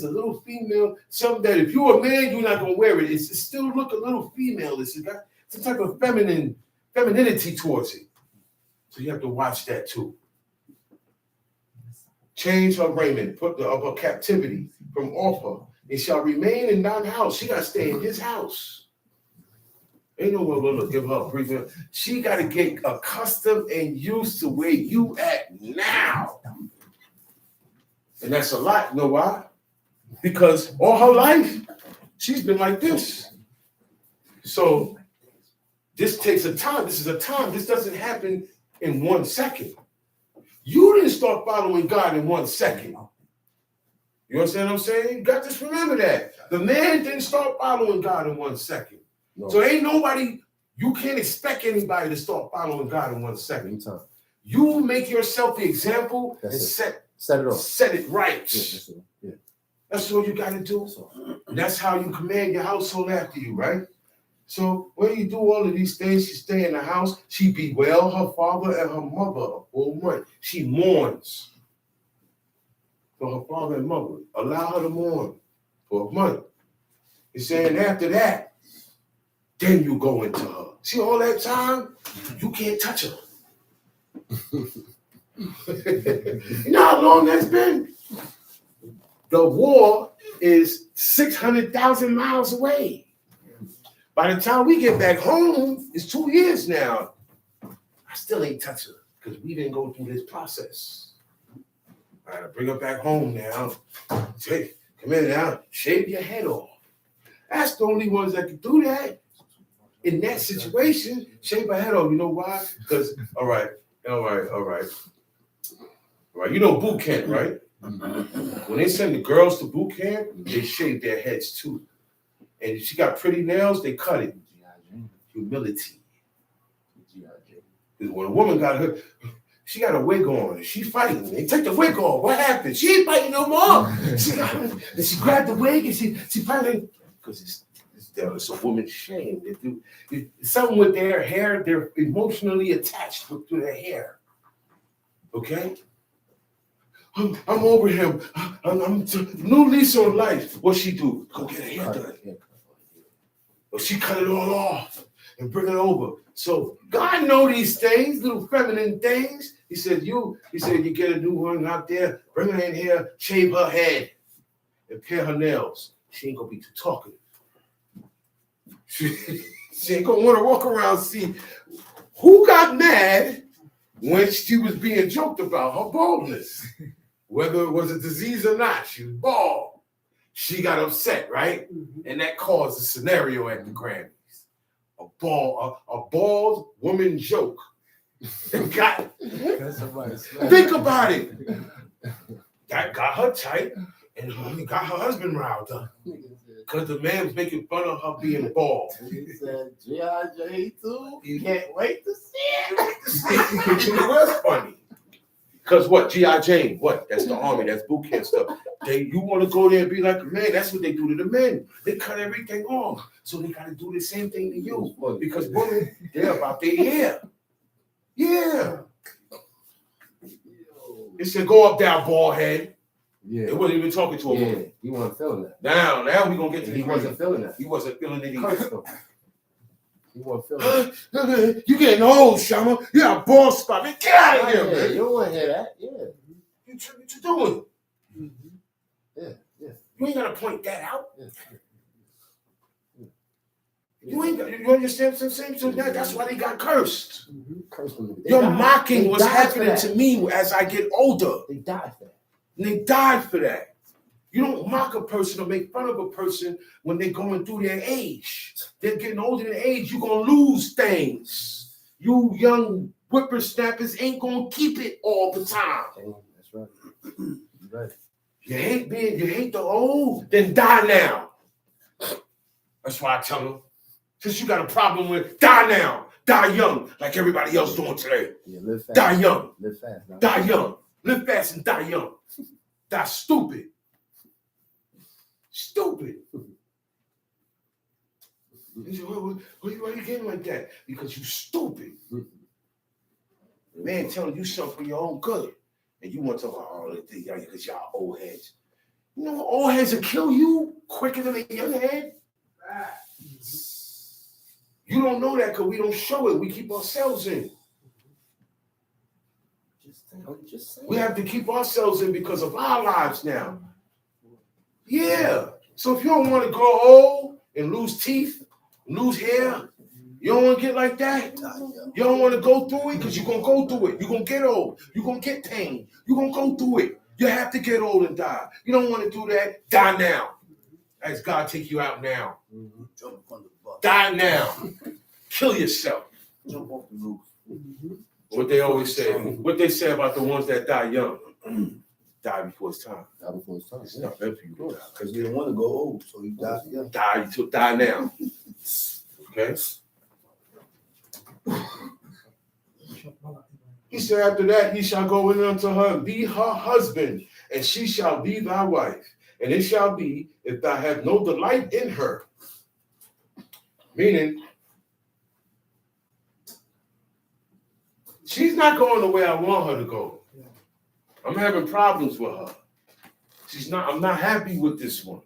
little female, something that if you're a man, you're not gonna wear it. It still look a little female. It's got some type of femininity towards it. So you have to watch that too. Change her raiment, put of her captivity from off her. It shall remain in thine house. She got to stay in his house. Ain't no one gonna give her a briefing. She gotta get accustomed and used to where you at now. And that's a lot. You know why? Because all her life, she's been like this. So this takes a time. This is a time. This doesn't happen in 1 second. You didn't start following God in 1 second. You understand what I'm saying? You got to remember that. The man didn't start following God in 1 second. No. So ain't nobody, you can't expect anybody to start following God in 1 second. Anytime. You make yourself the example and set it off. Set it right. Yeah. That's what you got to do. And that's how you command your household after you, right? So when you do all of these things, she stay in the house, she bewail her father and her mother for a month. She mourns for her father and mother. Allow her to mourn for a month. He's saying after that, then you go into her. See all that time? You can't touch her. You know how long that's been? The war is 600,000 miles away. By the time we get back home, it's 2 years now. I still ain't touch her because we didn't go through this process. I gotta bring her back home now. Hey, come in now, shave your head off. That's the only ones that can do that. In that situation, shave her head off. You know why? Because, all right. You know boot camp, right? When they send the girls to boot camp, they shave their heads too. And if she got pretty nails, they cut it. Humility. Because when a woman got her, she got a wig on. She fighting. They take the wig off. What happened? She ain't fighting no more. She grabbed the wig and she fighting. Because it's a woman's shame. They do something with their hair. They're emotionally attached to their hair. Okay? I'm over him. I'm new lease on life. What she do? Go get her hair done. Well, she cut it all off and bring it over. So God know these things, little feminine things. He said, you get a new one out there, bring her in here, shave her head, and pare her nails. She ain't gonna be too talkative. She ain't gonna want to walk around and see who got mad when she was being joked about her baldness. Whether it was a disease or not, she was bald. She got upset, right? And that caused a scenario at the Grammys. A bald woman joke. Think about it. That got her tight and got her husband riled up. Because the man was making fun of her being bald. He said, G.I.J. too? You can't wait to see it. It was funny. Because what? G.I. Jane, what? That's the army, that's boot camp stuff. You want to go there and be like a man, that's what they do to the men. They cut everything off. So they got to do the same thing to you. Because women, they're about their hair. Yeah. It said, go up there, bald head. Yeah. It wasn't even talking to a woman. He wasn't feeling that. Now we're going to get to He wasn't feeling that. He wasn't feeling it either. He wasn't feeling that. You getting old, Shama. You got a bald spot. Man, get out of here, man. You don't want to hear that. Yeah. What you doing? Yeah. You ain't got to point that out. Yeah. You understand what I'm saying? So that's why they got cursed. Cursed them. You're mocking what's happening to me as I get older. They died for that. And they died for that. You don't mock a person or make fun of a person when they're going through their age. They're getting older in age. You're going to lose things. You young whippersnappers ain't going to keep it all the time. That's right. You're right. You hate the old, then die now. That's why I tell them, since you got a problem with, die now, die young, like everybody else doing today. Yeah, live fast. Die young. Live fast. Die young. Live fast and die young. Die stupid. Stupid. Why are you getting like that? Because you stupid. The man telling you something for your own good. And you want to talk about all of this because y'all old heads. You know, old heads will kill you quicker than a young head. You don't know that because we don't show it. We keep ourselves in. Just saying. We have to keep ourselves in because of our lives now. Yeah. So if you don't want to grow old and lose teeth, lose hair, You don't want to get like that? You don't want to go through it because you're going to go through it. You're going to get old. You're going to get pain. You're going to go through it. You have to get old and die. You don't want to do that. Die now. As God take you out now. Jump on the bus. Die now. Kill yourself. Jump off the roof. What they always say. What they say about the ones that die young. Die before it's time. Die before it's time. It's not meant for you to die. Because he didn't want to go old, so he died young. Die now. Okay? He said, after that, he shall go in unto her and be her husband, and she shall be thy wife. And it shall be, if thou have no delight in her. Meaning, she's not going the way I want her to go. I'm having problems with her. I'm not happy with this one.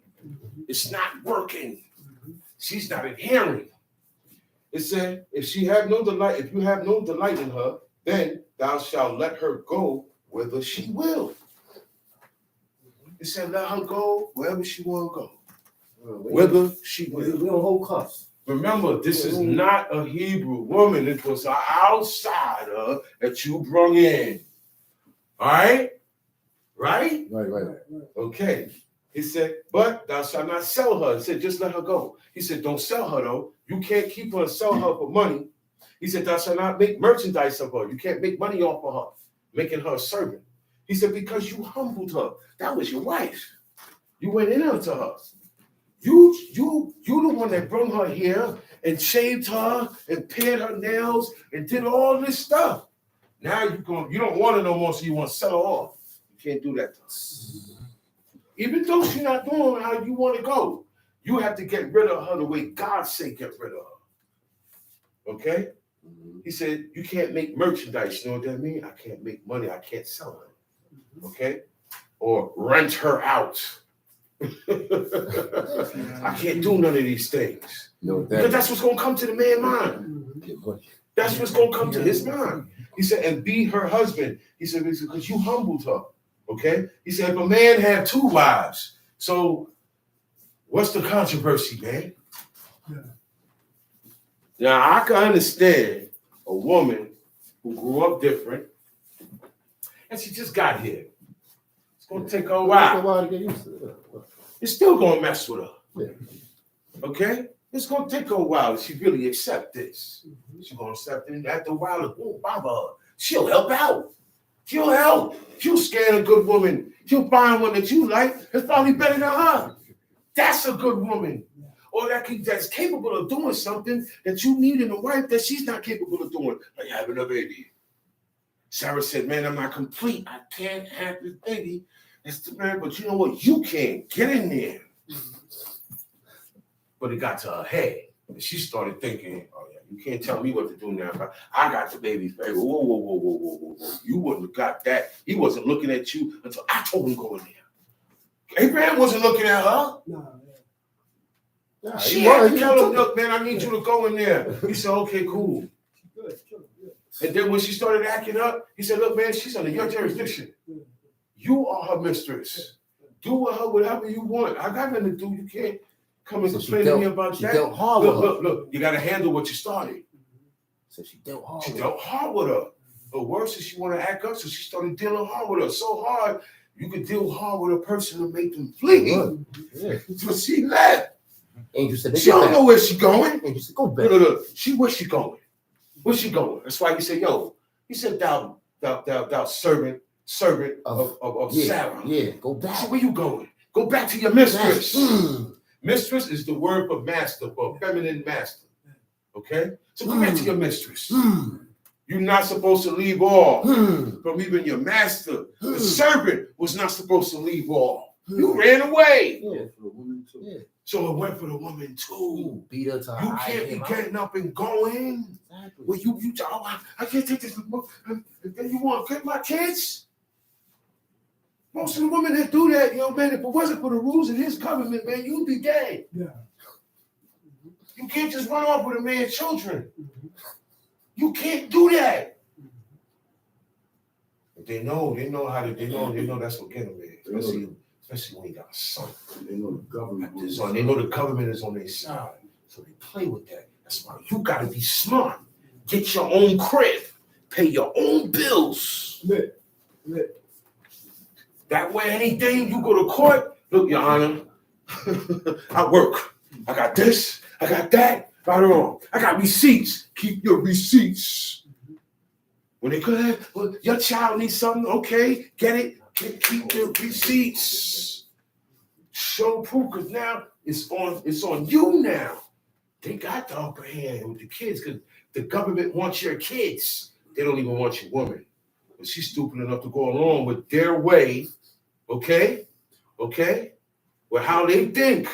It's not working. She's not adhering. It said, if you have no delight in her, then thou shalt let her go whither she will. It said, let her go wherever she want to go. Whither she will. We don't hold cuffs. Remember, this is not a Hebrew woman. It was an outsider that you brought in. All right? Right? Right. Okay. He said, but thou shalt not sell her. He said, just let her go. He said, don't sell her, though. You can't keep her and sell her for money. He said, thou shalt not make merchandise of her. You can't make money off of her, making her a servant. He said, because you humbled her. That was your wife. You went in unto her. You the one that brought her here and shaved her and pared her nails and did all this stuff. Now you don't want her no more, so you want to sell her off. You can't do that to her. Even though she's not doing how you want to go, you have to get rid of her the way God say get rid of her. Okay? He said, you can't make merchandise. You know what that means? I can't make money. I can't sell her. Okay? Or rent her out. I can't do none of these things. Because that's what's going to come to the man's mind. That's what's going to come to his mind. He said, and be her husband. He said, because you humbled her. Okay? He said, if a man had 2 wives, so what's the controversy, man? Now, I can understand a woman who grew up different and she just got here. It's going to take her a while. To get used to it. It's still going to mess with her. Yeah. Okay? It's going to take her a while if she really accept this. She's going to accept it. After a while, it won't bother her. She'll help out. She'll help. She'll scan a good woman. She'll find one that you like. It's probably better than her. That's a good woman. Or that's capable of doing something that you need in a wife that she's not capable of doing, like having a baby. Sarah said, man, I'm not complete. I can't have this baby. That's the man, but you know what? You can. Get in there. But it got to her head. And she started thinking, oh, yeah, you can't tell me what to do now. I got the baby's baby. Whoa. You wouldn't have got that. He wasn't looking at you until I told him to go in there. Abraham wasn't looking at her. She had to tell him, look, man, I need you to go in there. He said, okay, cool. And then when she started acting up, he said, look, man, she's under your jurisdiction. You are her mistress. Do with her whatever you want. I got nothing to do. You can't come and complain to me about that. Look, you got to handle what you started. So she dealt hard. She dealt hard with her. But worse is she want to act up, so she started dealing hard with her. So hard, you could deal hard with a person to make them flee. Yeah. So she left. Angel said, she don't know where she going. Angel said, go back. Look. Where she going? Where she going? That's why he said, he said, thou servant of Sarah. Yeah, go back. So where you going? Go back to your mistress. Mistress is the word for master, for feminine master. Okay? So go back to your mistress. You're not supposed to leave all from even your master. The servant was not supposed to leave all. You ran away. Yeah, for the woman too. Yeah. So it went for the woman too. Beat her to her. You can't be getting up and going. Exactly. Well, I can't take this. And then you want to get my kids? Most of the women that do that, man, if it wasn't for the rules of his government, man, you'd be dead. Yeah. You can't just run off with a man's children. You can't do that. But they know that's what get them, man. Especially when you got a son. They know the government. They know the government is on their side. So they play with that. That's why you gotta be smart. Get your own crib, pay your own bills. Lit. That way, anything you go to court, look, Your Honor, I work. I got this, I got that, right or wrong. I got receipts. Keep your receipts. When they could, well, your child needs something, okay, get it. Keep your receipts. Show proof, because now it's on you now. They got the upper hand with the kids because the government wants your kids. They don't even want your woman. But she's stupid enough to go along with their way, okay, with how they think.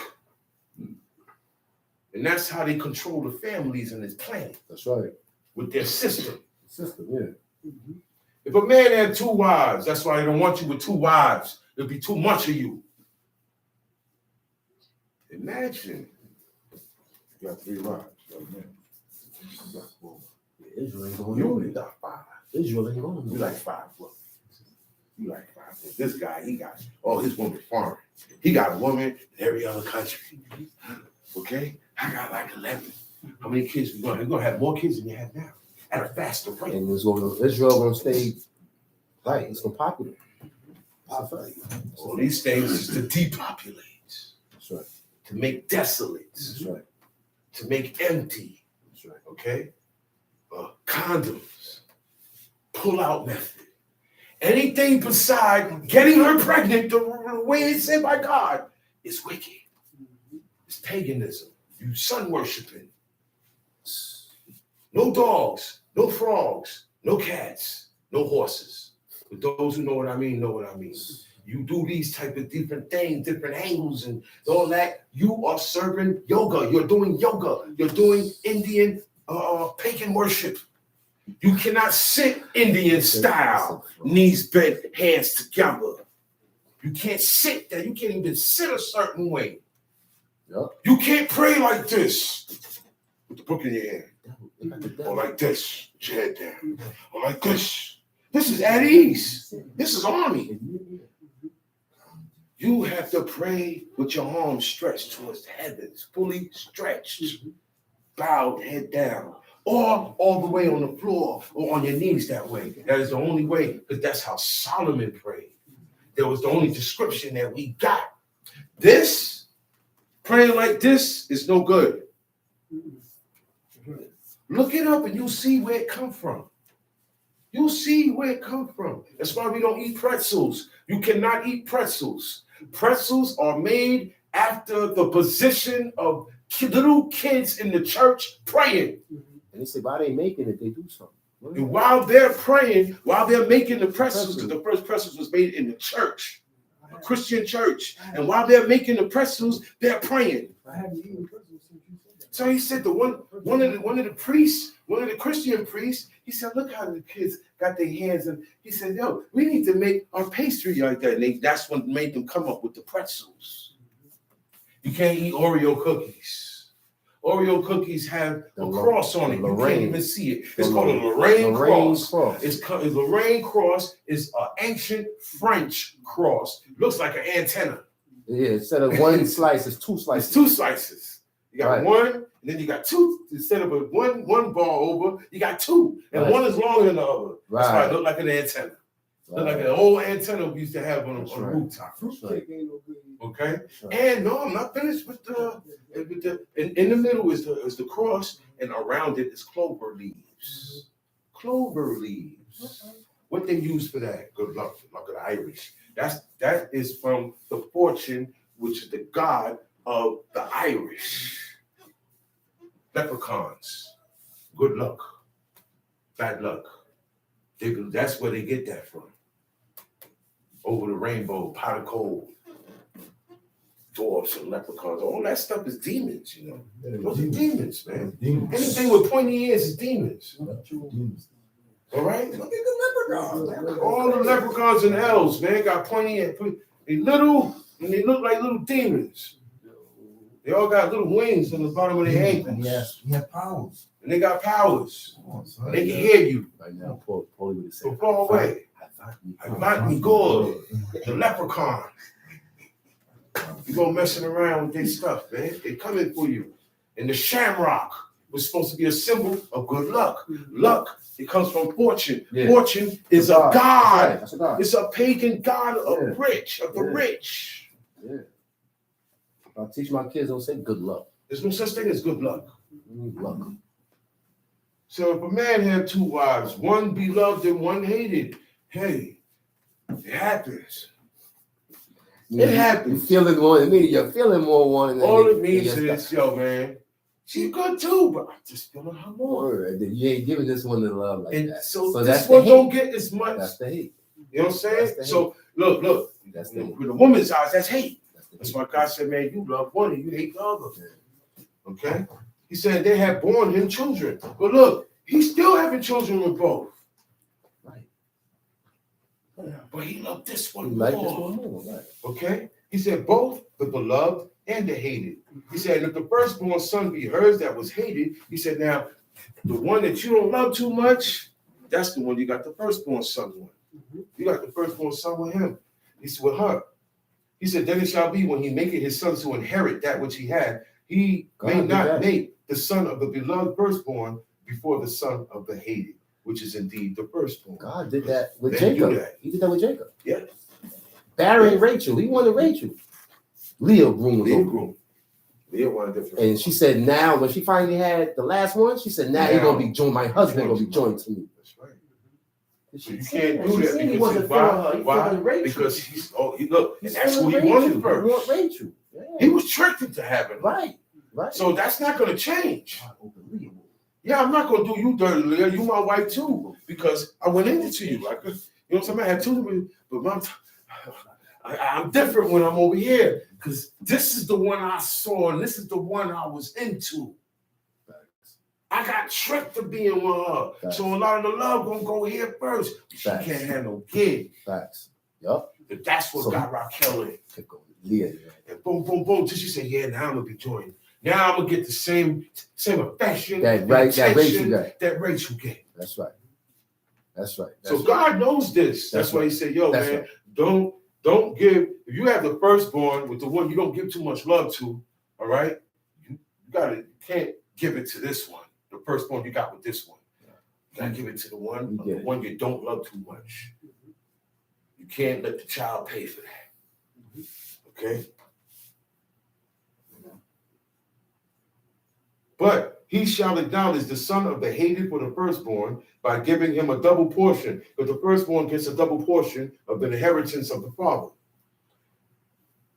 And that's how they control the families in this planet. That's right. With their system. System, yeah. If a man had 2 wives, that's why they don't want you with 2 wives. There'll be too much of you. Imagine. You got 3 wives. You got 4. Israel ain't going You nowhere. only got 5. Israel ain't going You nowhere. like 5. Look. You like 5. This guy, he got his woman foreign. He got a woman in every other country. Okay? I got like 11. How many kids we going? You're gonna have more kids than you have now at a faster rate. And Israel gonna stay right. It's gonna populate. All these things is to depopulate. That's right. To make desolate. That's right. To make empty. That's right. Okay? Condoms. Pull-out method. Anything beside getting her pregnant the way it's said by God is wicked. It's paganism. You sun worshiping. No dogs, no frogs, no cats, no horses. But those who know what I mean, know what I mean. You do these type of different things, different angles and all that. You are serving yoga. You're doing yoga. You're doing Indian pagan worship. You cannot sit Indian style, knees bent, hands together. You can't sit there. You can't even sit a certain way. Yep. You can't pray like this with the book in your hand. Or like this, with your head down. Or like this. This is at ease. This is army. You have to pray with your arms stretched towards the heavens, fully stretched, bowed, head down, or all the way on the floor or on your knees that way. That is the only way, because that's how Solomon prayed. That was the only description that we got. This, praying like this, is no good. Look it up and you'll see where it come from. You'll see where it come from. That's why we don't eat pretzels. You cannot eat pretzels. Pretzels are made after the position of little kids in the church praying. And they say, why they making it? They do something. And while they're praying, while they're making the pretzels, because the first pretzels was made in the church, a Christian church. And while they're making the pretzels, they're praying. I haven't eaten pretzels since you said that. So he said one of the priests, one of the Christian priests, he said, look how the kids got their hands. And he said, yo, we need to make our pastry like that. And that's what made them come up with the pretzels. You can't eat Oreo cookies. Oreo cookies have a cross on it. You can't even see it. It's called a Lorraine cross. Lorraine cross is an ancient French cross. Looks like an antenna. Yeah, instead of one slice, it's 2 slices. It's 2 slices. You got Right. one, and then you got 2. Instead of one bar over, you got 2. And Right. one is longer than the other. That's why Right. it look like an antenna. Look Right. like an old antenna we used to have on That's the right. rooftop. Fruitcake ain't no good. Okay? That's right. And no, I'm not finished with in the middle is the cross, and around it is clover leaves. Clover leaves. What they use for that? Good luck of the Irish. That is from the fortune, which is the god of the Irish. Leprechauns. Good luck. Bad luck. That's where they get that from. Over the rainbow, pot of gold. Dwarfs and leprechauns, all that stuff is demons, you know. Those are demons, man. Anything with pointy ears is demons. All right? Look at the leprechauns. All the leprechauns and elves, man, got pointy ears. They little, and they look like little demons. They all got little wings on the bottom of their ankles. Yes, he had powers. And they got powers. Come on, son. They can hear you Right now, Paul would say, from far away. I got me good. The leprechaun. You go messing around with their stuff, man. They coming for you. And the shamrock. was supposed to be a symbol of good luck. Luck, it comes from fortune. Yeah. Fortune is a god. That's right. That's a god. It's a pagan god of Yeah. rich, of the Yeah. rich. Yeah. I teach my kids, don't say good luck. There's no such thing as good luck. Luck. So if a man had two wives, one beloved and one hated, hey, it happens. It happens. You're feeling more than me. You're feeling more one. All it means is, yo, man, she's good too, but I'm just feeling her more. Word. You ain't giving this one the love like And that. so that's this the one hate. don't get as much. That's the hate. You know what I'm saying? That's the So look, That's the hate. with a woman's eyes, that's hate. That's hate. why God said, man, you love one and you hate the other. Okay? He said they had born him children. But look, he's still having children with both. Right. But he loved this one You more. like this one more, right? Okay? He said both the beloved and the hated. He said, if the firstborn son be hers that was hated, he said, now, the one that you don't love too much, that's the one you got the firstborn son with. You got the firstborn son with him. He said, with her. He said, then it shall be when he maketh his sons to inherit that which he had, he may not make the son of the beloved firstborn before the son of the hated, which is indeed the firstborn. God did that with They do Jacob. that. He did that with Jacob. Yeah. Burying Rachel. He wanted Rachel. Leah groom was Leah over. groom. Leah wanted different. And she said, now, when she finally had the last one, she said, now he's going to be joined, my husband going to be joined to me. That's right. She You said can't do She that said he because wasn't why? feeling her. He Why? feeling Rachel. Because he look, and He's that's who he feeling wanted Rachel. first. He want Rachel. Yeah. He was tricked into having her. Right. Right. So that's not going to change. Unbelievable. Yeah, I'm not going to do you dirty, Leah. You my wife too, because I went into you. I could, you know what I'm saying? I had two, but I'm different when I'm over here because this is the one I saw and this is the one I was into. I got tricked to being with her. Facts. So a lot of the love gonna go here first. She Facts. can't have no kid. Facts. Yup. But that's what So- got Raquel in. Leah. And boom, boom, boom. Till she said, yeah, now I'm gonna be joined. Now I'm gonna get the same affection, That Rachel attention got. that Rachel get. That's right. That's right. So That's God knows this. That's That's why he said, yo, That's man, right. don't give, if you have the firstborn with the one you don't give too much love to, all right, you can't give it to this one, the firstborn you got with this one. You gotta give it to the one you don't love too much. You can't let the child pay for that. Okay? But he shall acknowledge the son of the hated for the firstborn by giving him a double portion, because the firstborn gets a double portion of the inheritance of the father.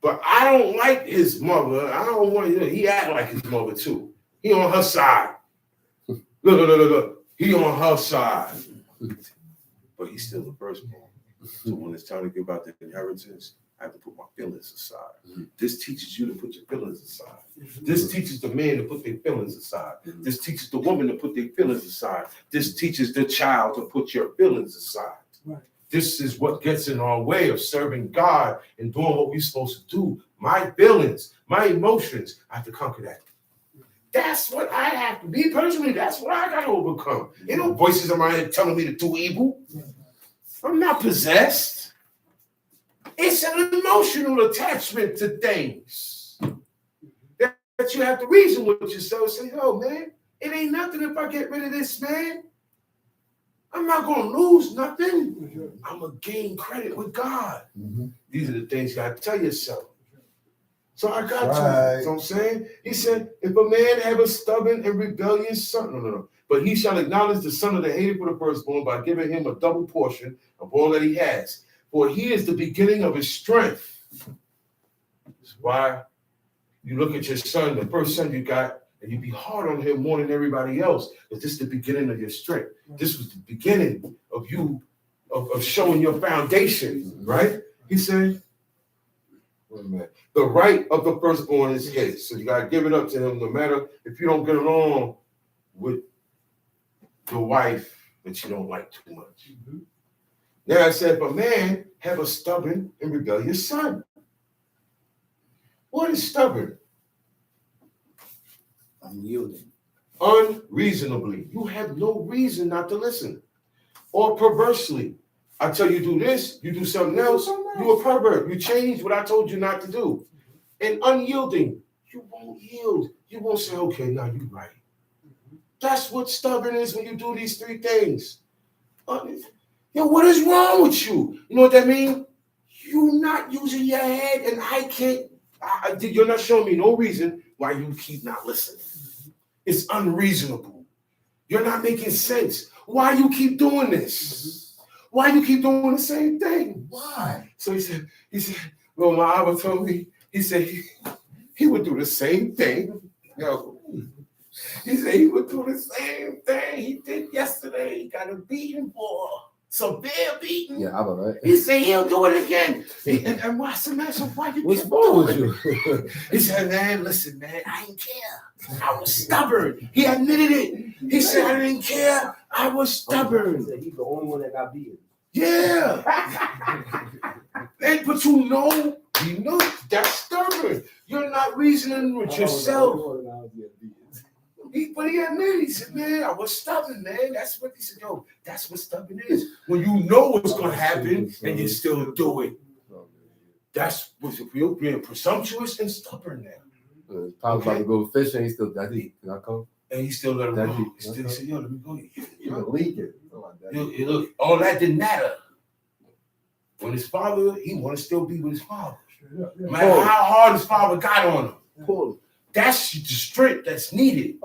But I don't like his mother. I don't want he act like his mother too. He on her side. Look. He on her side. But he's still the firstborn. So when it's time to give out the inheritance, I have to put my feelings aside. This teaches you to put your feelings aside. This teaches the man to put their feelings aside. This teaches the woman to put their feelings aside. This teaches the child to put your feelings aside. Right. This is what gets in our way of serving God and doing what we're supposed to do. My feelings, my emotions, I have to conquer that. That's what I have to be personally. That's what I got to overcome. Ain't no voices in my head telling me to do evil. I'm not possessed. It's an emotional attachment to things that you have to reason with yourself. Say, oh man, it ain't nothing if I get rid of this man. I'm not going to lose nothing. I'm going to gain credit with God. These are the things you got to tell yourself. So I got to. You know what I'm saying? He said, if a man have a stubborn and rebellious son, no. But he shall acknowledge the son of the hated for the firstborn by giving him a double portion of all that he has. For he is the beginning of his strength. That's why you look at your son, the first son you got, and you be hard on him more than everybody else. But this is the beginning of your strength. This was the beginning of you, of showing your foundation, right? He said, the right of the firstborn is his. So you got to give it up to him no matter if you don't get along with the wife that you don't like too much. Now I said, if a man have a stubborn and rebellious son. What is stubborn? Unyielding. Unreasonably. You have no reason not to listen. Or perversely. I tell you do this, you do something else, you a pervert. You change what I told you not to do. And unyielding. You won't yield. You won't say, okay, now you're right. That's what stubborn is when you do these three things. Yo, what is wrong with you? You know what that means? You're not using your head, and I can't. You're not showing me no reason why you keep not listening. It's unreasonable. You're not making sense. Why you keep doing this? Why you keep doing the same thing? Why? So he said, well, my Abba told me, he said he would do the same thing. Yo, he said he would do the same thing he did yesterday. He got a beating for severe beating. Yeah, Abba, right? He said he'll do it again. And why, so man, so why you What's keep wrong with doing you? it? He said, man, listen, man, I didn't care. I was stubborn. He admitted it. He said, I didn't care. I was stubborn. He's the only one that got beaten. Yeah. But you know that's stubborn. You're not reasoning with yourself. But he admitted, he said, man, I was stubborn, man. That's what he said, yo, that's what stubborn is. When you know what's going to happen and you still do it. That's what you're being presumptuous and stubborn now. Probably about to go fishing. He's still that deep. Can I come? And he still let him That go. deep. He still said, yo, let me go. You're leaking. Look, all that didn't matter. When his father, he want to still be with his father. No matter how hard his father got on him. That's the strength that's needed.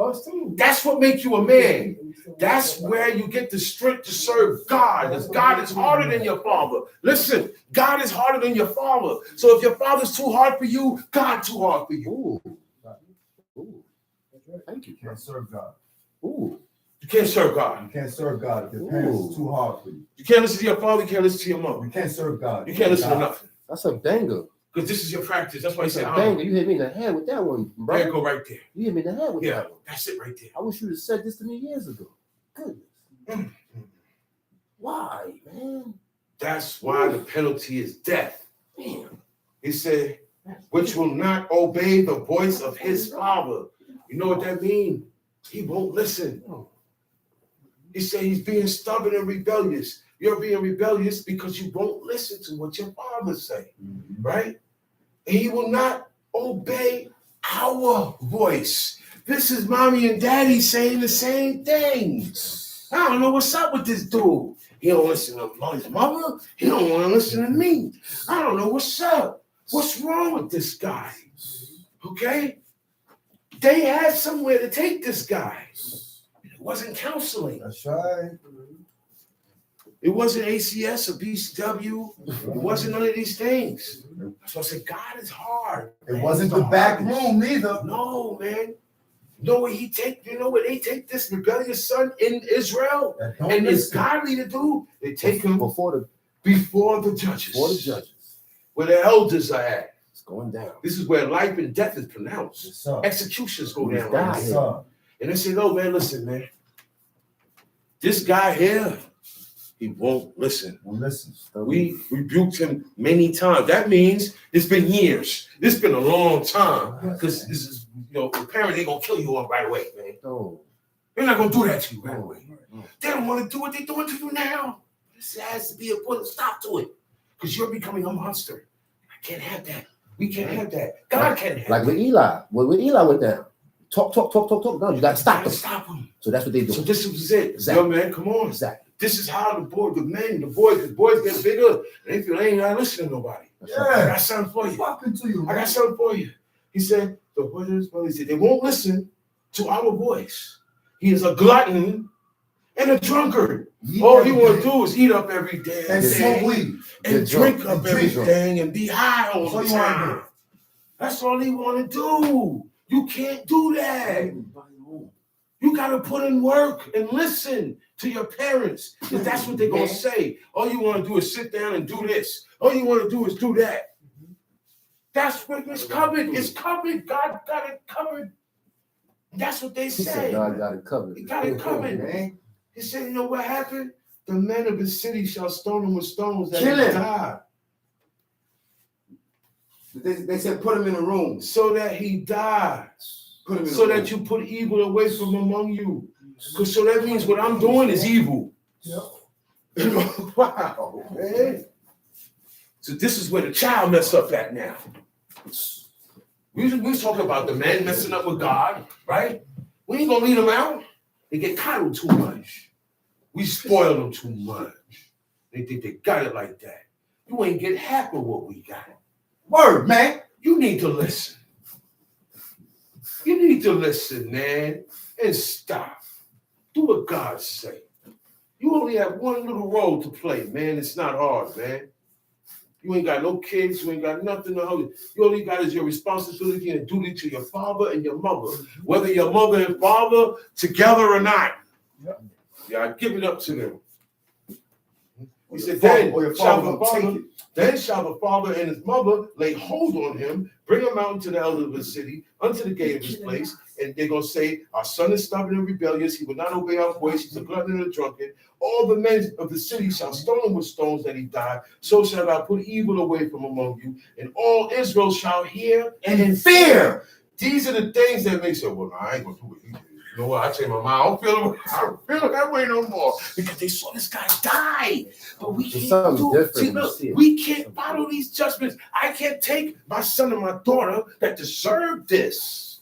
That's what makes you a man. That's where you get the strength to serve God. Because God is harder than your father. Listen, God is harder than your father. So if your father's too hard for you, God too hard for you. Ooh. Thank you. You can't serve God. Ooh. You can't serve God. You can't serve God if your parents is too hard for you. You can't listen to your father. You can't listen to your mother. You can't serve God. You can't listen to nothing. That's a banger. Because this is your practice. That's why he said, Banger. You hit me in the head with that one, bro. there you go right there. You hit me in the head with Yeah, that one. that's it right there. I wish you'd have said this to me years ago. Goodness. Why, man? That's why the penalty is death. Damn. He said, which will not obey the voice of his father. You know what that means? He won't listen. He said he's being stubborn and rebellious. You're being rebellious because you won't listen to what your father say, right? And he will not obey our voice. This is mommy and daddy saying the same thing. I don't know what's up with this dude. He don't listen to his mother. He don't want to listen to me. I don't know what's up. What's wrong with this guy? Okay? They had somewhere to take this guy. It wasn't counseling. That's right. It wasn't ACS or BCW. It wasn't none of these things. So I said, God is hard. It man. wasn't He's the back hardest. room neither. No, man. You know where they take this rebellious son in Israel? And it's godly to do. They take him Before the judges. Where the elders are at. it's going down. This is where life and death is pronounced. Yes, sir. Executions go He's down. dying. Right Yes, here. sir. And they say, no, man, listen, man. This guy here, he won't listen. Well, listen. We rebuked him many times. That means it's been years. It's been a long time. Because this is, the parent ain't going to kill you right away, man. No. They're not going to do that to you right away. They don't want to do what they're doing to you now. This has to be a put a stop to it. Because you're becoming a monster. I can't have that. We can't have that. God can't have Like that. with Eli. When Eli went down. Talk. No, you got to stop them. Stop him. So that's what they do. So this was it. Exactly. Yo, man, come on. Exactly. This is how the boys get bigger. And they feel they ain't not listening to nobody. I got something for you. Talking to you, I man. got something for you. He said, he said, they won't listen to our voice. He is a glutton and a drunkard. All he want to do is eat up every day and smoke weed. and Get drink drunk. up And drink. everything and be high all the That's all you wanna time. That's all he want to do. You can't do that. You got to put in work and listen to your parents. Because that's what they're going to say. All you want to do is sit down and do this. All you want to do is do that. That's what it's covered. It's covered. God got it covered. That's what they He said, say. God got it covered. He got it covered. Man. He said, you know what happened? The men of his city shall stone him with stones that Kill he him. died. They said put him in a room. So that he died. Put him in So a room. that you put evil away from among you. Because so that means what I'm doing is evil. Yep. Wow, man. So this is where the child messed up at now. We talking about the man messing up with God, right? We ain't gonna lead him out. They get coddled too much. We spoil them too much. They think they got it like that. You ain't get half of what we got. Word, man. You need to listen. You need to listen, man, and stop. Do what God say. You only have one little role to play, man. It's not hard, man. You ain't got no kids. You ain't got nothing to hold. You only got is your responsibility and duty to your father and your mother. Whether your mother and father together or not. Yep. Yeah, I give it up to them. He said, Then shall the father and his mother lay hold on him, bring him out into the elder of the city, unto the gate of his place, and they're going to say, our son is stubborn and rebellious, he will not obey our voice, he's a glutton and a drunkard. All the men of the city shall stone him with stones that he die. So shall I put evil away from among you, and all Israel shall hear and in fear. These are the things that make say, well, no, I ain't going to do what he did. You know what? I changed my mind. I don't feel that way no more because they saw this guy die. But we can't do it. See, look, we can't follow these judgments. I can't take my son and my daughter that deserve this.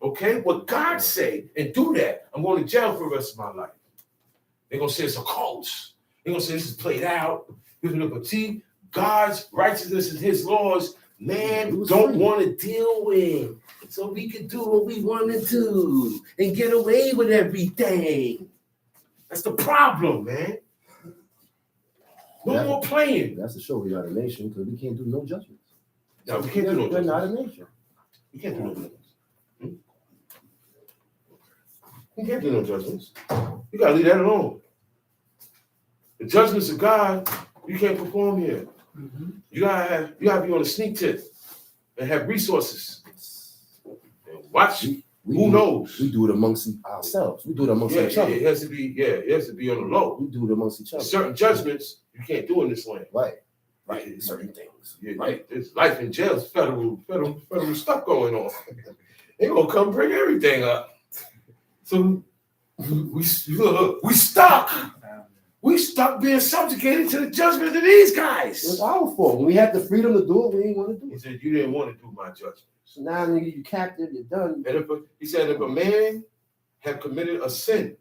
Okay? What God say and do that. I'm going to jail for the rest of my life. They're going to say it's a cult. They're going to say this is played out. But see, God's righteousness and his laws, man, don't want to deal with. So we can do what we want to do and get away with everything. That's the problem, man. No more playing. That's to show we are a nation because we can't do no judgments. No, we can't do no We're judgments. not a nation. We can't do no judgments. We can't do no judgments. You gotta leave that alone. The judgments of God, you can't perform here. Mm-hmm. You gotta be on a sneak tip and have resources. And watch. Who knows? We do it amongst ourselves. We do it amongst each other. It has to be. Yeah, it has to be on the low. We do it amongst each other. Certain judgments you can't do in this land. Right. Right. Certain things. Yeah, right. There's life in jail. Federal stuff going on. They gonna come bring everything up. So we stuck. We stuck being subjugated to the judgment of these guys. It was our fault. When we had the freedom to do it, we didn't want to do He it. said, you didn't want to do my judgment. So now, nigga, you captive, you're done. And he said, if a man have committed a sin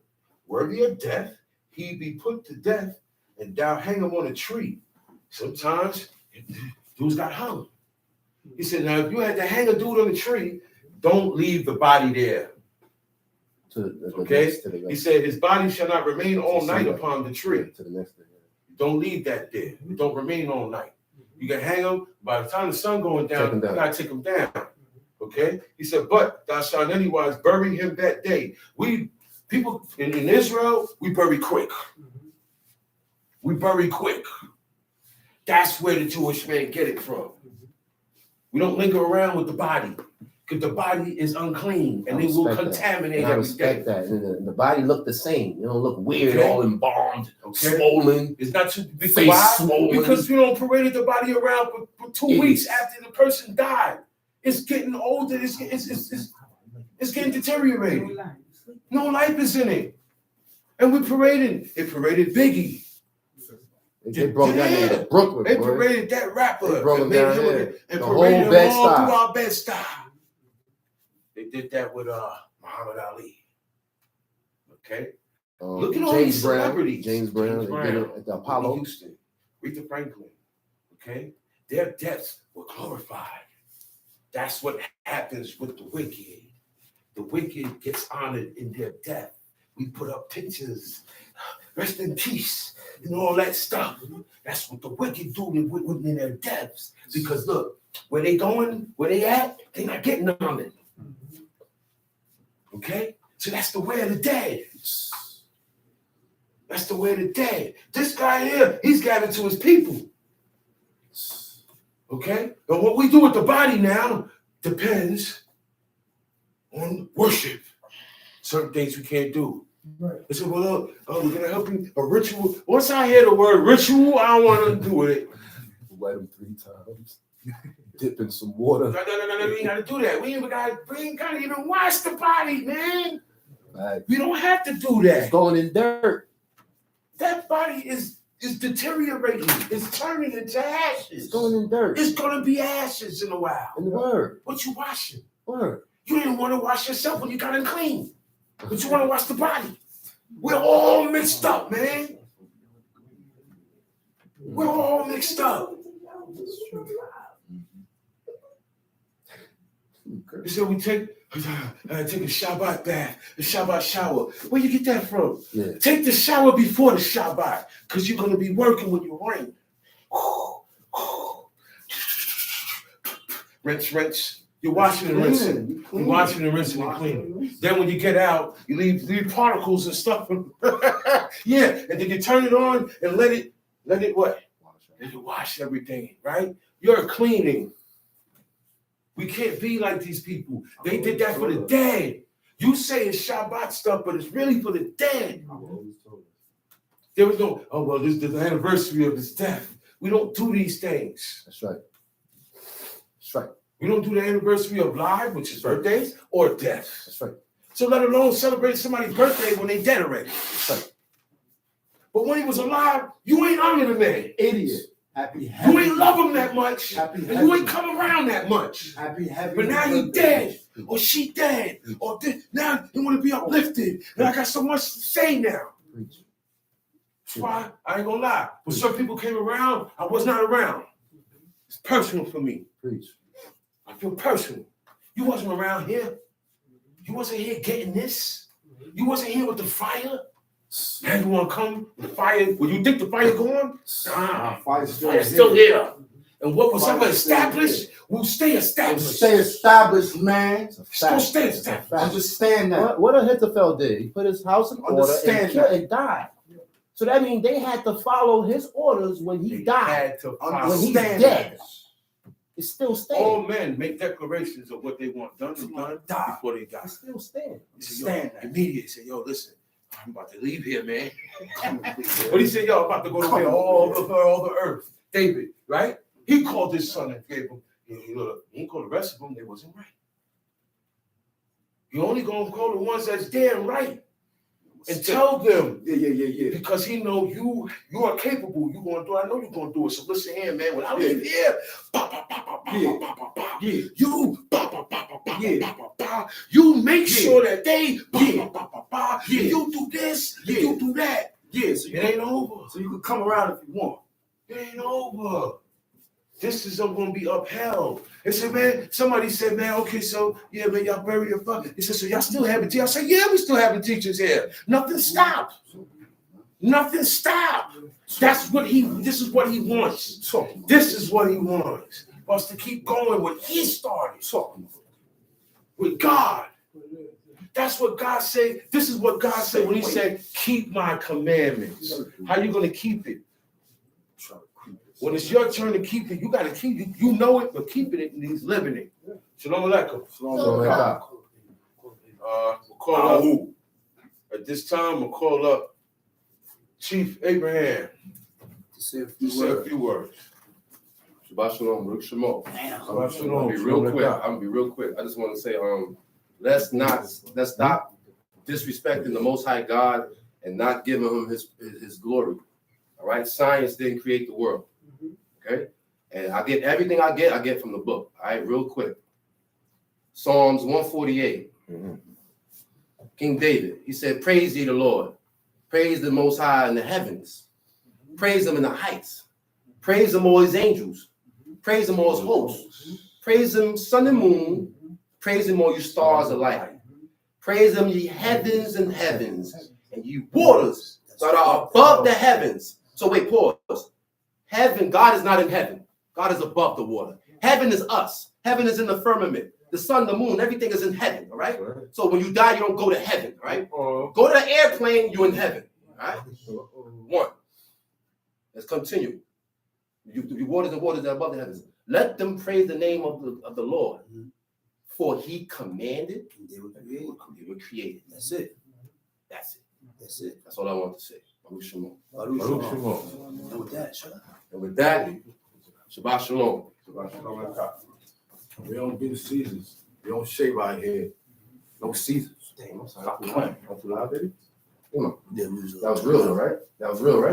worthy of death, he be put to death, and thou hang him on a tree. Sometimes dudes got hung. He said, now if you had to hang a dude on a tree, don't leave the body there. Okay? He said, his body shall not remain all night upon the tree. To the next day. Don't leave that there. Don't remain all night. You can hang him. By the time the sun going down, you gotta take him down. Okay? He said, but thou shalt anywise bury him that day. We people in Israel, we bury quick. We bury quick. That's where the Jewish man get it from. We don't linger around with the body. Because the body is unclean and they will contaminate I respect that. And the body look the same. You don't look weird, all embalmed, swollen. It's not too big. Face Why? swollen. Because you don't paraded the body around for 2 weeks after the person died. It's getting older. It's getting deteriorated. No life is in it. And we paraded. It paraded Biggie. They broke down there to Brooklyn. They paraded that rapper. They broke him down there. And the paraded whole him all Bed-Stuy. through our Bed-Stuy. They did that with Muhammad Ali. Okay? Look at all these celebrities. James Brown. They did it at the Apollo. Houston. Aretha Franklin. Okay? Their deaths were glorified. That's what happens with the wicked. The wicked gets honored in their death. We put up pictures. Rest in peace. And all that stuff. That's what the wicked do in their deaths. Because look, where they going, where they at, they're not getting honored. Okay? So that's the way of the dead. That's the way of the dead. This guy here, he's gathered to his people. Okay? But what we do with the body now depends on worship. Certain things we can't do. Right. I said, well, we're going to help you. A ritual. Once I hear the word ritual, I don't want to do with it. Wet them 3 times. Dip in some water. No, we ain't got to do that. We ain't got to even wash the body, man. Right. We don't have to do that. It's going in dirt. That body is deteriorating. It's turning into ashes. It's going in dirt. It's going to be ashes in a while. In the word. What you washing? Word. You didn't want to wash yourself when you got unclean. But you want to watch the body. We're all mixed up, man. We're all mixed up. You said we take a Shabbat bath, a Shabbat shower. Where you get that from? Yeah. Take the shower before the Shabbat, because you're going to be working when you rain. Rinse. You're washing and rinsing. You're washing and rinsing and cleaning. Then when you get out, you leave particles and stuff. Yeah, and then you turn it on and let it what? Let it wash everything, right? You're cleaning. We can't be like these people. They did that for the dead. You say it's Shabbat stuff, but it's really for the dead. There was no, oh, well, this is the anniversary of his death. We don't do these things. That's right. That's right. We don't do the anniversary of life, which is birthdays, or death. That's right. So let alone celebrate somebody's birthday when they dead already. That's right. But when he was alive, you ain't honor the man. Idiot. You ain't love him that much. Happy, And you ain't come around that much. Happy. But now he dead, or she dead, or now you want to be uplifted. And I got so much to say now. That's why I ain't gonna lie. When some people came around, I was not around. It's personal for me. Preach. I feel personal. You wasn't around here. You wasn't here getting this. You wasn't here with the fire. Now you want to come with the fire? Well, you think the fire gone? Nah, Fire's still here. And what was ever established will stay established. Stay established, man. It's gonna stay established. Understand that. What Ahithophel did, he put his house in order Understand and died. So that means they had to follow his orders when he died. Had to When he's understand dead, it's still standing. all men make declarations of what they want done and done before they die. It's still standing. He said, yo, immediately say, yo, listen, I'm about to leave here, man. But he said, yo, I'm about to go to all the earth. David, right? He called his son and gave him. He ain't called the rest of them. They wasn't right. You only gonna call the ones that's damn right. And tell them, Yeah. because he know you are capable. You gonna do. I know you're gonna do it. So listen here, man. When I leave here, you make sure that they, if you do this, if you do that, So it ain't over. So you can come around if you want. It ain't over. This is going to be upheld. They said, man, somebody said, man, okay, so, yeah, man, y'all bury your father. He said, so y'all still having teachers? I said, yeah, we still having teachers here. Nothing stopped. Nothing stopped. This is what he wants. This is what he wants. For us to keep going what he started. With God. That's what God said. This is what God said when he said, keep my commandments. How you going to keep it? When it's your turn to keep it, you got to keep it. You know it, but keeping it means living it. Shalom Aleichem. Shalom Aleichem. We'll call up, at this time, we'll call up Chief Abraham To say a to say a few words. Shabbat shalom, Baruch Shemo. Shabbat shalom. I'm gonna be real quick. I just want to say, let's stop disrespecting the Most High God and not giving him his glory. All right, science didn't create the world. Okay, and I get everything I get from the book. All right, real quick. Psalms 148. King David, he said, "Praise ye the Lord, praise the Most High in the heavens, praise him in the heights, praise him all his angels, praise him all his hosts, praise him sun and moon, praise him all you stars alike, praise him ye heavens and heavens, and ye waters that are above the heavens." So wait, pause. Heaven, God is not in heaven. God is above the water. Heaven is us. Heaven is in the firmament. The sun, the moon, everything is in heaven, all right? So when you die, you don't go to heaven, all right? Go to the airplane, you're in heaven, all right? One. Let's continue. You waters and waters that are above the heavens. Let them praise the name of the Lord. For he commanded, They were created. they were created. That's it. That's it. That's it. That's all I want to say. Baruch Shemo. Baruch Baruch Shalom. Shalom. And with that, shut up. And with that, Shabbat Shalom. We don't do the seasons. We don't shave our head. No seasons. Damn, I'm sorry. Stop playing. I'm too loud, baby. Come on. Yeah, we was- That was real, right? That was real, right?